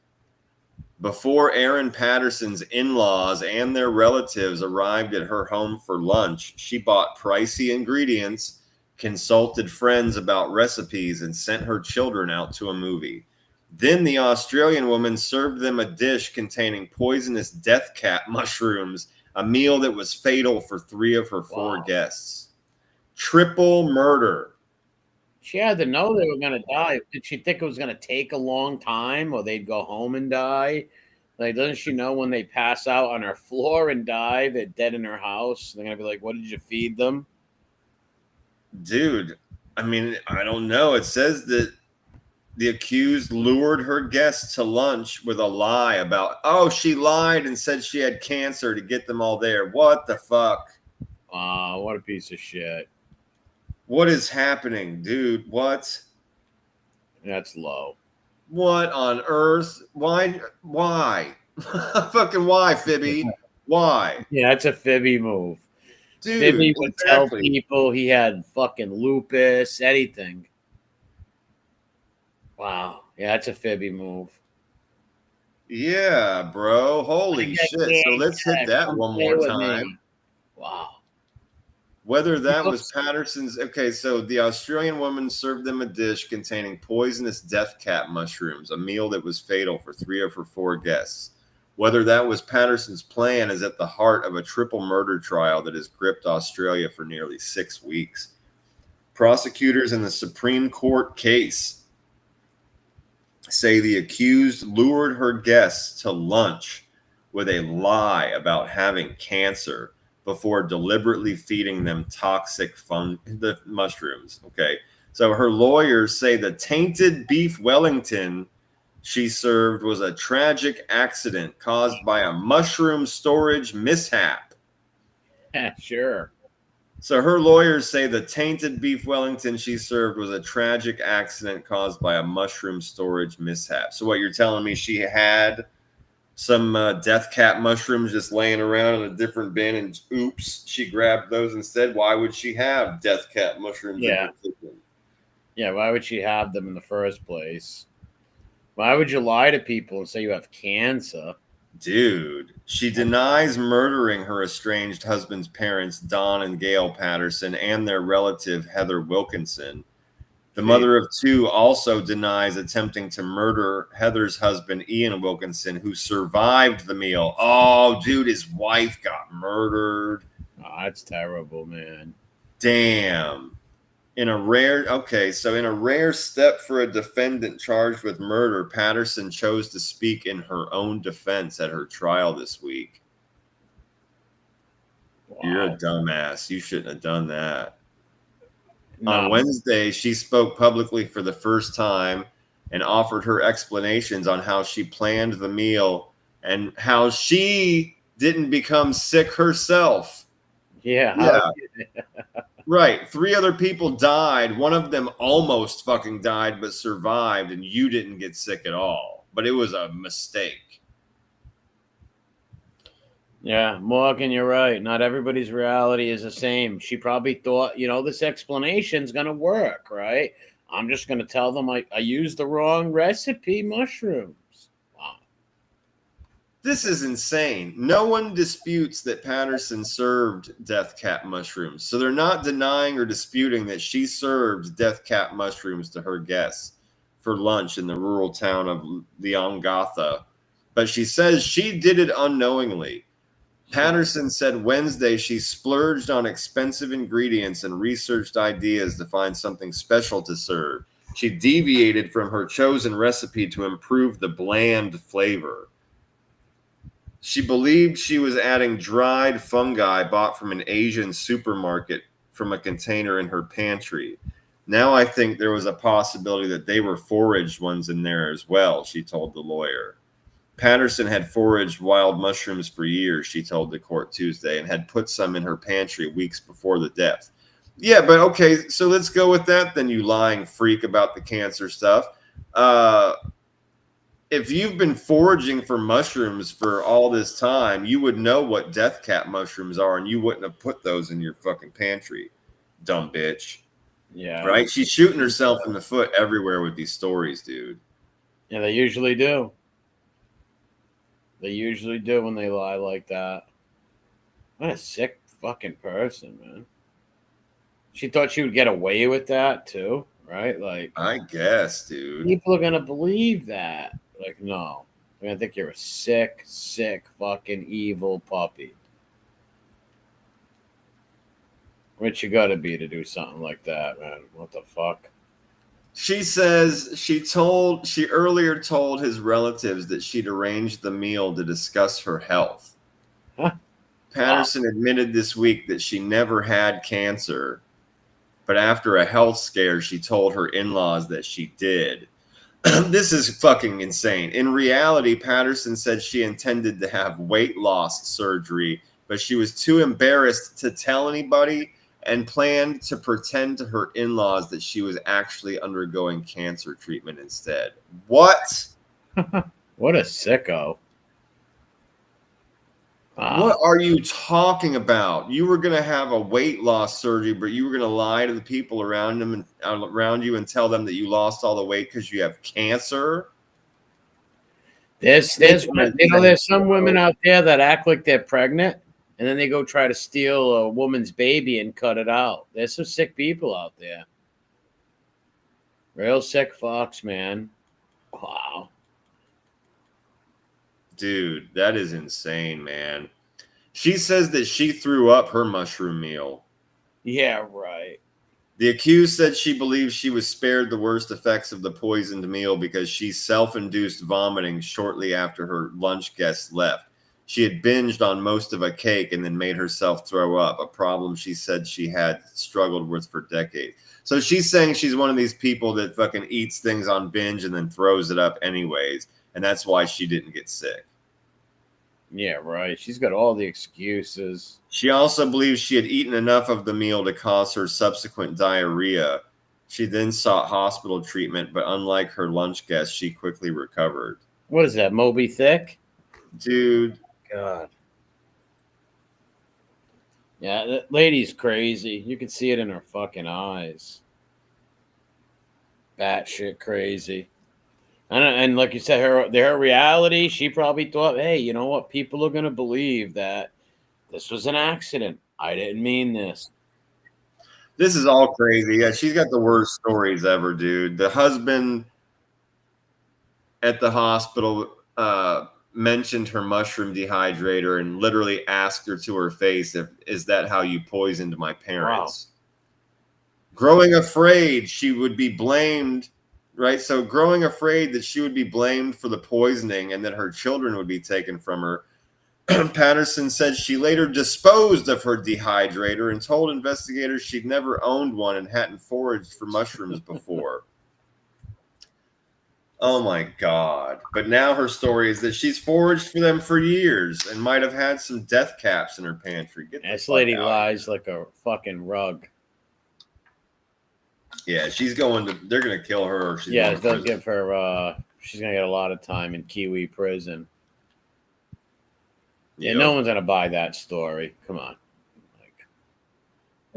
Before Aaron Patterson's in-laws and their relatives arrived at her home for lunch, she bought pricey ingredients, consulted friends about recipes, and sent her children out to a movie. Then the Australian woman served them a dish containing poisonous death cap mushrooms, a meal that was fatal for 3 of her 4 guests. Triple murder. She had to know they were going to die. Did she think it was going to take a long time or they'd go home and die? Like, doesn't she know when they pass out on her floor and die, they're dead in her house? They're going to be like, what did you feed them? Dude, I mean, I don't know. It says that The accused lured her guests to lunch with a lie about, oh, she lied and said she had cancer to get them all there. What the fuck? What a piece of shit. What is happening, dude? What? That's low. What on earth? Why? Fucking why, Fibby? Why? Yeah, that's a Fibby move. Dude, Fibby would exactly. tell people he had fucking lupus, anything. Wow. Yeah, that's a Fibby move. Yeah, bro. Holy shit. So let's hit that one more time. Wow. Whether that was Patterson's. Okay, so the Australian woman served them a dish containing poisonous death cap mushrooms, a meal that was fatal for 3 of her 4 guests. Whether that was Patterson's plan is at the heart of a triple murder trial that has gripped Australia for nearly 6 weeks. Prosecutors in the Supreme Court case say the accused lured her guests to lunch with a lie about having cancer before deliberately feeding them toxic the mushrooms. Okay. So her lawyers say the tainted beef Wellington she served was a tragic accident caused by a mushroom storage mishap. Yeah, sure. So her lawyers say the tainted beef Wellington she served was a tragic accident caused by a mushroom storage mishap. So what you're telling me, she had some death cap mushrooms just laying around in a different bin, and oops, she grabbed those instead. Why would she have death cap mushrooms in her kitchen? Yeah, why would she have them in the first place? Why would you lie to people and say you have cancer? Dude, she denies murdering her estranged husband's parents, Don and Gail Patterson, and their relative, Heather Wilkinson. The mother of 2 also denies attempting to murder Heather's husband, Ian Wilkinson, who survived the meal. Oh, dude, his wife got murdered. Oh, that's terrible, man. Damn. In a rare step for a defendant charged with murder, Patterson chose to speak in her own defense at her trial this week. Wow. You're a dumbass. You shouldn't have done that. No. On Wednesday, she spoke publicly for the first time and offered her explanations on how she planned the meal and how she didn't become sick herself. Yeah. Right. 3 other people died. One of them almost fucking died, but survived, and you didn't get sick at all. But it was a mistake. Yeah, Morgan, you're right. Not everybody's reality is the same. She probably thought, this explanation's going to work, right? I'm just going to tell them I used the wrong recipe mushrooms. Wow. This is insane. No one disputes that Patterson served death cap mushrooms. So they're not denying or disputing that she served death cap mushrooms to her guests for lunch in the rural town of Leongatha. But she says she did it unknowingly. Patterson said Wednesday she splurged on expensive ingredients and researched ideas to find something special to serve. She deviated from her chosen recipe to improve the bland flavor. She believed she was adding dried fungi bought from an Asian supermarket from a container in her pantry. Now I think there was a possibility that they were foraged ones in there as well, she told the lawyer. Patterson had foraged wild mushrooms for years, she told the court Tuesday, and had put some in her pantry weeks before the death. Yeah, but okay, so let's go with that then, you lying freak about the cancer stuff. If you've been foraging for mushrooms for all this time, you would know what death cap mushrooms are, and you wouldn't have put those in your fucking pantry, dumb bitch. Yeah. Right? She's shooting herself in the foot everywhere with these stories, dude. Yeah, they usually do. They usually do when they lie like that. What a sick fucking person, man. She thought she would get away with that too, right? Like, I guess, dude. People are gonna believe that. Like, no. They're gonna think you're a sick, fucking evil puppy. What you gotta be to do something like that, man? What the fuck? She says she earlier told his relatives that she'd arranged the meal to discuss her health. Huh? Patterson admitted this week that she never had cancer, but after a health scare, she told her in-laws that she did. This is fucking insane. In reality, Patterson said she intended to have weight loss surgery, but she was too embarrassed to tell anybody and planned to pretend to her in-laws that she was actually undergoing cancer treatment instead. What? What a sicko. What are you talking about? You were going to have a weight loss surgery, but you were going to lie to the people around them and around you and tell them that you lost all the weight because you have cancer. There's some women out there that act like they're pregnant, and then they go try to steal a woman's baby and cut it out. There's some sick people out there. Real sick fucks, man. Wow. Dude, that is insane, man. She says that she threw up her mushroom meal. Yeah, right. The accused said she believes she was spared the worst effects of the poisoned meal because she self-induced vomiting shortly after her lunch guests left. She had binged on most of a cake and then made herself throw up, a problem she said she had struggled with for decades. So she's saying she's one of these people that fucking eats things on binge and then throws it up anyways, and that's why she didn't get sick. Yeah, right. She's got all the excuses. She also believes she had eaten enough of the meal to cause her subsequent diarrhea. She then sought hospital treatment, but unlike her lunch guest, she quickly recovered. What is that, Moby Thick? Dude. God. Yeah, that lady's crazy. You can see it in her fucking eyes. Batshit crazy. And like you said, her reality, she probably thought, hey, you know what? People are going to believe that this was an accident. I didn't mean this. This is all crazy. Yeah, she's got the worst stories ever, dude. The husband at the hospital mentioned her mushroom dehydrator and literally asked her to her face, is that how you poisoned my parents? Wow. Growing afraid she would be blamed. Right. So growing afraid that she would be blamed for the poisoning and that her children would be taken from her, Patterson said she later disposed of her dehydrator and told investigators she'd never owned one and hadn't foraged for mushrooms before. Oh, my God. But now her story is that she's foraged for them for years and might have had some death caps in her pantry. This lady lies like a fucking rug. Yeah, they're going to kill her. Or they'll give her, she's going to get a lot of time in Kiwi prison. Yeah, no one's going to buy that story. Come on.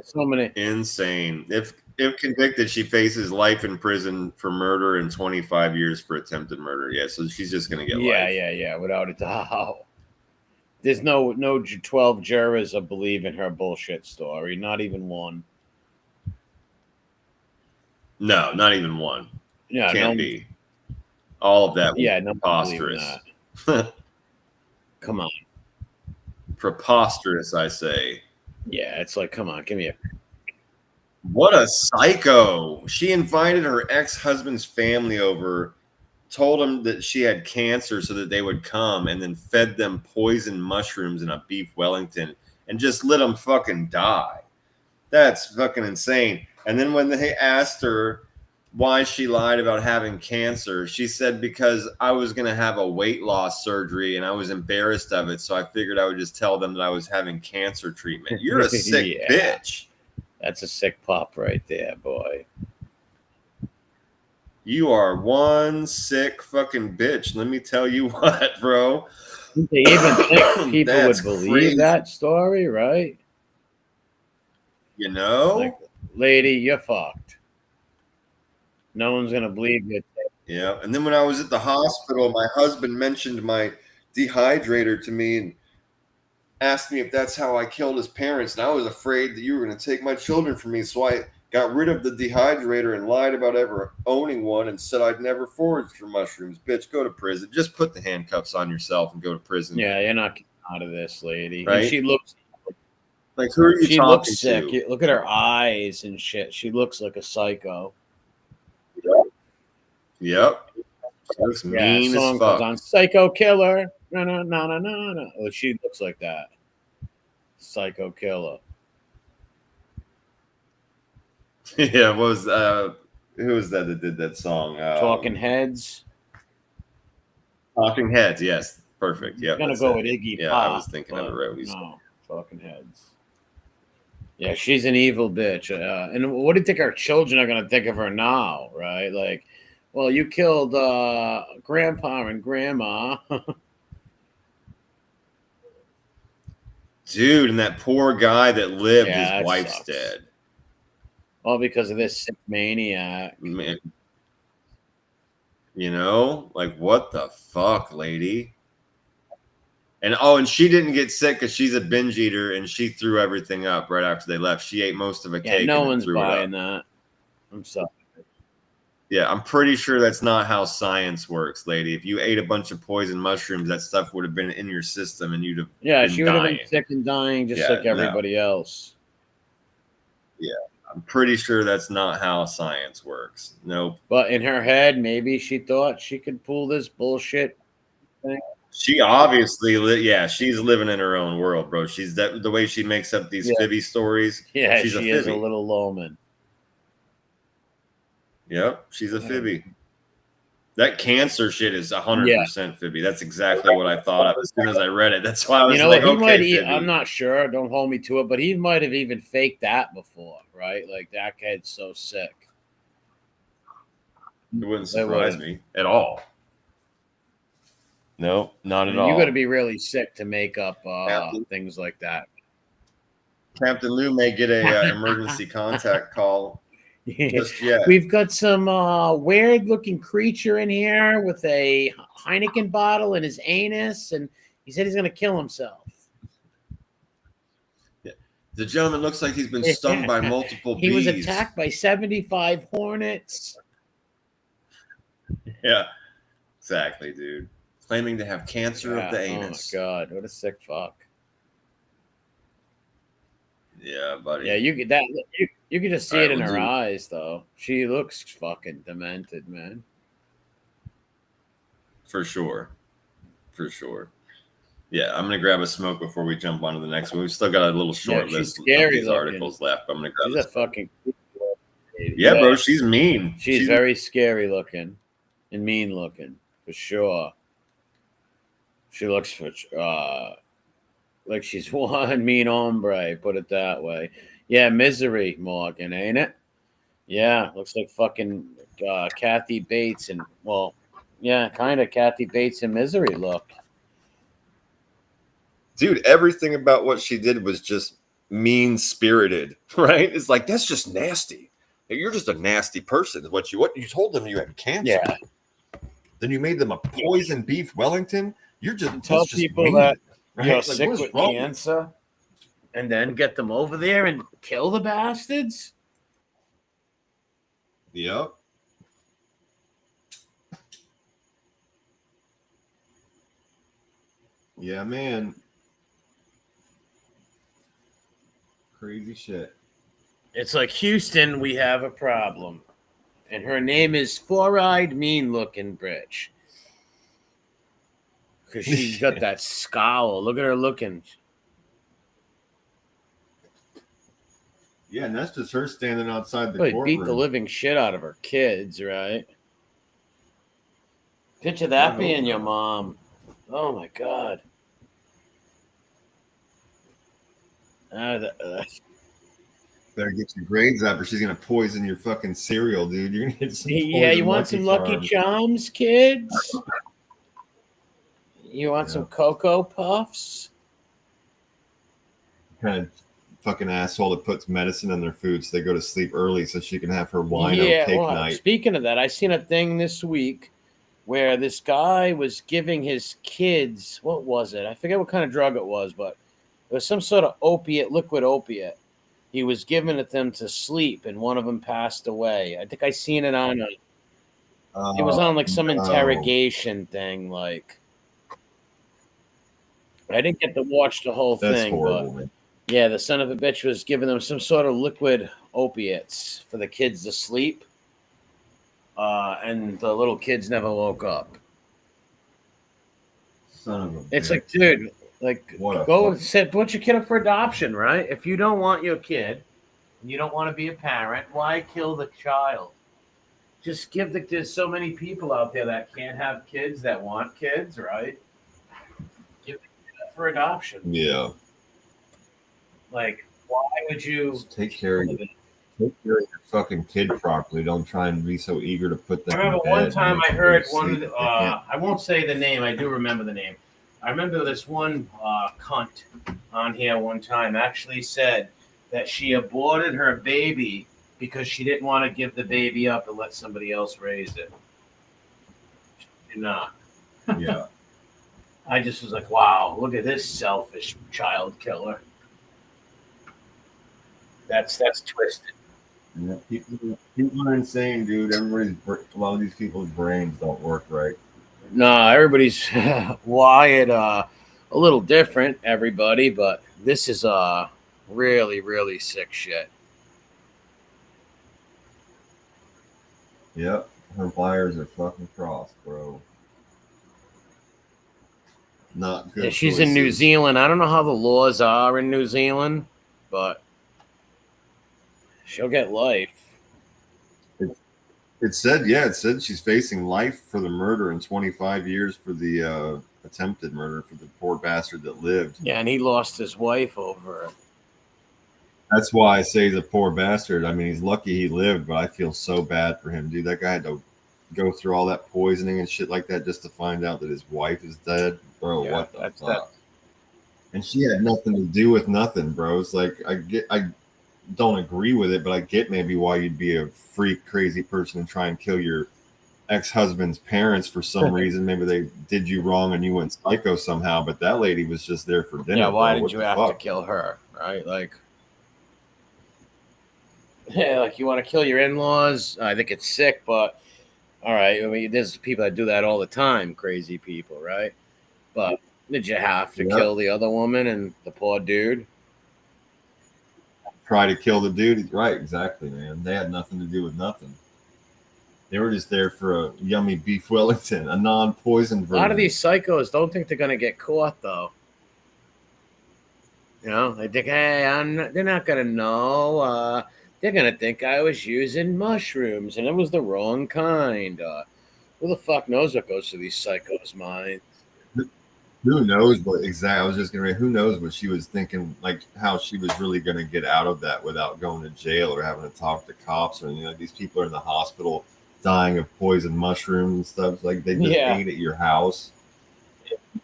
So many. Insane. If convicted, she faces life in prison for murder and 25 years for attempted murder. Yeah, so she's just going to get life. Yeah, without a doubt. There's no 12 jurors that believe in her bullshit story. Not even one. No, not even one. Yeah, can't be. All of that. Yeah, no, preposterous. That. Come on. Preposterous, I say. Yeah, it's like, come on, give me a. What a psycho! She invited her ex-husband's family over, told them that she had cancer so that they would come, and then fed them poisoned mushrooms in a beef Wellington, and just let them fucking die. That's fucking insane. And then when they asked her why she lied about having cancer, she said, because I was going to have a weight loss surgery and I was embarrassed of it. So I figured I would just tell them that I was having cancer treatment. You're a sick bitch. That's a sick pup right there, boy. You are one sick fucking bitch. Let me tell you what, bro. They even think people would believe that story, right? You know? Like, lady, you're fucked. No one's going to believe you. Yeah. And then when I was at the hospital, my husband mentioned my dehydrator to me and asked me if that's how I killed his parents. And I was afraid that you were going to take my children from me. So I got rid of the dehydrator and lied about ever owning one and said I'd never foraged for mushrooms. Bitch, go to prison. Just put the handcuffs on yourself and go to prison. Yeah, you're not getting out of this, lady. Right? And she looks like, who are you she talking looks sick. to? Look at her eyes and shit. She looks like a psycho. Yep. She looks mean as fuck. On Psycho Killer. No. Well, she looks like that. Psycho Killer. Yeah, who was that did that song? Talking Heads. Talking Heads, yes. Perfect. Yeah. I'm going to go with Iggy Yeah, Pop. I was thinking of it right when you said. No, Talking Heads. Yeah, she's an evil bitch. And what do you think our children are going to think of her now, right? Like, well, you killed Grandpa and Grandma. Dude, and that poor guy that lived, Yeah, his that wife's sucks. dead. All because of this sick maniac. Man. You know, like what the fuck, lady? And she didn't get sick because she's a binge eater and she threw everything up right after they left. She ate most of a cake. No and one's threw buying it up. that. I'm sorry. Yeah, I'm pretty sure that's not how science works, lady. If you ate a bunch of poison mushrooms, that stuff would have been in your system and you'd have she would have been sick and dying just like everybody else. Yeah, I'm pretty sure that's not how science works. Nope. But in her head, maybe she thought she could pull this bullshit thing. She obviously, she's living in her own world, bro. She's the way she makes up these fibby stories. Yeah, she's she is a little lowman. Yep, she's a fibby. That cancer shit is 100% fibby. That's exactly what I thought of as soon as I read it. That's why I was like, okay, I'm not sure. Don't hold me to it, but he might have even faked that before, right? Like that kid's so sick. It wouldn't surprise me at all. No, not at all. You got to be really sick to make up things like that. Captain Lou may get a emergency contact call. Just yet. We've got some weird-looking creature in here with a Heineken bottle in his anus, and he said he's going to kill himself. Yeah. The gentleman looks like he's been stung by multiple bees. He was attacked by 75 hornets. Yeah, exactly, dude. Claiming to have cancer of the anus. Oh, my God. What a sick fuck. Yeah, buddy. Yeah, you could just see it in her eyes, though. She looks fucking demented, man. For sure. Yeah, I'm gonna grab a smoke before we jump on to the next one. We've still got a little short list of these articles left. But I'm gonna grab. She's a fucking. Yeah, bro, she's mean. She's very scary looking and mean looking for sure. She looks like she's one mean hombre, put it that way. Yeah, Misery, Morgan, ain't it? Yeah, looks like fucking Kathy Bates and, kind of Kathy Bates and Misery look. Dude, everything about what she did was just mean-spirited, right? It's like, that's just nasty. You're just a nasty person. What you told them you had cancer. Yeah. Then you made them a poison beef Wellington. You're just tell people mean, that right? you're sick with cancer, and then get them over there and kill the bastards. Yep. Yeah, man. Crazy shit. It's like, Houston, we have a problem. And her name is Four-Eyed Mean-Looking Bitch. Because she's got that scowl. Look at her looking. Yeah, and that's just her standing outside the courtroom. Beat the living shit out of her kids, right? Picture that being your mom. Oh, my God. Better get your grades up or she's going to poison your fucking cereal, dude. You're going to get some you want some Lucky Charms, kids? You want some Cocoa Puffs? Kind of fucking asshole that puts medicine in their food so they go to sleep early so she can have her wino cake night. Speaking of that, I seen a thing this week where this guy was giving his kids, what was it? I forget what kind of drug it was, but it was some sort of liquid opiate. He was giving it them to sleep, and one of them passed away. I think I seen it on it was on like some interrogation thing, like. I didn't get to watch the whole thing, horrible, but yeah, the son of a bitch was giving them some sort of liquid opiates for the kids to sleep, and the little kids never woke up. Son of a bitch. It's like, dude, like, go put your kid up for adoption, right? If you don't want your kid, and you don't want to be a parent, why kill the child? just give there's so many people out there that can't have kids that want kids, right? Give it for adoption. Yeah. Like, why would you Just take care of your fucking kid properly. Don't try and be so eager to put them I remember in bed. one time I heard one. Sleep. I won't say the name. I do remember the name. I remember this one cunt on here one time actually said that she aborted her baby because she didn't want to give the baby up and let somebody else raise it. She did not. Yeah. I just was like, wow, look at this selfish child killer. That's twisted. Yeah. People are insane, dude. A lot of these people's brains don't work right. No, everybody's wired a little different, everybody, but this is really, really sick shit. Yep. Her wires are fucking crossed, bro. Not good. Yeah, she's in New Zealand. I don't know how the laws are in New Zealand, but she'll get life. It said she's facing life for the murder and 25 years for the attempted murder for the poor bastard that lived. Yeah, and he lost his wife over it. That's why I say he's a poor bastard. I mean, he's lucky he lived, but I feel so bad for him, dude. That guy had to go through all that poisoning and shit like that just to find out that his wife is dead. Bro, Yeah, what the fuck? And she had nothing to do with nothing, bro. It's like I don't agree with it, but I get maybe why you'd be a freak, crazy person and try and kill your ex-husband's parents for some reason. Maybe they did you wrong and you went psycho somehow, but that lady was just there for dinner. Yeah, why bro. did you have to kill her, right? Like, yeah, like you want to kill your in-laws? I think it's sick, but all right. I mean, there's people that do that all the time, crazy people, right? But did you have to kill the other woman and the poor dude? Try to kill the dude. Right, exactly, man. They had nothing to do with nothing. They were just there for a yummy beef Wellington, a non-poisoned version. A lot of these psychos don't think they're going to get caught, though. You know, they think, hey, they're not going to know. They're going to think I was using mushrooms and it was the wrong kind. Who the fuck knows what goes through these psychos' minds? Who knows what exactly? I was just gonna. Who knows what she was thinking? Like how she was really gonna get out of that without going to jail or having to talk to cops or anything. These people are in the hospital dying of poison mushrooms and stuff. Like they just ate at your house.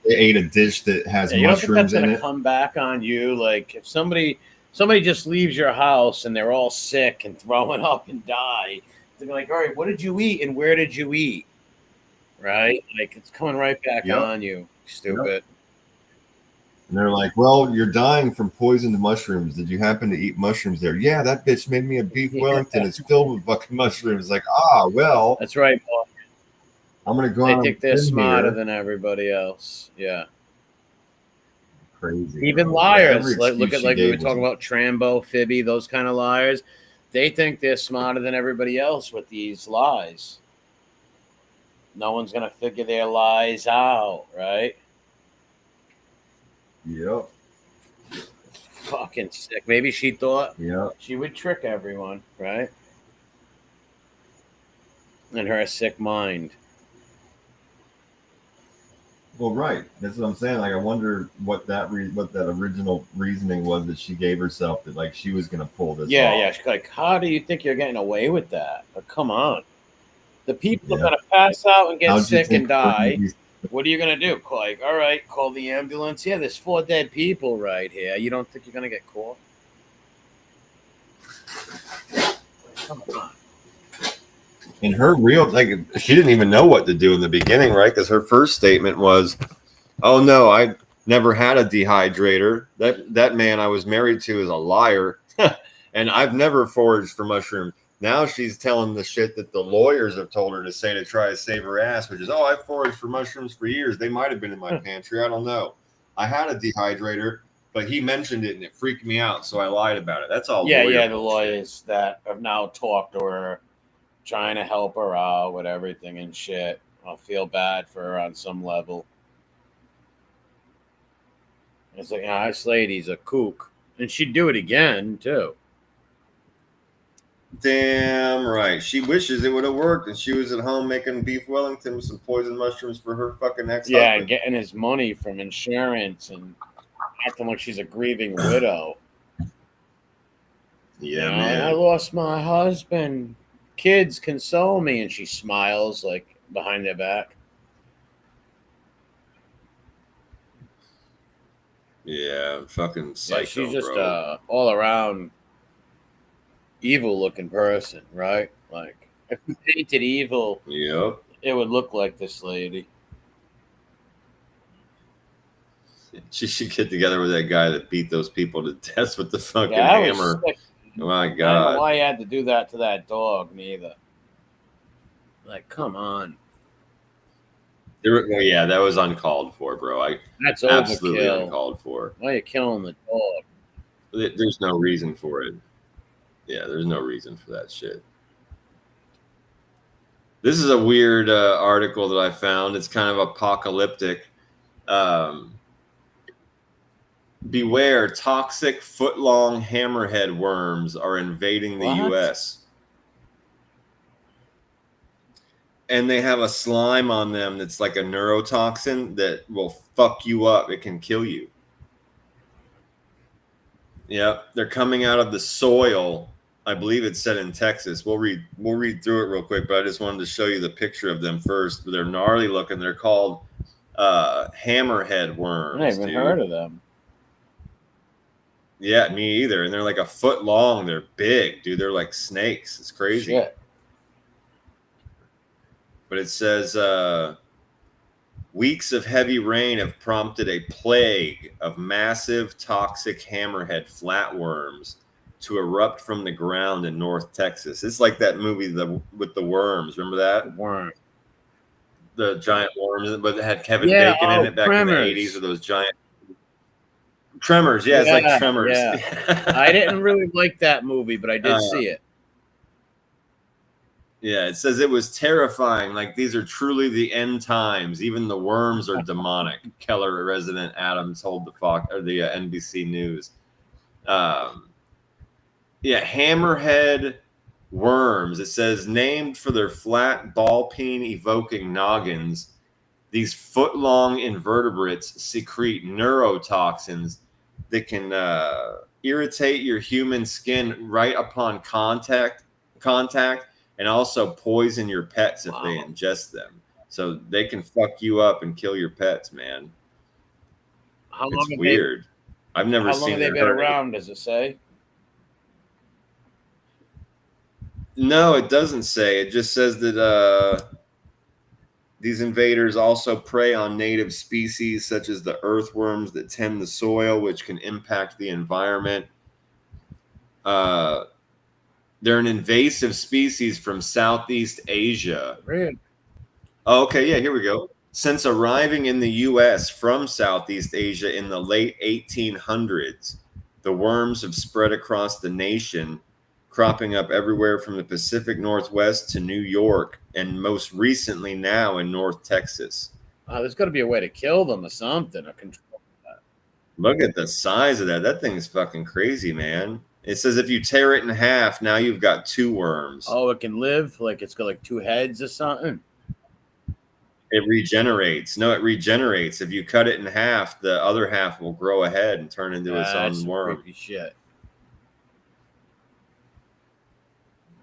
They ate a dish that has mushrooms in it. You don't think that's gonna come back on you? Like if somebody just leaves your house and they're all sick and throwing up and die, they're like, all right, what did you eat and where did you eat? Right? Like it's coming right back on you. Stupid. Yep. And they're like, well, you're dying from poisoned mushrooms. Did you happen to eat mushrooms there? Yeah, that bitch made me a beef Wellington. It's filled with fucking mushrooms. Like, well. That's right, Paul. I'm going to go They think they're smarter than everybody else. Yeah. Crazy. Even liars. Look at we were talking about Trambo, Fibby, those kind of liars. They think they're smarter than everybody else with these lies. No one's going to figure their lies out, right? Yep. Fucking sick. Maybe she thought she would trick everyone, right? In her sick mind. Well, right. That's what I'm saying. Like, I wonder what that original reasoning was that she gave herself that like she was going to pull this off. Yeah. She's like, how do you think you're getting away with that? But come on. The people are going to pass out and get sick and die. What are you going to do? Like, all right, call the ambulance. Yeah, there's 4 dead people right here. You don't think you're going to get caught? Come on. And her real, like, she didn't even know what to do in the beginning, right? Because her first statement was, oh, no, I never had a dehydrator. That man I was married to is a liar. And I've never foraged for mushrooms. Now she's telling the shit that the lawyers have told her to say to try to save her ass, which is, oh, I foraged for mushrooms for years. They might have been in my pantry. I don't know. I had a dehydrator, but he mentioned it and it freaked me out, so I lied about it. That's all. Yeah, the lawyers that have now talked to her, trying to help her out with everything and shit. I'll feel bad for her on some level. It's like, this lady's a kook. And she'd do it again, too. Damn right. She wishes it would have worked, and she was at home making beef Wellington with some poison mushrooms for her fucking ex-husband. Yeah, and getting his money from insurance and acting like she's a grieving widow. Yeah, man. I man. lost my husband. Kids, console me. And she smiles like behind their back. Yeah, fucking psycho, she's just bro. all around evil looking person, right? Like if you painted evil, Yep. it would look like this lady. She should get together with that guy that beat those people to death with the fucking Yeah, hammer. Oh my I don't know god. why you had to do that to that dog, neither. Like, come on. Well, yeah, that was uncalled for, bro. That's Absolutely overkill. uncalled for. Why are you killing the dog? There's no reason for it. Yeah, there's no reason for that shit. This is a weird article that I found. It's kind of apocalyptic. Beware, toxic foot-long hammerhead worms are invading the U.S. And they have a slime on them that's like a neurotoxin that will fuck you up. It can kill you. Yep, they're coming out of the soil. I believe it's said in Texas. We'll read through it real quick, but I just wanted to show you the picture of them first. They're gnarly looking. They're called hammerhead worms. I haven't heard of them. Yeah, me either. And they're like a foot long. They're big, dude. They're like snakes. It's crazy. Shit. But it says weeks of heavy rain have prompted a plague of massive toxic hammerhead flatworms to erupt from the ground in North Texas. It's like that movie with the worms. Remember that? Worm. The giant worms, but it had Kevin Bacon in it back Tremors. in the 80s with those giant Tremors. Yeah, it's like Tremors. Yeah. I didn't really like that movie, but I did see it. Yeah, it says it was terrifying. Like, these are truly the end times. Even the worms are demonic. Keller resident Adam told the NBC News. Yeah, hammerhead worms. It says named for their flat ball peen evoking noggins. These foot-long invertebrates secrete neurotoxins that can irritate your human skin right upon contact, and also poison your pets if they ingest them. So they can fuck you up and kill your pets, man. It's weird. I've never seen. How long have they been around? Does it say? No, it doesn't say. It just says that these invaders also prey on native species such as the earthworms that tend the soil, which can impact the environment. They're an invasive species from Southeast Asia. Really? Oh, okay, yeah, here we go. Since arriving in the U.S. from Southeast Asia in the late 1800s, the worms have spread across the nation, cropping up everywhere from the Pacific Northwest to New York, and most recently now in North Texas. There's got to be a way to kill them or something, or control that. Look at the size of that. That thing's fucking crazy, man. It says if you tear it in half, now you've got 2 worms. Oh, it can live? Like it's got like 2 heads or something? It regenerates. No, it regenerates. If you cut it in half, the other half will grow ahead and turn into its own worm. Creepy shit.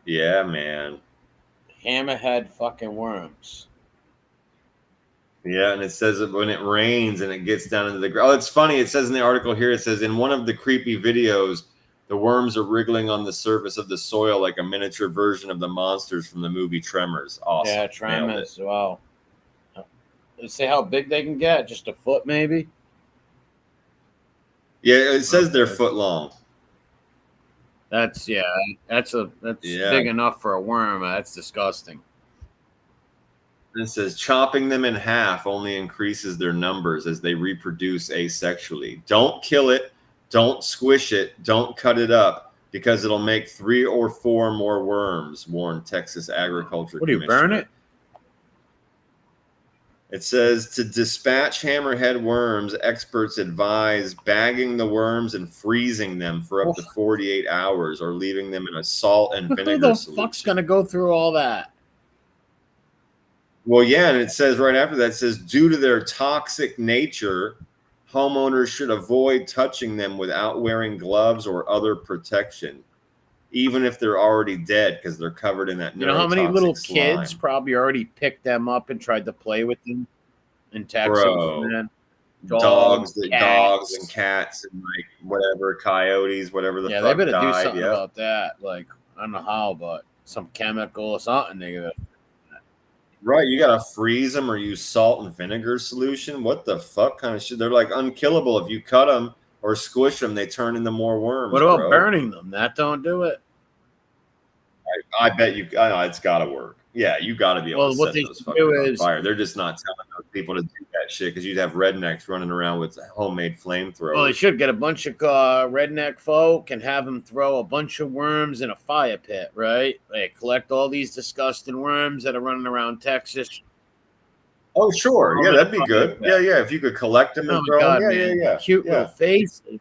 Yeah, man. Hammerhead fucking worms. Yeah, and it says that when it rains and it gets down into the ground. Oh, it's funny. It says in the article here, it says in one of the creepy videos, the worms are wriggling on the surface of the soil like a miniature version of the monsters from the movie Tremors. Awesome. Yeah, Tremors. Wow. Let's say how big they can get. Just a foot, maybe? Yeah, it says they're foot long. That's big enough for a worm. That's disgusting. It says chopping them in half only increases their numbers as they reproduce asexually. Don't kill it. Don't squish it. Don't cut it up because it'll make 3 or 4 more worms, warned Texas Agriculture What do you Commissioner. burn it? It says to dispatch hammerhead worms, experts advise bagging the worms and freezing them for up to 48 hours or leaving them in a salt and vinegar Who the solution. fuck's gonna go through all that? Well, yeah, and it says right after that, it says due to their toxic nature, homeowners should avoid touching them without wearing gloves or other protection, even if they're already dead because they're covered in that. You know how many little neurotoxic kids slime. probably already picked them up and tried to play with them in Texas, Bro. man? Dogs and cats and like whatever, coyotes, whatever the Yeah, fuck they better do died. something Yep. about that. Like, I don't know how, but some chemical or something. They gotta. Right, you gotta freeze them or use salt and vinegar solution. What the fuck kind of shit? They're like unkillable. If you cut them or squish them, they turn into more worms. What about bro. burning them? That don't do it. I bet you. I know it's got to work. Yeah, you got to be able Well, to what set they those should fuckers do on is- fire. They're just not telling those people to do that shit because you'd have rednecks running around with homemade flamethrowers. Well, they should get a bunch of redneck folk and have them throw a bunch of worms in a fire pit, right? They collect all these disgusting worms that are running around Texas. Oh, sure. Yeah, that'd be good. Yeah, yeah. If you could collect them and Oh my throw God, them. man. Yeah. Cute little faces.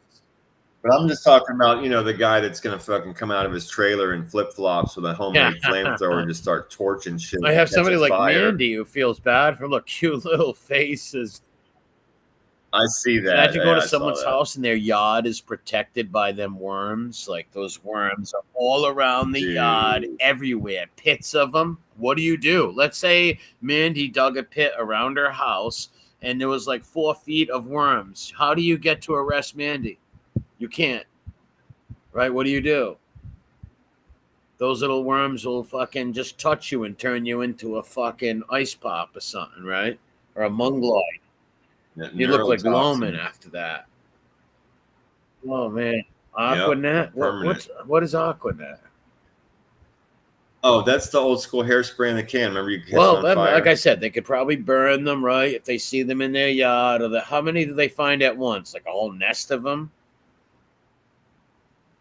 But I'm just talking about, the guy that's going to fucking come out of his trailer in flip-flops with a homemade flamethrower and just start torching shit. I have catch somebody a like fire. Mandy who feels bad for look cute little faces. I see that. Imagine going Yeah, to I saw someone's that. house and their yard is protected by them worms. Like those worms are all around the yard, everywhere, pits of them. What do? Let's say Mandy dug a pit around her house and there was like 4 feet of worms. How do you get to arrest Mandy? You can't. Right? What do? Those little worms will fucking just touch you and turn you into a fucking ice pop or something, right? Or a mongoloid. You look like Loman after that. Oh man, Aquanet. What is Aquanet? Oh, that's the old school hairspray in the can. Remember you catch on fire? Like I said, they could probably burn them, right? If they see them in their yard, or how many do they find at once? Like a whole nest of them?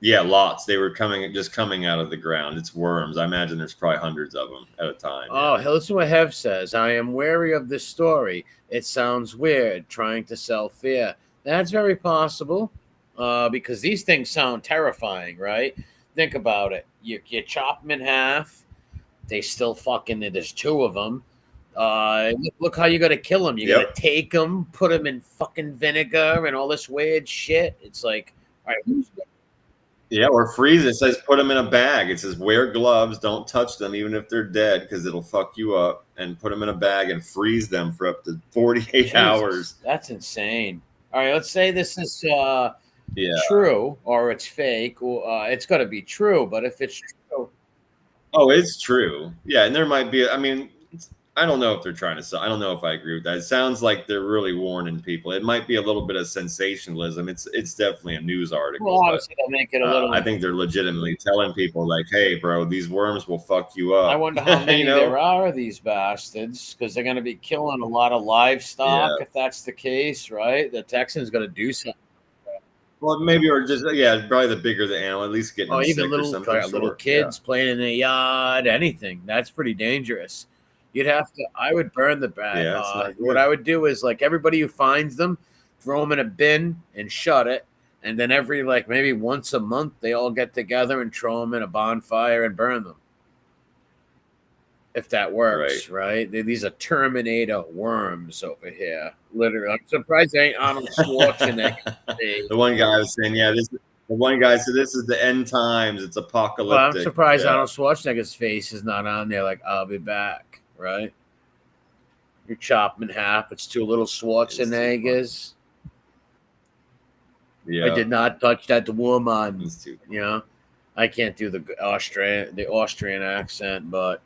Yeah, lots. They were just coming out of the ground. It's worms. I imagine there's probably hundreds of them at a time. Oh, listen what Hev says. I am wary of this story. It sounds weird, trying to sell fear. That's very possible, because these things sound terrifying, right? Think about it. You chop them in half. They still there's 2 of them. Look how you got to kill them. You got to take them, put them in fucking vinegar and all this weird shit. It's like, all right, yeah, or freeze. It says put them in a bag. It says wear gloves. Don't touch them, even if they're dead, because it'll fuck you up. And put them in a bag and freeze them for up to 48 hours. That's insane. All right, let's say this is true or it's fake. Or, it's got to be true. But if it's true, it's true. Yeah, and there might be. I mean, I don't know if they're trying to sell. I don't know if I agree with that. It sounds like they're really warning people. It might be a little bit of sensationalism. It's definitely a news article. Well, obviously they'll make it a little. I think they're legitimately telling people like, "Hey, bro, these worms will fuck you up." I wonder how many there are of these bastards, because they're going to be killing a lot of livestock if that's the case, right? The Texans going to do something. Well, maybe, or just probably the bigger the animal, at least getting them even sick or something. little kids playing in the yard, anything. That's pretty dangerous. You'd have to. I would burn the bag. What I would do is like everybody who finds them, throw them in a bin and shut it, and then every maybe once a month they all get together and throw them in a bonfire and burn them. If that works, right? These are Terminator worms over here. Literally, I'm surprised they ain't Arnold Schwarzenegger. The one guy was saying, the one guy said, "This is the end times. It's apocalyptic." Well, I'm surprised Arnold Schwarzenegger's face is not on there. Like, I'll be back. Right? You chop them in half. It's 2 little Schwarzeneggers. Yeah. I did not touch that woman. I can't do the Austrian accent, but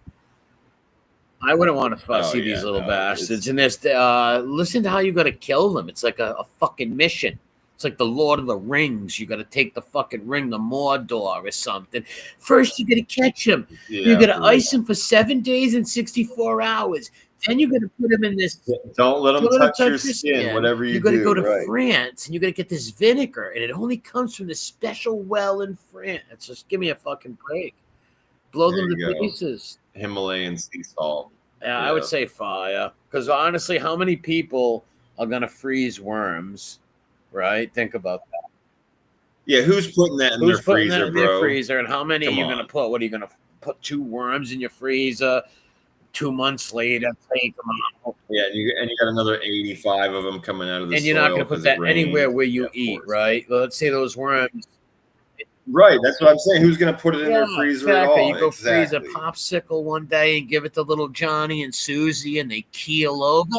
I wouldn't want to see these little bastards. And this, listen to how you got to kill them. It's like a fucking mission. It's like the Lord of the Rings. You got to take the fucking ring, the Mordor or something. First, you got to catch him. You got to ice him for 7 days and 64 hours. Then you got to put him in this. Don't let him touch your skin. Whatever you do. You got to go to France and you got to get this vinegar, and it only comes from this special well in France. Just give me a fucking break. Blow them to pieces. Himalayan sea salt. Yeah, I would say fire. Because honestly, how many people are gonna freeze worms? Right? Think about that. Yeah, who's putting that in Who's their putting freezer, that in their bro? freezer? And how many Come are you gonna on. put? What are you gonna put 2 worms in your freezer? 2 months later, take them out. Yeah, and you got another 85 of them coming out of the And you're not soil gonna put because it that anywhere rained. where you Yeah, of eat, course. right? Well, let's say those worms. Right, that's what I'm saying. Who's going to put it in their freezer at exactly. all? You go freeze a Exactly. popsicle one day and give it to little Johnny and Susie, and they keel over.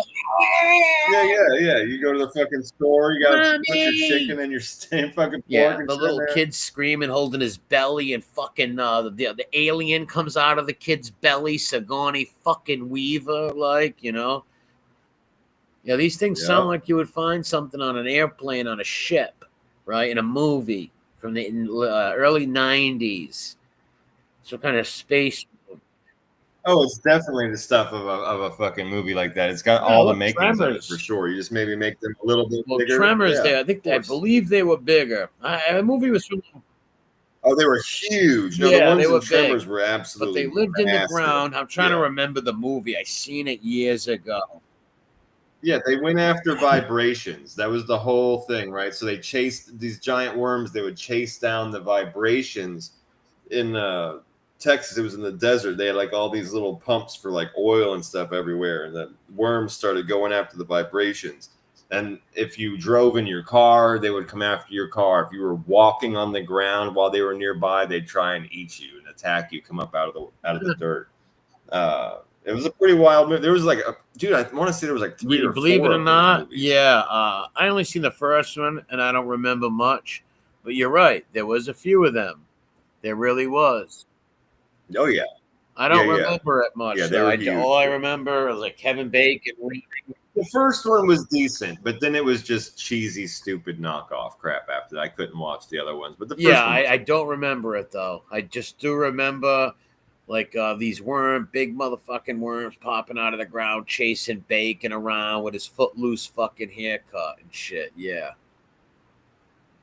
Yeah. You go to the fucking store, you got to put your chicken and your fucking pork. Yeah, and the shit little in there. kid screaming, holding his belly, and fucking the alien comes out of the kid's belly, Sigourney fucking Weaver, like, you know. Yeah, these things sound like you would find something on an airplane, on a ship, right? In a movie from the early 90s. Some kind of space. Oh, it's definitely the stuff of a fucking movie like that. It's got all the makings of it for sure. You just maybe make them a little bit bigger. Tremors, Yeah, I believe they were bigger. The movie was from. Oh, they were huge. No, the Yeah, ones they were in Tremors big, were but absolutely they lived in the massive. ground. I'm trying to Yeah. remember the movie. I seen it years ago. Yeah, they went after vibrations. That was the whole thing, right? So they chased these giant worms. They would chase down the vibrations. In Texas, it was in the desert. They had like all these little pumps for like oil and stuff everywhere, and the worms started going after the vibrations. And if you drove in your car, they would come after your car. If you were walking on the ground while they were nearby, they'd try and eat you and attack you, come up out of the dirt. It was a pretty wild movie. There was like dude, I want to say there was like 3 or 4. Believe it or not, movies. yeah. I only seen the first one, and I don't remember much. But you're right. There was a few of them. There really was. Oh yeah. I don't remember it much. Yeah, they were huge. All I remember was like Kevin Bacon. The first one was decent, but then it was just cheesy, stupid knockoff crap after that. I couldn't watch the other ones. But the first one I don't remember it though. I just do remember like these big motherfucking worms popping out of the ground, chasing Bacon around with his footloose fucking haircut and shit. Yeah.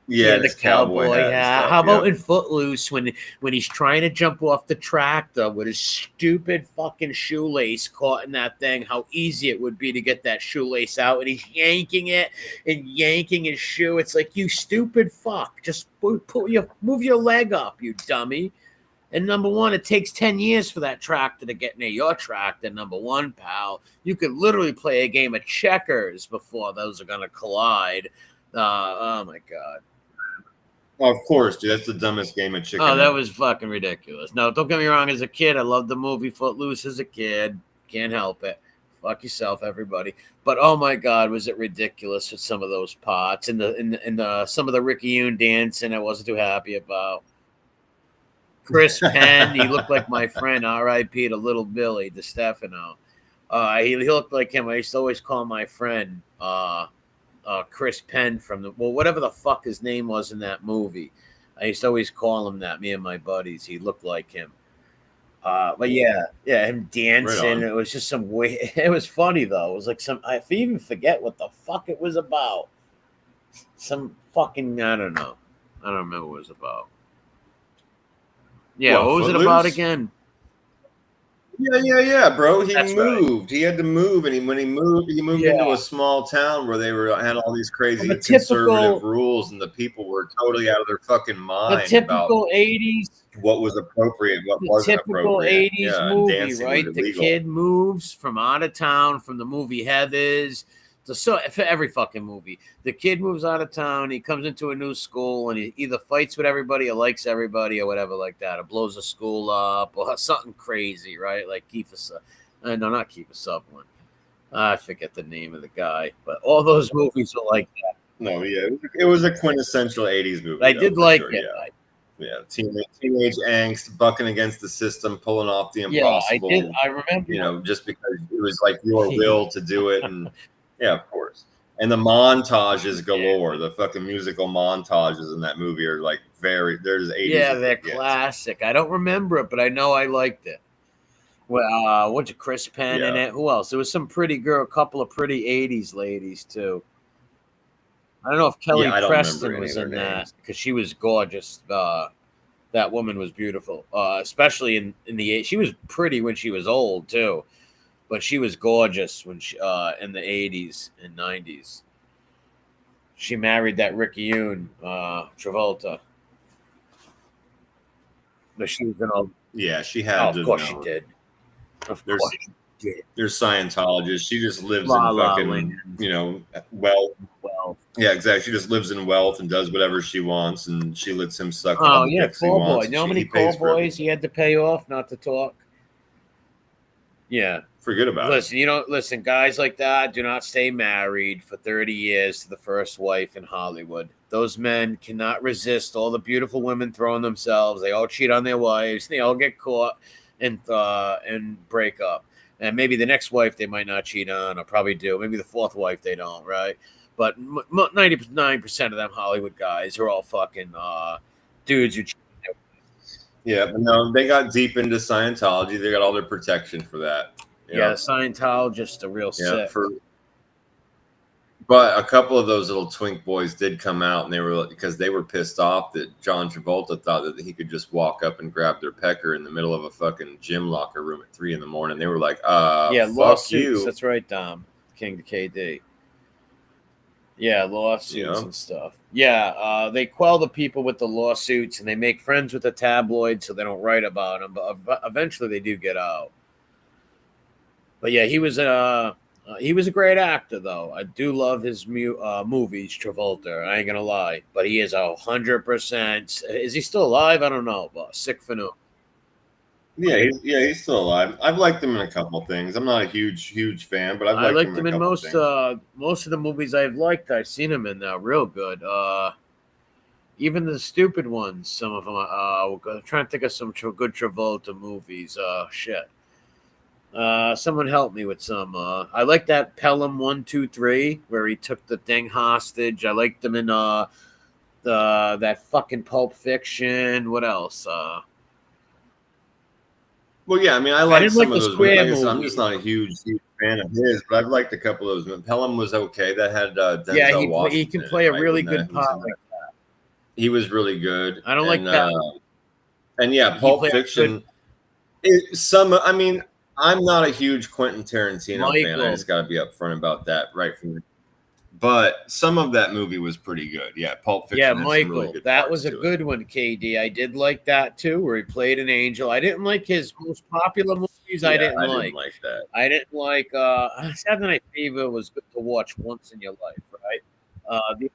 Yeah, the cowboy hat. Stuff, How about in Footloose when he's trying to jump off the tractor with his stupid fucking shoelace caught in that thing? How easy it would be to get that shoelace out, and he's yanking it and yanking his shoe. It's like, you stupid fuck, just move your leg up, you dummy. And number one, it takes 10 years for that tractor to get near your tractor. Number one, pal, you could literally play a game of checkers before those are gonna collide. Oh my god. Oh, of course, dude. That's the dumbest game of chicken. Oh, that was fucking ridiculous. No, don't get me wrong. As a kid, I loved the movie Footloose as a kid. Can't help it. Fuck yourself, everybody. But oh my god, was it ridiculous with some of those parts and the some of the Ricky Yoon dancing I wasn't too happy about. Chris Penn, he looked like my friend, R.I.P. to Little Billy DeStefano. He looked like him. I used to always call my friend Chris Penn from whatever the fuck his name was in that movie. I used to always call him that, me and my buddies. He looked like him. But yeah, him dancing. It was just some way. It was funny though. It was like I even forget what the fuck it was about. Some fucking, I don't know. I don't remember what it was about. Yeah, what was it about again? Yeah, bro. He moved. Right. He had to move, and when he moved into a small town where they had all these crazy conservative rules, and the people were totally out of their fucking mind. The typical 80s. What was appropriate, what wasn't appropriate. Typical 80s movie, right? The kid moves from out of town, from the movie Heathers. So for every fucking movie, the kid moves out of town. He comes into a new school, and he either fights with everybody or likes everybody or whatever like that, or blows the school up or something crazy, right? Like no, not Kiefer Sutherland. I forget the name of the guy, but all those movies are like that. No, yeah, it was a quintessential 80s movie. I did like it. Yeah, teenage angst, bucking against the system, pulling off the impossible. Yeah, I remember. Just because it was like your will to do it, and yeah, of course. And the montages galore. The fucking musical montages in that movie are like there's 80s. Yeah, they're classic. I don't remember it, but I know I liked it. Well, what's Chris Penn in it? Who else? There was some pretty girl, a couple of pretty 80s ladies too. I don't know if Kelly Preston was in that because she was gorgeous. That woman was beautiful, especially in the. She was pretty when she was old too. but she was gorgeous when she in the 80s and 90s. She married that Ricky Yoon, Travolta. But she was in all. Yeah, she had to of course know. she did. Of There's, course she did. There's Scientologists. She just lives La in La fucking, Land. wealth. Well, Yeah, exactly. She just lives in wealth and does whatever she wants, and she lets him suck oh all the yeah, dicks he call wants. boy. and You know how he many pays call for boys he had to pay off not to talk? Yeah. Forget about Listen, listen, guys like that do not stay married for 30 years to the first wife in Hollywood. Those men cannot resist all the beautiful women throwing themselves. They all cheat on their wives. They all get caught and break up. And maybe the next wife they might not cheat on, or probably do. Maybe the fourth wife they don't, right? But 99% of them Hollywood guys are all fucking dudes who cheat. it. Yeah, but no, they got deep into Scientology. They got all their protection for that. Yeah, Scientologists are real sick. But a couple of those little twink boys did come out, and they were because they were pissed off that John Travolta thought that he could just walk up and grab their pecker in the middle of a fucking gym locker room at 3 a.m. They were like, yeah, fuck lawsuits. you. That's right, Dom. King to KD. Yeah, lawsuits and stuff. Yeah, they quell the people with the lawsuits, and they make friends with the tabloids so they don't write about them. But eventually, they do get out. But yeah, he was a great actor, though. I do love his movies, Travolta. I ain't gonna lie, but he is 100%. Is he still alive? I don't know. But sick for no. Yeah, he's still alive. I've liked him in a couple things. I'm not a huge fan, but I liked him in most of the movies I've liked. I've seen him in now, real good. Even the stupid ones, some of them. I'm trying to think of some good Travolta movies. Shit. Someone help me with some. I like that Pelham 1, 2, 3, where he took the thing hostage. I liked him in that fucking Pulp Fiction. What else? Well, yeah, I mean, I like some like of the those. Square Like I said, I'm movie. just not a huge fan of his, but I've liked a couple of those. Pelham was okay. That had Denzel Yeah, Washington. he can play a right? really When good part like that. He was really good. I don't like that. And yeah, Pulp Fiction. I mean, I'm not a huge Quentin Tarantino fan. I just got to be upfront about that right from the. But some of that movie was pretty good. Yeah, Pulp Fiction. Yeah, had Michael, some really good that parts was a to it. good one, KD. I did like that too, where he played an angel. I didn't like his most popular movies. Yeah, I didn't I like. didn't like that. I didn't like Saturday Night Fever was good to watch once in your life, right?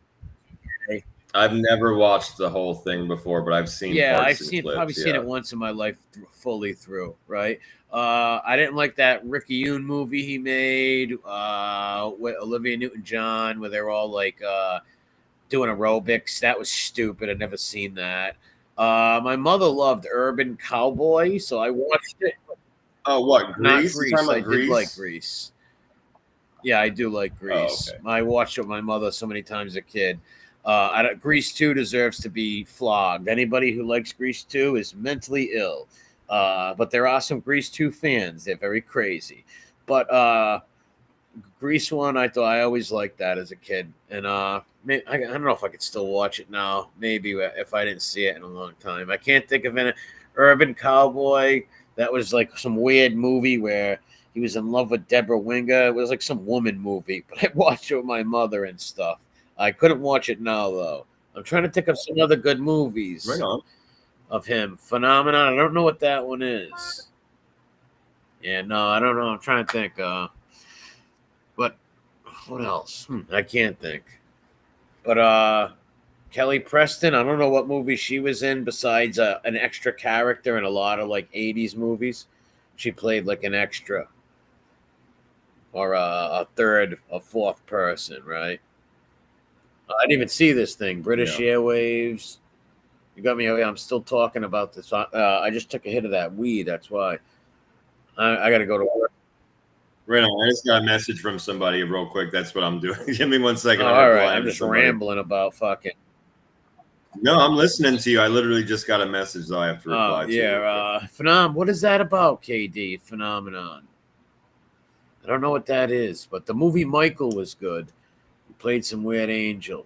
I've never watched the whole thing before, but I've seen parts and clips. Probably seen it once in my life fully through, right? I didn't like that Ricky Yoon movie he made with Olivia Newton-John, where they're all like doing aerobics. That was stupid. I'd never seen that. My mother loved Urban Cowboy, so I watched it. Oh, what? Grease? Not Grease. I did like Grease. Yeah, I do like Grease. Oh, okay. I watched it with my mother so many times as a kid. Grease 2 deserves to be flogged. Anybody who likes Grease 2 is mentally ill. But there are some Grease 2 fans. They're very crazy. But Grease 1, I always liked that as a kid. And I don't know if I could still watch it now. Maybe if I didn't see it in a long time. I can't think of any. Urban Cowboy, that was like some weird movie where he was in love with Deborah Winger. It was like some woman movie. But I watched it with my mother and stuff. I couldn't watch it now, though. I'm trying to think of some other good movies of him. Phenomenon. I don't know what that one is. Yeah, no, I don't know. I'm trying to think. But what else? I can't think. But Kelly Preston, I don't know what movie she was in besides an extra character in a lot of like 80s movies. She played like an extra or a fourth person, right? I didn't even see this thing. British Airwaves. You got me. I'm still talking about this. I just took a hit of that weed. That's why. I got to go to work. Right on. I just got a message from somebody real quick. That's what I'm doing. Give me 1 second. All right. I'm just rambling about fucking. No, I'm listening to you. I literally just got a message that I have to reply to. Yeah. Phenom. What is that about, KD? Phenomenon. I don't know what that is, but the movie Michael was good. Played some weird angel.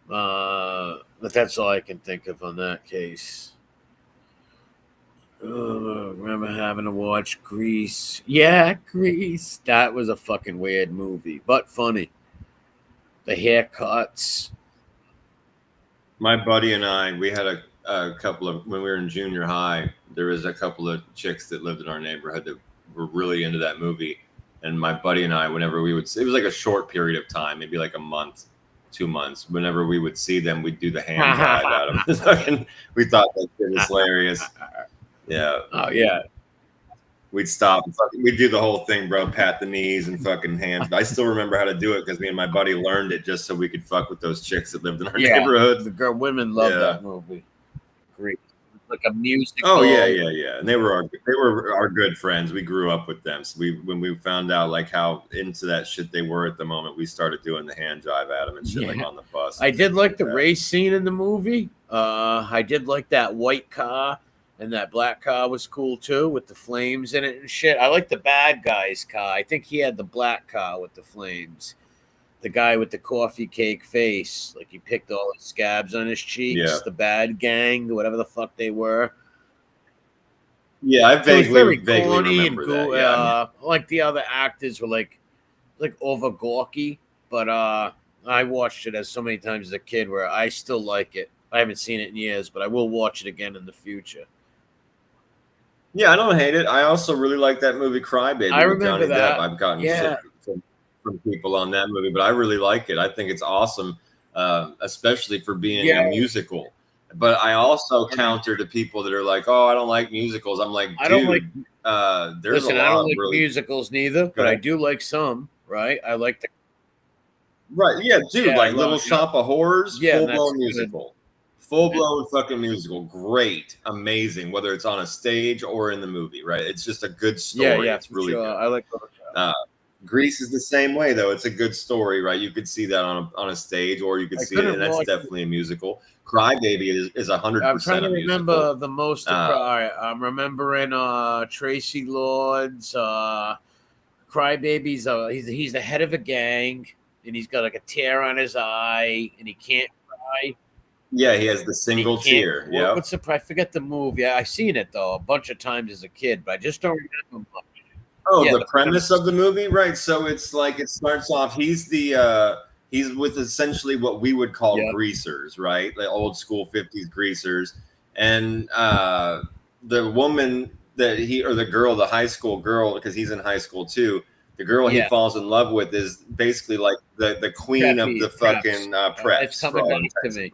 But that's all I can think of on that case. Remember having to watch Grease. Yeah, Grease. That was a fucking weird movie, but funny. The haircuts. My buddy and I, we had a couple of, when we were in junior high, there was a couple of chicks that lived in our neighborhood that were really into that movie. And my buddy and I, whenever we would, it was like a short period of time, maybe like a month, 2 months. Whenever we would see them, we'd do the hand jive at them. We thought that shit was hilarious. Yeah. Oh yeah. We'd stop and we'd do the whole thing, bro. Pat the knees and fucking hands. I still remember how to do it because me and my buddy learned it just so we could fuck with those chicks that lived in our neighborhood. The women loved that movie. Great, like a musical. Oh yeah. And they were our good friends. We grew up with them. So when we found out like how into that shit they were at the moment, we started doing the hand jive at them and shit like on the bus. I did like the race scene in the movie. I did like that white car. And that black car was cool too, with the flames in it and shit. I like the bad guy's car. I think he had the black car with the flames. The guy with the coffee cake face, like he picked all the scabs on his cheeks. Yeah. The bad gang, whatever the fuck they were. Yeah, I vaguely remember that. Yeah. Like the other actors were like over gawky, but I watched it as so many times as a kid where I still like it. I haven't seen it in years, but I will watch it again in the future. Yeah, I don't hate it. I also really like that movie Cry Baby. I remember that. I've gotten shit from people on that movie, but I really like it. I think it's awesome, especially for being a musical. But I also counter to people that are like, "Oh, I don't like musicals." I'm like, I don't like. There's listen, a lot I don't like really musicals neither, but I do like some. Right? I like the. Right? Yeah, dude. Like Little Shop of Horrors, full-blown musical. Good. Full-blown fucking musical. Great. Amazing. Whether it's on a stage or in the movie, right? It's just a good story. Yeah, it's really good. I like Grease is the same way, though. It's a good story, right? You could see that on a stage, or you could see it, and that's definitely a musical. Cry Baby is 100%. I'm trying to remember the most. I'm remembering Tracy Lords. Cry Baby's he's the head of a gang, and he's got like a tear on his eye, and he can't cry. Yeah, he has the single tear. Yeah. What's the? I forget the movie. I've seen it though a bunch of times as a kid, but I just don't remember much. Oh, the premise of the movie, right? So it's like it starts off. He's with essentially what we would call greasers, right? Like old school 50s greasers, and the woman that the girl, the high school girl, because he's in high school too. The girl he falls in love with is basically like the queen of the fucking preps. It's coming back to me.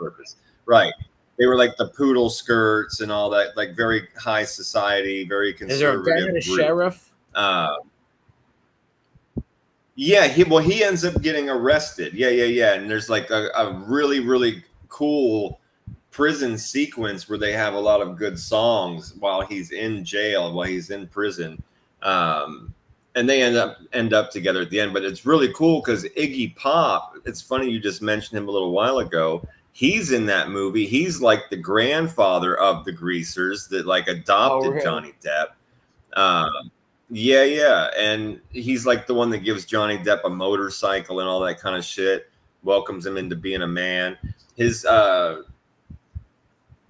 Right. They were like the poodle skirts and all that, like very high society, very conservative. Is there a sheriff? He ends up getting arrested. Yeah. And there's like a really, really cool prison sequence where they have a lot of good songs while he's in jail, while he's in prison. And they end up together at the end. But it's really cool because Iggy Pop, it's funny you just mentioned him a little while ago. He's in that movie. He's like the grandfather of the greasers that like adopted Johnny Depp. Yeah. And he's like the one that gives Johnny Depp a motorcycle and all that kind of shit. Welcomes him into being a man.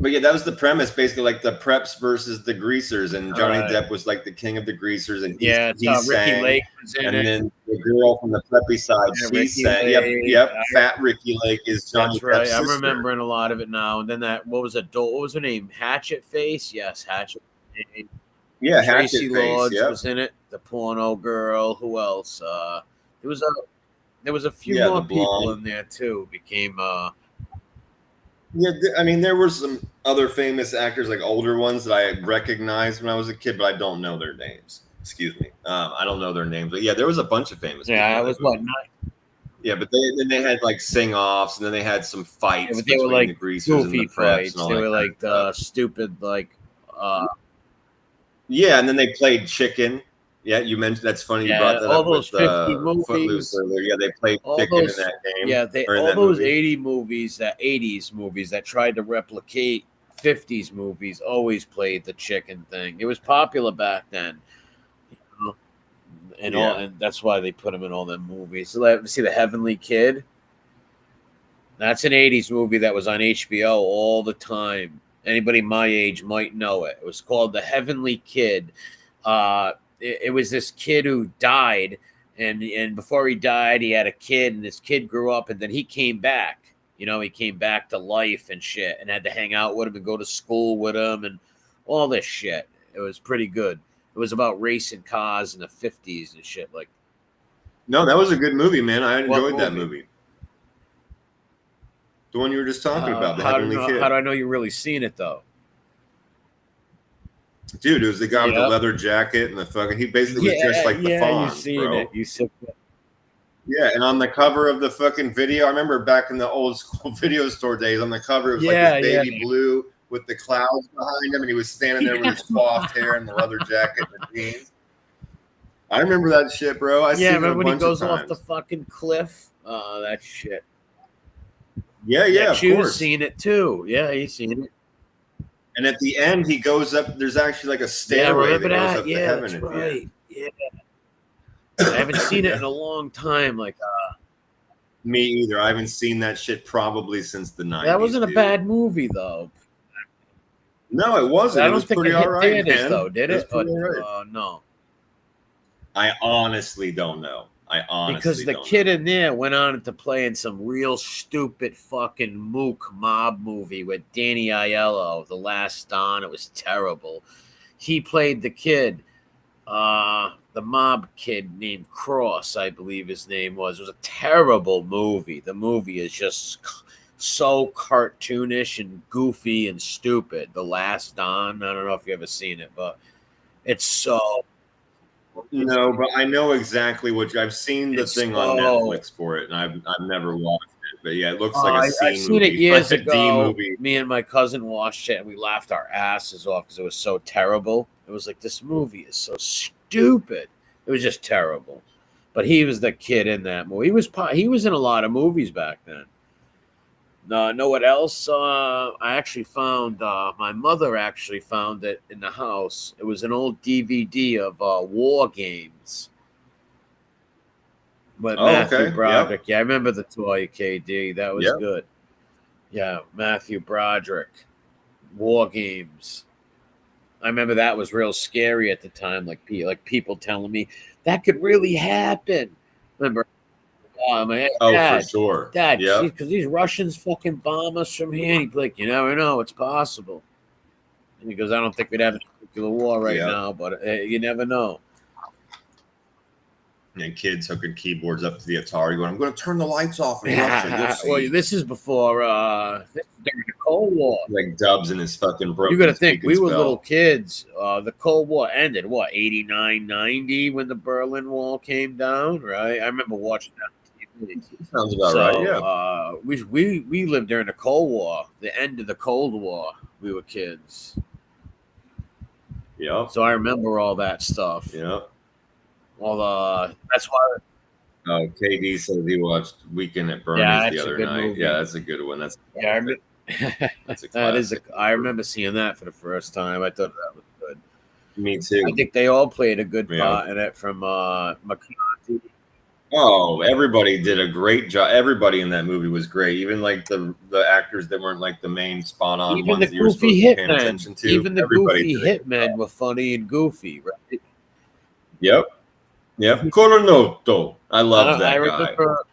But yeah, that was the premise, basically, like the preps versus the greasers, and Johnny Depp was like the king of the greasers, and he sang. Ricky Lake was in it. Then the girl from the preppy side, she sang. Yep. Fat Ricky Lake is Johnny Depp's sister. I'm remembering a lot of it now. And then what was her name? Hatchet Face? Yes, Hatchet. Yeah, Tracy Hatchet Face. Lords was in it. The porno girl. Who else? There was a few more people in there too. Became Yeah, I mean, there were some other famous actors, like older ones that I recognized when I was a kid, but I don't know their names. Excuse me. I don't know their names, but yeah, there was a bunch of famous. Yeah, I was what? Yeah, but then they had like sing-offs, and then they had some fights. Yeah, they were like the greasers goofy and the fights. And all they were like stupid, like. Yeah, and then they played chicken. Yeah, you mentioned that's funny. You brought that all up those with 50 movies. Footloose earlier. Yeah, they played chicken in that game. Yeah, all those 80s movies that tried to replicate 50s movies always played the chicken thing. It was popular back then, and that's why they put them in all them movies. So see the Heavenly Kid. That's an 80s movie that was on HBO all the time. Anybody my age might know it. It was called The Heavenly Kid. It was this kid who died, and before he died, he had a kid, and this kid grew up, and then he came back. You know, he came back to life and shit, and had to hang out with him and go to school with him and all this shit. It was pretty good. It was about racing cars in the 50s and shit. Like, no, that was a good movie, man. I enjoyed that movie? movie. The one you were just talking about, The how Heavenly Kid. How do I know you're really seeing it though? Dude, it was the guy with the leather jacket and the fucking. He basically was dressed like the Fawn, you seen bro. it. You said that. Yeah, and on the cover of the fucking video, I remember back in the old school video store days, on the cover, it was like this baby blue with the clouds behind him, and he was standing there with his coiffed hair and the leather jacket and the jeans. I remember that shit, bro. I remember when he goes off the fucking cliff? That shit. Yeah, of course. Seen it too. Yeah, he's seen it. And at the end, he goes up. There's actually like a stairway that goes up to heaven. That's right. Yeah. I haven't seen it in a long time. Like, me either. I haven't seen that shit probably since the 90s. That wasn't a bad movie, though. No, it wasn't. I don't think pretty it hit all right, theaters, though, did it? No. I honestly don't know. Because the kid in there went on to play in some real stupid fucking mook mob movie with Danny Aiello, The Last Don. It was terrible. He played the kid, the mob kid named Cross, I believe his name was. It was a terrible movie. The movie is just so cartoonish and goofy and stupid. The Last Don. I don't know if you've ever seen it, but it's so... No, but I know exactly what I've seen the thing on Netflix for it, and I've never watched it. But yeah, it looks like a I've seen it years ago. D-movie. Me and my cousin watched it, and we laughed our asses off because it was so terrible. It was like, this movie is so stupid. It was just terrible. But he was the kid in that movie. He was in a lot of movies back then. Know what else? I actually found, my mother actually found it in the house. It was an old DVD of War Games. But Matthew Broderick. Yep. Yeah, I remember the toy, KD. That was good. Yeah, Matthew Broderick. War Games. I remember that was real scary at the time. Like people telling me that could really happen. Remember? Dad, for sure. Dad, because these Russians fucking bomb us from here. And he'd be like, you never know, it's possible. And he goes, I don't think we'd have a nuclear war right now, but you never know. And kids hooking keyboards up to the Atari going, I'm going to turn the lights off in Russia. Well, this is before during the Cold War. Like Dubs and his fucking broken. You got to think, we were little kids. The Cold War ended, 89, 90 when the Berlin Wall came down, right? I remember watching that. Sounds about right. Yeah. We lived during the Cold War, the end of the Cold War. We were kids. Yeah. So I remember all that stuff. Yeah. Well, that's why. KD said he watched Weekend at Bernie's the other night. Movie. Yeah, that's a good one. That's that's a classic. I remember seeing that for the first time. I thought that was good. Me too. I think they all played a good part in it, from McCarthy. Oh, everybody did a great job. Everybody in that movie was great. Even like the actors that weren't like the main spawn-on even ones the that you were supposed to pay attention to. Even the goofy hitmen were funny and goofy, right? Yep. Coronoto. I love that guy. Remember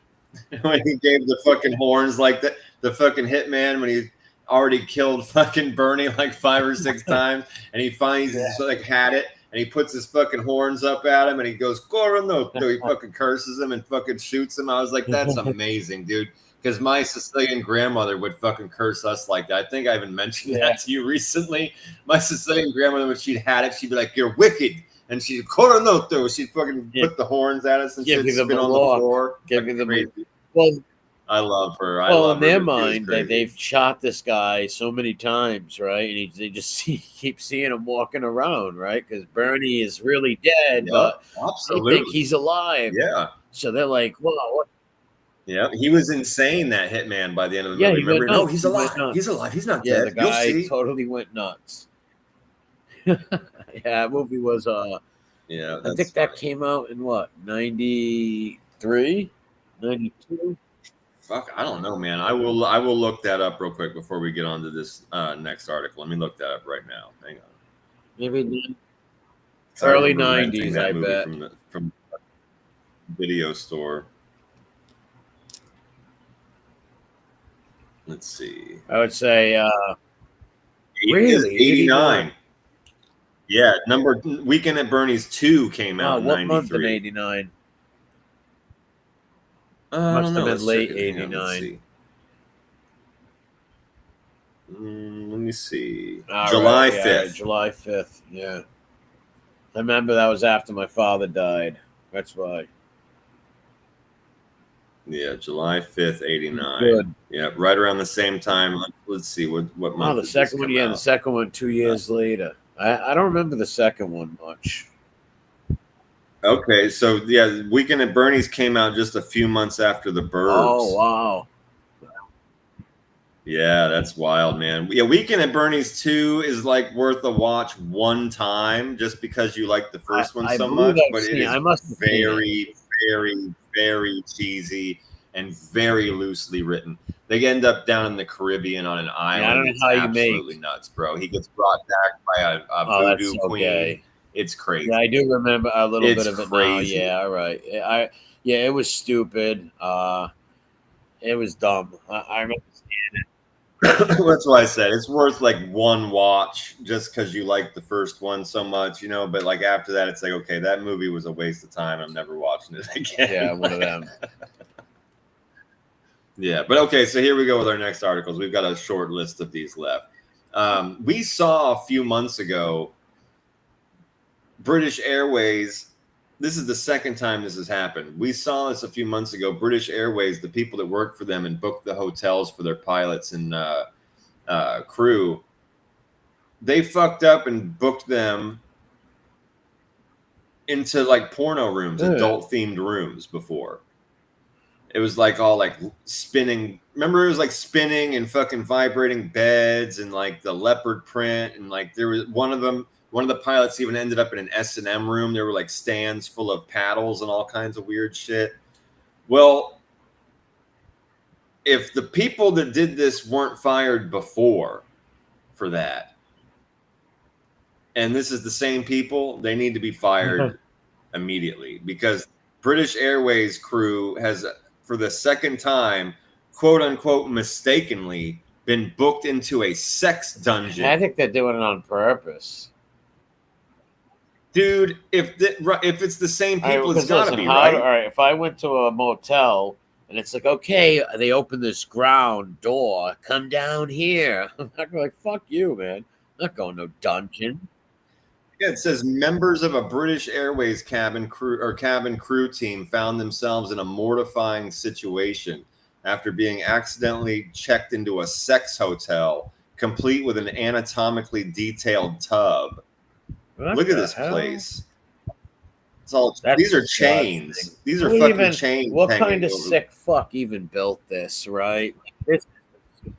when he gave the fucking horns like that. The fucking hitman when he already killed fucking Bernie like 5 or 6 times, and he finally like had it. And he puts his fucking horns up at him, and he goes, Coronoto. He fucking curses him and fucking shoots him. I was like, that's amazing, dude. Because my Sicilian grandmother would fucking curse us like that. I think I even mentioned that to you recently. My Sicilian grandmother, when she'd had it, she'd be like, you're wicked. And she'd, Coronoto. She'd fucking put the horns at us and she'd spit on the floor. Well, I love her. In their mind, they've shot this guy so many times, right? And they just keep seeing him walking around, right? Because Bernie is really dead, but they think he's alive. Yeah. So they're like, "Whoa!" What? Yeah, he was insane. That hitman by the end of the movie. Remember? No, he's alive. He's alive. He's not dead. The guy totally went nuts. That movie was. I think that came out in what, 93, 92. Fuck, I don't know, man. I will look that up real quick before we get on to this next article. Let me look that up right now. Hang on. Maybe I early remember renting 90s, that I movie bet. from the video store. Let's see. I would say really 89. Yeah, Weekend at Bernie's 2 came out Oh, in what month in 93. 89? I Must don't have know. been Let's late check it. Hang on, let's 89. see. Let me see. All July right, yeah, 5th. right, July 5th. Yeah. I remember that was after my father died. That's why. Yeah, July 5th, 89. Good. Yeah, right around the same time. Let's see what month Oh, the did second this one, come yeah, out? the second one 2 years later. I don't remember the second one much. Okay, so yeah, Weekend at Bernie's came out just a few months after The Burbs. Oh, wow. Yeah, that's wild, man. Yeah, Weekend at Bernie's 2 is like worth a watch one time just because you like the first one I so believe much, I've but it seen it. is I must have seen it. very, very, very cheesy and very loosely written. They end up down in the Caribbean on an island. I don't know It's how you absolutely make. nuts, bro. He gets brought back by a Oh, that's voodoo so queen. gay. It's crazy. Yeah, I do remember a little It's bit of it now. crazy. Yeah, all right. Yeah, it was stupid. It was dumb. I remember seeing it. That's why I said it's worth like one watch just because you like the first one so much, you know. But like after that, it's like, okay, that movie was a waste of time. I'm never watching it again. Yeah, one of them. Yeah, but okay, so here we go with our next articles. We've got a short list of these left. We saw a few months ago British Airways. This is the second time this has happened. We saw this a few months ago. British Airways, the people that work for them and book the hotels for their pilots and crew, they fucked up and booked them into like porno rooms, adult themed rooms before. It was like all like spinning. Remember, it was like spinning and fucking vibrating beds and like the leopard print. And like there was one of the pilots even ended up in an S&M room. There were like stands full of paddles and all kinds of weird shit. Well, if the people that did this weren't fired before for that, and this is the same people, they need to be fired immediately because British Airways crew has, for the second time, quote unquote, mistakenly been booked into a sex dungeon. I think they're doing it on purpose. Dude, if it's the same people, it's got to be, All right? right, if I went to a motel and it's like, okay, they open this ground door, come down here. I'm not going like, fuck you, man. I'm not going no dungeon. Yeah, it says members of a British Airways cabin crew team found themselves in a mortifying situation after being accidentally checked into a sex hotel, complete with an anatomically detailed tub. Look at this place. It's all. These are chains. These are fucking chains. What kind of sick fuck even built this, right?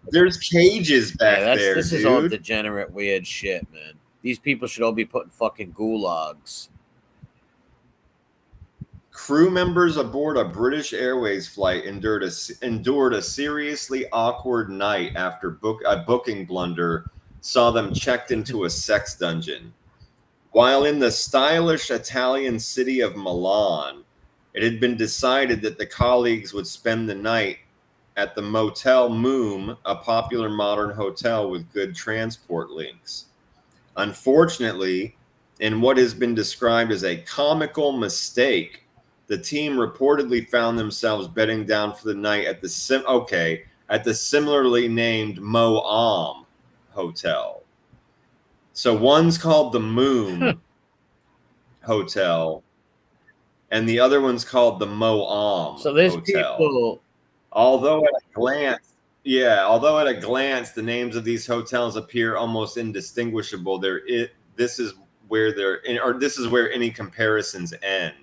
There's cages back there. This is all degenerate, weird shit, man. These people should all be put in fucking gulags. Crew members aboard a British Airways flight endured a seriously awkward night after a booking blunder saw them checked into a sex dungeon. While in the stylish Italian city of Milan, it had been decided that the colleagues would spend the night at the Motel Moom, a popular modern hotel with good transport links. Unfortunately, in what has been described as a comical mistake, the team reportedly found themselves bedding down for the night at the similarly named Mo-Am Hotel. So one's called the Moom Hotel, and the other one's called the Mo-Am So there's Hotel. people. Although at a glance, the names of these hotels appear almost indistinguishable. This is where any comparisons end.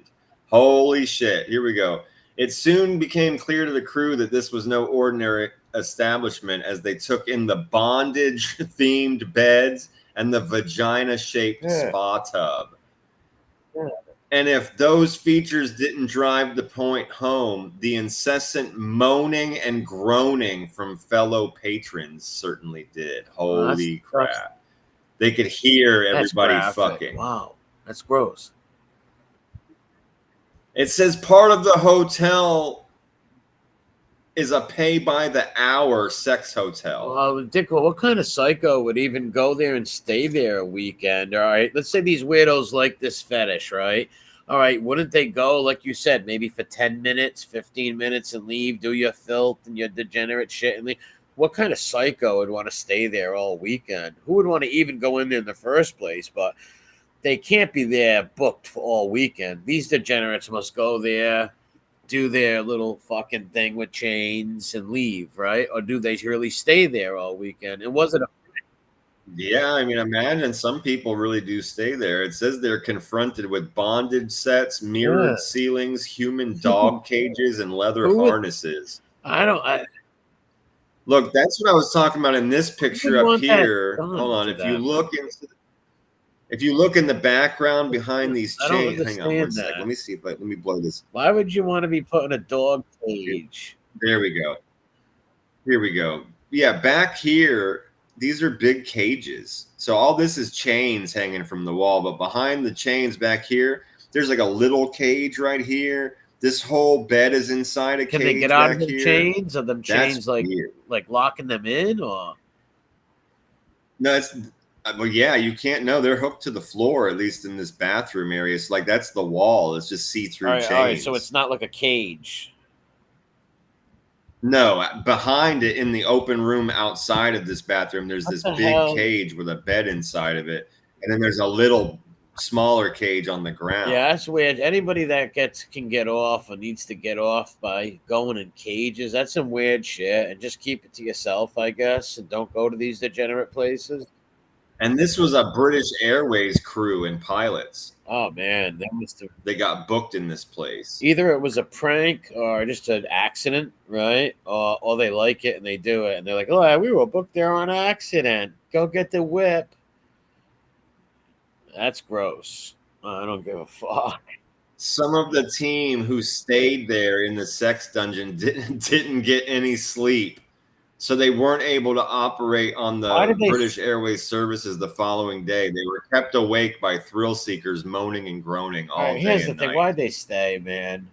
Holy shit! Here we go. It soon became clear to the crew that this was no ordinary establishment, as they took in the bondage-themed beds and the vagina-shaped spa tub. And if those features didn't drive the point home, the incessant moaning and groaning from fellow patrons certainly did. Holy crap. They could hear everybody fucking. Wow, that's gross. It says part of the hotel is a pay-by-the-hour sex hotel. Well, Dick, what kind of psycho would even go there and stay there a weekend? All right, let's say these weirdos like this fetish, right? All right, wouldn't they go, like you said, maybe for 10 minutes, 15 minutes and leave, do your filth and your degenerate shit and leave? What kind of psycho would want to stay there all weekend? Who would want to even go in there in the first place? But they can't be there booked for all weekend. These degenerates must go there, do their little fucking thing with chains and leave, right? Or do they really stay there all weekend? And was it a Yeah, I mean, imagine some people really do stay there. It says they're confronted with bondage sets, mirrored ceilings, human dog cages, and leather harnesses. Look, that's what I was talking about in this picture up here. Hold on, if you look in the background behind these chains, hang on one sec. Let me see if let me blow this. Why would you want to be put in a dog cage? There we go. Here we go. Yeah, back here, these are big cages. So all this is chains hanging from the wall, but behind the chains back here, there's like a little cage right here. This whole bed is inside a cage. Can they get out of the chains? Are them chains like locking them in, or no? It's well, yeah, you can't. No, they're hooked to the floor, at least in this bathroom area. It's like that's the wall. It's just see-through chains. All right, so it's not like a cage. No, behind it in the open room outside of this bathroom, there's this big cage with a bed inside of it, and then there's a little smaller cage on the ground. Yeah, that's weird. Anybody that can get off or needs to get off by going in cages, that's some weird shit. And just keep it to yourself, I guess, and don't go to these degenerate places. And this was a British Airways crew and pilots. Oh man, they got booked in this place. Either it was a prank or just an accident, right? Or they like it and they do it, and they're like, "Oh, we were booked there on accident. Go get the whip." That's gross. I don't give a fuck. Some of the team who stayed there in the sex dungeon didn't get any sleep. So they weren't able to operate on the British Airways services the following day. They were kept awake by thrill seekers moaning and groaning all day. Here's the thing: why'd they stay, man?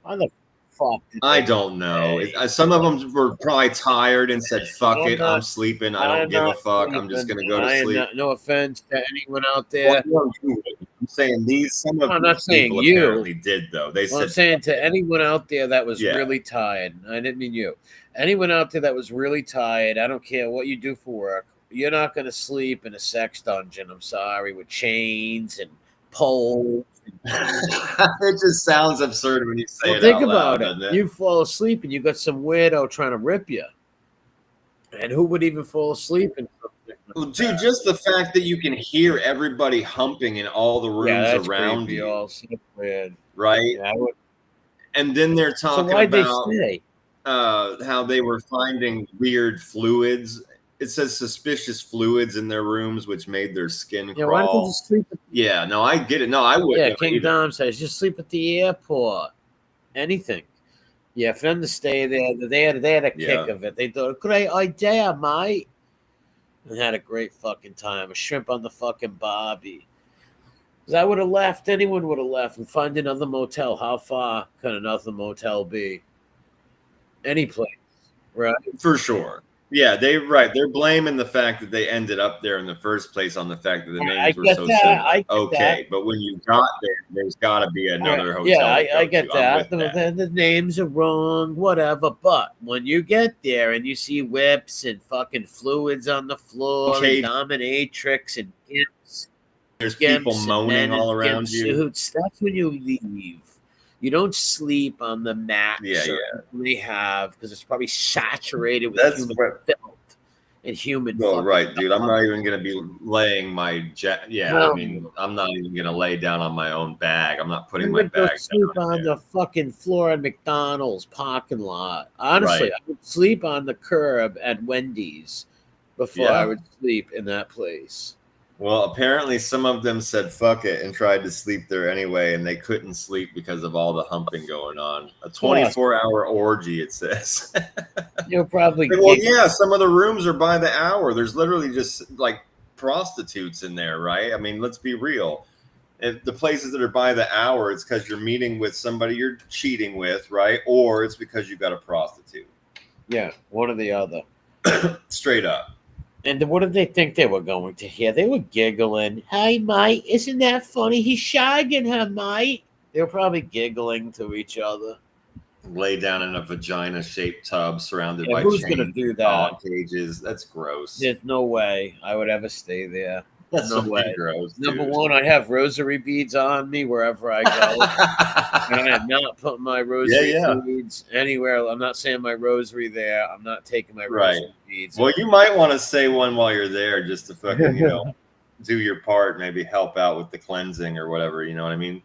Why the fuck? I don't know. Some of them were probably tired and said, "Fuck it, I'm sleeping. I don't give a fuck. I'm just gonna go to sleep." No offense to anyone out there. I'm saying some of these people apparently did though. They said, I'm saying to anyone out there that was really tired. I didn't mean you. Anyone out there that was really tired, I don't care what you do for work, you're not going to sleep in a sex dungeon, I'm sorry, with chains and poles. It just sounds absurd when you say it. Think about it. You fall asleep and you got some weirdo trying to rip you. And who would even fall asleep in something? Well, dude, just the fact that you can hear everybody humping in all the rooms around you. Also weird. Right? Yeah, and then they're talking about how they were finding weird fluids. It says suspicious fluids in their rooms, which made their skin crawl. Why didn't you just sleep no, I get it. No, I wouldn't. Yeah, King Dom says, just sleep at the airport. Anything. Yeah, for them to stay there, they had a kick of it. They thought, great idea, mate. And had a great fucking time. A shrimp on the fucking barbie. Because I would have left. Anyone would have left and find another motel. How far can another motel be? Any place, right? For sure. Yeah, they're blaming the fact that they ended up there in the first place on the fact that the names were so similar. Okay, but when you got there, there's got to be another hotel. Yeah, I get that. The names are wrong, whatever. But when you get there and you see whips and fucking fluids on the floor, and dominatrix and gimps, there's people moaning all around you. Suits, that's when you leave. You don't sleep on the mat they have because it's probably saturated with human filth and human. Well, right, dude. I'm not even gonna be laying my I mean, I'm not even gonna lay down on my own bag. I'm not putting my bag. Sleep on the fucking floor at McDonald's parking lot. Honestly, I would sleep on the curb at Wendy's before I would sleep in that place. Well, apparently some of them said fuck it and tried to sleep there anyway, and they couldn't sleep because of all the humping going on. A 24-hour orgy, it says. You'll probably Well, yeah, some of the rooms are by the hour. There's literally just like prostitutes in there, right? I mean, let's be real. If the places that are by the hour, it's because you're meeting with somebody you're cheating with, right? Or it's because you got a prostitute. Yeah, one or the other. Straight up. And what did they think they were going to hear? They were giggling. Hey, mate, isn't that funny? He's shagging her, mate. They were probably giggling to each other. Lay down in a vagina-shaped tub surrounded by who's chains, gonna do that? Cages. That's gross. There's no way I would ever stay there. That's no way. Gross. Number dude. one, I have rosary beads on me wherever I go. And I am not putting my rosary beads anywhere. I'm not saying my rosary there. I'm not taking my rosary beads. Well, you might want to say one while you're there just to fucking, do your part, maybe help out with the cleansing or whatever. You know what I mean?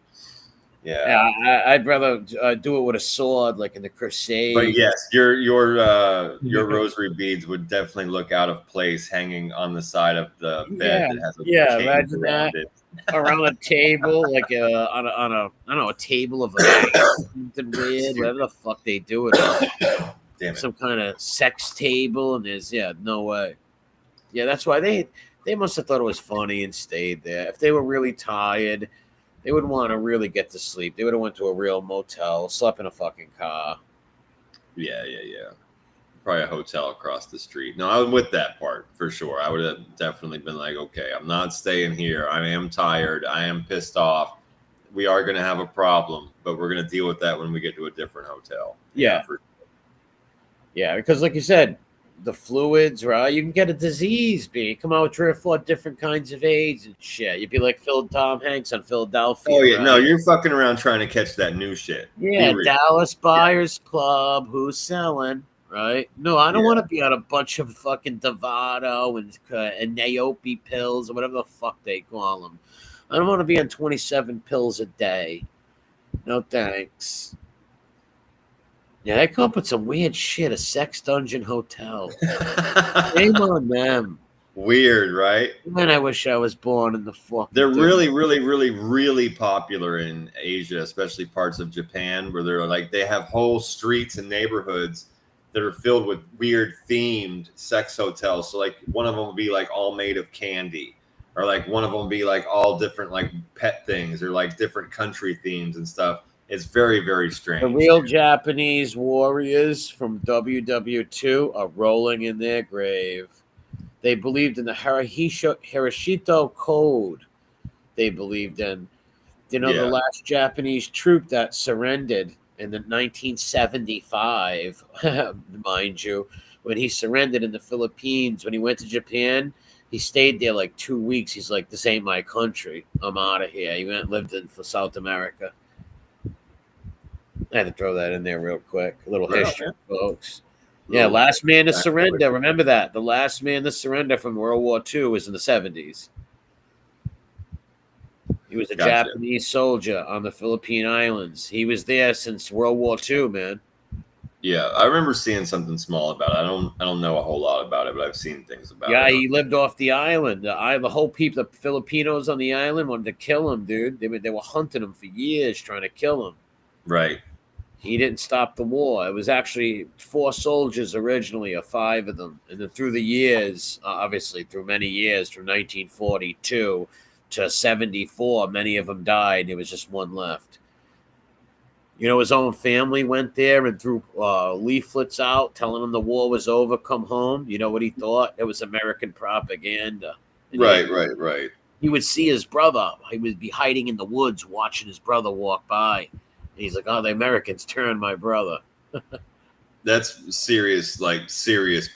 Yeah. I'd rather do it with a sword, like in the Crusade. But yes, your rosary beads would definitely look out of place hanging on the side of the bed that has a chain imagine around that. it. Around a table, like on a I don't know, a table of something weird, whatever the fuck they do it on. Damn it. Some kind of sex table, and there's no way. Yeah, that's why they must have thought it was funny and stayed there. If they were really tired, they would want to really get to sleep. They would have went to a real motel, slept in a fucking car. Yeah. Probably a hotel across the street. No, I'm with that part for sure. I would have definitely been like, okay, I'm not staying here. I am tired. I am pissed off. We are going to have a problem, but we're going to deal with that when we get to a different hotel. Yeah. Yeah, because like you said, the fluids, right? You can get a disease, B. Come out with 3 or 4 different kinds of AIDS and shit. You'd be like Tom Hanks on Philadelphia. Oh, yeah. Right? No, you're fucking around trying to catch that new shit. Yeah, Dallas Buyers Club. Who's selling? Right? No, I don't want to be on a bunch of fucking Dovato and Naopi pills or whatever the fuck they call them. I don't want to be on 27 pills a day. No thanks. Yeah, they come up with some weird shit. A sex dungeon hotel. Shame on them. Weird, right? Man, I wish I was born in the fucking. They're really, really, really, really popular in Asia, especially parts of Japan, where they're like they have whole streets and neighborhoods that are filled with weird themed sex hotels. So like one of them will be like all made of candy, or like one of them will be like all different like pet things or like different country themes and stuff. It's very, very strange. The real Japanese warriors from WW2 are rolling in their grave. They believed in the Hiroshito Code. They believed in, the last Japanese troop that surrendered in the 1975, mind you, when he surrendered in the Philippines. When he went to Japan, he stayed there like 2 weeks. He's like, this ain't my country. I'm out of here. He went and lived in for South America. I had to throw that in there real quick. A little history, folks. Yeah, last man to surrender. Remember that. The last man to surrender from World War II was in the 70s. He was a Japanese soldier on the Philippine Islands. He was there since World War II, man. Yeah, I remember seeing something small about it. I don't know a whole lot about it, but I've seen things about it. Yeah, he lived off the island. The whole people, the Filipinos on the island wanted to kill him, dude. They were hunting him for years, trying to kill him. Right. He didn't stop the war. It was actually 4 soldiers originally, or 5 of them. And then through the years, obviously through many years, from 1942 to 74, many of them died. There was just one left. His own family went there and threw leaflets out telling him the war was over, come home. You know what he thought? It was American propaganda. And right. He would see his brother. He would be hiding in the woods watching his brother walk by. And he's like, oh, the Americans turned my brother. That's serious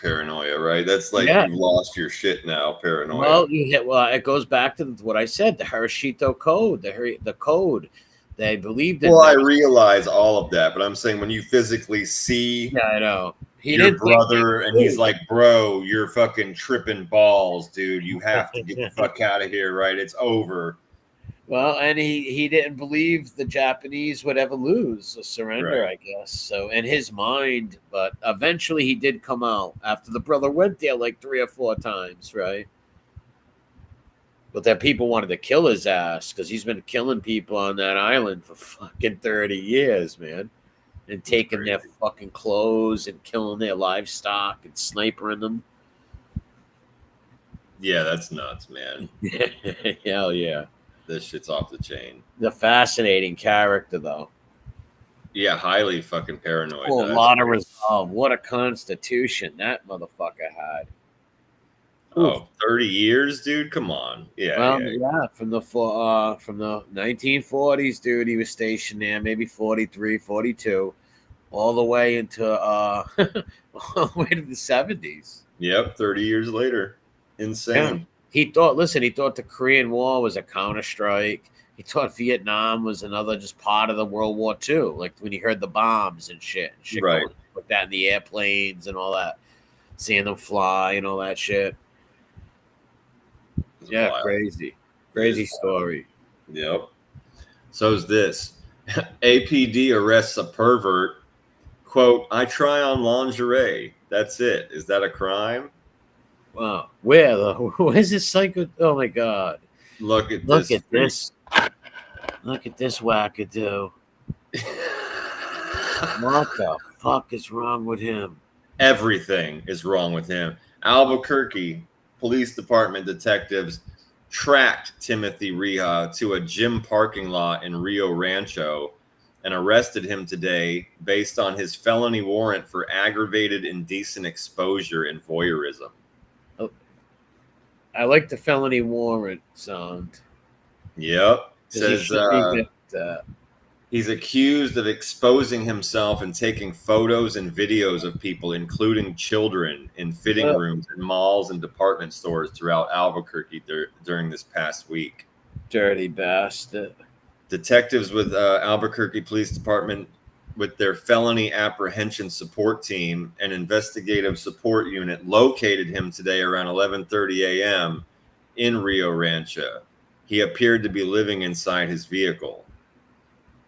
paranoia, right? That's like you've lost your shit now, paranoia. Well, it goes back to what I said, the Hiroshito Code, the code. They believed in. Well, I realize all of that, but I'm saying when you physically see I know. your brother and he's like, bro, you're fucking tripping balls, dude. You have to get the fuck out of here, right? It's over. Well, and he didn't believe the Japanese would ever lose or surrender, I guess. So in his mind, but eventually he did come out after the brother went there like 3 or 4 times, right? But then people wanted to kill his ass because he's been killing people on that island for fucking 30 years, man. And taking their fucking clothes and killing their livestock and snipering them. Yeah, that's nuts, man. Hell yeah. This shit's off the chain. The fascinating character, though. Yeah, highly fucking paranoid. Oh, a lot of resolve. What a constitution that motherfucker had. Oh, 30 years, dude? Come on. Yeah, well, yeah. From the 1940s, dude, he was stationed there, maybe 43, 42, all the way into all the way to the 70s. Yep, 30 years later. Insane. Yeah. He thought the Korean War was a counterstrike. He thought Vietnam was another just part of the World War II. Like when he heard the bombs and shit right. Put that in the airplanes and all that, seeing them fly and all that shit. Yeah, wild. Crazy story. Yep. So's this. APD arrests a pervert. Quote, I try on lingerie. That's it. Is that a crime? Wow. Where though? Where's this psycho? Oh my God. Look at this. Look at this wackadoo. What the fuck is wrong with him? Everything is wrong with him. Albuquerque Police Department detectives tracked Timothy Rija to a gym parking lot in Rio Rancho and arrested him today based on his felony warrant for aggravated indecent exposure and voyeurism. Oh, I like the felony warrant sound. Yep. Says he's accused of exposing himself and taking photos and videos of people, including children, in fitting rooms in malls and department stores throughout Albuquerque during this past week. Dirty bastard. Detectives with Albuquerque Police Department with their felony apprehension support team and investigative support unit located him today around 11:30 a.m. in Rio Rancho. He appeared to be living inside his vehicle.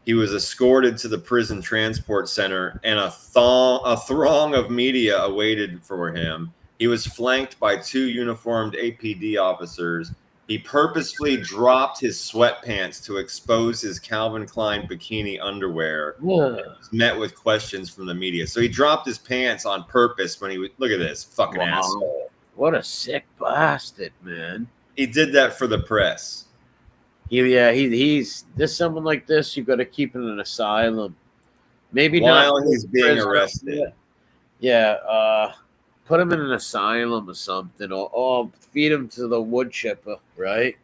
He was escorted to the prison transport center, and a throng of media awaited for him. He was flanked by two uniformed APD officers. He purposefully dropped his sweatpants to expose his Calvin Klein bikini underwear. Was met with questions from the media. So he dropped his pants on purpose when he was. Look at this fucking asshole. What a sick bastard, man. He did that for the press. He's there's someone like this you got to keep in an asylum. Maybe while not he's being arrested. Yeah, put him in an asylum or something, or feed him to the wood chipper, right?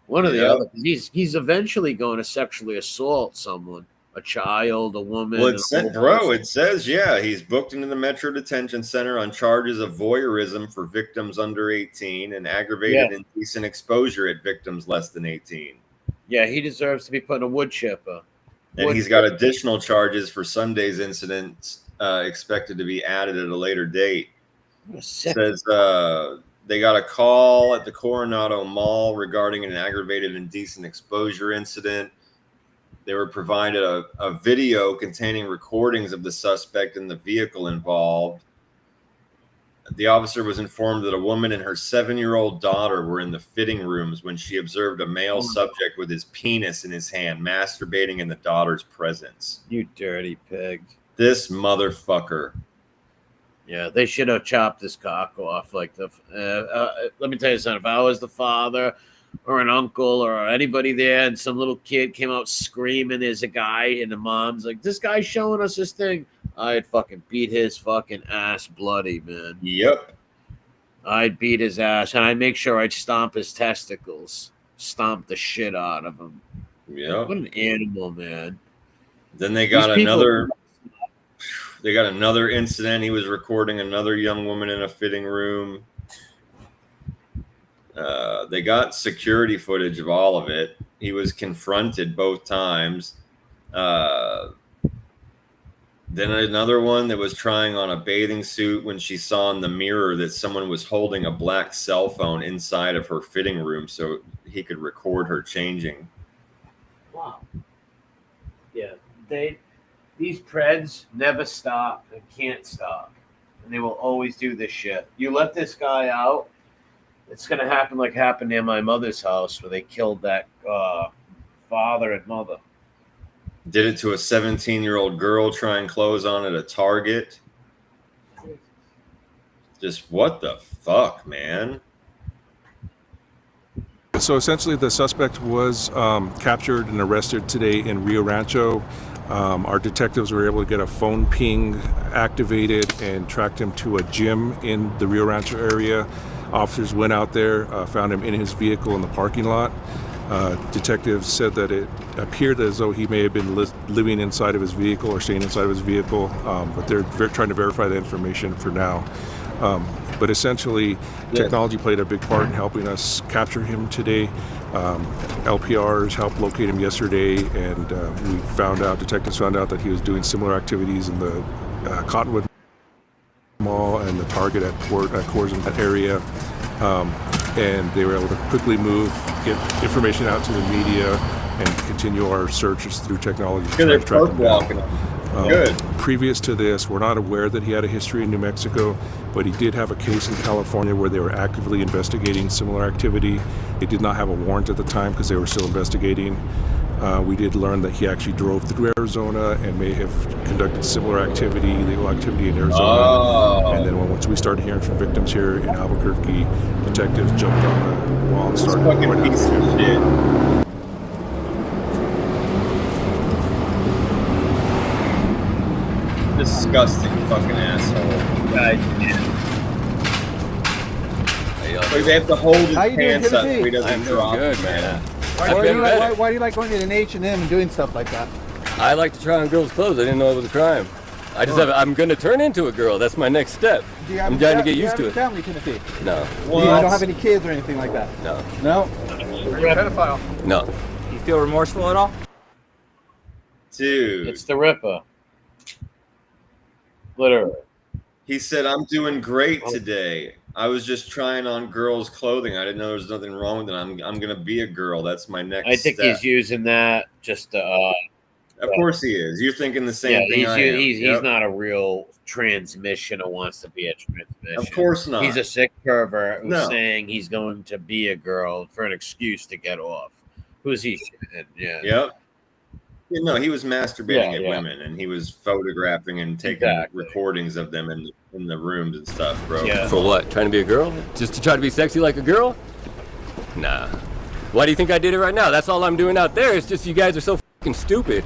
One or the other. He's eventually going to sexually assault someone, a child, a woman. Well, it says, he's booked into the Metro Detention Center on charges of voyeurism for victims under 18 and aggravated indecent exposure at victims less than 18. Yeah, he deserves to be put in a wood chipper. And he's got additional charges for Sunday's incidents expected to be added at a later date. It says they got a call at the Coronado Mall regarding an aggravated indecent exposure incident. They were provided a video containing recordings of the suspect and the vehicle involved. The officer was informed that a woman and her 7-year-old daughter were in the fitting rooms when she observed a male subject with his penis in his hand, masturbating in the daughter's presence. You dirty pig. This motherfucker. Yeah, they should have chopped his cock off. Like let me tell you something. If I was the father or an uncle or anybody there and some little kid came out screaming, there's a guy, and the mom's like, this guy's showing us this thing, I'd fucking beat his fucking ass bloody, man. Yep. I'd beat his ass, and I'd make sure I'd stomp his testicles, stomp the shit out of him. Yeah. What an animal, man. Then they got another incident. He was recording another young woman in a fitting room. They got security footage of all of it. He was confronted both times. Then another one that was trying on a bathing suit when she saw in the mirror that someone was holding a black cell phone inside of her fitting room so he could record her changing. Wow. Yeah, these preds never stop and can't stop. And they will always do this shit. You let this guy out, It's gonna happen like happened near my mother's house where they killed that father and mother. Did it to a 17-year-old girl trying clothes on at a Target. Just what the fuck, man? So essentially, the suspect was captured and arrested today in Rio Rancho. Our detectives were able to get a phone ping activated and tracked him to a gym in the Rio Rancho area. Officers went out there, found him in his vehicle in the parking lot. Detectives said that it appeared as though he may have been living inside of his vehicle or staying inside of his vehicle, but they're trying to verify the information for now. But essentially, technology played a big part in helping us capture him today. LPRs helped locate him yesterday, and detectives found out that he was doing similar activities in the Cottonwood Mall and the Target at Coors in that area. And they were able to quickly move, get information out to the media, and continue our searches through technology. They're perp walking. Good. Previous to this, we're not aware that he had a history in New Mexico, but he did have a case in California where they were actively investigating similar activity. They did not have a warrant at the time because they were still investigating. We did learn that he actually drove through Arizona and may have conducted similar activity, illegal activity in Arizona. Oh. And then once we started hearing from victims here in Albuquerque, detectives jumped on the wall and started fucking piece of shit. Disgusting fucking asshole. Like they have to hold his pants up so he doesn't drop. Good, man. Why do you like going to an H&M and doing stuff like that? I like to try on girls' clothes. I didn't know it was a crime. I'm going to turn into a girl. That's my next step. I'm trying to get used to it. Do you have a family, Timothy? No. You don't have any kids or anything like that? No. No? Are you a pedophile? No. You feel remorseful at all? Dude. It's the Ripper. Literally. He said, I'm doing great today. I was just trying on girls' clothing. I didn't know there was nothing wrong with it. I'm going to be a girl. That's my next I think step. he's using that just to... Of course he is. You're thinking the same thing I am. He's not a real transmission or wants to be a transmission. Of course not. He's a sick pervert who's saying he's going to be a girl for an excuse to get off. Who's he? Yeah. Yep. Yeah, no, he was masturbating at women, and he was photographing and taking recordings of them in the rooms and stuff, bro. Yeah. For what? Trying to be a girl? Just to try to be sexy like a girl? Nah. Why do you think I did it right now? That's all I'm doing out there. It's just you guys are so fucking stupid.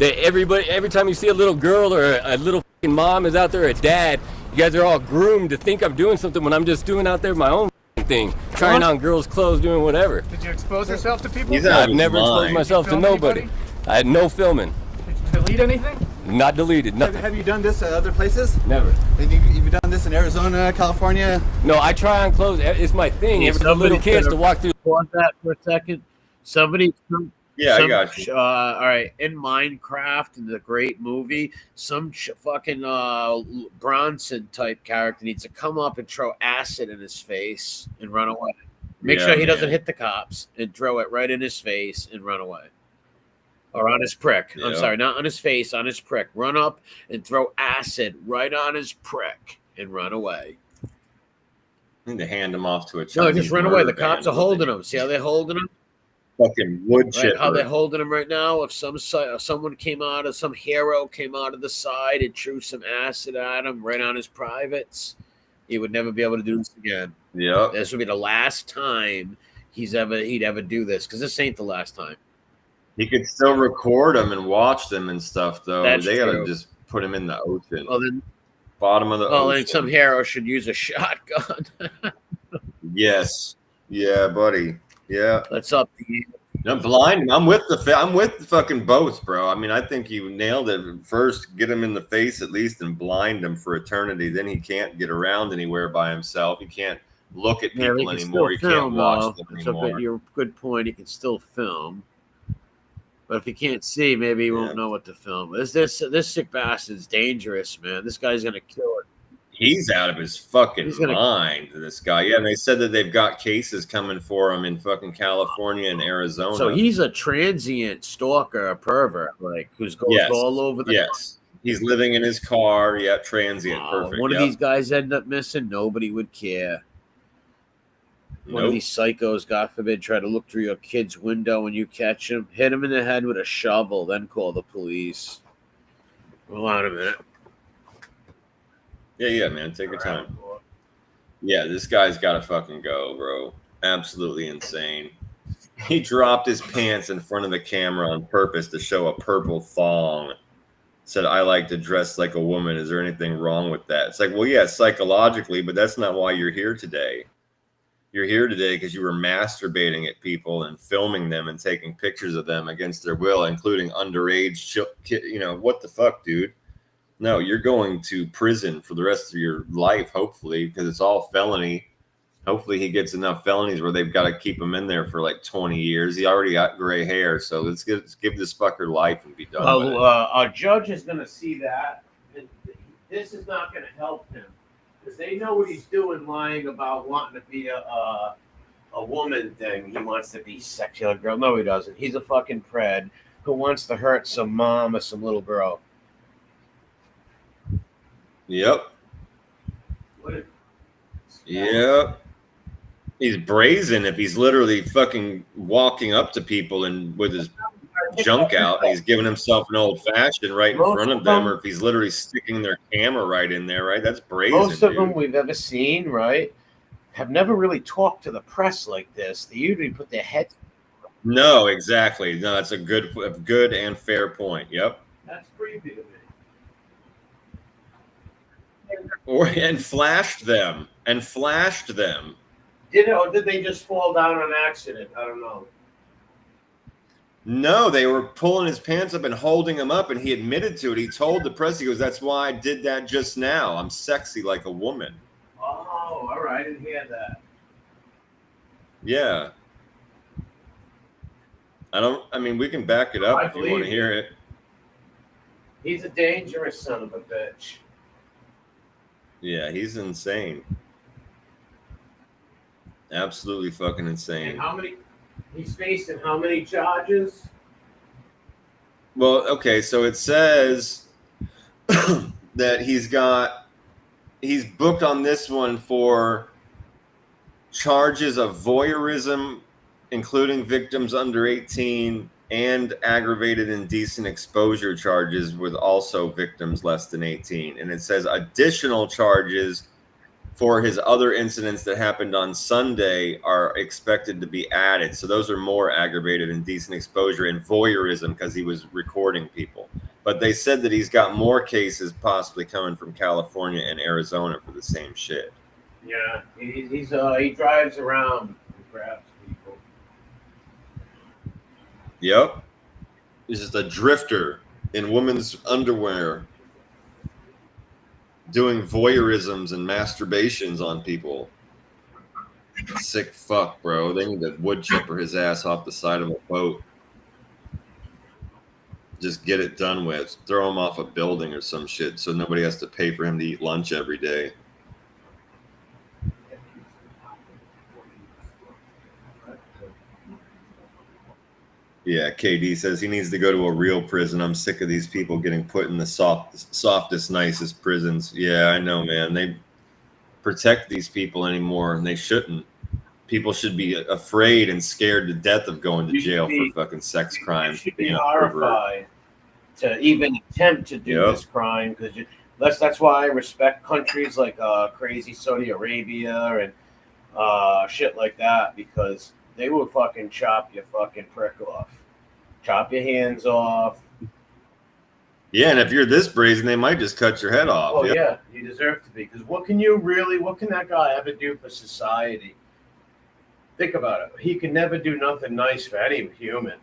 That every time you see a little girl or a little fucking mom is out there, or a dad, you guys are all groomed to think I'm doing something when I'm just doing out there my own thing, trying on girls' clothes, doing whatever. Did you expose yourself to people? I've never exposed myself to nobody. Anybody? I had no filming. Did you delete anything? Not deleted, nothing. Have you done this at other places? Never. Have you done this in Arizona, California? No, I try on clothes. It's my thing. Every little kids to walk through. Pause that for a second. I got you. All right, in Minecraft, the great movie, some fucking Bronson type character needs to come up and throw acid in his face and run away. Make sure he doesn't hit the cops and throw it right in his face and run away. Or on his prick. I'm sorry, not on his face, on his prick. Run up and throw acid right on his prick and run away. I need to hand him off to a Chinese. No, just run away. The cops are holding him. See how they're holding him? Fucking wood chipper. Right, how they're holding him right now. If some hero came out of the side and threw some acid at him right on his privates, he would never be able to do this again. Yeah, this would be the last time he'd ever do this, because this ain't the last time. He could still record them and watch them and stuff, though. They gotta true. just put him in the ocean. Well, then, bottom of the ocean. Then some hero should use a shotgun. Yes. Yeah, buddy. Yeah. That's up to you. No, blind. I'm with the fucking both, bro. I mean, I think you nailed it. First, get him in the face at least and blind him for eternity. Then he can't get around anywhere by himself. He can't look at people anymore. He can't watch them anymore. You're a good point. He can still film. But if he can't see, maybe he won't know what to film. This sick bastard's dangerous, man. This guy's gonna kill it. He's out of his fucking mind, this guy. Yeah, and they said that they've got cases coming for him in fucking California and Arizona. So he's a transient stalker, a pervert, like who's going all over the Yes. He's living in his car. Yeah, transient. Perfect. One of these guys end up missing, nobody would care. One of these psychos, God forbid, try to look through your kid's window and you catch him, hit him in the head with a shovel, then call the police. Hold on a minute. Yeah, man. Take your time. Yeah, this guy's got to fucking go, bro. Absolutely insane. He dropped his pants in front of the camera on purpose to show a purple thong. Said, I like to dress like a woman. Is there anything wrong with that? It's like, well, yeah, psychologically, but that's not why you're here today. You're here today because you were masturbating at people and filming them and taking pictures of them against their will, including underage children. What the fuck, dude? No, you're going to prison for the rest of your life, hopefully, because it's all felony. Hopefully he gets enough felonies where they've got to keep him in there for like 20 years. He already got gray hair, so let's give this fucker life and be done with it. A judge is going to see that. This is not going to help him. Because they know what he's doing, lying about wanting to be a woman thing. He wants to be sexual girl. No, he doesn't. He's a fucking pred who wants to hurt some mom or some little girl. Yep. Yep. He's brazen if he's literally fucking walking up to people and with his junk out, and he's giving himself an old fashioned right in front of them, or if he's literally sticking their camera right in there, right? That's brazen. Most of them we've ever seen, right, have never really talked to the press like this. They usually put their heads. No, exactly. No, that's a good and fair point. Yep. That's creepy to me. And flashed them. Did they just fall down on accident? I don't know. No, they were pulling his pants up and holding him up, and he admitted to it. He told the press, he goes, "That's why I did that just now. I'm sexy like a woman." Oh, all right. I didn't hear that. Yeah. We can back it up if you want to hear it. He's a dangerous son of a bitch. Yeah, he's insane. Absolutely fucking insane. And he's facing how many charges? Well, okay, so it says that he's booked on this one for charges of voyeurism, including victims under 18, and aggravated indecent exposure charges with also victims less than 18. And it says additional charges for his other incidents that happened on Sunday are expected to be added. So those are more aggravated indecent exposure and voyeurism because he was recording people. But they said that he's got more cases possibly coming from California and Arizona for the same shit. Yeah, he drives around and grabs people. Yep. He's just a drifter in women's underwear doing voyeurisms and masturbations on people. Sick fuck, bro. They need to wood chipper his ass off the side of a boat. Just get it done with. Throw him off a building or some shit so nobody has to pay for him to eat lunch every day. Yeah, KD says he needs to go to a real prison. I'm sick of these people getting put in the softest, nicest prisons. Yeah, I know, man. They protect these people anymore, and they shouldn't. People should be afraid and scared to death of going to jail for fucking sex crimes. You should be horrified to even attempt to do this crime, because that's why I respect countries like crazy Saudi Arabia and shit like that, because they will fucking chop your fucking prick off. Chop your hands off. Yeah, and if you're this brazen, they might just cut your head off. Oh, yeah, you deserve to be. Because what can that guy ever do for society? Think about it. He can never do nothing nice for any human.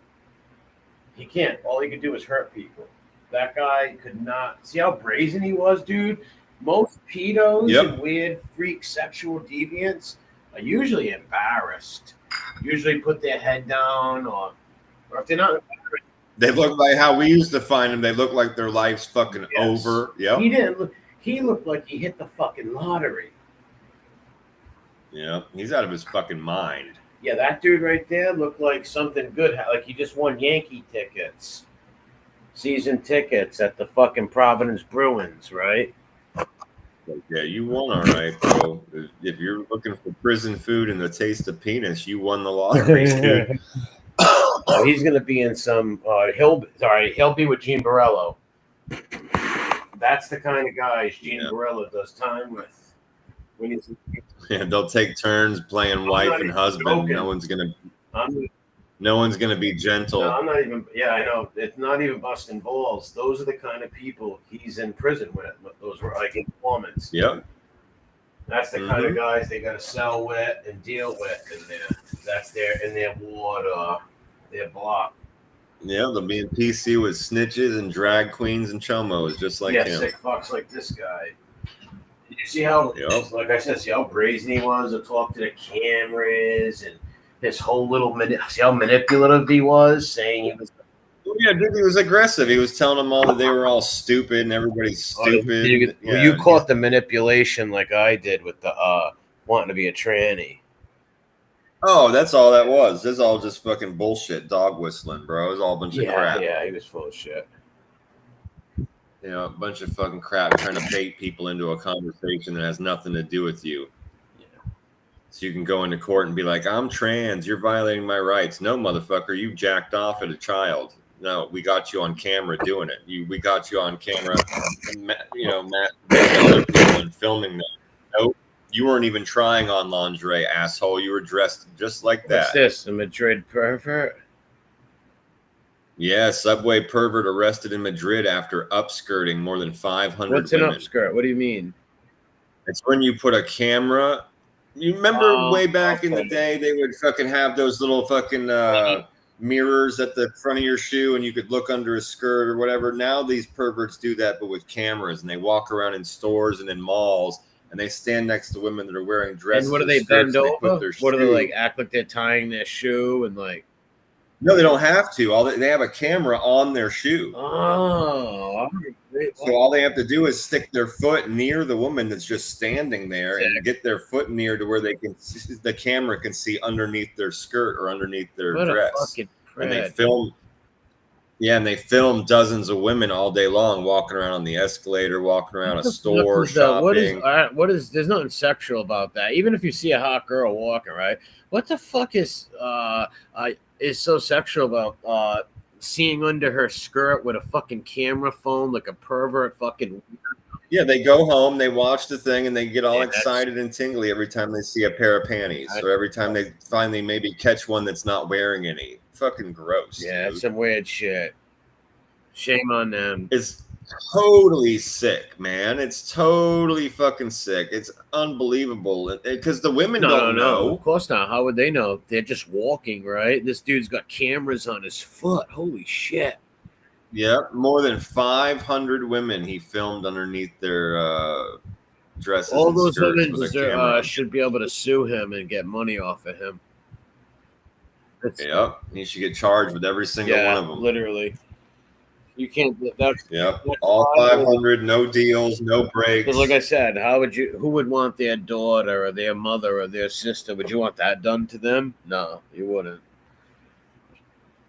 He can't. All he could do is hurt people. That guy could not. See how brazen he was, dude? Most pedos and weird freak sexual deviants are usually embarrassed. Usually put their head down, or if they're not embarrassed, they look like how we used to find them. They look like their life's fucking over. Yep. He looked like he hit the fucking lottery. Yeah, he's out of his fucking mind. Yeah, that dude right there looked like something good. Like he just won Yankee tickets, season tickets at the fucking Providence Bruins, right? Like, yeah, you won, all right, bro. If you're looking for prison food and the taste of penis, you won the lottery, dude. Oh, he's gonna be in some. He'll be with Gene Borello. That's the kind of guys Gene Borello does time with. When he's Yeah, they'll take turns playing wife and husband. Joking. No one's gonna be gentle. No, I'm not even. Yeah, I know. It's not even busting balls. Those are the kind of people he's in prison with. Those were like informants. Yep. That's the kind of guys they got to sell with and deal with in there. That's in their ward, their block. Yeah, they'll be in PC with snitches and drag queens and chomos, just like him. Sick fucks like this guy. Did you see how, like I said, see how brazen he was to talk to the cameras and his whole little see how manipulative he was, saying he was. Yeah, dude, he was aggressive. He was telling them all that they were all stupid and everybody's stupid. You caught the manipulation like I did with the wanting to be a tranny. Oh, that's all that was. This is all just fucking bullshit, dog whistling, bro. It was all a bunch of crap. Yeah, he was full of shit. You know, a bunch of fucking crap trying to bait people into a conversation that has nothing to do with you. So you can go into court and be like, I'm trans, you're violating my rights. No, motherfucker, you jacked off at a child. No, we got you on camera doing it. We got you on camera, other people and filming them. Nope, you weren't even trying on lingerie, asshole. You were dressed just like that. What's this, a Madrid pervert? Yeah, subway pervert arrested in Madrid after upskirting more than 500 What's women. an upskirt? What do you mean? It's when you put a camera. You remember way back in the day, they would fucking have those little fucking mirrors at the front of your shoe and you could look under a skirt or whatever. Now these perverts do that, but with cameras, and they walk around in stores and in malls and they stand next to women that are wearing dresses. And what do they bend over? What do they like act like they're tying their shoe and like? No, they don't have to. They have a camera on their shoe. Oh. So all they have to do is stick their foot near the woman that's just standing there and get their foot near to where the camera can see underneath their skirt or underneath their dress. And they film. Yeah, and they film dozens of women all day long walking around on the escalator, walking around a store, shopping. What is? There's nothing sexual about that. Even if you see a hot girl walking, right? What the fuck is so sexual about seeing under her skirt with a fucking camera phone like a pervert fucking? Yeah, they go home, they watch the thing, and they get all excited and tingly every time they see a pair of panties or every time they finally maybe catch one that's not wearing any. Fucking gross. Yeah, that's some weird shit. Shame on them. It's totally sick, man. It's totally fucking sick. It's unbelievable because the women don't know. Of course not. How would they know? They're just walking, right? This dude's got cameras on his foot. Holy shit. Yep, more than 500 women he filmed underneath their dresses. All those women should be able to sue him and get money off of him. Yep, he should get charged with every single one of them. Literally. You can't. That's all 500, no deals, no breaks. Because, like I said, who would want their daughter or their mother or their sister? Would you want that done to them? No, you wouldn't.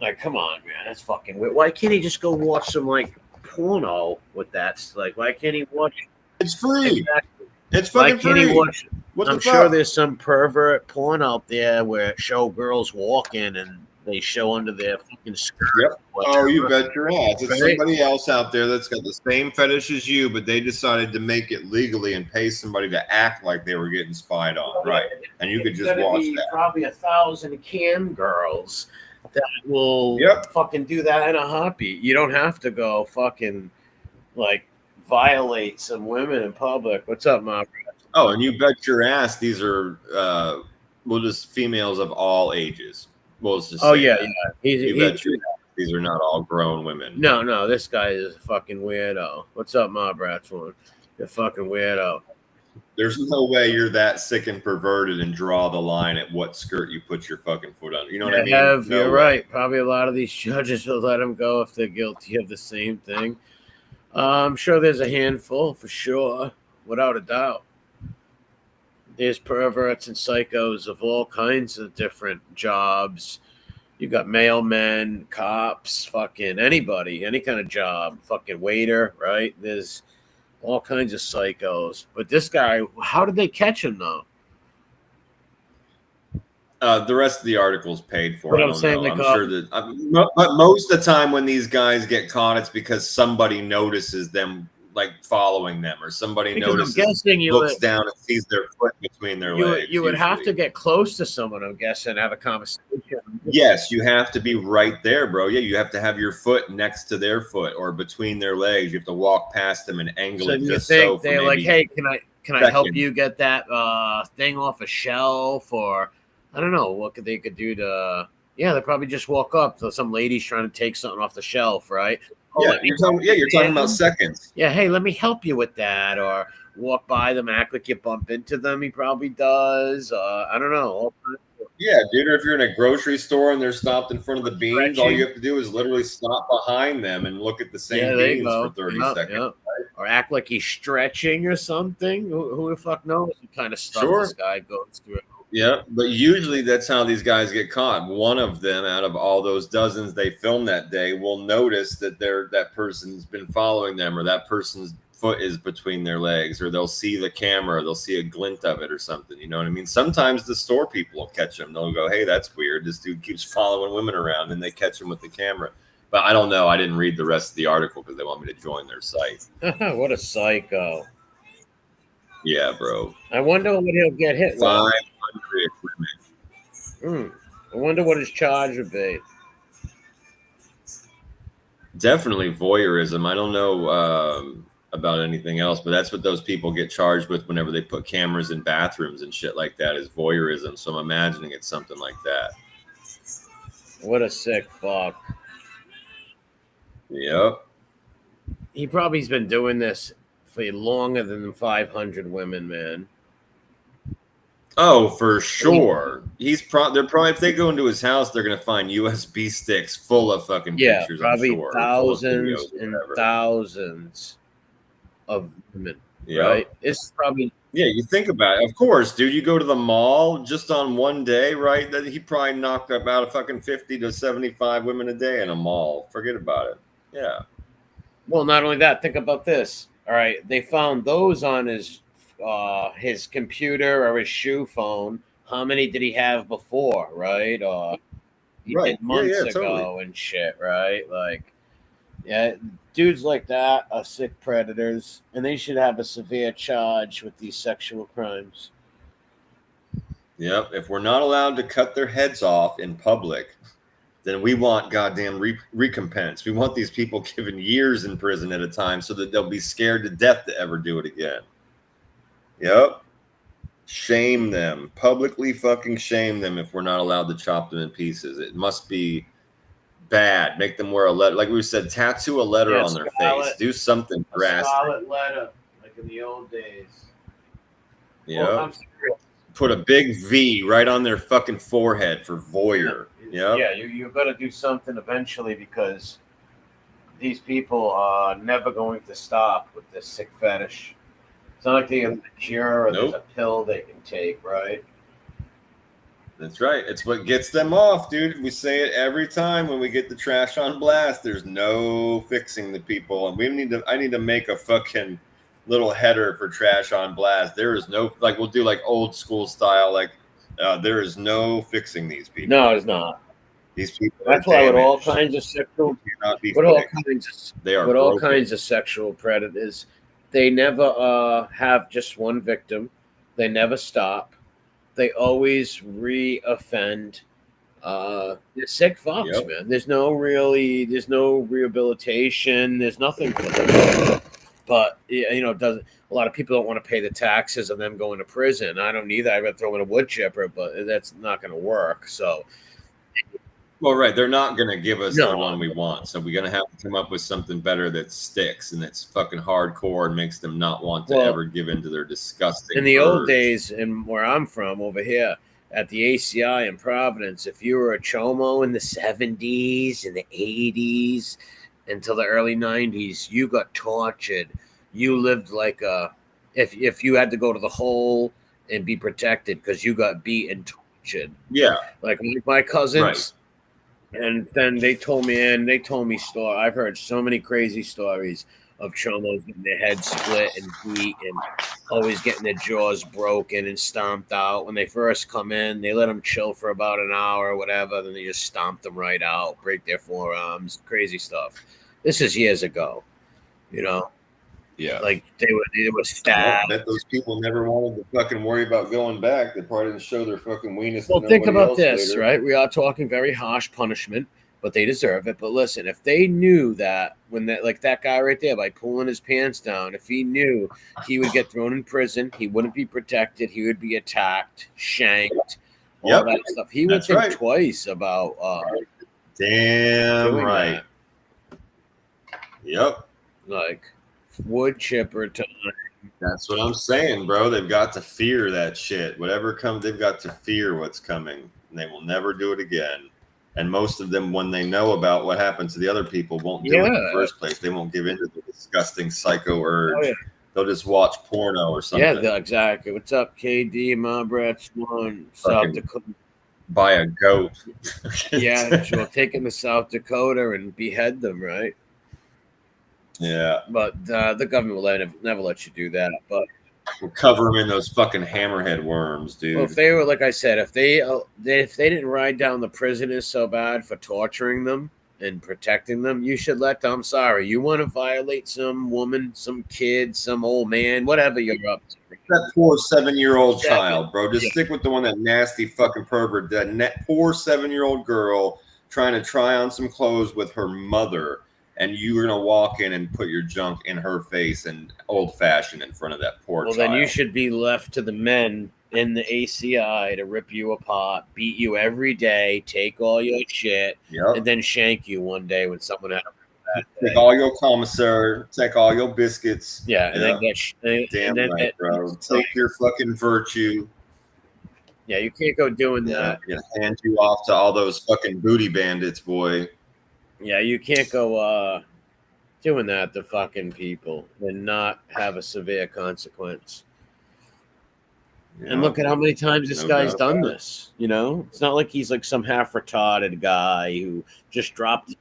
Like, come on, man, that's fucking weird. Why can't he just go watch some like porno with that? Like, why can't he watch? It's free. Exactly. It's fucking free. He watch? I'm sure there's some pervert porn out there where it show girls walking and they show under their fucking skirt. Yep. Oh, you bet your ass. It's somebody else out there that's got the same fetish as you, but they decided to make it legally and pay somebody to act like they were getting spied on. Right. And you could just watch that. Probably 1,000 cam girls that will fucking do that in a heartbeat. You don't have to go fucking like violate some women in public. What's up, Margaret? Oh, and you bet your ass these are just females of all ages. We'll just these are not all grown women. No, this guy is a fucking weirdo. What's up, Ma Brat's-one? You're a fucking weirdo. There's no way you're that sick and perverted and draw the line at what skirt you put your fucking foot under. You know what I mean? You're right. Probably a lot of these judges will let them go if they're guilty of the same thing. I'm sure there's a handful for sure, without a doubt. There's perverts and psychos of all kinds of different jobs. You got mailmen, cops, fucking anybody, any kind of job, fucking waiter, right? There's all kinds of psychos. But this guy, how did they catch him though? The rest of the article's paid for. But I I'm don't saying, know. like, I'm sure that, but most of the time when these guys get caught, it's because somebody notices them, like following them, or somebody because I'm notices, guessing looks down and sees their foot between their legs. You would have to usually. get close to someone, I'm guessing, have a conversation. Yes, you have to be right there, bro. Yeah, you have to have your foot next to their foot or between their legs. You have to walk past them and angle So it you just think so. For they're like, maybe hey, can I help second. you get that thing off a shelf, or I don't know what they could do to. Yeah, they probably just walk up to some lady's trying to take something off the shelf, right? Yeah, you're talking about seconds. Yeah, hey, let me help you with that, or walk by them, act like you bump into them. He probably does. I don't know. Yeah, dude. Or if you're in a grocery store and they're stopped in front of the beans, all you have to do is literally stop behind them and look at the same there you beans go. for 30 Yep, seconds. yep. Or act like he's stretching or something. Who the fuck knows what kind of stuff Sure. this guy goes through? Yeah, but usually that's how these guys get caught. One of them out of all those dozens they filmed that day will notice that that person's been following them, or that person's foot is between their legs, or they'll see the camera, they'll see a glint of it or something. You know what I mean? Sometimes the store people will catch them. They'll go, hey, that's weird. This dude keeps following women around, and they catch him with the camera. But I don't know. I didn't read the rest of the article because they want me to join their site. What a psycho. Yeah, bro. I wonder what he'll get hit with. 500 women. I wonder what his charge would be. Definitely voyeurism. I don't know about anything else, but that's what those people get charged with whenever they put cameras in bathrooms and shit like that, is voyeurism. So I'm imagining it's something like that. What a sick fuck. Yep. He probably's been doing this for longer than 500 women, man. Oh, for sure. They're probably, if they go into his house, they're gonna find USB sticks full of fucking pictures. Probably I'm sure, thousands and thousands of women. Yep. Right? It's probably. Yeah, you think about it. Of course, dude. You go to the mall just on one day, right? That he probably knocked about a fucking 50 to 75 women a day in a mall. Forget about it. Yeah. Well, not only that. Think about this. All right, they found those on his computer or his shoe phone. How many did he have before? Right? He did months ago totally. and shit. Right? Like, yeah, dudes like that are sick predators, and they should have a severe charge with these sexual crimes. Yep. If we're not allowed to cut their heads off in public, then we want goddamn recompense. We want these people given years in prison at a time so that they'll be scared to death to ever do it again. Yep. Shame them. Publicly fucking shame them if we're not allowed to chop them in pieces. It must be bad. Make them wear a letter. Like we said, tattoo a letter on their face. Do something drastic. Scarlet letter, like in the old days. Yeah. Well, put a big V right on their fucking forehead for voyeur. Yeah, you got to do something eventually, because these people are never going to stop with this sick fetish. It's not like they have a cure or there's a pill they can take, right? That's right. It's what gets them off, dude. We say it every time when we get the trash on blast. There's no fixing the people, and I need to make a fucking little header for trash on blast. There is no, like, we'll do like old school style, like there is no fixing these people. No, it's not. These people. That's why with all kinds of sexual, all kinds of sexual predators, they never have just one victim. They never stop. They always re-offend. They're sick fucks, man. There's no rehabilitation. There's nothing for them. But a lot of people don't want to pay the taxes of them going to prison. I don't either. I've got to throw in a wood chipper, but that's not going to work. So, well, right, they're not going to give us the one we want. So we're going to have to come up with something better that sticks and that's fucking hardcore and makes them not want to ever give in to their disgusting. In the old days, and where I'm from, over here at the ACI in Providence, if you were a chomo in the 70s and the 80s until the early 90s, you got tortured. You lived like if you had to go to the hole and be protected because you got beat and tortured. Yeah, like my cousins. Right. And then they told me stories. I've heard so many crazy stories of chomos getting their heads split and beat and always getting their jaws broken and stomped out. When they first come in, they let them chill for about an hour or whatever. Then they just stomp them right out, break their forearms, crazy stuff. This is years ago, you know? Yeah. Like they were I stabbed. bet those people never wanted to fucking worry about going back. They probably didn't show their fucking weenus Well, to think nobody about else this, later. right? We are talking very harsh punishment, but they deserve it. But listen, if they knew that when that guy right there, by pulling his pants down, if he knew he would get thrown in prison, he wouldn't be protected, he would be attacked, shanked, all that stuff. He would think twice about damn doing right. that. Yep. Like wood chipper time. That's what I'm saying, bro. They've got to fear that shit. Whatever comes, they've got to fear what's coming. And they will never do it again. And most of them, when they know about what happened to the other people, won't do it in the first place. They won't give in to the disgusting psycho urge. Oh, yeah. They'll just watch porno or something. Yeah, exactly. What's up, KD, my Brett, South Dakota? Buy a goat. Yeah, we'll take them to South Dakota and behead them, right? Yeah. But the government will never let you do that. But we'll cover them in those fucking hammerhead worms, dude. Well, if they were, like I said, if they didn't ride down the prisoners so bad for torturing them and protecting them, you should let them. I'm sorry, you want to violate some woman, some kid, some old man, whatever you're up to. That poor 7-year-old child, bro. Just stick with the one, that nasty fucking pervert, that poor 7-year-old girl trying to try on some clothes with her mother. And you're going to walk in and put your junk in her face and old-fashioned in front of that poor child. Well, then you should be left to the men in the ACI to rip you apart, beat you every day, take all your shit, and then shank you one day when someone had a bad day. Take all your commissary, take all your biscuits. Yeah, and then get damn right, bro. Take your fucking virtue. Yeah, you can't go doing that. Gonna hand you off to all those fucking booty bandits, boy. Yeah, you can't go doing that to fucking people and not have a severe consequence. Yeah. And look at how many times this guy's done this. You know, it's not like he's like some half retarded guy who just dropped.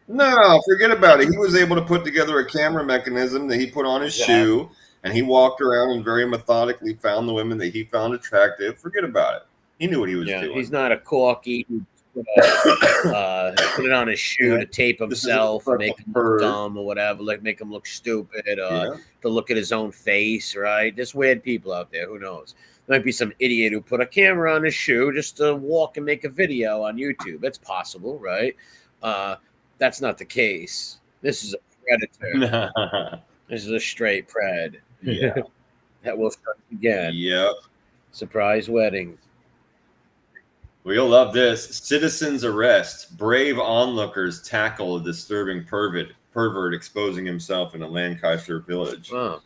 No, forget about it. He was able to put together a camera mechanism that he put on his shoe, and he walked around and very methodically found the women that he found attractive. Forget about it. He knew what he was doing. He's not a corky who put it on his shoe to tape himself, make him look dumb or whatever, like make him look stupid, to look at his own face, right? There's weird people out there. Who knows? There might be some idiot who put a camera on his shoe just to walk and make a video on YouTube. It's possible, right? That's not the case. This is a predator. This is a straight pred. Yeah. That will start again. Yep. Surprise wedding. Well, you'll love this. Citizens arrest. Brave onlookers tackle a disturbing pervert exposing himself in a Lancaster village. Wow.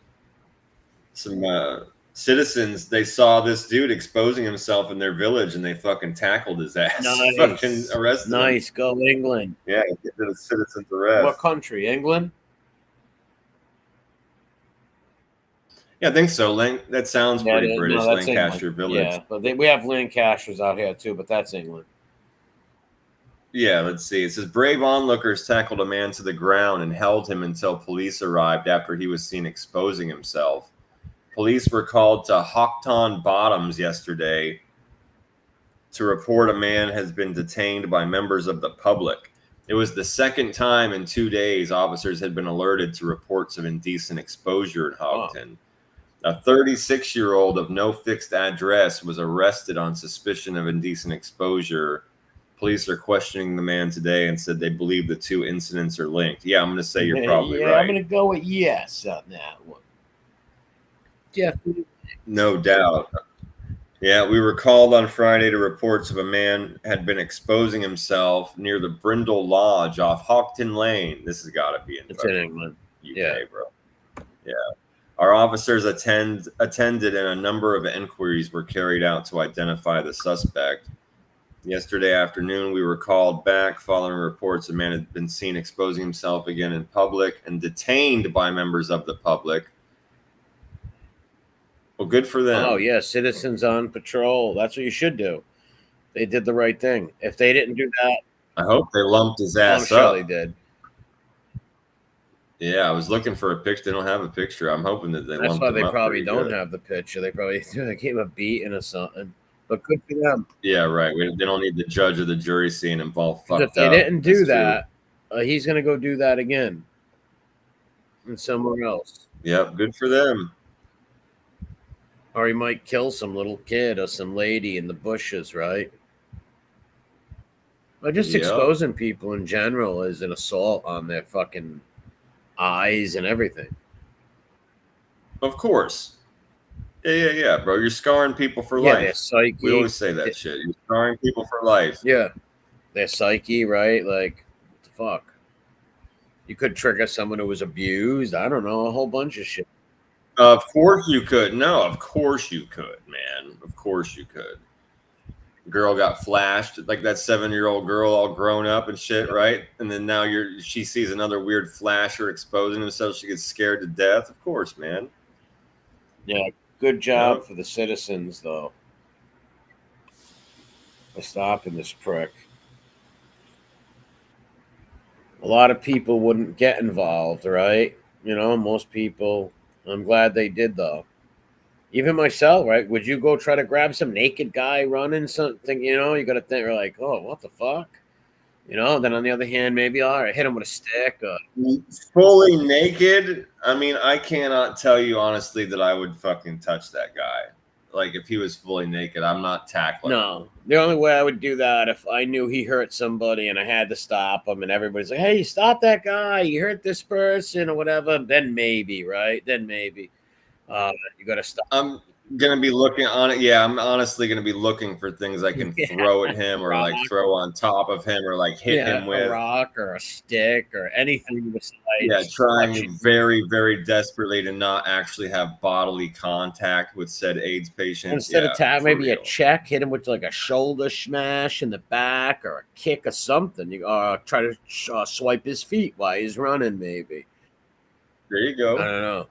Some citizens, they saw this dude exposing himself in their village, and they fucking tackled his ass. Nice. Fucking arrested him. Go England. Yeah, get to the citizens arrest. What country? England? Yeah, I think so. That sounds pretty British, Lancaster England. Village. Yeah, but we have Lancasters out here too, but that's England. Yeah, let's see. It says, brave onlookers tackled a man to the ground and held him until police arrived after he was seen exposing himself. Police were called to Houghton Bottoms yesterday to report a man has been detained by members of the public. It was the second time in 2 days officers had been alerted to reports of indecent exposure in Houghton. A 36-year-old of no fixed address was arrested on suspicion of indecent exposure. Police are questioning the man today and said they believe the two incidents are linked. Yeah, I'm going to say you're probably right. I'm going to go with yes on that one. Definitely. No doubt. Yeah, we were called on Friday to reports of a man had been exposing himself near the Brindle Lodge off Houghton Lane. This has got to be in England. UK, bro. Yeah. Our officers attended, and a number of inquiries were carried out to identify the suspect. Yesterday afternoon, we were called back following reports a man had been seen exposing himself again in public and detained by members of the public. Well, good for them. Oh, yeah, citizens on patrol. That's what you should do. They did the right thing. If they didn't do that, I hope they lumped his ass I'm sure up. they did. Yeah, I was looking for a picture. They don't have a picture. I'm hoping that they That's lumped why them they up probably pretty don't good. have the picture. They probably gave a beating or something. But good for them. Yeah, right. They don't need the judge or the jury seeing him all Because if fucked they up. didn't do That's true. that, he's going to go do that again and somewhere else. Yep, good for them. Or he might kill some little kid or some lady in the bushes, right? Or just Yep. exposing people in general is an assault on their fucking eyes and everything. Of course. Yeah, bro. You're scarring people for Yeah, their life. psyche. We always say that shit. You're scarring people for life. Yeah, their psyche, right? Like, what the fuck? You could trigger someone who was abused. I don't know, a whole bunch of shit. Of course you could. No, of course you could, man. Of course you could. Girl got flashed, like that 7-year-old girl all grown up and shit, right? And then now she sees another weird flasher exposing himself. She gets scared to death. Of course, man. Yeah, good job Yep. for the citizens, though, for stopping this prick. A lot of people wouldn't get involved, right? You know, most people. I'm glad they did, though. Even myself, right? Would you go try to grab some naked guy running something? You know, you got to think, like, oh, what the fuck? You know, then on the other hand, maybe all right, hit him with a stick. Fully naked. I mean, I cannot tell you honestly that I would fucking touch that guy. Like if he was fully naked, I'm not tackling. No, the only way I would do that if I knew he hurt somebody and I had to stop him, and everybody's like, "Hey, stop that guy! He hurt this person or whatever." Then maybe, right? Then maybe you got to stop. I'm gonna be looking on it. Yeah, I'm honestly gonna be looking for things I can throw at him or like throw on top of him or like hit him with a rock or a stick or anything besides. Yeah, trying very, very desperately to not actually have bodily contact with said AIDS patient. Instead of tap, maybe real. a check, hit him with like a shoulder smash in the back or a kick or something. You try to swipe his feet while he's running, maybe. There you go. I don't know.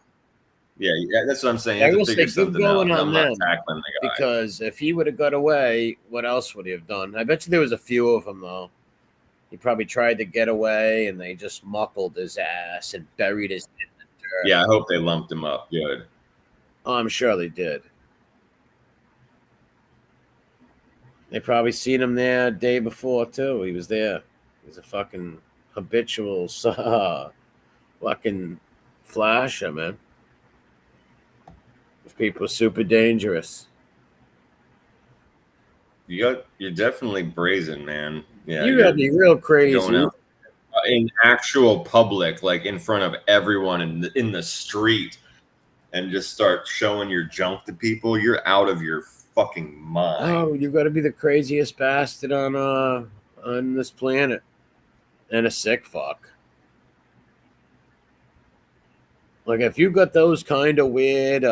Yeah, that's what I'm saying. I You will have to figure say good something out. going on I'm not them, tackling the guy. because if he would have got away, what else would he have done? I bet you there was a few of them, though. He probably tried to get away, and they just muckled his ass and buried his head in the dirt. Yeah, I hope they lumped him up good. Oh, I'm sure they did. They probably seen him there the day before, too. He was there. He's a fucking habitual fucking flasher, man. These people are super dangerous. You're definitely brazen, man. Yeah, You gotta be real crazy. Going out in actual public, like in front of everyone in the street, and just start showing your junk to people. You're out of your fucking mind. Oh, you got to be the craziest bastard on this planet, and a sick fuck. Like if you got those kind of weird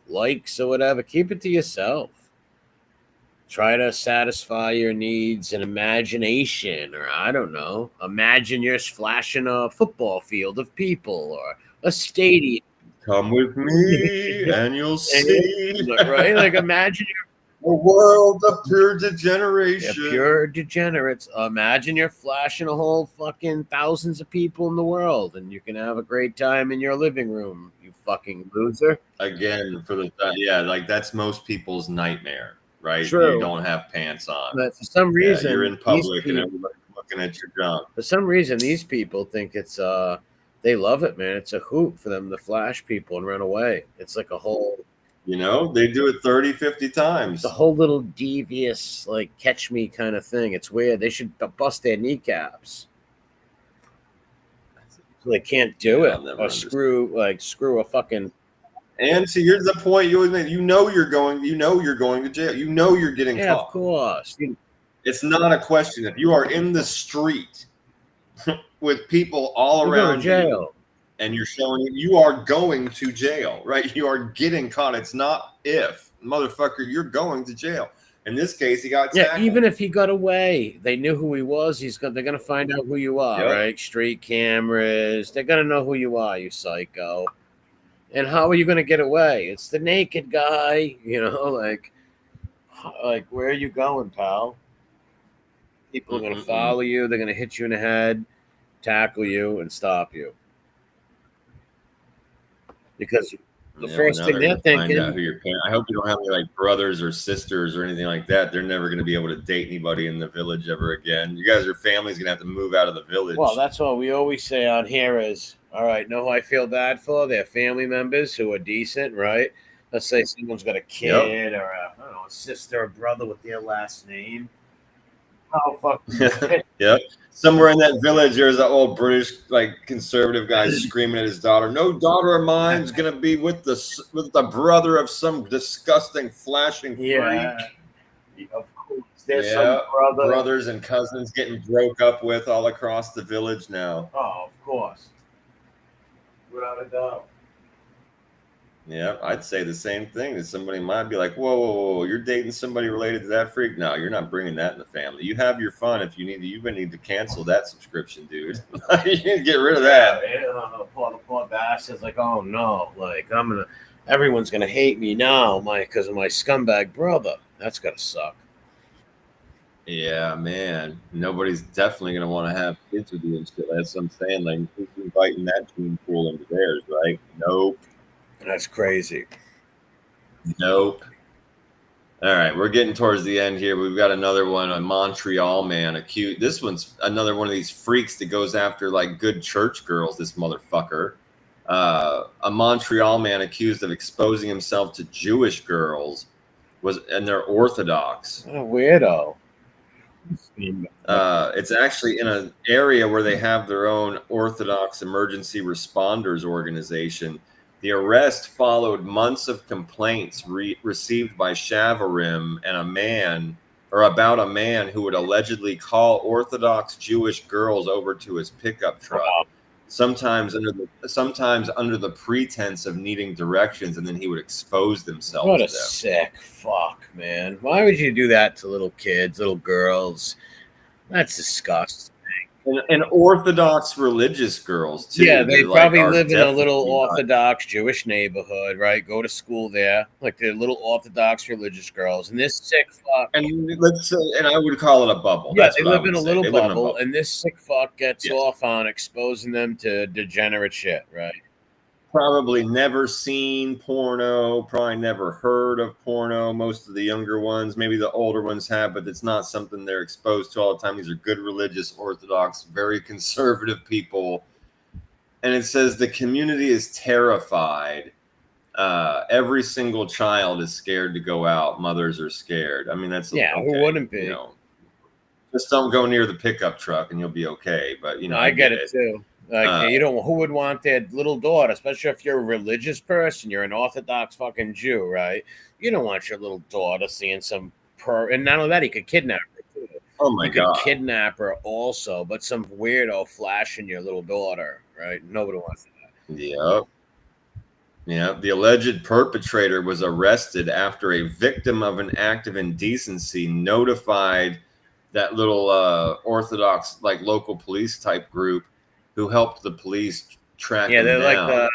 likes or whatever, keep it to yourself. Try to satisfy your needs and imagination, or I don't know. Imagine you're flashing a football field of people or a stadium. Come with me and you'll see. Right? Like imagine a world of pure degeneration. Yeah, pure degenerates. Imagine you're flashing a whole fucking thousands of people in the world, and you can have a great time in your living room, you fucking loser. Again, like that's most people's nightmare, right? True. You don't have pants on. But for some reason, you're in public and everybody's looking at your junk. For some reason, these people think it's they love it, man. It's a hoot for them to flash people and run away. It's like a whole, they do it 30, 50 times. The whole little devious, like, catch me kind of thing. It's weird. They should bust their kneecaps. So they can't do it. Or screw a fucking. And to the point you always make, you're going to jail. You're getting caught. Yeah, of course. It's not a question. If you are in the street with people all around you and you're showing you are going to jail, right? You are getting caught. It's not if, motherfucker, you're going to jail. In this case, he got tackled. Yeah, even if he got away, they knew who he was. They're going to find out who you are, right? Street cameras. They're going to know who you are, you psycho. And how are you going to get away? It's the naked guy, like where are you going, pal? People are going to follow you. They're going to hit you in the head, tackle you, and stop you. because the Yeah, first now thing they're gonna find out thinking, who your parents. I hope you don't have any like brothers or sisters or anything like that. They're never going to be able to date anybody in the village ever again. You guys, your family's going to have to move out of the village. well, that's what we always say on here is, all right, know who I feel bad for? They're family members who are decent, right? Let's say someone's got a kid or I don't know, a sister or brother with their last name. Oh, fuck. Yep. Somewhere in that village, there's an old British like conservative guy screaming at his daughter. No daughter of mine's gonna be with the brother of some disgusting flashing freak. Yeah. Of course. There's some brothers and cousins getting broke up with all across the village now. Oh, of course. Without a doubt. Yeah, I'd say the same thing. That somebody might be like, whoa, whoa, whoa, you're dating somebody related to that freak? No, you're not bringing that in the family. You have your fun. If you need to, you need to cancel that subscription, dude. You need to get rid of that. The poor bastard's like, oh no, like everyone's gonna hate me now, because of my scumbag brother. That's gotta suck. Yeah, man. Nobody's definitely gonna want to have kids with you and shit. That's what I'm saying. Like, who's inviting that gene pool into theirs, right? Nope. That's crazy. Nope. All right, we're getting towards the end here. We've got another one, a Montreal man accused. This one's another one of these freaks that goes after like good church girls. This motherfucker, a Montreal man accused of exposing himself to Jewish girls, and they're Orthodox. What a weirdo. It's actually in an area where they have their own Orthodox emergency responders organization. The arrest followed months of complaints received by Shavarim and about a man who would allegedly call Orthodox Jewish girls over to his pickup truck, sometimes under the pretense of needing directions, and then he would expose themselves. What to a them. sick fuck, man! Why would you do that to little kids, little girls? That's disgusting. And Orthodox religious girls too. Yeah, they They're probably like, live in a little definitely not- Orthodox Jewish neighborhood, right? Go to school there, like they're little Orthodox religious girls. And this sick fuck, And let's say, and I would call it a bubble. yeah, That's they what I live in would a say. little They live in a bubble, and this sick fuck gets off on exposing them to degenerate shit, right? Probably never seen porno, probably never heard of porno. Most of the younger ones, maybe the older ones have, but it's not something they're exposed to all the time. These are good religious, Orthodox, very conservative people. And it says the community is terrified. Every single child is scared to go out. Mothers are scared. I mean, that's Who wouldn't be? You know, just don't go near the pickup truck and you'll be okay. But you know, I get it too. Like who would want their little daughter, especially if you're a religious person, you're an Orthodox fucking Jew, right? You don't want your little daughter seeing some and not only that, he could kidnap her too. Oh my God. Could kidnap her also, but some weirdo flashing your little daughter, right? Nobody wants that. Yep. Yeah, the alleged perpetrator was arrested after a victim of an act of indecency notified that little Orthodox, like local police type group who helped the police track him down. Like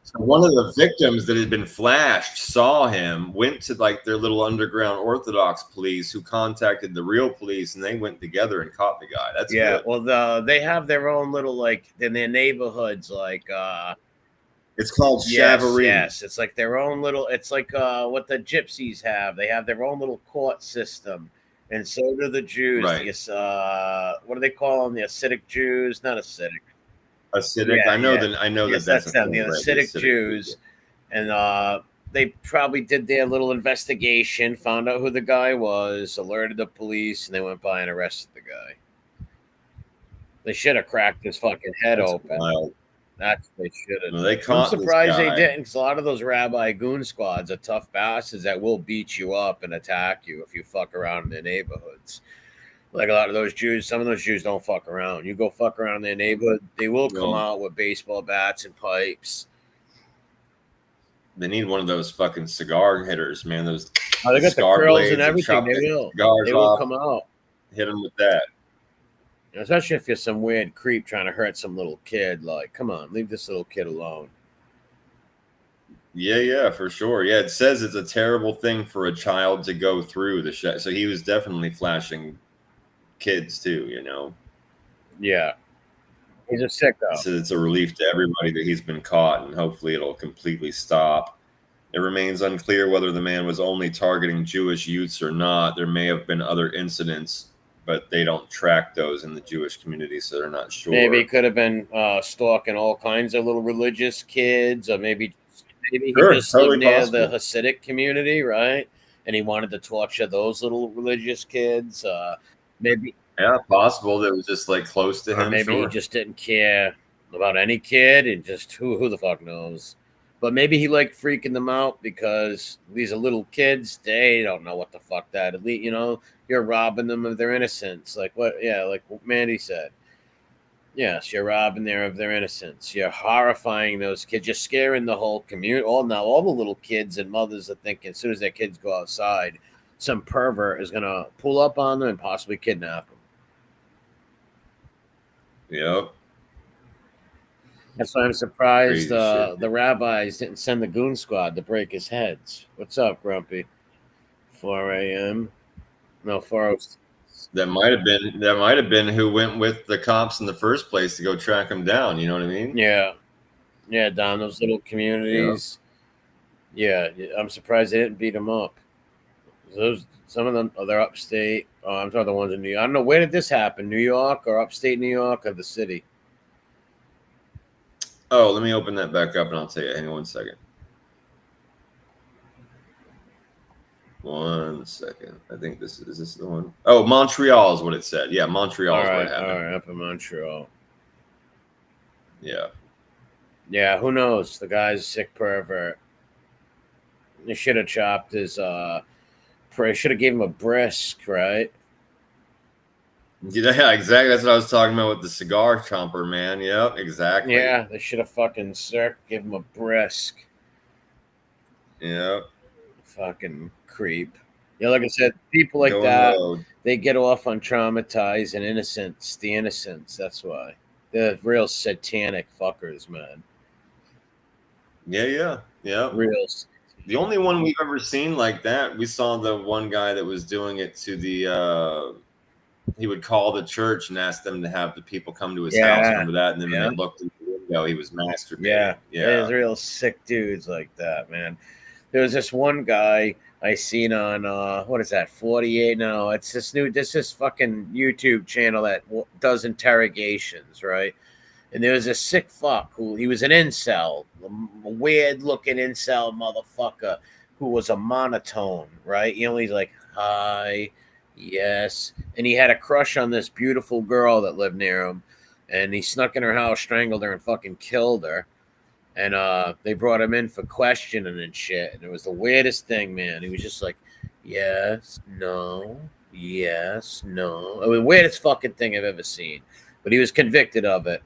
so one of the victims that had been flashed saw him, went to like their little underground Orthodox police, who contacted the real police, and they went together and caught the guy. That's good. Well, they have their own little, like, in their neighborhoods, like it's called Shavarim. Yes, it's like their own little. It's like what the gypsies have. They have their own little court system, and so do the Jews. Right. What do they call them? The Hasidic Jews? Not Hasidic. Acidic. Yeah, I know yeah. that. I know Yes, that's that's them. The Hasidic Jews, and they probably did their little investigation, found out who the guy was, alerted the police, and they went by and arrested the guy. They should have cracked his fucking head open. Wild. That's what they should have. Well, they caught I'm surprised this they guy. didn't, because a lot of those rabbi goon squads are tough bastards that will beat you up and attack you if you fuck around in their neighborhoods. Like a lot of those Jews, some of those Jews don't fuck around. You go fuck around in their neighborhood, they will come out with baseball bats and pipes. They need one of those fucking cigar hitters, man. Those they got the cigar curls blades and everything. chop They the will. cigars They will off, come out. hit them with that. Especially if you're some weird creep trying to hurt some little kid. Like, come on, leave this little kid alone. Yeah, for sure. Yeah, it says it's a terrible thing for a child to go through the so he was definitely flashing kids too, you know. Yeah. He's a sicko. So it's a relief to everybody that he's been caught, and hopefully it'll completely stop. It remains unclear whether the man was only targeting Jewish youths or not. There may have been other incidents, but they don't track those in the Jewish community, so they're not sure. Maybe he could have been stalking all kinds of little religious kids, or maybe he just totally lived near possible. the Hasidic community, right? And he wanted to torture those little religious kids. Maybe. Yeah, possible that it was just like close to Or him. maybe Sure. he just didn't care about any kid, and just who the fuck knows. But maybe he liked freaking them out because these are little kids. They don't know what the fuck that. At least, you're robbing them of their innocence. Like what? Yeah, like Mandy said. Yes, you're robbing them of their innocence. You're horrifying those kids. You're scaring the whole community. All the little kids and mothers are thinking as soon as their kids go outside, some pervert is gonna pull up on them and possibly kidnap them. Yep. That's why I'm surprised Crazy shit. the rabbis didn't send the goon squad to break his heads. What's up, Grumpy? 4 a.m. No, 4:06. That might have been who went with the cops in the first place to go track him down. You know what I mean? Yeah, down those little communities. Yeah, I'm surprised they didn't beat him up. Some of them, they're upstate. Oh, I'm talking the ones in New York. I don't know, where did this happen? New York or upstate New York or the city? Oh, let me open that back up and I'll tell you. Hang on 1 second. 1 second. I think is this the one? Oh, Montreal is what it said. Yeah, Montreal is what happened. All right, up in Montreal. Yeah. Yeah, who knows? The guy's a sick pervert. They should have chopped his should have gave him a brisk, right? Yeah, exactly. That's what I was talking about with the cigar chomper, man. Yep, exactly. Yeah, they should have fucking give him a brisk. Yep. Fucking creep. Yeah, like I said, people like Going that, road. they get off on traumatized and innocence. The innocence, that's why. They're real satanic fuckers, man. Yeah. Real. The only one we've ever seen like that, we saw the one guy that was doing it to the he would call the church and ask them to have the people come to his house. Remember that? And then when they looked in the window, he was masturbating. Yeah. There's real sick dudes like that, man. There was this one guy I seen on what is that, 48? No, it's this fucking YouTube channel that does interrogations, right? And there was a sick fuck who he was an incel, a weird looking incel motherfucker who was a monotone, right? He's like, hi, yes. And he had a crush on this beautiful girl that lived near him. And he snuck in her house, strangled her, and fucking killed her. And they brought him in for questioning and shit. And it was the weirdest thing, man. He was just like, yes, no, yes, no. I mean, the weirdest fucking thing I've ever seen. But he was convicted of it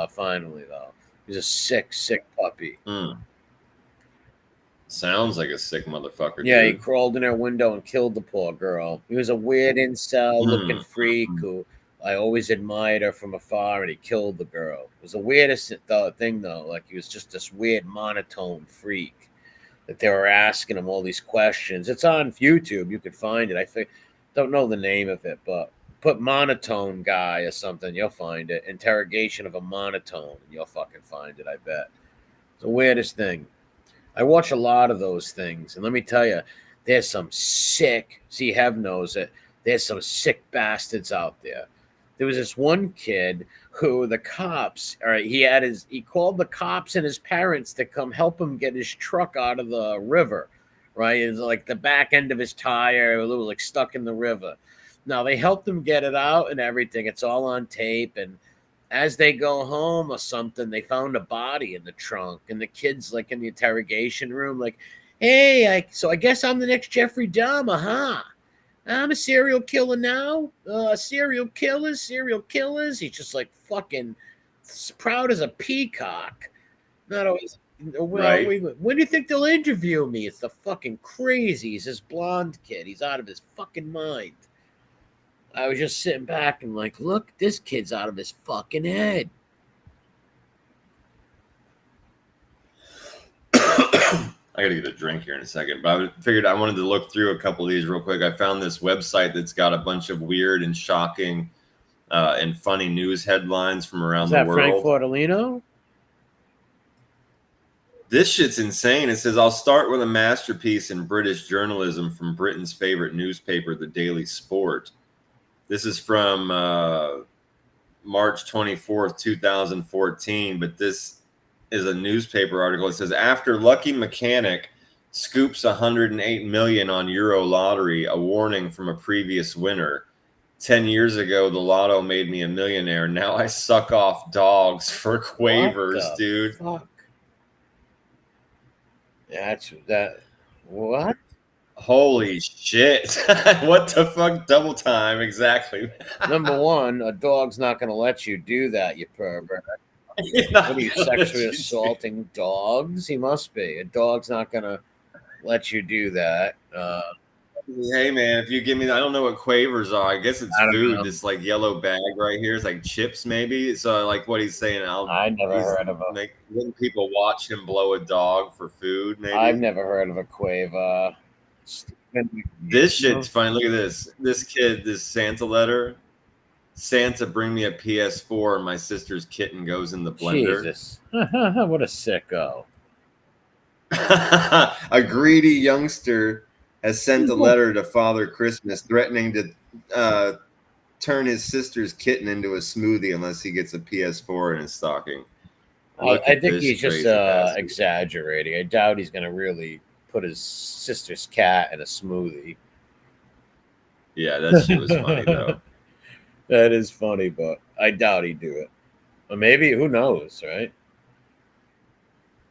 finally, though. He was a sick puppy. Sounds like a sick motherfucker. Yeah, dude. he crawled in her window and killed the poor girl. He was a weird incel-looking freak who I always admired her from afar, and he killed the girl. It was the weirdest thing, though. Like, he was just this weird monotone freak that they were asking him all these questions. It's on YouTube. You could find it. I don't know the name of it, but put monotone guy or something, you'll find it. Interrogation of a monotone, and you'll fucking find it, I bet. It's the weirdest thing. I watch a lot of those things, and let me tell you, there's some sick, see, Hev knows it, there's some sick bastards out there. There was this one kid who the cops, all right, he called the cops and his parents to come help him get his truck out of the river, right? It was like the back end of his tire, it was like stuck in the river. Now, they helped him get it out and everything. It's all on tape. And as they go home or something, they found a body in the trunk. And the kid's like in the interrogation room, like, hey, so I guess I'm the next Jeffrey Dahmer, huh? I'm a serial killer now. Serial killers. He's just like fucking proud as a peacock. Not always. Right. When do you think they'll interview me? It's the fucking crazy. He's this blonde kid. He's out of his fucking mind. I was just sitting back and like, look, this kid's out of his fucking head. I got to get a drink here in a second, but I figured I wanted to look through a couple of these real quick. I found this website that's got a bunch of weird and shocking and funny news headlines from around Is the that Frank world. Flordelino? This shit's insane. It says, I'll start with a masterpiece in British journalism from Britain's favorite newspaper, the Daily Sport. This is from March 24th, 2014, but this is a newspaper article. It says, after Lucky Mechanic scoops 108 million on Euro lottery, a warning from a previous winner. 10 years ago, the lotto made me a millionaire. Now I suck off dogs for quavers, dude. Fuck? That's that. What? Holy shit. What the fuck? Double time. Exactly. Number one, a dog's not going to let you do that, you pervert. What What are you, sexually assaulting dogs? He must be. A dog's not going to let you do that. Hey, man, if you give me, I don't know what quavers are. I guess it's I don't food. know. This like yellow bag right here. It's like chips, maybe. So, like what he's saying, I never heard of a. letting people watch him blow a dog for food, maybe. I've never heard of a quaver. This shit's funny. Look at this. This kid, this Santa letter. Santa, bring me a PS4. And my sister's kitten goes in the blender. Jesus. What a sicko. A greedy youngster has sent a letter to Father Christmas threatening to turn his sister's kitten into a smoothie unless he gets a PS4 in his stocking. I think he's just exaggerating. I doubt he's going to really put his sister's cat in a smoothie. Yeah, that shit was funny, though. That is funny, but I doubt he'd do it. Or maybe, who knows, right?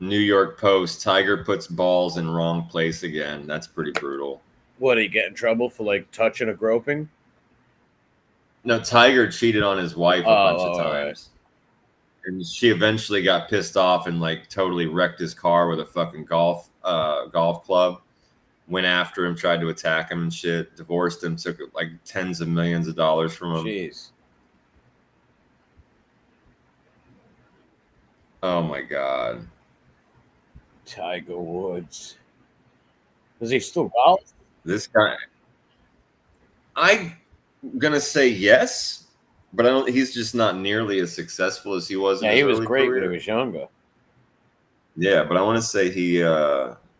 New York Post, Tiger puts balls in wrong place again. That's pretty brutal. What, he get in trouble for, like, touching or groping? No, Tiger cheated on his wife a bunch of times. Right. And she eventually got pissed off and, like, totally wrecked his car with a fucking golf club. Went after him, tried to attack him and shit. Divorced him, took, like, tens of millions of dollars from him. Jeez. Oh, my God. Tiger Woods. Does he still golf? This guy, I'm gonna say yes, but I don't. He's just not nearly as successful as he was. Yeah, in his he was early great career. when he was younger. Yeah, but I want to say he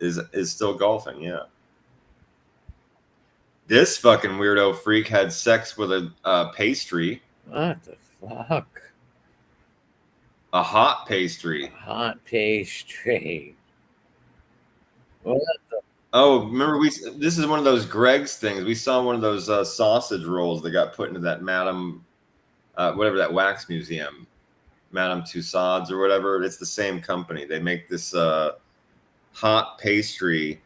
is still golfing. Yeah. This fucking weirdo freak had sex with a pastry. What the fuck? A hot pastry. Hot pastry. What the? Oh, remember this is one of those Greg's things. We saw one of those sausage rolls that got put into that Madame, whatever that wax museum, Madame Tussauds or whatever. It's the same company. They make this hot pastry,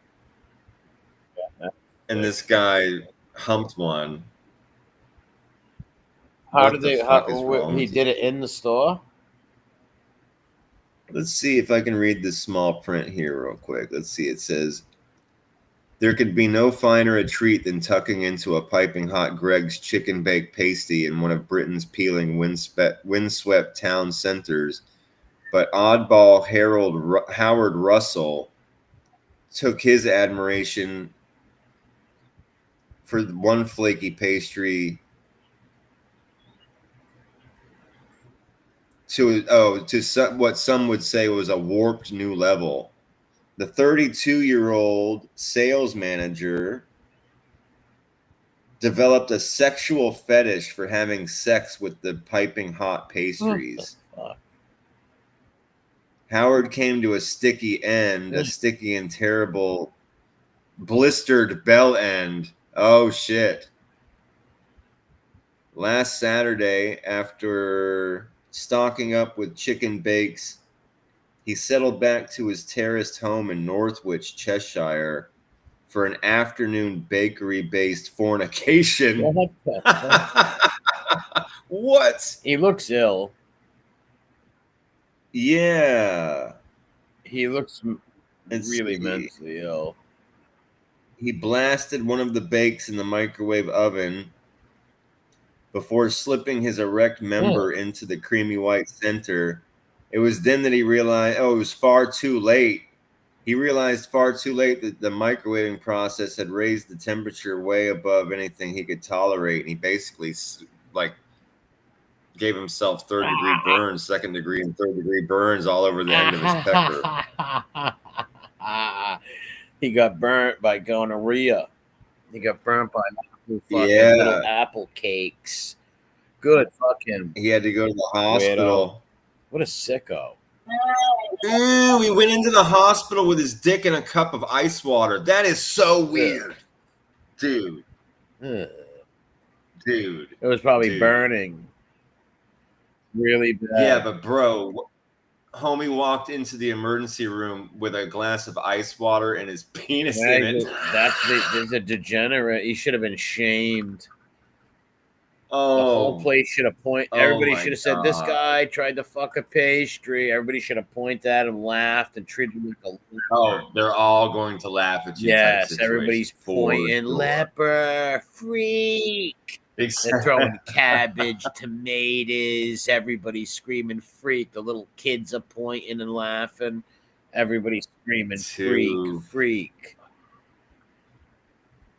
and this guy humped one. How What did the they? fuck is wrong He with did it in the store. Let's see if I can read this small print here real quick. Let's see. It says, there could be no finer a treat than tucking into a piping hot Greg's chicken baked pasty in one of Britain's peeling windswept town centers. But oddball Howard Russell took his admiration for one flaky pastry to what some would say was a warped new level. The 32-year-old sales manager developed a sexual fetish for having sex with the piping hot pastries. Howard came to a sticky end, a sticky and terrible blistered bell end. Oh, shit. Last Saturday, after stocking up with chicken bakes, he settled back to his terraced home in Northwich, Cheshire, for an afternoon bakery-based fornication. What the fuck? What? He looks ill. Yeah. He looks really mentally ill. He blasted one of the bakes in the microwave oven before slipping his erect member into the creamy white center. It was then that he realized, it was far too late. He realized far too late that the microwaving process had raised the temperature way above anything he could tolerate. And he basically, like, gave himself third-degree burns, second-degree and third-degree burns all over the end of his pecker. He got burnt by gonorrhea. He got burnt by fucking Yeah. little apple cakes. Good fucking. He had to go to the hospital. What a sicko. Ooh, he went into the hospital with his dick in a cup of ice water. That is so weird. Dude. Ugh. Dude. It was probably burning. Really bad. Yeah, but bro, homie walked into the emergency room with a glass of ice water and his penis in it. There's a degenerate. He should have been shamed. Oh, the whole place should have pointed. Oh Everybody my should have said, "This God. guy tried to fuck a pastry." Everybody should have pointed at him, laughed, and treated him like a leper. Oh, they're all going to laugh at you. Yes, type everybody's situation, for pointing, sure. leper, freak. Exactly. They're throwing cabbage, tomatoes. Everybody's screaming freak. The little kids are pointing and laughing. Everybody's screaming Dude. freak.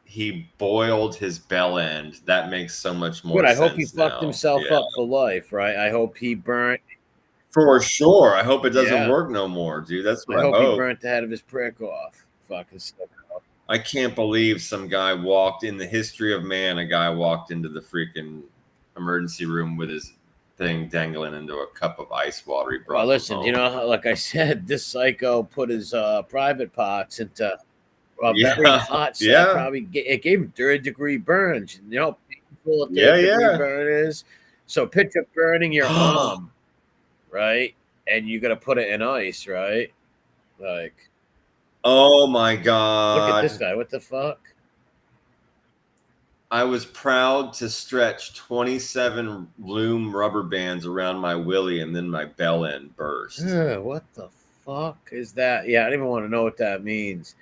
He boiled his bell end. That makes so much more Good. I sense. hope he fucked now. himself Yeah. up for life, right? I hope he burnt. For sure. I hope it doesn't Yeah. work no more, dude. That's what I I hope hope. he burnt the head of his prick off. Fucking stuff. I can't believe some guy walked in the history of man. A guy walked into the freaking emergency room with his thing dangling into a cup of ice water. He brought Well, listen, home. you know, like I said, this psycho put his private parts into a very hot set. Yeah. Probably it gave him third-degree burns. You know, people of Yeah, third-degree yeah. burn is. So picture burning your arm, right? And you got to put it in ice, right? Like, Oh my look God. at this guy. What the fuck? I was proud to stretch 27 loom rubber bands around my willy and then my bell end burst. What the fuck is that? Yeah, I don't even want to know what that means.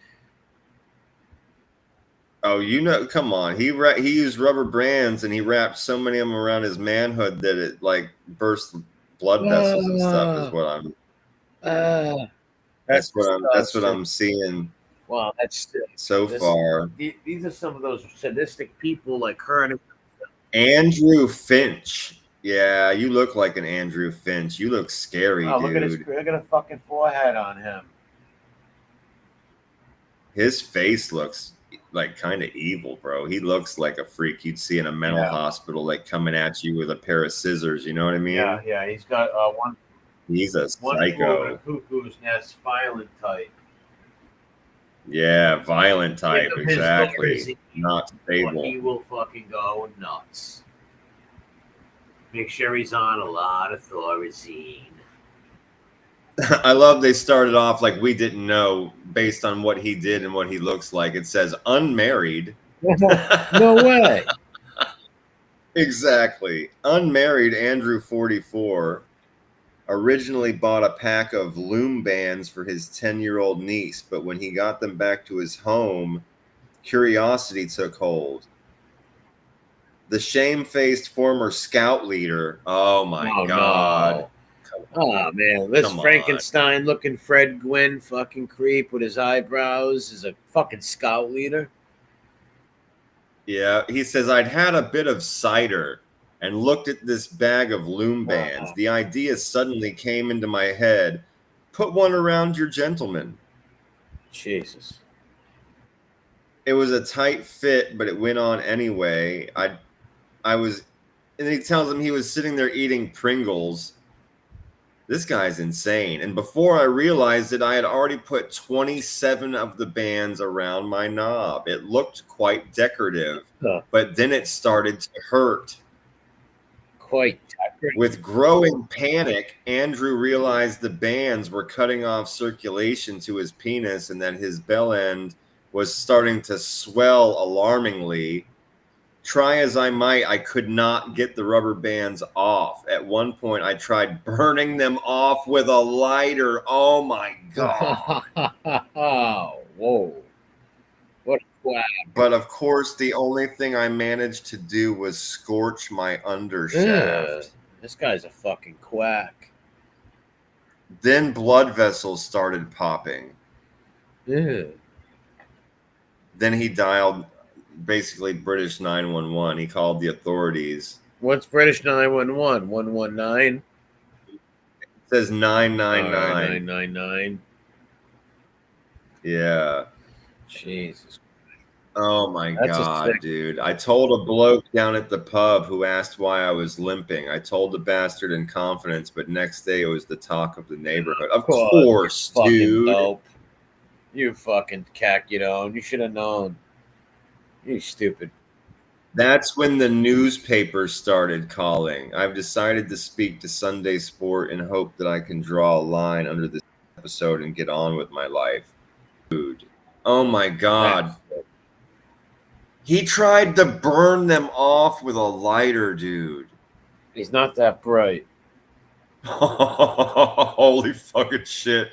Oh, you know, come on. He used rubber bands and he wrapped so many of them around his manhood that it like burst blood vessels and stuff is what I'm that's what I'm seeing Wow, that's so far. These are some of those sadistic people like her. Andrew Finch. Yeah, you look like an Andrew Finch. You look scary, Oh, look dude. at a fucking forehead on him. His face looks like kind of evil, bro. He looks like a freak you'd see in a mental hospital, like coming at you with a pair of scissors. You know what I mean? Yeah. He's got one. He's a One psycho. cuckoo's nest, violent type. Yeah, violent type. Give him his Exactly. Thorazine, Not or stable. he will fucking go nuts. Make sure he's on a lot of Thorazine. I love they started off like we didn't know based on what he did and what he looks like. It says unmarried. No way. Exactly. Unmarried Andrew 44 originally bought a pack of loom bands for his 10-year-old niece, but when he got them back to his home, curiosity took hold. The shame-faced former scout leader. Oh my God. No. Oh man, this Frankenstein looking Fred Gwynn fucking creep with his eyebrows is a fucking scout leader. Yeah, he says, I'd had a bit of cider and looked at this bag of loom bands. The idea suddenly came into my head. Put one around your gentleman. Jesus. It was a tight fit, but it went on anyway. I was, and he tells him he was sitting there eating Pringles. This guy's insane. And before I realized it, I had already put 27 of the bands around my knob. It looked quite decorative, but then it started to hurt. Quite decorative. With growing panic, Andrew realized the bands were cutting off circulation to his penis and that his bell end was starting to swell alarmingly. Try as I might, I could not get the rubber bands off. At one point, I tried burning them off with a lighter. Oh my God. Whoa. What a quack. But of course, the only thing I managed to do was scorch my undershaft. This guy's a fucking quack. Then blood vessels started popping. Ew. Then he dialed basically British 911. He called the authorities. What's British 911? 119? It says 999. 999. Yeah. Jesus. Oh my That's a God, sick. dude. I told a bloke down at the pub who asked why I was limping. I told the bastard in confidence, but next day it was the talk of the neighborhood. Of course, fucking dude. dope. You fucking cack, you should have known. You stupid. That's when the newspapers started calling. I've decided to speak to Sunday Sport and hope that I can draw a line under this episode and get on with my life. Dude. Oh my God. He tried to burn them off with a lighter, dude. He's not that bright. Holy fucking shit.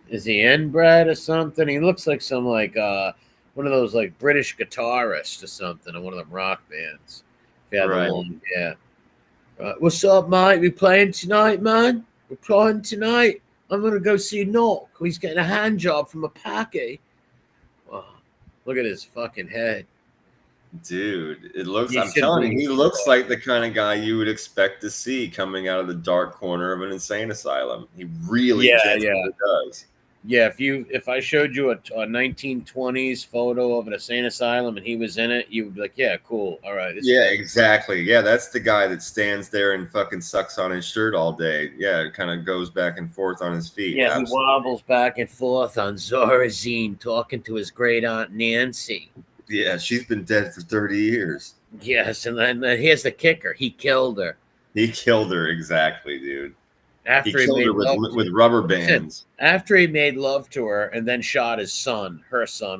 Is he inbred or something? He looks like some one of those like British guitarists or something in one of them rock bands. If he had Right. the long hair. What's up, mate? We playing tonight, man? We're playing tonight. I'm gonna go see Knock. He's getting a hand job from a packy. Wow. Look at his fucking head. Dude, it looks, He I'm should telling you, be- he looks like the kind of guy you would expect to see coming out of the dark corner of an insane asylum. He really genuinely does. Yeah, if I showed you a 1920s photo of an insane asylum and he was in it, you would be like, yeah, cool. All right. Yeah, exactly. Yeah, that's the guy that stands there and fucking sucks on his shirt all day. Yeah, it kind of goes back and forth on his feet. Yeah, Absolutely. he wobbles back and forth on Zorazine talking to his great aunt Nancy. Yeah, she's been dead for 30 years. Yes, and then here's the kicker. He killed her. He killed her, exactly, dude. After He killed made her love with rubber bands. After he made love to her and then shot her son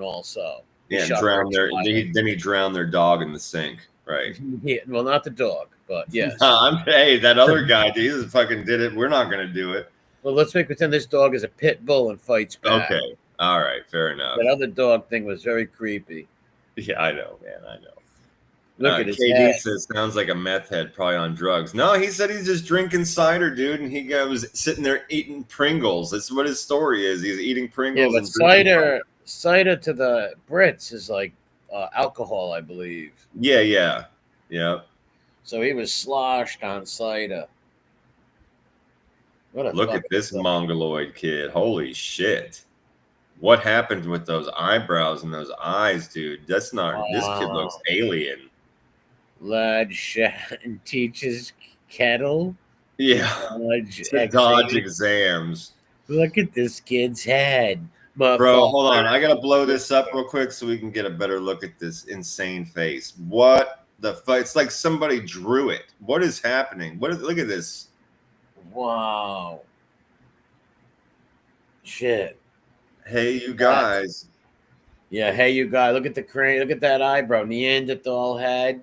also. Yeah, drowned then he drowned their dog in the sink, right? Yeah, well, not the dog, but yes. Hey, that other guy, dude, he fucking did it. We're not gonna do it. Well, let's make pretend this dog is a pit bull and fights back. Okay, all right, fair enough. That other dog thing was very creepy. Yeah, I know, man, I know. Look at his KD head. says sounds like a meth head, probably on drugs. No, he said he's just drinking cider, dude, and he was sitting there eating Pringles. That's what his story is. He's eating Pringles. Yeah, but cider to the Brits is like alcohol, I believe. Yeah. So he was sloshed on cider. Look at this mongoloid kid. Holy shit. What happened with those eyebrows and those eyes, dude? That's not. This kid looks alien. Lad Shan teaches kettle. Yeah. To dodge exams. Look at this kid's head. Bro, hold on. I got to blow this up real quick so we can get a better look at this insane face. What the fuck? It's like somebody drew it. What is happening? Look at this. Wow. Shit. Hey, you guys. Yeah, hey, you guys. Look at the crane. Look at that eyebrow. Neanderthal head.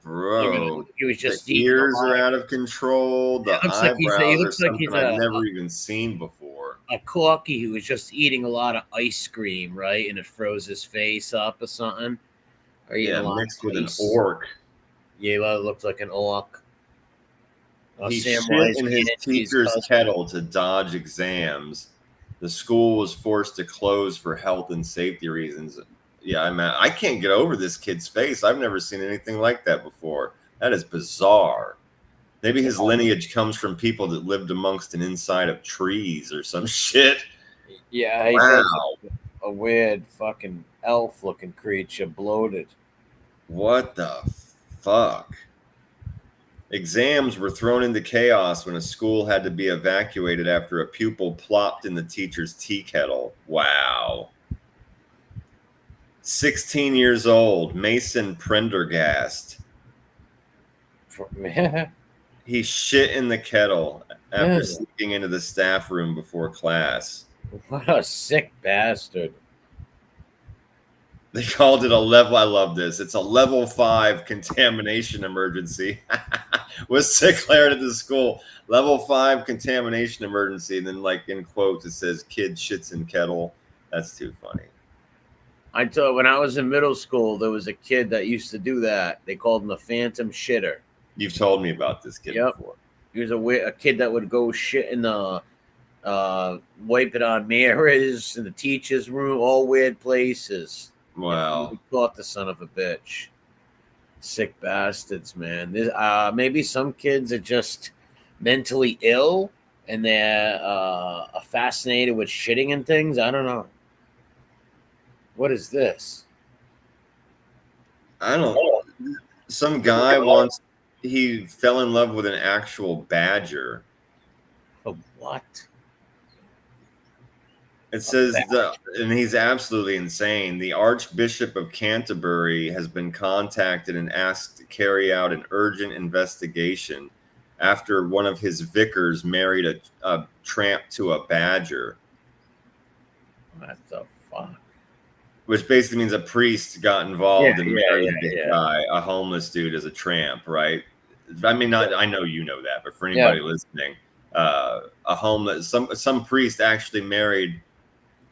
Bro, he was just the ears are out of control. The eyebrows are something I've never even seen before. A corky who was just eating a lot of ice cream, right? And it froze his face up or something. Or mixed with an orc. Yeah, well, it looked like an orc. He shit in his teacher's kettle to dodge exams. The school was forced to close for health and safety reasons. Yeah, I can't get over this kid's face. I've never seen anything like that before. That is bizarre. Maybe his lineage comes from people that lived amongst and inside of trees or some shit. Yeah, wow. A weird fucking elf-looking creature, bloated. What the fuck? Exams were thrown into chaos when a school had to be evacuated after a pupil plopped in the teacher's tea kettle. Wow. 16 years old, Mason Prendergast. He shit in the kettle after sneaking into the staff room before class. What a sick bastard. They called it a level. I love this. It's a level 5 contamination emergency. Was declared at the school. Level 5 contamination emergency. And then, like, in quotes, it says kid shits in kettle. That's too funny. I told when I was in middle school, there was a kid that used to do that. They called him the Phantom Shitter. You've told me about this kid before. He was a kid that would go shit in the wipe it on mirrors in the teacher's room, all weird places. Wow. We caught the son of a bitch. Sick bastards, man. Maybe some kids are just mentally ill and they're fascinated with shitting and things. I don't know. What is this? I don't. Some guy he fell in love with an actual badger. A what? It says and he's absolutely insane. The Archbishop of Canterbury has been contacted and asked to carry out an urgent investigation after one of his vicars married a tramp to a badger. What the fuck? Which basically means a priest got involved and married this guy, a homeless dude, as a tramp, right? I mean, I know you know that, but for anybody listening, a homeless some priest actually married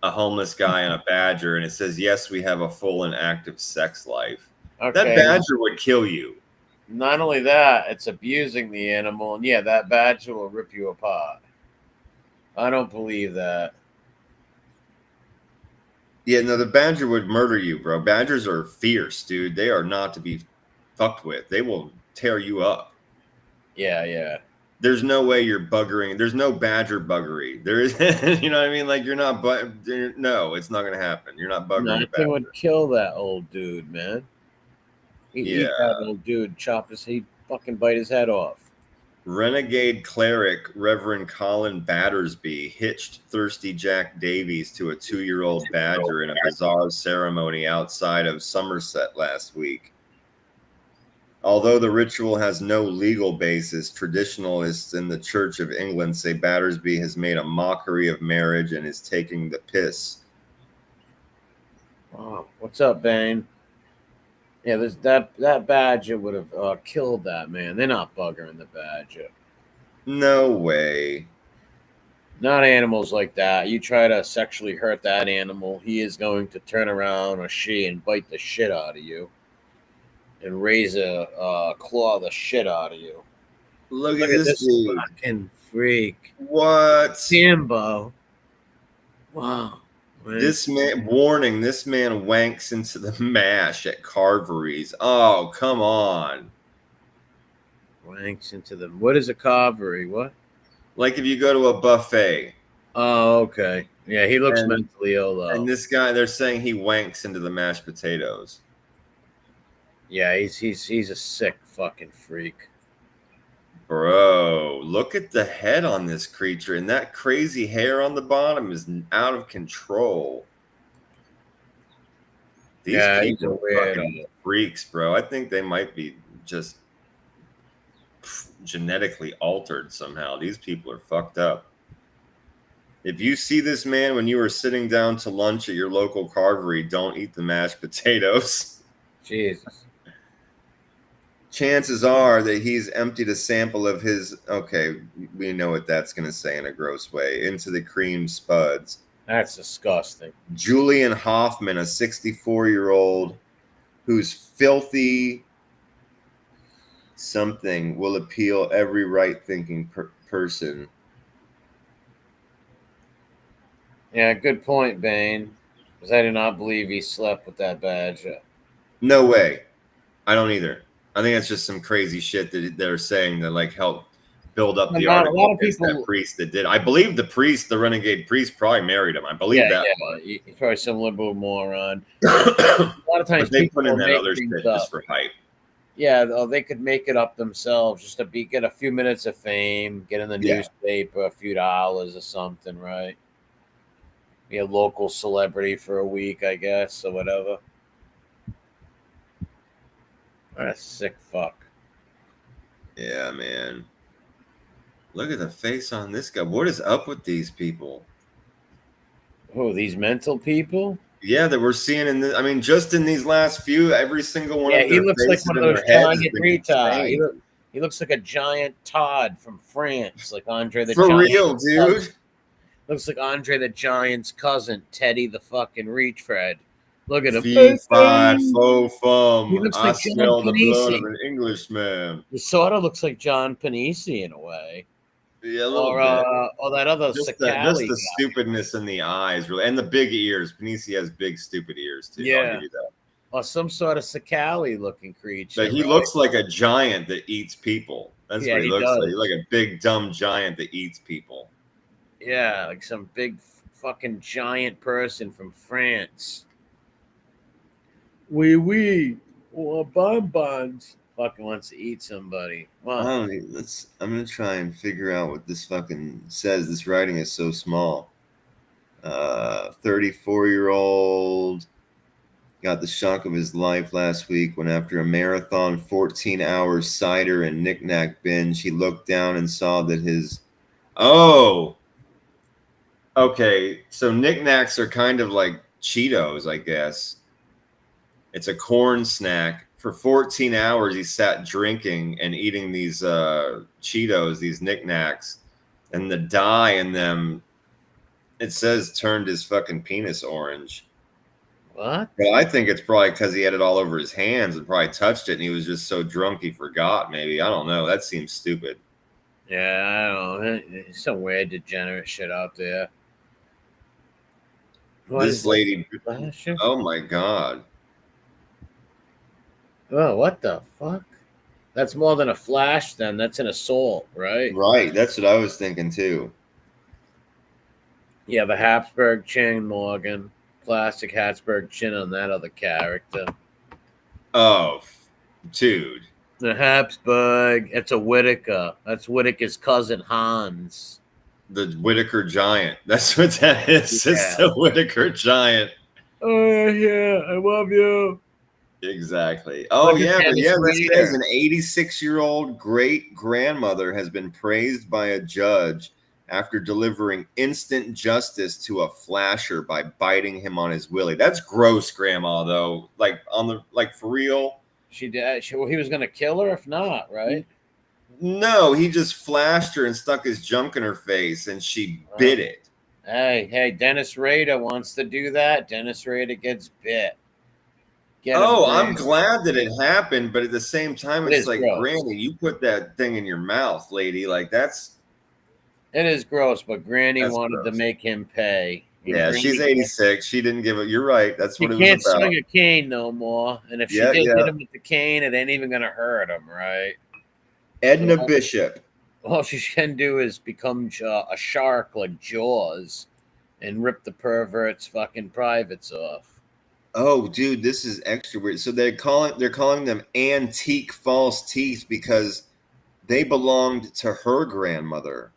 a homeless guy and a badger, and it says, yes, we have a full and active sex life. Okay. That badger would kill you. Not only that, it's abusing the animal, and yeah, that badger will rip you apart. I don't believe that. Yeah, no, the badger would murder you, bro. Badgers are fierce, dude. They are not to be fucked with. They will tear you up. Yeah, yeah. There's no way you're buggering. There's no badger buggery. There is, you know what I mean? Like, you're not, no, it's not going to happen. You're not buggering. Nothing would kill that old dude, man. Eat that old dude, he'd fucking bite his head off. Renegade cleric Reverend Colin Battersby hitched thirsty Jack Davies to a 2-year-old badger in a bizarre ceremony outside of Somerset last week. Although the ritual has no legal basis, traditionalists in the Church of England say Battersby has made a mockery of marriage and is taking the piss. Oh, what's up, Bane? Yeah, that badger would have killed that man. They're not buggering the badger. No way. Not animals like that. You try to sexually hurt that animal, he is going to turn around, or she, and bite the shit out of you. And claw the shit out of you. Look at this dude. Fucking freak. What? Sambo. Wow. This man, warning, this man wanks into the mash at Carvery's. Oh, come on. Wanks into the... What is a carvery? What? Like if you go to a buffet. Oh, okay. Yeah, he looks mentally ill, though. And this guy, they're saying he wanks into the mashed potatoes. Yeah, he's a sick fucking freak. Bro, look at the head on this creature, and that crazy hair on the bottom is out of control. These people are fucking freaks, bro. I think they might be just genetically altered somehow. These people are fucked up. If you see this man when you are sitting down to lunch at your local carvery, don't eat the mashed potatoes. Jesus. Chances are that he's emptied a sample of his, okay, we know what that's going to say in a gross way, into the cream spuds. That's disgusting. Julian Hoffman, a 64-year-old who's filthy something, will appeal every right-thinking person. Yeah, good point, Bane. Because I do not believe he slept with that badger. No way. I don't either. I think that's just some crazy shit that they're saying that like help build up the article. A lot of people, that priest that did. I believe the priest, the renegade priest, probably married him. I believe that. Yeah, he's probably some liberal moron. A lot of times they put in that other shit just for hype. Yeah, they could make it up themselves just to get a few minutes of fame, get in the newspaper, a few dollars or something, right? Be a local celebrity for a week, I guess, or whatever. What a sick fuck. Yeah, man. Look at the face on this guy. What is up with these people? Who, these mental people? Yeah, that we're seeing in the, I mean, just in these last few, every single one of them. Yeah, he looks like one of those giant retards. He looks like a giant Todd from France, like Andre the Giant. For real, dude. Looks like Andre the Giant's cousin, Teddy the fucking Retard. Look at him. He looks like I smell the blood of an Englishman. He sort of looks like John Panisi in a way. Yeah, a little bit. Or that other just the stupidness in the eyes, really, and the big ears. Panisi has big, stupid ears too. Yeah. I'll give you that. or some sort of Sakali looking creature. But he looks like a giant that eats people. That's Yeah, what he he looks does. like. He's like a big dumb giant that eats people. Yeah, like some big fucking giant person from France. Oui, or bonbons. Fucking wants to eat somebody. Well, I'm gonna try and figure out what this fucking says. This writing is so small. 34-year-old got the shock of his life last week when, after a marathon 14-hour cider and knick-knack binge, he looked down and saw that his okay, so knickknacks are kind of like Cheetos, I guess. It's a corn snack. For 14 hours, he sat drinking and eating these Cheetos, these knickknacks, and the dye in them, it says, turned his fucking penis orange. what? Well, I think it's probably because he had it all over his hands and probably touched it, and he was just so drunk he forgot. Maybe, I don't know. That seems stupid. Yeah, I don't know. There's some weird degenerate shit out there. What This is lady, that? oh my god. Oh, what the fuck? That's more than a flash, then. That's an assault, right? Right, that's what I was thinking too. Yeah, the Habsburg chin, Morgan. Classic Habsburg chin on that other character. Oh, dude. The Habsburg. It's a Whitaker. That's Whitaker's cousin, Hans. The Whitaker Giant. That's what that is. Yeah. It's the Whitaker Giant. Oh, yeah. I love you. Exactly. Oh, Look at yeah. But Dennis yeah, this Rader. says an 86-year-old great-grandmother has been praised by a judge after delivering instant justice to a flasher by biting him on his willy. That's gross, Grandma, though. Like, for real. She did. Well, he was going to kill her if not, right? No, he just flashed her and stuck his junk in her face, and she bit it. Hey, Dennis Rader wants to do that. Dennis Rader gets bit. I'm glad that it happened, but at the same time, it's like, gross. Granny, you put that thing in your mouth, lady. Like, that's... It is gross, but Granny wanted gross. to make him pay. Yeah, she's 86. She didn't give it. You're right. That's what it was can't about. swing a cane no more. And if she did hit him with the cane, it ain't even going to hurt him, right? Edna Bishop. All she can do is become a shark like Jaws and rip the pervert's fucking privates off. Oh, dude, this is extra weird. So they're calling them antique false teeth because they belonged to her grandmother.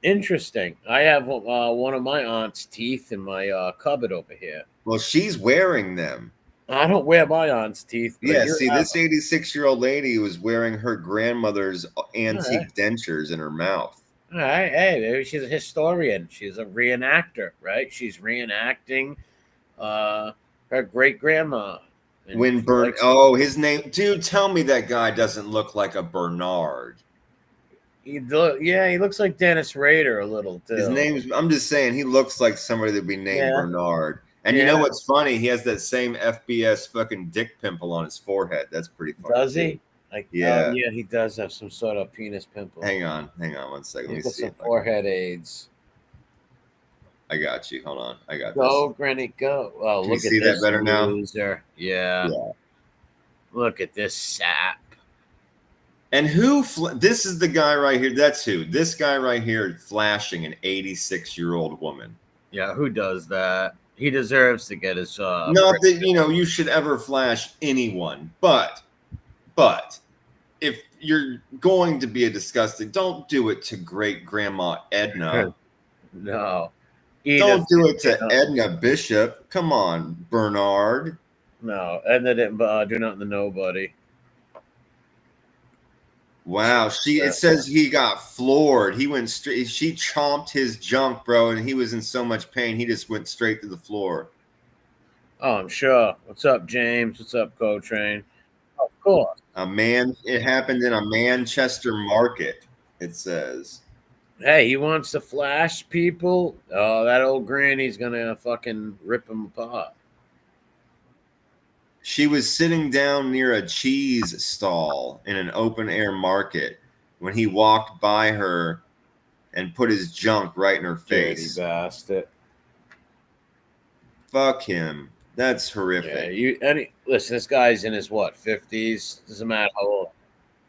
Interesting. I have one of my aunt's teeth in my cupboard over here. Well, she's wearing them. I don't wear my aunt's teeth. Yeah, see, this 86-year-old lady was wearing her grandmother's antique dentures in her mouth. All right. Hey, maybe she's a historian. She's a reenactor, right? She's reenacting her great-grandma. When his name... Dude, tell me that guy doesn't look like a Bernard. He looks like Dennis Rader a little, too. His name's... I'm just saying, he looks like somebody that'd be named Bernard. And you know what's funny? He has that same FBS fucking dick pimple on his forehead. That's pretty funny. Does he? Like, yeah. Yeah, he does have some sort of penis pimple. Hang on 1 second. Let me see. Some forehead AIDS. I got you. Hold on. I got go, this. Granny, go. Oh, Can look you see that better loser. now? Yeah. Look at this sap. And this is the guy right here. That's who. This guy right here flashing an 86-year-old woman. Yeah, who does that? He deserves to get his Not that you should ever flash anyone, but if you're going to be a disgusting, don't do it to great grandma Edna. No. Don't do it to Edna Bishop. Come on, Bernard. No, Edna didn't do nothing to nobody. Wow, it says he got floored. He went straight. She chomped his junk, bro, and he was in so much pain. He just went straight to the floor. Oh, I'm sure. What's up, James? What's up, Co-Train? Oh, of course. It happened in a Manchester market, it says. Hey, he wants to flash people. Oh, that old granny's gonna fucking rip him apart. She was sitting down near a cheese stall in an open-air market when he walked by her and put his junk right in her face. Dirty bastard. Fuck him. That's horrific. Listen, this guy's in his what, 50s? Doesn't matter how old.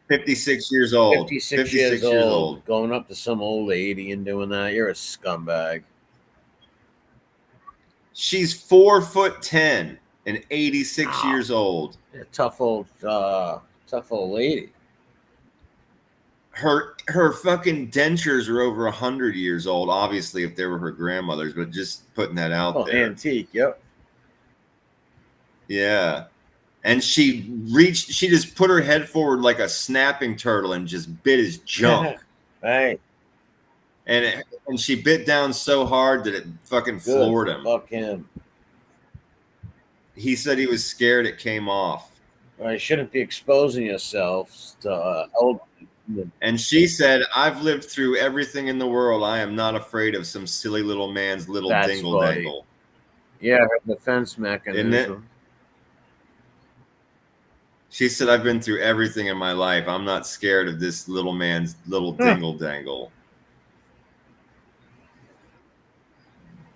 56 years old. 56 years old. Going up to some old lady and doing that. You're a scumbag. She's 4'10" and 86 years old. Yeah, tough old lady. Her fucking dentures are over 100 years old, obviously, if they were her grandmother's, but just putting that out there. Antique, yep. Yeah. And she just put her head forward like a snapping turtle and just bit his junk. Right. And she bit down so hard that it fucking floored him. Fuck him. He said he was scared it came off. You shouldn't be exposing yourselves to old. And she said, I've lived through everything in the world. I am not afraid of some silly little man's little dingle dangle. Yeah, her defense mechanism. Isn't it? She said, I've been through everything in my life. I'm not scared of this little man's little dingle dangle.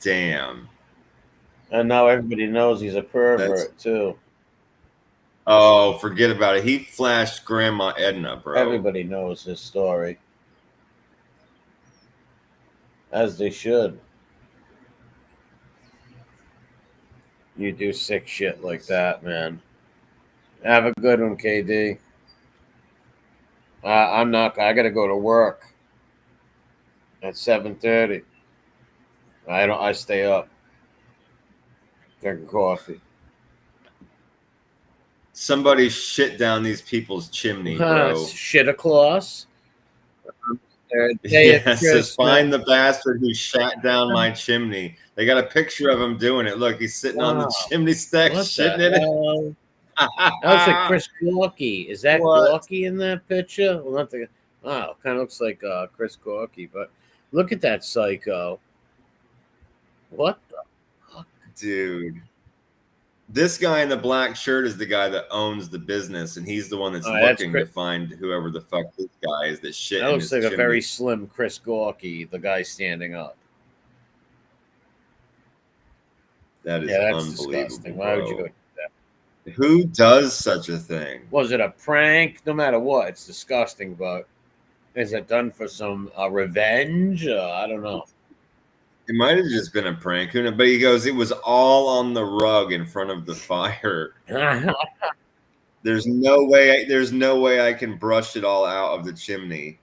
Damn. And now everybody knows he's a pervert, too. Oh, forget about it. He flashed Grandma Edna, bro. Everybody knows his story. As they should. You do sick shit like that, man. Have a good one, KD. I gotta go to work at 7:30. I stay up drinking coffee. Somebody shit down these people's chimney, bro. Shit a claus. It says, find the bastard who shot down my chimney. They got a picture of him doing it. Look, he's sitting on the chimney stack, shitting in it. That looks like Chris Gorky. Is that Gorky in that picture? Well, not the. Oh, kind of looks like Chris Gorky, but look at that psycho. What the fuck, dude? This guy in the black shirt is the guy that owns the business, and he's the one that's looking to find whoever the fuck this guy is that shit. That looks like a very slim Chris Gorky, the guy standing up. That is that's unbelievable. Disgusting. Why would you go do that? Who does such a thing? Was it a prank? No matter what, it's disgusting, but is it done for some revenge? I don't know. It might have just been a prank, but he goes, it was all on the rug in front of the fire. There's no way I can brush it all out of the chimney.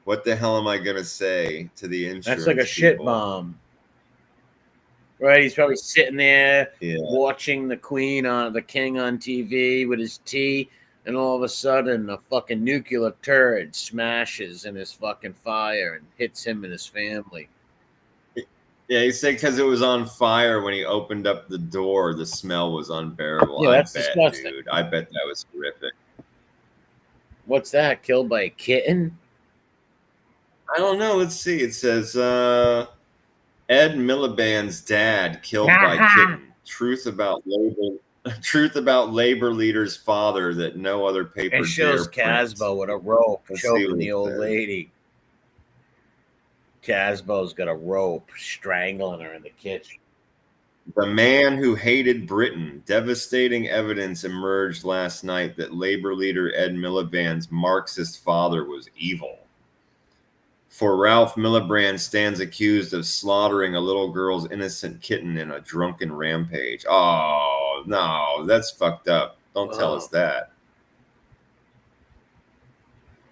What the hell am I gonna say to the insurance? That's like a shit bomb. Right, he's probably sitting there watching the king on TV with his tea, and all of a sudden a fucking nuclear turd smashes in his fucking fire and hits him and his family. Yeah, he said because it was on fire when he opened up the door, the smell was unbearable. Yeah, that's disgusting. Dude. I bet that was horrific. What's that? Killed by a kitten? I don't know. Let's see. It says Ed Miliband's dad killed by kitten. Truth about labor leader's father that no other paper. It shows Casbo with a rope choking the old lady. Casbo's got a rope strangling her in the kitchen. The man who hated Britain. Devastating evidence emerged last night that labor leader Ed Miliband's Marxist father was evil. For Ralph Miliband stands accused of slaughtering a little girl's innocent kitten in a drunken rampage. Oh, no, that's fucked up. Don't tell us that.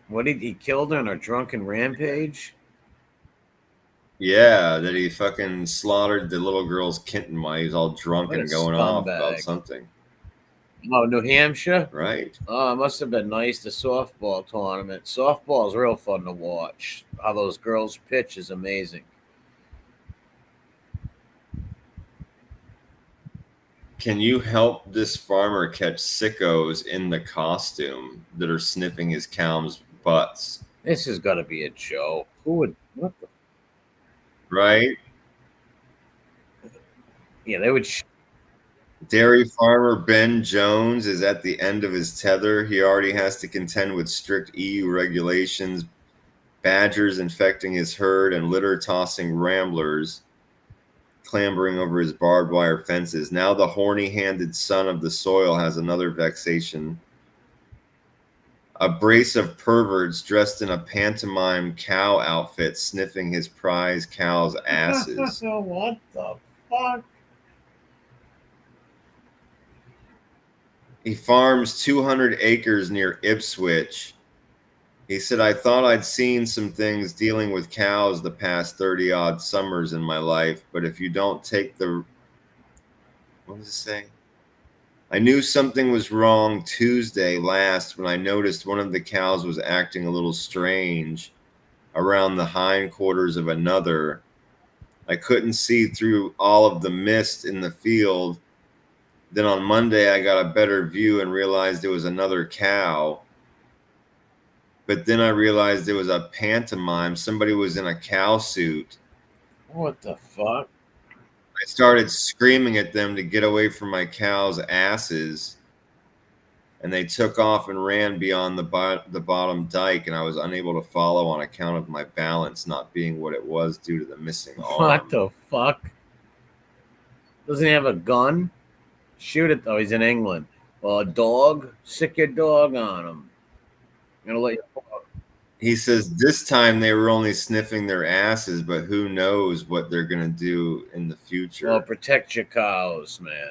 What did he kill her in a drunken rampage? Yeah, that he fucking slaughtered the little girl's kitten while he was all drunk and going off about something. Oh, New Hampshire? Right. Oh, it must have been nice, the softball tournament. Softball is real fun to watch. How those girls pitch is amazing. Can you help this farmer catch sickos in the costume that are sniffing his cows' butts? This has got to be a joke. Who would... What the... Right? Yeah, they would... Dairy farmer Ben Jones is at the end of his tether. He already has to contend with strict EU regulations, badgers infecting his herd, and litter-tossing ramblers. clambering over his barbed wire fences. Now the horny-handed son of the soil has another vexation. A brace of perverts dressed in a pantomime cow outfit sniffing his prize cow's asses. What the fuck? He farms 200 acres near Ipswich. He said, I thought I'd seen some things dealing with cows the past 30-odd summers in my life, but if you don't take the... What does it say? I knew something was wrong Tuesday last when I noticed one of the cows was acting a little strange around the hindquarters of another. I couldn't see through all of the mist in the field. Then on Monday, I got a better view and realized it was another cow. But then I realized it was a pantomime. Somebody was in a cow suit. What the fuck? I started screaming at them to get away from my cows' asses, and they took off and ran beyond the bottom dike, and I was unable to follow on account of my balance not being what it was due to the missing arm. What the fuck? Doesn't he have a gun? Shoot it, though. He's in England. Well, a dog? Sick your dog on him. I'm gonna let you. He says this time they were only sniffing their asses, but who knows what they're going to do in the future. Well, protect your cows, man.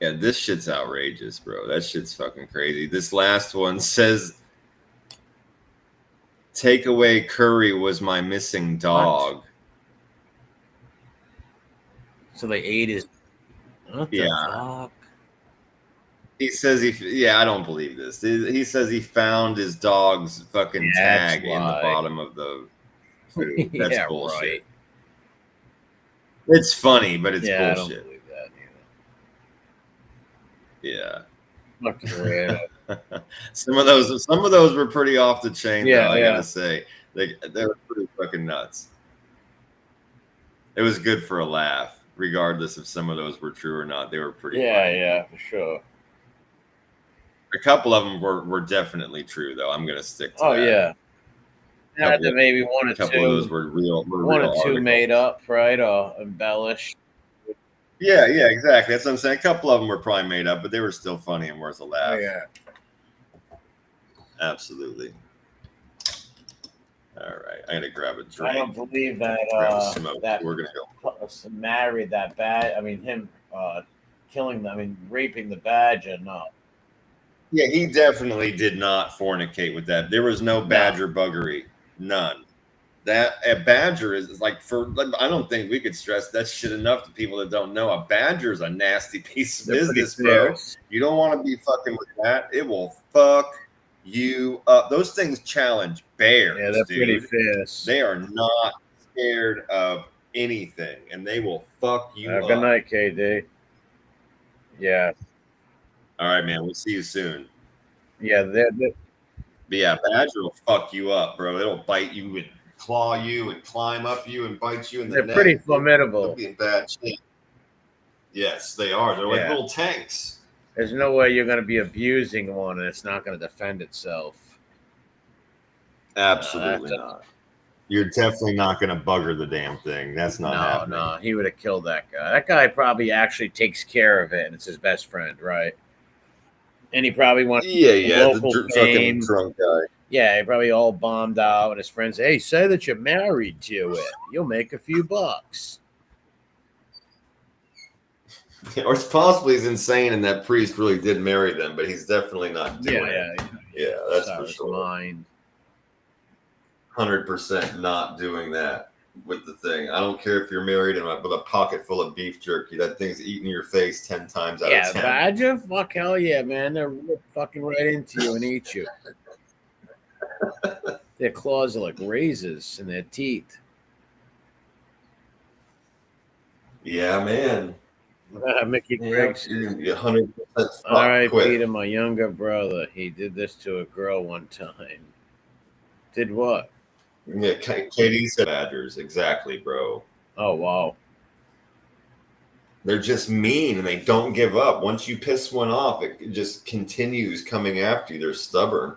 Yeah, this shit's outrageous, bro. That shit's fucking crazy. This last one says, takeaway curry was my missing dog. What? So they ate his... What the fuck? He says I don't believe this. He says he found his dog's fucking tag in the bottom of the food. That's bullshit. Right. It's funny, but it's bullshit. I don't believe that either. Yeah. Fucking some of those were pretty off the chain, though, I gotta say. They were pretty fucking nuts. It was good for a laugh, regardless if some of those were true or not. They were pretty funny. Yeah, for sure. A couple of them were definitely true, though. I'm gonna stick to that. Oh yeah. Had to maybe one or two. A couple of those were real. One or two articles. Made up, right, or embellished. Yeah, exactly. That's what I'm saying. A couple of them were probably made up, but they were still funny and worth a laugh. Oh, yeah. Absolutely. All right, I gotta grab a drink. I don't believe that that we're gonna go married that bad. I mean, him killing them. I mean, raping the badger. No. Yeah, he definitely did not fornicate with that. There was no badger buggery. None. That a badger is like I don't think we could stress that shit enough to people that don't know. A badger is a nasty piece of business, bro. You don't want to be fucking with that. It will fuck you up. Those things challenge bears. Yeah, they're pretty fierce. They are not scared of anything, and they will fuck you up. Good night, KD. Yeah. All right, man. We'll see you soon. Yeah, but yeah, badger will fuck you up, bro. It'll bite you and claw you and climb up you and bite you in the neck. They're pretty formidable. They'll be in bad shape. Yes, they are. They're like little tanks. There's no way you're going to be abusing one and it's not going to defend itself. Absolutely not. You're definitely not going to bugger the damn thing. That's not happening. No, he would have killed that guy. That guy probably actually takes care of it, and it's his best friend, right? And he probably wants the fucking drunk guy. Yeah, he probably all bombed out, and his friends say, hey, say that you're married to it. You'll make a few bucks. Or it's possible he's insane and that priest really did marry them, but he's definitely not doing it. Yeah, that's for sure. Mind. 100% not doing that with the thing. I don't care if you're married and with a pocket full of beef jerky. That thing's eating your face 10 times out of 10. Yeah, badger? Fuck, hell yeah, man. They'll rip fucking right into you and eat you. Their claws are like razors in their teeth. Yeah, man. Mickey Griggs. 100%. All right, Peter, my younger brother. He did this to a girl one time. Did what? Yeah, Katie said badgers. Exactly, bro. Oh, wow. They're just mean and they don't give up. Once you piss one off, it just continues coming after you. They're stubborn.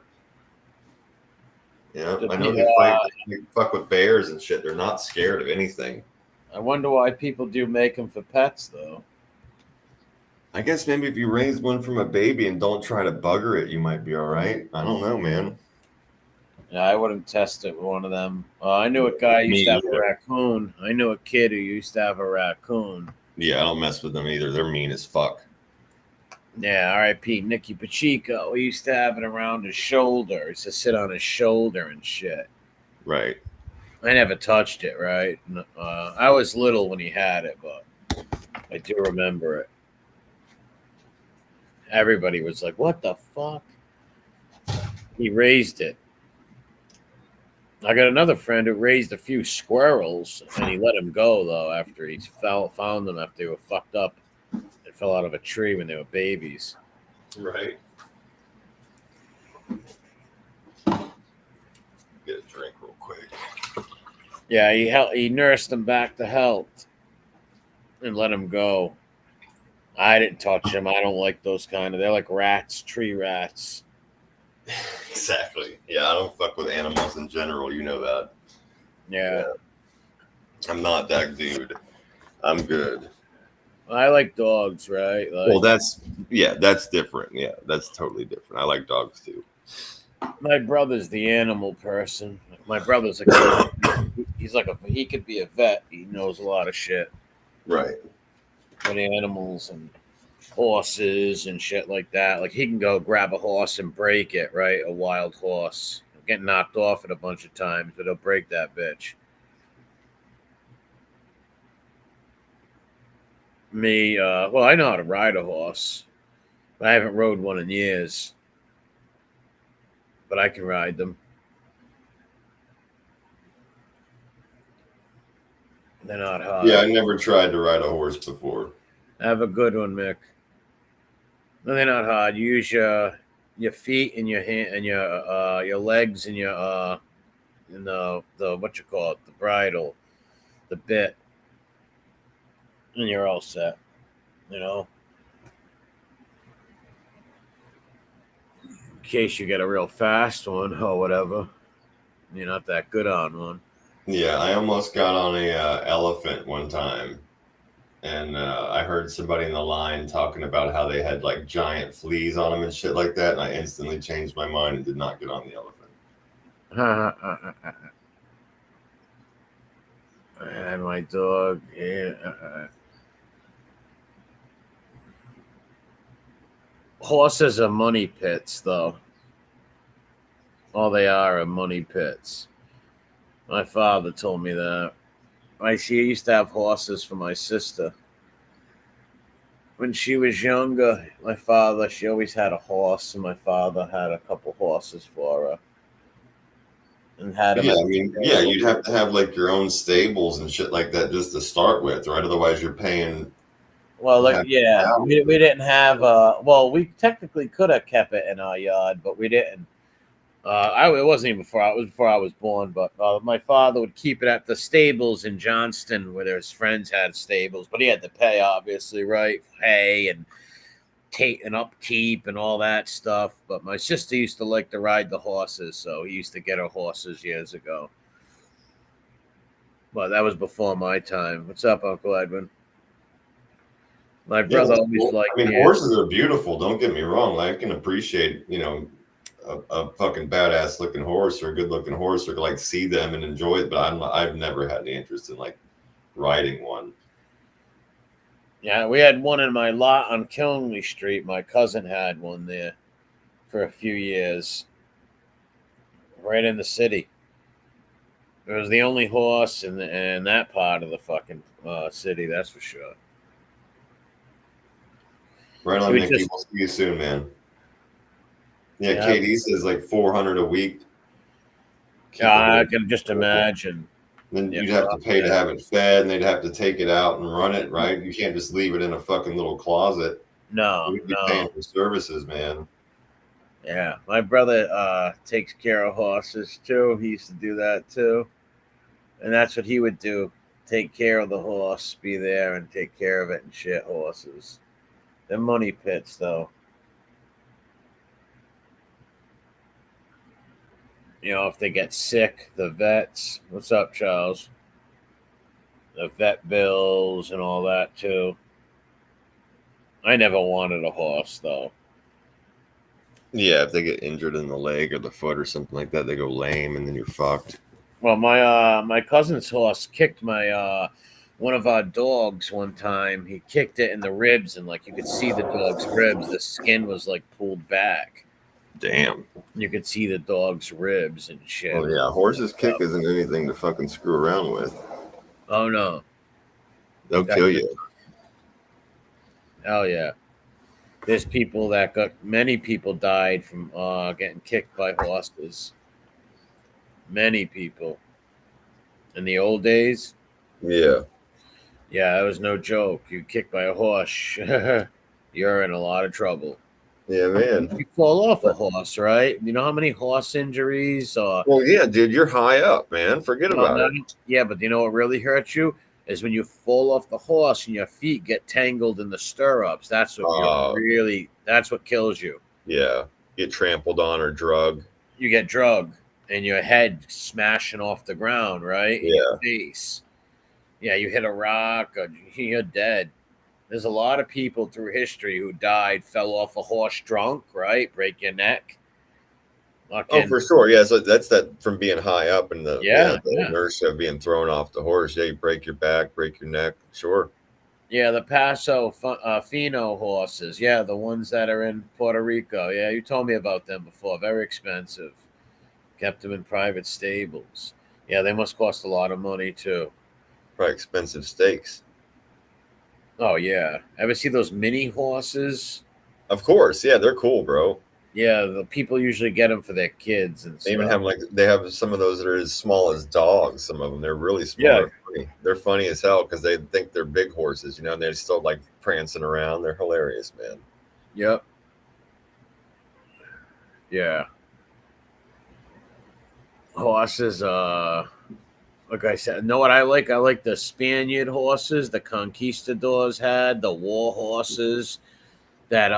Yeah, I know they fuck with bears and shit. They're not scared of anything. I wonder why people do make them for pets, though. I guess maybe if you raise one from a baby and don't try to bugger it, you might be all right. I don't know, man. Yeah, I wouldn't test it with one of them. I knew a guy who used to have a raccoon. I knew a kid who used to have a raccoon. Yeah, I don't mess with them either. They're mean as fuck. Yeah, R.I.P. Nicky Pacheco. He used to have it around his shoulder. He used to sit on his shoulder and shit. Right. I never touched it, right? I was little when he had it, but I do remember it. Everybody was like, what the fuck? He raised it. I got another friend who raised a few squirrels, and he let them go, though, after he found them after they were fucked up. They fell out of a tree when they were babies. Right. Get a drink real quick. Yeah, he nursed them back to health and let them go. I didn't touch them. I don't like those kind of. They're like rats, tree rats. Exactly. Yeah, I don't fuck with animals in general. You know that. Yeah. I'm not that dude. I'm good. I like dogs, right? Well, that's different. Yeah, that's totally different. I like dogs too. My brother's the animal person. My brother's he could be a vet. He knows a lot of shit. Right. With animals and horses and shit like that. Like he can go grab a horse and break it, right? A wild horse. Get knocked off it a bunch of times, but he'll break that bitch. Me, well, I know how to ride a horse, but I haven't rode one in years. But I can ride them. They're not hard. Yeah, I never tried to ride a horse before. Have a good one, Mick. No, they're not hard. You use your feet and your hand and your legs and your the what you call it, the bridle, the bit, and you're all set. You know, in case you get a real fast one or whatever, you're not that good on one. Yeah, I almost got on a elephant one time, and I heard somebody in the line talking about how they had like giant fleas on them and shit like that, and I instantly changed my mind and did not get on the elephant. And my dog, horses are money pits, though. All they are money pits. My father told me that. She used to have horses for my sister. When she was younger, she always had a horse, and my father had a couple horses for her. And had them. Yeah, I mean, yeah, you'd have to have like your own stables and shit like that just to start with, right? Otherwise, you're paying. Well, we didn't have. We technically could have kept it in our yard, but we didn't. It wasn't even before. It was before I was born. But my father would keep it at the stables in Johnston, where his friends had stables. But he had to pay, obviously, right? Hay and upkeep and all that stuff. But my sister used to like to ride the horses, so he used to get her horses years ago. But that was before my time. What's up, Uncle Edwin? My brother always liked. I mean, horses are beautiful. Don't get me wrong. I can appreciate, a fucking badass looking horse or a good looking horse, or like see them and enjoy it. But I've never had any interest in like riding one. Yeah, we had one in my lot on Killenly Street. My cousin had one there for a few years, right in the city. It was the only horse in that part of the fucking city, that's for sure. Right on, Nicky. We'll see you soon, man. Yeah, KD says like $400 a week. I can just imagine. Then you'd have to pay to have it fed, and they'd have to take it out and run it, right? You can't just leave it in a fucking little closet. No, You'd be paying for services, man. Yeah, my brother takes care of horses too. He used to do that too, and that's what he would do: take care of the horse, be there, and take care of it and shit. Horses, they're money pits, though. if they get sick, the vets. What's up, Charles? The vet bills and all that too. I never wanted a horse though. Yeah, if they get injured in the leg or the foot or something like that, they go lame and then you're fucked. Well, my cousin's horse kicked my one of our dogs one time. He kicked it in the ribs, and like you could see the dog's ribs. The skin was like pulled back. Damn. You could see the dog's ribs and shit. Oh yeah, horses kick isn't anything to fucking screw around with. Oh no, they'll kill you. Hell yeah. There's people many people died from getting kicked by horses. Many people. In the old days? Yeah. Yeah, that was no joke. You kicked by a horse, you're in a lot of trouble. Yeah, man. You fall off a horse, right? You know how many horse injuries? Well, yeah, dude, you're high up, man. Forget about it. Yeah, but you know what really hurts you? Is when you fall off the horse and your feet get tangled in the stirrups. That's what that's what kills you. Yeah. Get trampled on or drugged. You get drugged and your head smashing off the ground, right? In your face. Yeah, you hit a rock or you're dead. There's a lot of people through history who died, fell off a horse drunk, right? Break your neck. Oh, for sure. Yeah, so that's that from being high up and the the inertia of being thrown off the horse. Yeah, you break your back, break your neck. Sure. Yeah, the Paso Fino horses. Yeah, the ones that are in Puerto Rico. Yeah, you told me about them before. Very expensive. Kept them in private stables. Yeah, they must cost a lot of money too. Probably expensive steaks. Oh yeah. Ever see those mini horses? Of course. Yeah, they're cool, bro. Yeah, the people usually get them for their kids and they even have they have some of those that are as small as dogs. Some of them, they're really small. Yeah. They're funny as hell because they think they're big horses, and they're still like prancing around. They're hilarious, man. Yep. Yeah. Horses, like I said, know what I like? I like the Spaniard horses the conquistadors had, the war horses that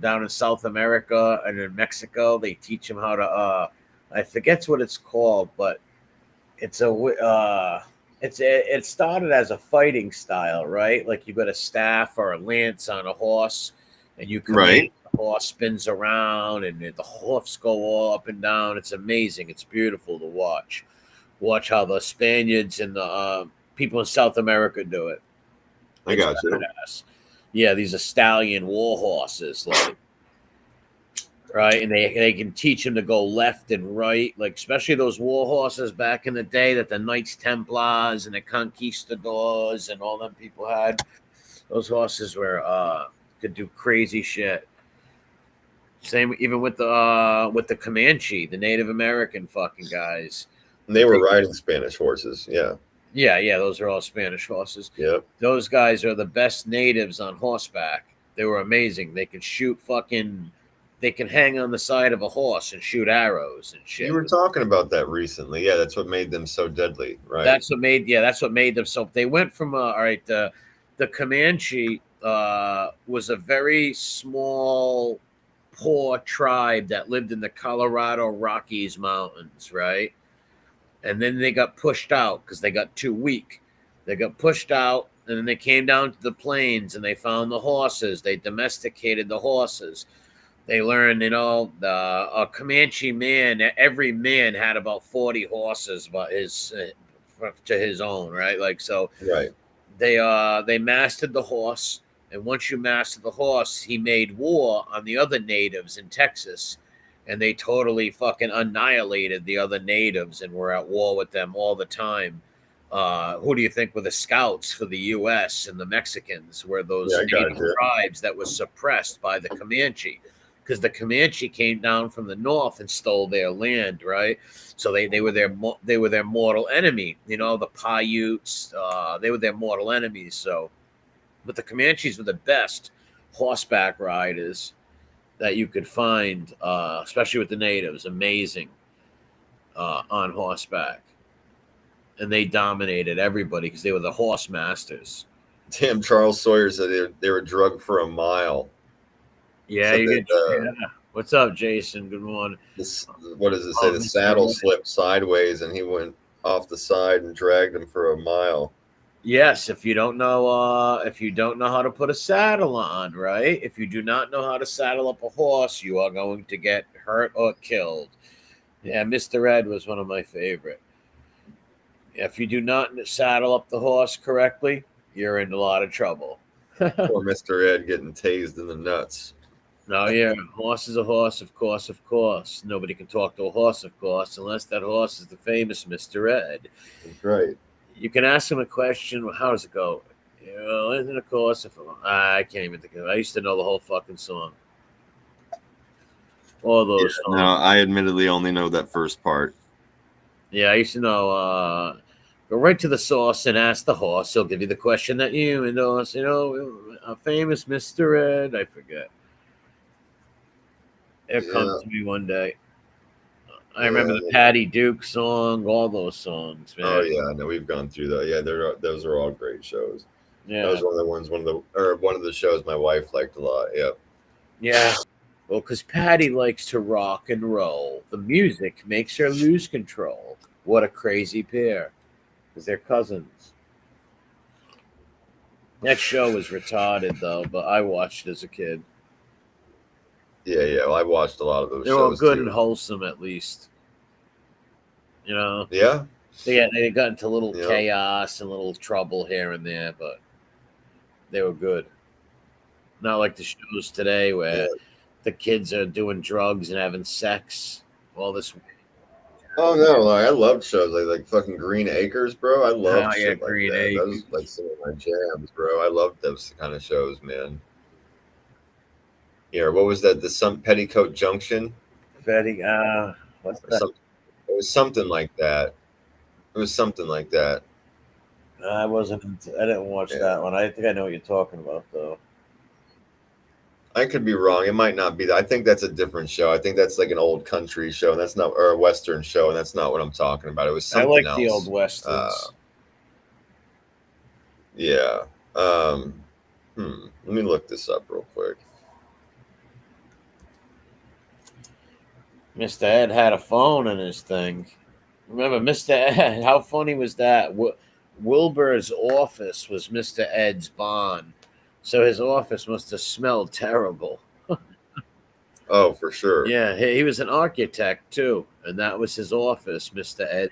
down in South America and in Mexico, they teach them how to I forget what it's called, but it started as a fighting style, right? Like you got a staff or a lance on a horse and you come in, the horse spins around and the hoofs go all up and down. It's amazing. It's beautiful to watch. Watch how the Spaniards and the people in South America do it. I got you. Yeah, these are stallion war horses, like, right? And they can teach them to go left and right, like especially those war horses back in the day that the Knights Templars and the Conquistadors and all them people had. Those horses were could do crazy shit. Same even with the Comanche, the Native American fucking guys. And they were riding Spanish horses, yeah. Yeah, those are all Spanish horses. Yep. Those guys are the best natives on horseback. They were amazing. They could shoot they can hang on the side of a horse and shoot arrows and shit. You were talking about that recently. Yeah, that's what made them so deadly, right? That's what made them so. They went from the Comanche was a very small, poor tribe that lived in the Colorado Rockies Mountains, right? And then they got pushed out because they got too weak. They got pushed out, and then they came down to the plains, and they found the horses. They domesticated the horses. They learned, a Comanche man, every man had about 40 horses but to his own, right? Like, so right. They mastered the horse, and once you master the horse, he made war on the other natives in Texas. And they totally fucking annihilated the other natives and were at war with them all the time. Who do you think were the scouts for the U.S. and the Mexicans? Were those native tribes that was suppressed by the Comanche? Because the Comanche came down from the north and stole their land, right? So they were their mortal enemy. The Paiutes, they were their mortal enemies. So, but the Comanches were the best horseback riders that you could find, especially with the natives, amazing on horseback. And they dominated everybody because they were the horse masters. Damn, Charles Sawyer said they were drugged for a mile. Yeah, so What's up, Jason? Good morning. What does it say? The saddle slipped sideways, and he went off the side and dragged him for a mile. Yes, if you don't know how to put a saddle on, right? If you do not know how to saddle up a horse, you are going to get hurt or killed. Yeah, Mr. Ed was one of my favorite. If you do not saddle up the horse correctly, you're in a lot of trouble. Poor Mr. Ed getting tased in the nuts. No, yeah, horse is a horse, of course, of course. Nobody can talk to a horse, of course, unless that horse is the famous Mr. Ed. That's right. You can ask him a question. How does it go? Isn't of course, I can't even think of it. I used to know the whole fucking song. All those songs. No, I admittedly only know that first part. Yeah, I used to know. Go right to the source and ask the horse. He'll give you the question that you endorse. A famous Mr. Ed. I forget. It comes to me one day. I remember the Patty Duke song, all those songs, man. Oh yeah, no, we've gone through that. Yeah, those are all great shows. Yeah, that was one of the shows my wife liked a lot. Yep. Yeah. Well, because Patty likes to rock and roll. The music makes her lose control. What a crazy pair. Because they're cousins. That show was retarded, though, but I watched it as a kid. Yeah. Well, I watched a lot of those shows. They were good and wholesome, at least. Yeah. They got into little chaos and little trouble here and there, but they were good. Not like the shows today where the kids are doing drugs and having sex. All this. Oh no! I loved shows like fucking Green Acres, bro. I loved shit like Green that. Acres. That was like some of my jams, bro. I loved those kind of shows, man. Yeah, what was that? The Petticoat Junction. What's that? It was something like that. I didn't watch that one. I think I know what you're talking about, though. I could be wrong. It might not be that. I think that's a different show. I think that's like an old country show, and that's not, or a Western show, and that's not what I'm talking about. It was something else. I like the old Westerns. Yeah. Let me look this up real quick. Mr. Ed had a phone in his thing. Remember, Mr. Ed? How funny was that? Wilbur's office was Mr. Ed's barn. So his office must have smelled terrible. Oh, for sure. Yeah, he was an architect, too. And that was his office, Mr. Ed.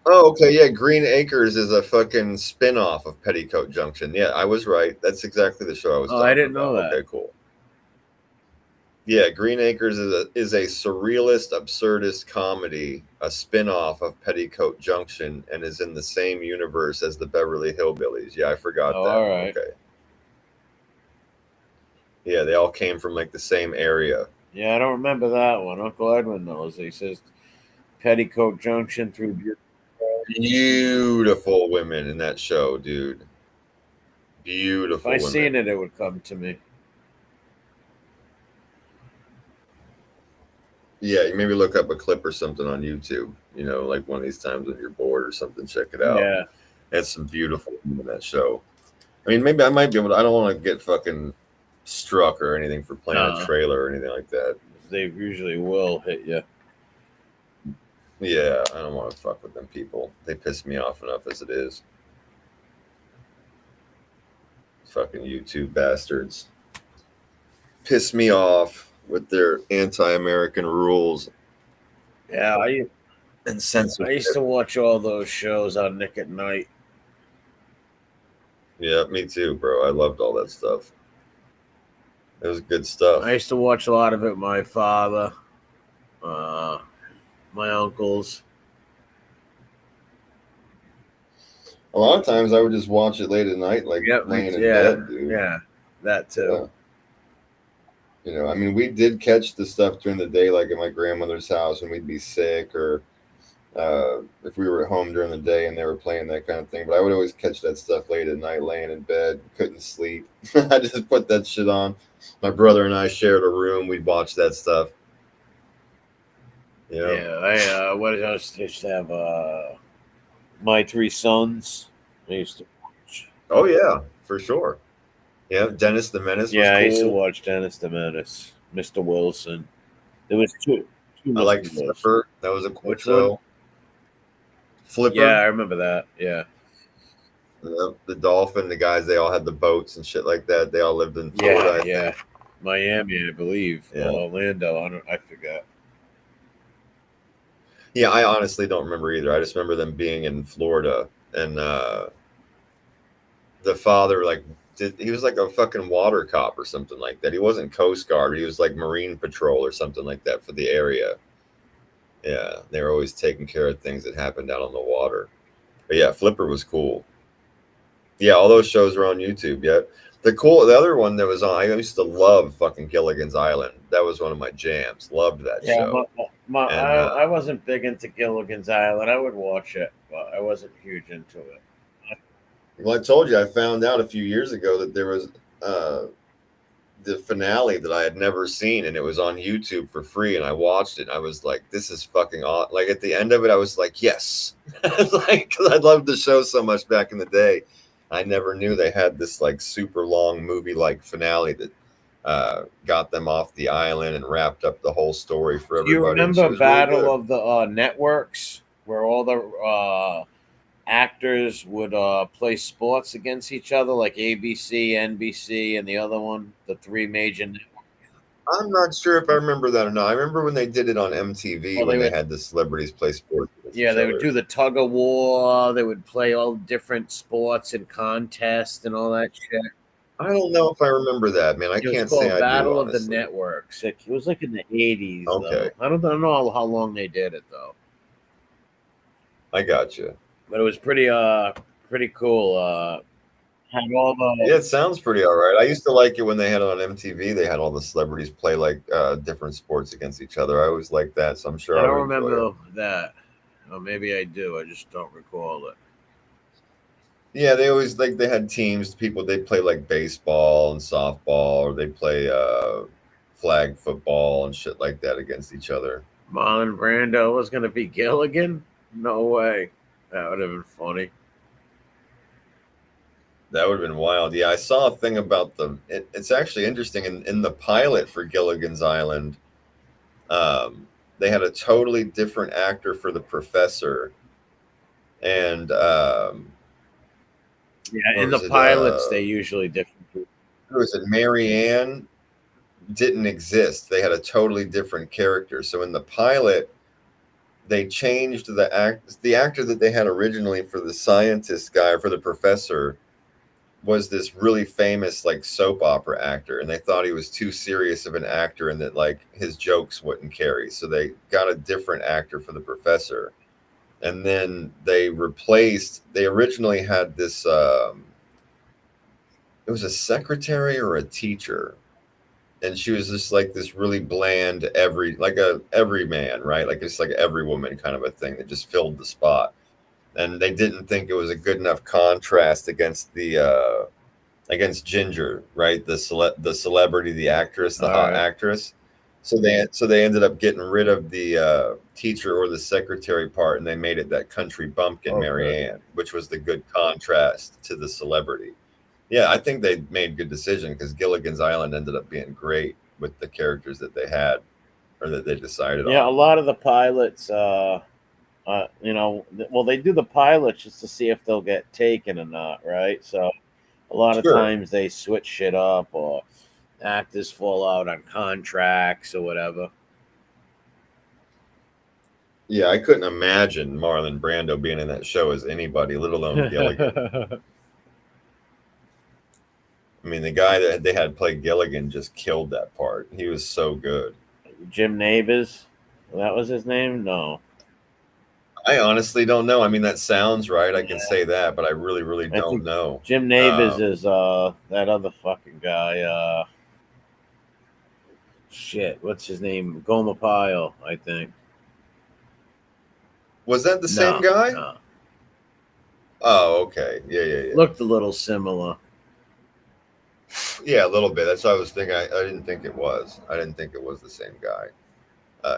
Oh, okay. Yeah, Green Acres is a fucking spin-off of Petticoat Junction. Yeah, I was right. That's exactly the show I was talking about. I didn't know that. Okay, cool. Yeah, Green Acres is a surrealist, absurdist comedy, a spin-off of Petticoat Junction, and is in the same universe as the Beverly Hillbillies. Yeah, I forgot that. All right. Okay. Yeah, they all came from like the same area. Yeah, I don't remember that one. Uncle Edwin knows. He says Petticoat Junction through beautiful women in that show, dude. Beautiful. If I seen it, it would come to me. Yeah, you maybe look up a clip or something on YouTube. Like one of these times when you're bored or something, check it out. Yeah, that's some beautiful women in that show. I mean, maybe I might be able to. I don't want to get fucking struck or anything for playing a trailer or anything like that. They usually will hit you. Yeah, I don't want to fuck with them people. They piss me off enough as it is. Fucking YouTube bastards. Piss me off with their anti-American rules. Yeah, and censorship. I used to watch all those shows on Nick at Night. Yeah, me too, bro. I loved all that stuff. It was good stuff. I used to watch a lot of it with my father, my uncles. A lot of times I would just watch it late at night, like laying in bed, dude. Yeah, that too. Yeah. I mean, we did catch the stuff during the day, like at my grandmother's house when we'd be sick, or if we were at home during the day and they were playing that kind of thing. But I would always catch that stuff late at night, laying in bed, couldn't sleep. I just put that shit on. My brother and I shared a room. We'd watch that stuff. Yeah, what I used to have My Three Sons. I used to watch. Oh yeah, for sure. Yeah, Dennis the Menace. Yeah, was cool. I used to watch Dennis the Menace. Mr. Wilson. There was two I like Mr. Wilson. Flipper. That was a cool Which show. one? Flipper. Yeah, I remember that. Yeah. The dolphin, the guys, they all had the boats and shit like that. They all lived in Florida. Yeah, I think. Miami, I believe. Yeah. Or Orlando. I forgot. Yeah, I honestly don't remember either. I just remember them being in Florida, and the father, like, he was like a fucking water cop or something like that. He wasn't Coast Guard. He was like Marine Patrol or something like that for the area. Yeah, they were always taking care of things that happened out on the water. But yeah, Flipper was cool. Yeah, all those shows are on YouTube. Yeah, the other one that was on. I used to love fucking Gilligan's Island. That was one of my jams. Loved that show. I wasn't big into Gilligan's Island. I would watch it, but I wasn't huge into it. Well, I told you, I found out a few years ago that there was the finale that I had never seen, and it was on YouTube for free, and I watched it, and I was like, this is fucking awesome. Like, at the end of it, I was like, yes. Like, 'cause I loved the show so much back in the day. I never knew they had this, like, super long movie-like finale that got them off the island and wrapped up the whole story for everybody. Do you remember Battle of the Networks, where all the actors would play sports against each other, like ABC, NBC, and the other one, the three major networks? I'm not sure if I remember that or not. I remember when they did it on MTV when they had the celebrities play sports. Yeah, they would do the tug of war. They would play all different sports and contests and all that shit. I don't know if I remember that, man. I can't say I do. Battle of the Networks. It was like in the 80s. Okay. Though. I don't know how long they did it though. I got you. But it was pretty cool. Had all the Yeah, it sounds pretty all right. I used to like it when they had it on MTV. They had all the celebrities play like different sports against each other. I always liked that, so I'm sure I I don't would enjoy remember it. that. Or maybe I do. I just don't recall it. Yeah, they always they had teams. People they play like baseball and softball, or they play flag football and shit like that against each other. Marlon Brando was going to be Gilligan? No way. That would have been funny. That would have been wild. Yeah, I saw a thing about it's actually interesting. In the pilot for Gilligan's Island, they had a totally different actor for the professor. And in the pilots, they usually different. Who was it? Mary Ann didn't exist. They had a totally different character. So in the pilot, they changed the actor that they had originally for the scientist guy, for the professor, was this really famous like soap opera actor, and they thought he was too serious of an actor and that like his jokes wouldn't carry. So they got a different actor for the professor. And then they originally had this it was a secretary or a teacher, and she was just like this really bland everyman, right? Like it's like every woman kind of a thing that just filled the spot. And they didn't think it was a good enough contrast against the against Ginger, right? The celebrity, the actress, the hot actress. So they ended up getting rid of the teacher or the secretary part, and they made it that country bumpkin, Mary Ann, which was the good contrast to the celebrity. Yeah, I think they made a good decision because Gilligan's Island ended up being great with the characters that they had or that they decided on. Yeah, a lot of the pilots, they do the pilots just to see if they'll get taken or not, right? So a lot of times they switch shit up or actors fall out on contracts or whatever. Yeah, I couldn't imagine Marlon Brando being in that show as anybody, let alone Gilligan. I mean, the guy that they had play Gilligan just killed that part. He was so good. Jim Nabors, that was his name? No. I honestly don't know. I mean, that sounds right. I can say that, but I really, really don't know. Jim Nabors is that other fucking guy. What's his name? Gomer Pyle, I think. Was that the same guy? No. Oh, okay. Yeah. Looked a little similar. Yeah, a little bit. That's what I was thinking. I didn't think it was. I didn't think it was the same guy.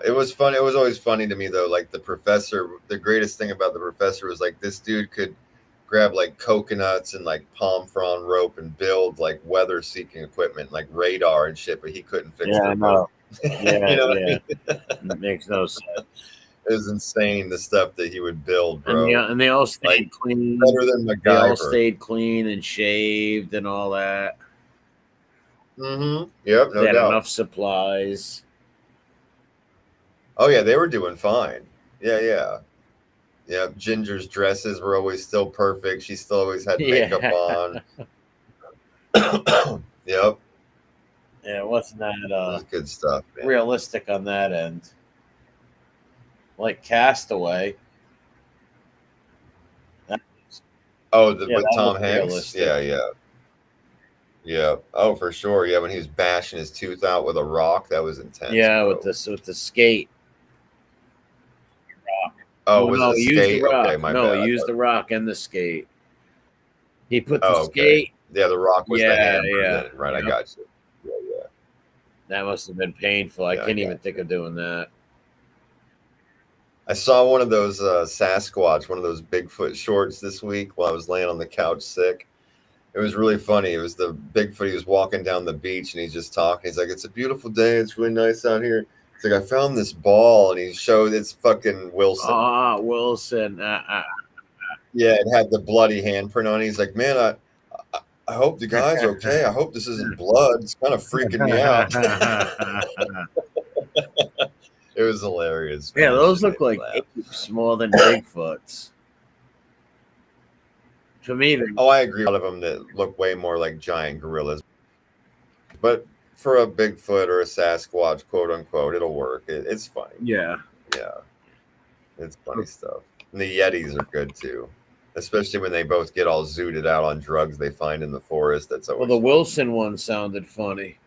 It was funny. It was always funny to me, though. Like the professor, the greatest thing about the professor was like this dude could grab like coconuts and like palm frond rope and build like weather seeking equipment, like radar and shit, but he couldn't fix their boat. Yeah, You know what I yeah. mean? It makes no sense. It was insane the stuff that he would build, bro. And they all stayed Like, clean. better than They all MacGyver. stayed clean and shaved and all that. Mm-hmm. Yep, no They had doubt. enough supplies. Oh yeah, they were doing fine. Yeah. Yep. Ginger's dresses were always still perfect. She still always had makeup on. Yep. Yeah, it wasn't That that was good stuff, man. realistic on that end. Like Castaway. Oh, Yeah, with that Tom was Hanks? realistic. Yeah. Oh, for sure. Yeah, when he was bashing his tooth out with a rock, that was intense. Yeah, bro. with the skate. Oh, was it he a used skate? the rock. Okay, my no, bad. he used the rock and the skate. He put the Oh, okay. skate. Yeah, the rock was the Yeah, hammer. yeah. Then, right, Yep. I got you. Yeah. That must have been painful. I Yeah, I can't got even think of doing that. I saw one of those Sasquatch, one of those Bigfoot shorts this week while I was laying on the couch sick. It was really funny. It was the Bigfoot. He was walking down the beach and he's just talking. He's like, "It's a beautiful day. It's really nice out here." He's like, "I found this ball," and he showed it's fucking Wilson. Wilson. Yeah, it had the bloody handprint on it. He's like, "Man, I hope the guy's okay. I hope this isn't blood. It's kind of freaking me out." It was hilarious. Yeah, man. those It look made me like laugh. apes more than Bigfoots. To me, Oh, I agree. A lot of them that look way more like giant gorillas. But for a Bigfoot or a Sasquatch, quote unquote, it'll work. It's funny. yeah. Yeah. It's funny stuff. And the Yetis are good too. Especially when they both get all zooted out on drugs they find in the forest. That's always Well, the fun. Wilson one sounded funny.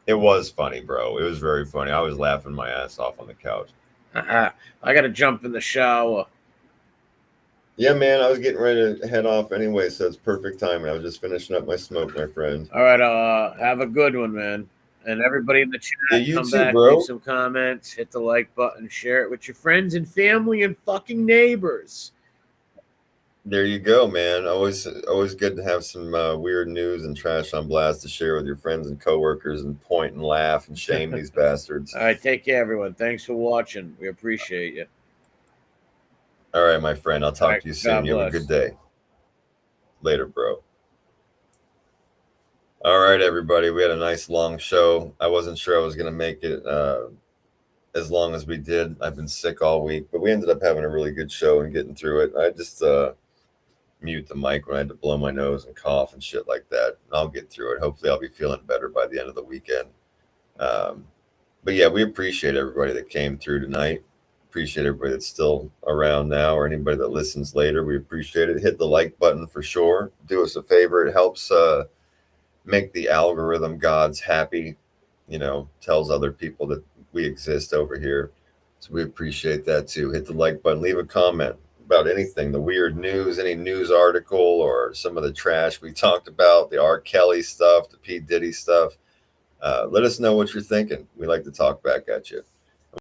It was funny, bro. It was very funny. I was laughing my ass off on the couch. I got to jump in the shower. Yeah, man, I was getting ready to head off anyway, so it's perfect timing. I was just finishing up my smoke, my friend. All right, have a good one, man. And everybody in the chat, Yeah, you come too, back, bro. leave some comments, hit the like button, share it with your friends and family and fucking neighbors. There you go, man. Always good to have some weird news and trash on blast to share with your friends and coworkers and point and laugh and shame these bastards. All right, take care, everyone. Thanks for watching. We appreciate you. All right, my friend. I'll talk right, to you soon. God You have a bless. good day. Later, bro. All right, everybody. We had a nice long show. I wasn't sure I was going to make it as long as we did. I've been sick all week, but we ended up having a really good show and getting through it. I just mute the mic when I had to blow my nose and cough and shit like that. And I'll get through it. Hopefully, I'll be feeling better by the end of the weekend. But yeah, we appreciate everybody that came through tonight. Appreciate everybody that's still around now or anybody that listens later. We appreciate it. Hit the like button for sure. Do us a favor. It helps make the algorithm gods happy. You know, tells other people that we exist over here. So we appreciate that too. Hit the like button. Leave a comment about anything, the weird news, any news article or some of the trash we talked about, the R. Kelly stuff, the P. Diddy stuff. Let us know what you're thinking. We like to talk back at you.